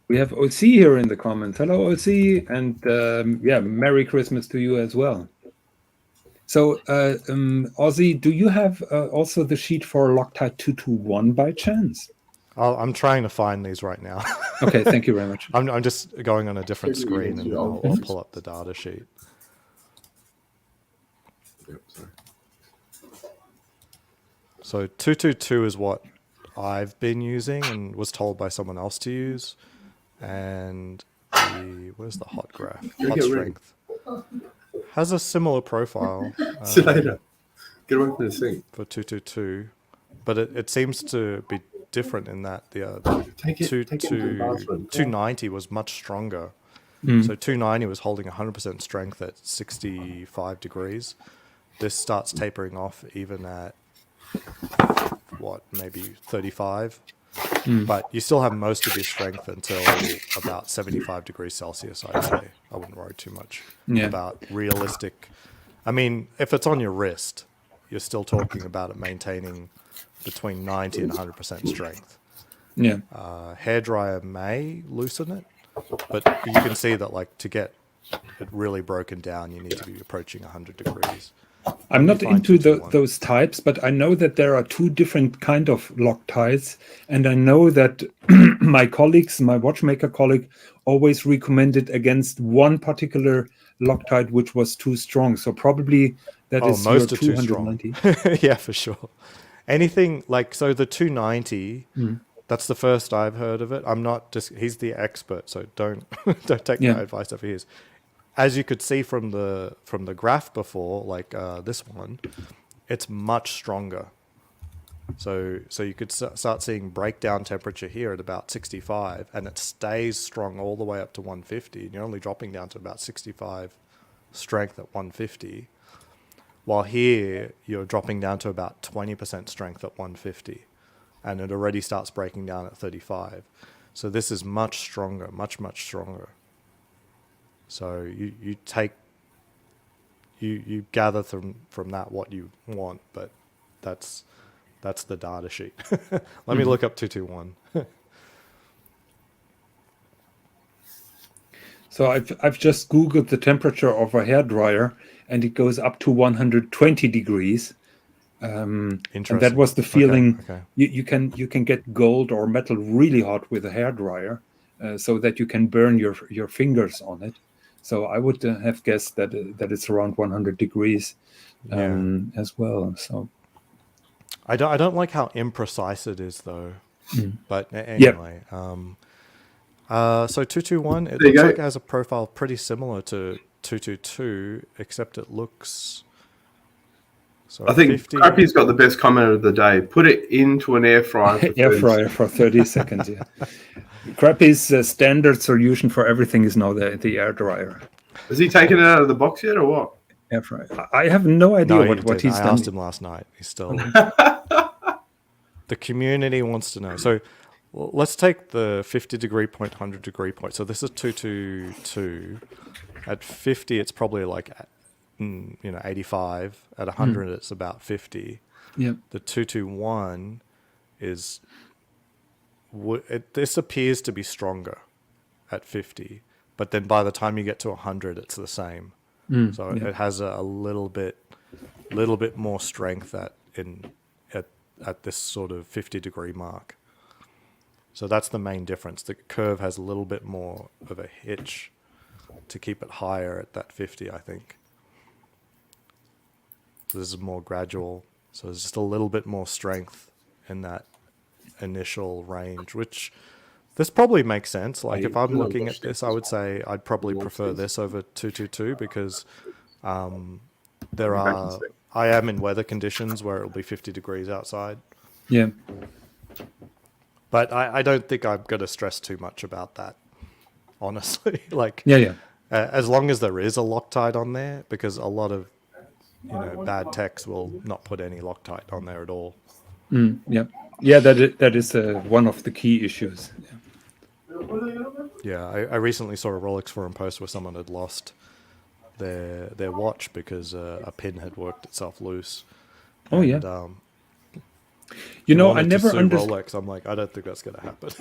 We have OC here in the comments. Hello, OC, and Merry Christmas to you as well. So, Ozzy, do you have also the sheet for Loctite 221 by chance? I'm trying to find these right now. Okay, thank you very much. I'm just going on a different screen, and I'll pull up the data sheet. So 222 is what I've been using and was told by someone else to use. And where's the hot graph? Go Hot get strength. Has a similar profile. See you later. Get away from the sink. For 222, but it seems to be different in that the Take it to the bathroom. 290 was much stronger. So 290 was holding 100% strength at 65 degrees. This starts tapering off even at what, maybe 35. But you still have most of your strength until about 75 degrees Celsius, I'd say. I wouldn't worry too much about realistic. I mean, if it's on your wrist, you're still talking about it maintaining between 90 and 100% strength. Yeah. Hairdryer may loosen it, but you can see that, like, to get it really broken down, you need to be approaching 100 degrees. I'm not into those types, but I know that there are two different kind of Loctites, and I know that my watchmaker colleague, always recommended against one particular Loctite which was too strong. So probably that is most your are too strong. 290. Yeah, for sure. Anything like, so the 290, that's the first I've heard of it. I'm not just, he's the expert, so don't take my advice over his. As you could see from the graph before, like this one, it's much stronger. So you could start seeing breakdown temperature here at about 65, and it stays strong all the way up to 150. And you're only dropping down to about 65 strength at 150. While here, you're dropping down to about 20% strength at 150. And it already starts breaking down at 35. So this is much stronger, much stronger. So you gather from that what you want, but that's the data sheet. Let me look up 221. So I've just Googled the temperature of a hairdryer, and it goes up to 120 degrees. And that was the feeling. Okay. You can get gold or metal really hot with a hairdryer, so that you can burn your fingers on it. So I would have guessed that it's around 100 degrees as well. So I don't like how imprecise it is, though. But anyway, so 221, it looks like it has a profile pretty similar to 222, except it looks. So I think 50. Crappy's got the best comment of the day. Put it into an air fryer. Air fryer for 30 seconds. Yeah. Crappy's standard solution for everything is now the air dryer. Has he taken it out of the box yet, or what? Air fryer. I have no idea what he's done. I asked him last night. He's still. The community wants to know. So let's take the 50 degree point, 100 degree point. So this is 222. At 50, it's probably like 85. At 100, it's about 50. Yeah. The 221 is. This appears to be stronger at 50, but then by the time you get to 100, it's the same. So it has a little bit more strength at this sort of 50 degree mark. So that's the main difference. The curve has a little bit more of a hitch to keep it higher at that 50, I think. So this is more gradual. So there's just a little bit more strength in that initial range, which this probably makes sense. Like if I'm looking at this, I would say I'd probably prefer this over 222 because I am in weather conditions where it'll be 50 degrees outside. Yeah. But I don't think I'm going to stress too much about that, honestly. Like, as long as there is a Loctite on there, because a lot of bad techs will not put any Loctite on there at all. Yeah, that is one of the key issues. Yeah, I recently saw a Rolex forum post where someone had lost their watch because a pin had worked itself loose. Oh, and, I never understood Rolex. I'm like, I don't think that's going to happen.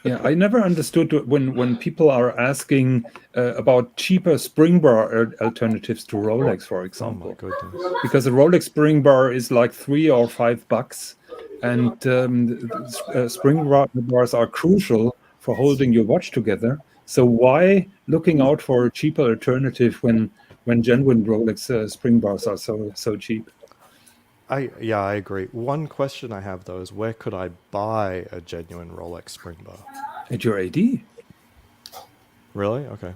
Yeah, I never understood when people are asking about cheaper spring bar alternatives to Rolex, for example. Oh my goodness! Because a Rolex spring bar is like $3 or $5, and spring bars are crucial for holding your watch together. So why looking out for a cheaper alternative when genuine Rolex spring bars are so cheap? I agree. One question I have though is where could I buy a genuine Rolex spring bar? At your AD? Really? Okay.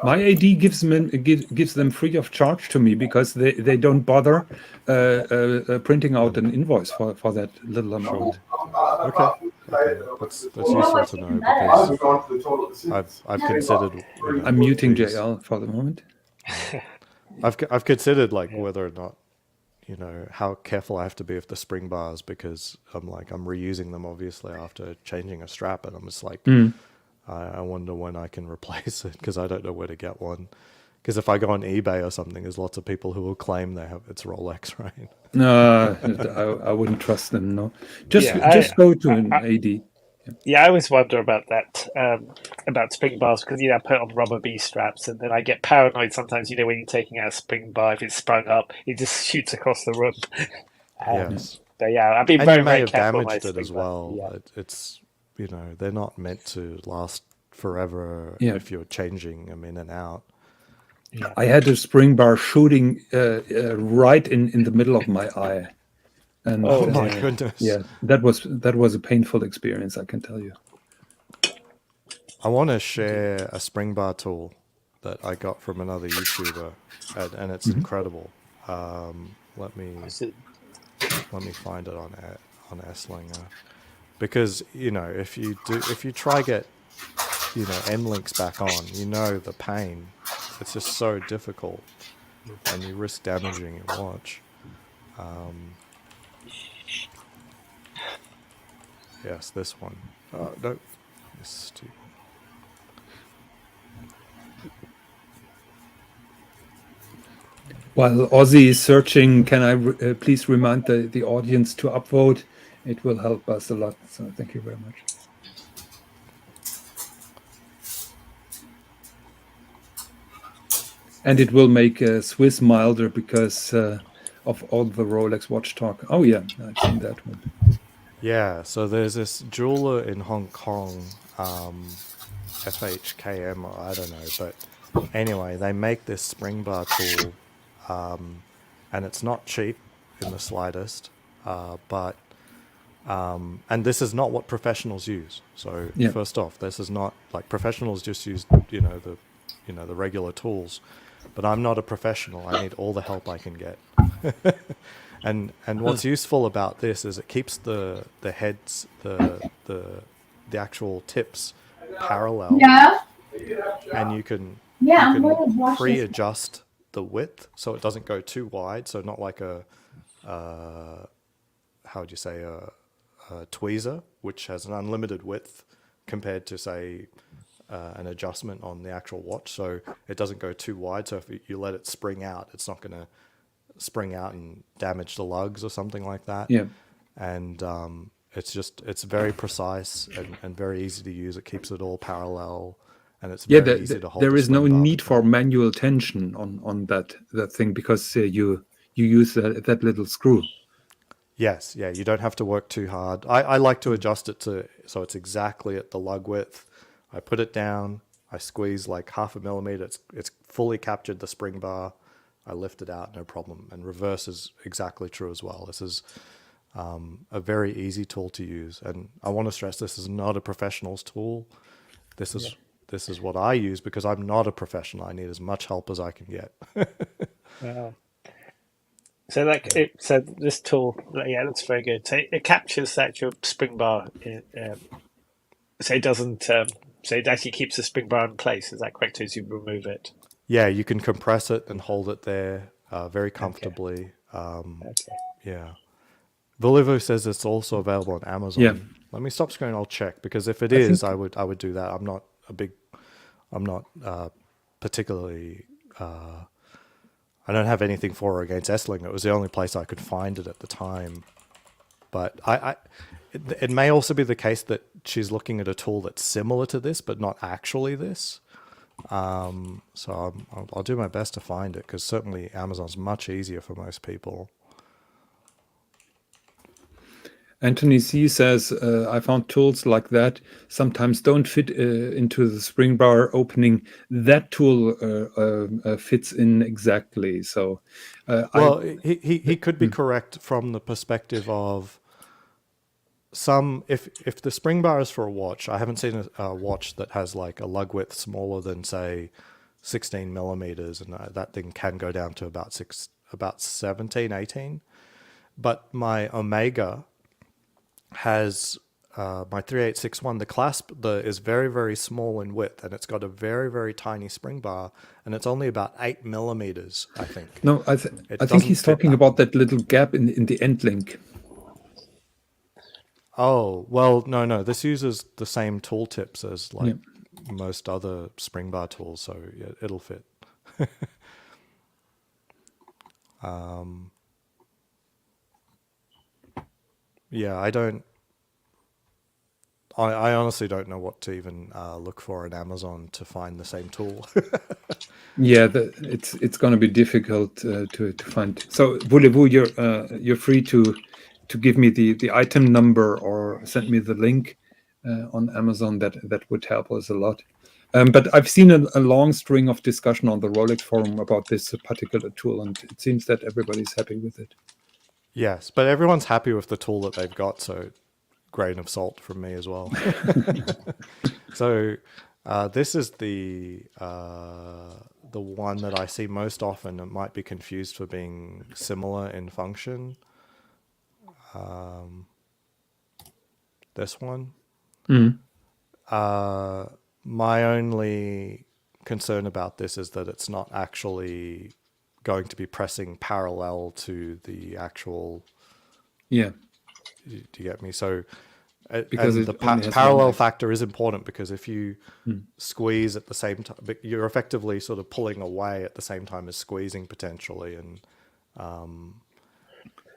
My AD gives them free of charge to me because they don't bother printing out an invoice for that little amount. Okay. That's useful to know because I've considered. I'm muting JL for the moment. I've considered like whether or not, how careful I have to be with the spring bars, because I'm reusing them obviously after changing a strap, and I'm just like, I wonder when I can replace it, because I don't know where to get one. Because if I go on eBay or something, there's lots of people who will claim it's Rolex, right? No, I wouldn't trust them. No, just go to an AD. Yeah, I always wonder about that, about spring bars, because I put on rubber B straps, and then I get paranoid sometimes. When you're taking out a spring bar, if it's sprung up, it just shoots across the room. Yes. But yeah, I've been And very, you may very have careful damaged with my it as spring bars. well. Yeah. It's they're not meant to last forever if you're changing them in and out. Yeah. I had a spring bar shooting right in the middle of my eye. And oh my goodness! Yeah, that was a painful experience, I can tell you. I want to share a spring bar tool that I got from another YouTuber, and it's incredible. Let me find it on Esslinger, because if you try get end links back on, the pain. It's just so difficult, and you risk damaging your watch. Yes, this one. Oh, no. This is stupid. While Ozzy is searching, can I please remind the audience to upvote? It will help us a lot, so thank you very much. And it will make Swiss milder because of all the Rolex watch talk. Oh yeah, I've seen that one. Yeah, so there's this jeweler in Hong Kong, FHKM, or I don't know, but anyway, they make this spring bar tool, and it's not cheap in the slightest, but and this is not what professionals use. So first off, this is not like professionals just use the regular tools, but I'm not a professional. I need all the help I can get. And what's useful about this is it keeps the heads, the actual tips parallel. Yeah. And you can pre-adjust the width so it doesn't go too wide. So not like a how would you say a tweezer, which has an unlimited width compared to say an adjustment on the actual watch. So it doesn't go too wide. So if you let it spring out, it's not going to spring out and damage the lugs or something like that. Yeah. And it's very precise and very easy to use. It keeps it all parallel, and it's very easy to hold. There is no need for manual tension on that thing, because you use that little screw. Yes, yeah, you don't have to work too hard. I like to adjust it so it's exactly at the lug width. I put it down, I squeeze like 0.5 millimeter. It's fully captured the spring bar. I lift it out, no problem. And reverse is exactly true as well. This is a very easy tool to use. And I want to stress, this is not a professional's tool. This is what I use because I'm not a professional. I need as much help as I can get. Wow. So this tool, looks very good. So it captures the actual spring bar. So it doesn't. So it actually keeps the spring bar in place. Is that correct? As you remove it. Yeah, you can compress it and hold it there very comfortably. Okay. Yeah. Volivo says it's also available on Amazon. Yeah. Let me stop screen. I'll check, because if it is, I would do that. I'm not particularly. I don't have anything for or against Essling. It was the only place I could find it at the time. But it may also be the case that she's looking at a tool that's similar to this, but not actually this. So I'll do my best to find it, because certainly Amazon's much easier for most people. Anthony C says, I found tools like that sometimes don't fit into the spring bar opening. That tool fits in exactly. So, he could be correct from the perspective of if the spring bar is for a watch, I haven't seen a watch that has like a lug width smaller than say 16 millimeters, and that thing can go down to about 17, 18. But my Omega has my 3861. The clasp is very, very small in width, and it's got a very, very tiny spring bar, and it's only about 8 millimeters, I think. No, I think he's talking about that little gap in the end link. Oh, well, no. This uses the same tool tips as like most other spring bar tools, so yeah, it'll fit. Yeah, I honestly don't know what to even look for on Amazon to find the same tool. Yeah, it's going to be difficult to find. So, voulez-vous, you're free to give me the item number or send me the link on Amazon. That would help us a lot. But I've seen a long string of discussion on the Rolex forum about this particular tool, and it seems that everybody's happy with it. Yes, but everyone's happy with the tool that they've got, so grain of salt from me as well. So this is the one that I see most often. It might be confused for being similar in function. This one. My only concern about this is that it's not actually going to be pressing parallel to the actual. Yeah. Do you get me? So, because the parallel factor is important, because if you squeeze at the same time, you're effectively sort of pulling away at the same time as squeezing potentially. And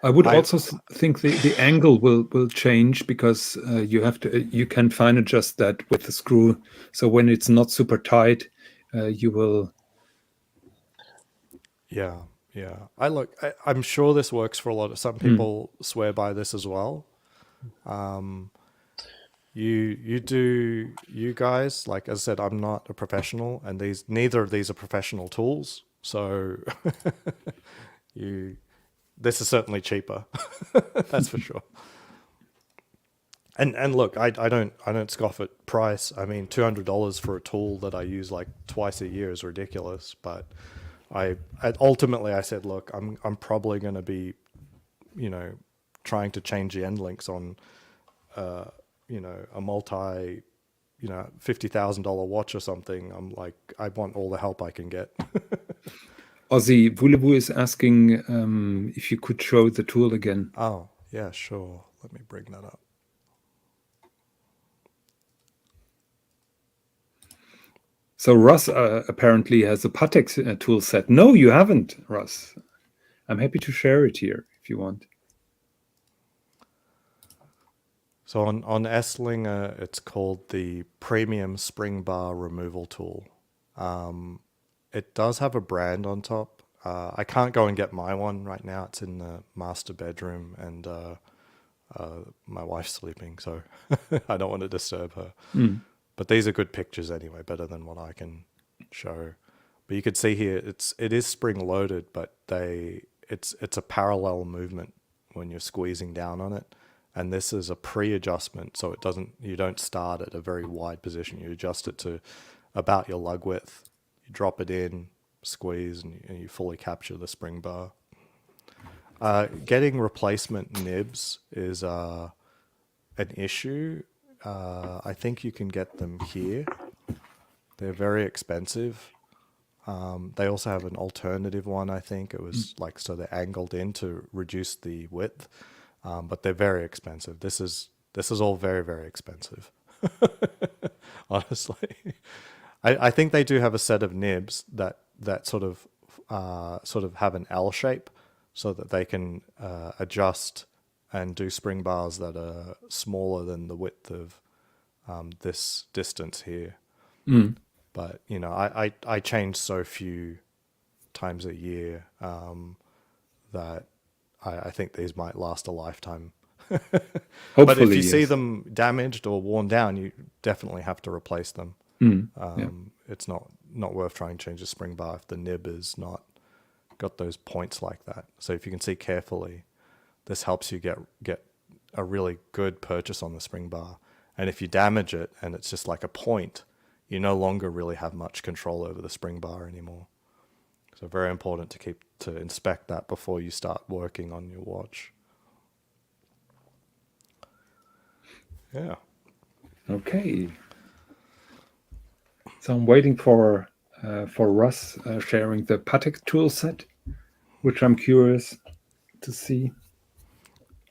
I would also think the angle will change, because you can fine adjust that with the screw. So when it's not super tight, you will. Yeah. I'm sure this works for a lot of some people. Swear by this as well. You guys, like as I said, I'm not a professional, and neither of these are professional tools. So this is certainly cheaper. That's for sure. And look, I don't scoff at price. I mean, $200 for a tool that I use like twice a year is ridiculous. But ultimately I said, look, I'm probably going to be, trying to change the end links on, a multi, $50,000 watch or something. I'm like, I want all the help I can get. Ozzy Voulez-vous is asking if you could show the tool again. Oh, yeah, sure. Let me bring that up. So Russ apparently has a Patek tool set. No, you haven't, Russ. I'm happy to share it here if you want. So on Esslinger, it's called the Premium Spring Bar Removal Tool. It does have a brand on top. I can't go and get my one right now. It's in the master bedroom, and my wife's sleeping, so I don't want to disturb her. But these are good pictures anyway, better than what I can show. But you can see here, it is spring loaded, but it's a parallel movement when you're squeezing down on it. And this is a pre-adjustment, so you don't start at a very wide position. You adjust it to about your lug width. You drop it in, squeeze, and you fully capture the spring bar. Getting replacement nibs is an issue. I think you can get them here. They're very expensive. They also have an alternative one, I think. It was so they're angled in to reduce the width, but they're very expensive. This is all very, very expensive, honestly. I think they do have a set of nibs that sort of have an L shape, so that they can adjust and do spring bars that are smaller than the width of this distance here. But I change so few times a year that I think these might last a lifetime. But if you see them damaged or worn down, you definitely have to replace them. It's not worth trying to change a spring bar if the nib is not got those points like that. So if you can see carefully, this helps you get a really good purchase on the spring bar. And if you damage it and it's just like a point, you no longer really have much control over the spring bar anymore. So very important to inspect that before you start working on your watch. Yeah. Okay. So I'm waiting for Russ sharing the Patek tool set, which I'm curious to see.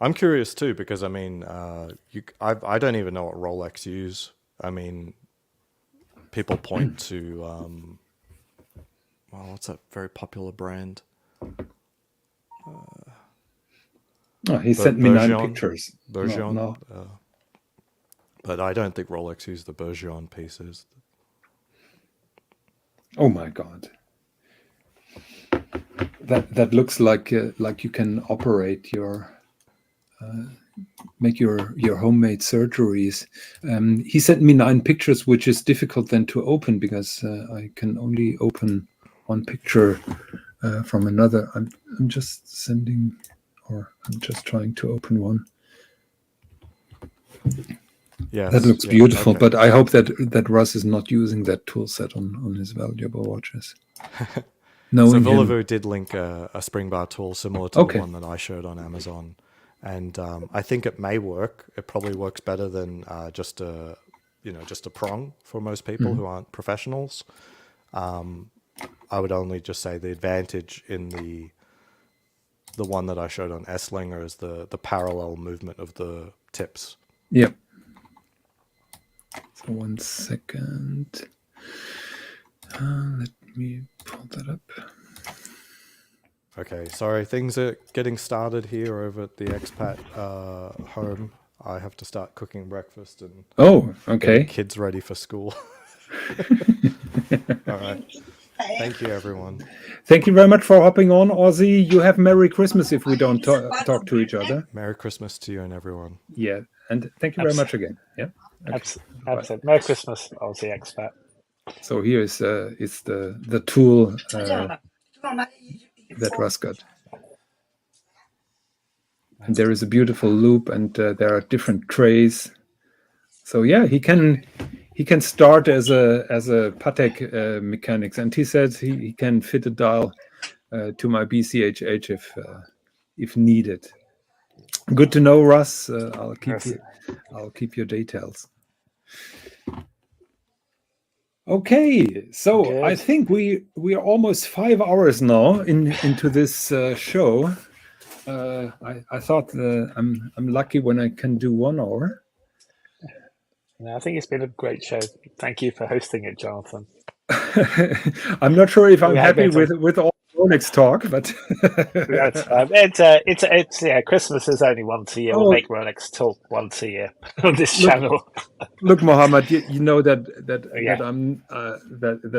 I'm curious too, because I mean, I don't even know what Rolex use. I mean, people point to, well, what's that very popular brand? He sent me 9 pictures. Bourgeon. No. But I don't think Rolex use the Bourgeon pieces. Oh my God. That looks like you can operate your make your homemade surgeries. He sent me 9 pictures, which is difficult then to open because I can only open one picture from another. I'm just sending, or I'm just trying to open one. Yes, that looks beautiful, okay. But I hope that Russ is not using that tool set on his valuable watches. So Villavo did link a spring bar tool similar to the one that I showed on Amazon. And I think it may work. It probably works better than just a prong for most people who aren't professionals. I would only just say the advantage in the one that I showed on Esslinger is the parallel movement of the tips. Yep. So 1 second. Let me pull that up. Okay, sorry, things are getting started here over at the expat home. I have to start cooking breakfast and getting kids ready for school. All right. Thank you, everyone. Thank you very much for hopping on, Ozzy. You have Merry Christmas if we don't talk to each other. Merry Christmas to you and everyone. Yeah, and thank you very much again. Yeah. Okay. Absolutely. Merry Christmas, Aussie expat. So here is the tool that Russ got. And there is a beautiful loop, and there are different trays. So yeah, he can start as a Patek mechanics, and he says he can fit a dial to my BCHH if needed. Good to know, Russ. I'll keep your details. Okay, so good. I think we are almost 5 hours now into this show. I thought I'm lucky when I can do 1 hour. I think it's been a great show. Thank you for hosting it, Jonathan. I'm not sure if I'm happy with all Rolex talk, but it's Christmas is only once a year. We'll make Rolex talk once a year on this channel. Look, Mohammed, you know that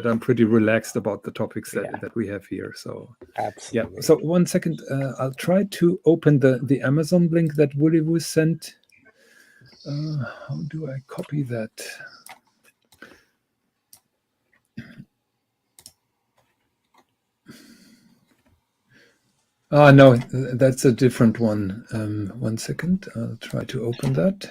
I'm pretty relaxed about the topics that we have here. So absolutely. Yeah. So 1 second, I'll try to open the Amazon link that Willie was sent. How do I copy that? No, that's a different one. 1 second, I'll try to open that.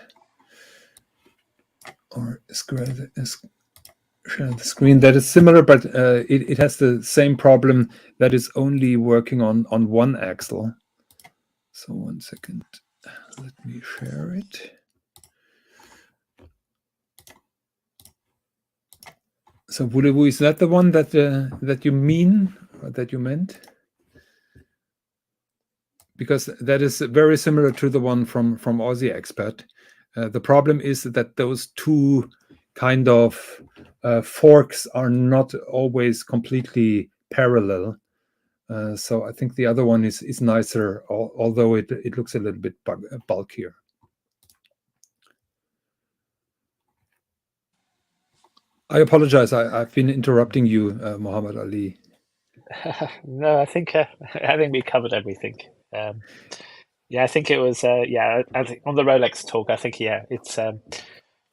Or share the screen. That is similar, but it has the same problem that is only working on one axle. So 1 second, let me share it. So Wulewu, is that the one that you mean, or that you meant? Because that is very similar to the one from Aussie Expat. The problem is that those two kind of forks are not always completely parallel. So I think the other one is nicer, although it looks a little bit bulkier. I apologize. I've been interrupting you, Muhammad Ali. No, I think we covered everything. I think it was. I think on the Rolex talk, I think it's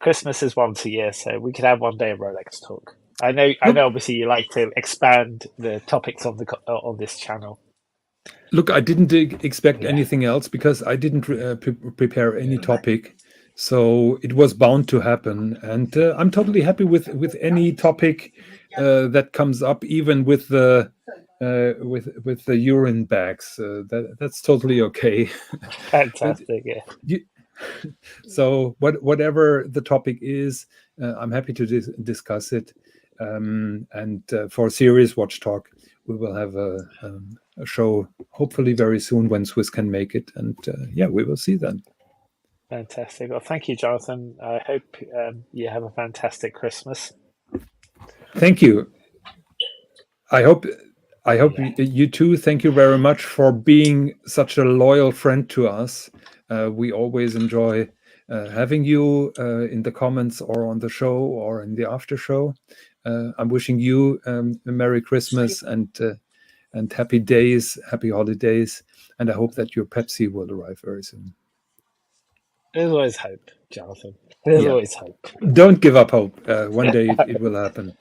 Christmas is once a year, so we could have one day of Rolex talk. I know. Obviously, you like to expand the topics on this channel. Look, I didn't expect anything else because I didn't prepare any topic, so it was bound to happen. And I'm totally happy with any topic that comes up, even with the urine bags. That's totally okay. Fantastic, yeah. So whatever the topic is, I'm happy to discuss it. And for Serious Watch Talk, we will have a show hopefully very soon when Swiss can make it, and we will see then. Fantastic. Well, thank you, Jonathan. I hope you have a fantastic Christmas. Thank you. I hope you too. Thank you very much for being such a loyal friend to us. We always enjoy having you in the comments or on the show or in the after show. I'm wishing you a Merry Christmas and happy days, happy holidays, and I hope that your Pepsi will arrive very soon. There's always hope, Jonathan. There's always hope. Don't give up hope. One day it will happen.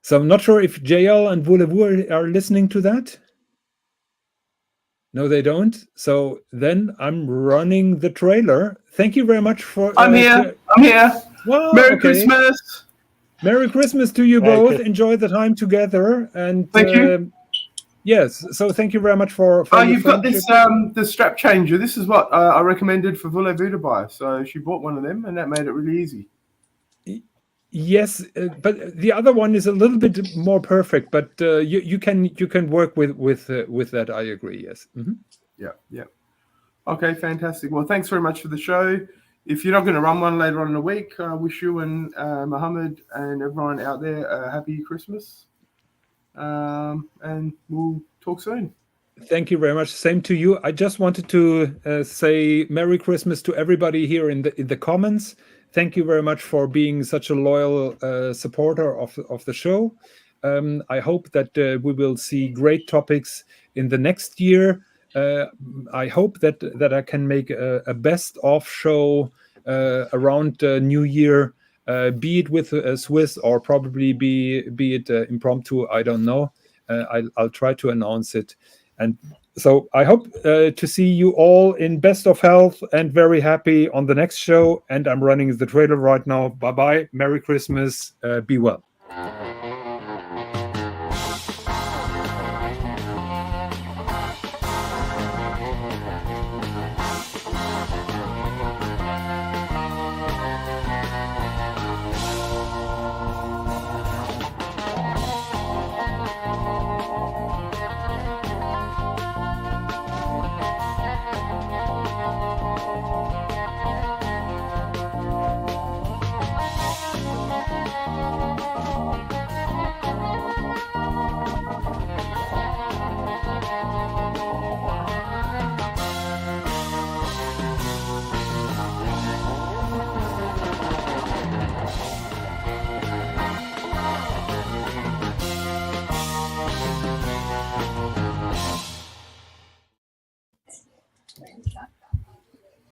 So I'm not sure if JL and Voulez-Vous are listening to that. No, they don't. So then I'm running the trailer. Thank you very much for... I'm here. Well, Merry Christmas. Merry Christmas to you both. Enjoy the time together. And thank you. Yes, so thank you very much for you've got this the strap changer. This is what I recommended for Voulez-Vous to buy. So she bought one of them, and that made it really easy. Yes, but the other one is a little bit more perfect. But you can work with that. I agree. Yes. Mm-hmm. Yeah. Okay, fantastic. Well, thanks very much for the show. If you're not going to run one later on in the week, I wish you and Mohammed and everyone out there a happy Christmas. And we'll talk soon. Thank you very much. Same to you. I just wanted to say Merry Christmas to everybody here in the comments. Thank you very much for being such a loyal supporter of the show. I hope that we will see great topics in the next year. I hope that I can make a best of show around New Year. Be it with Swiss or probably be it impromptu, I don't know. I'll try to announce it. And so I hope to see you all in best of health and very happy on the next show. And I'm running the trailer right now. Bye-bye. Merry Christmas. Be well.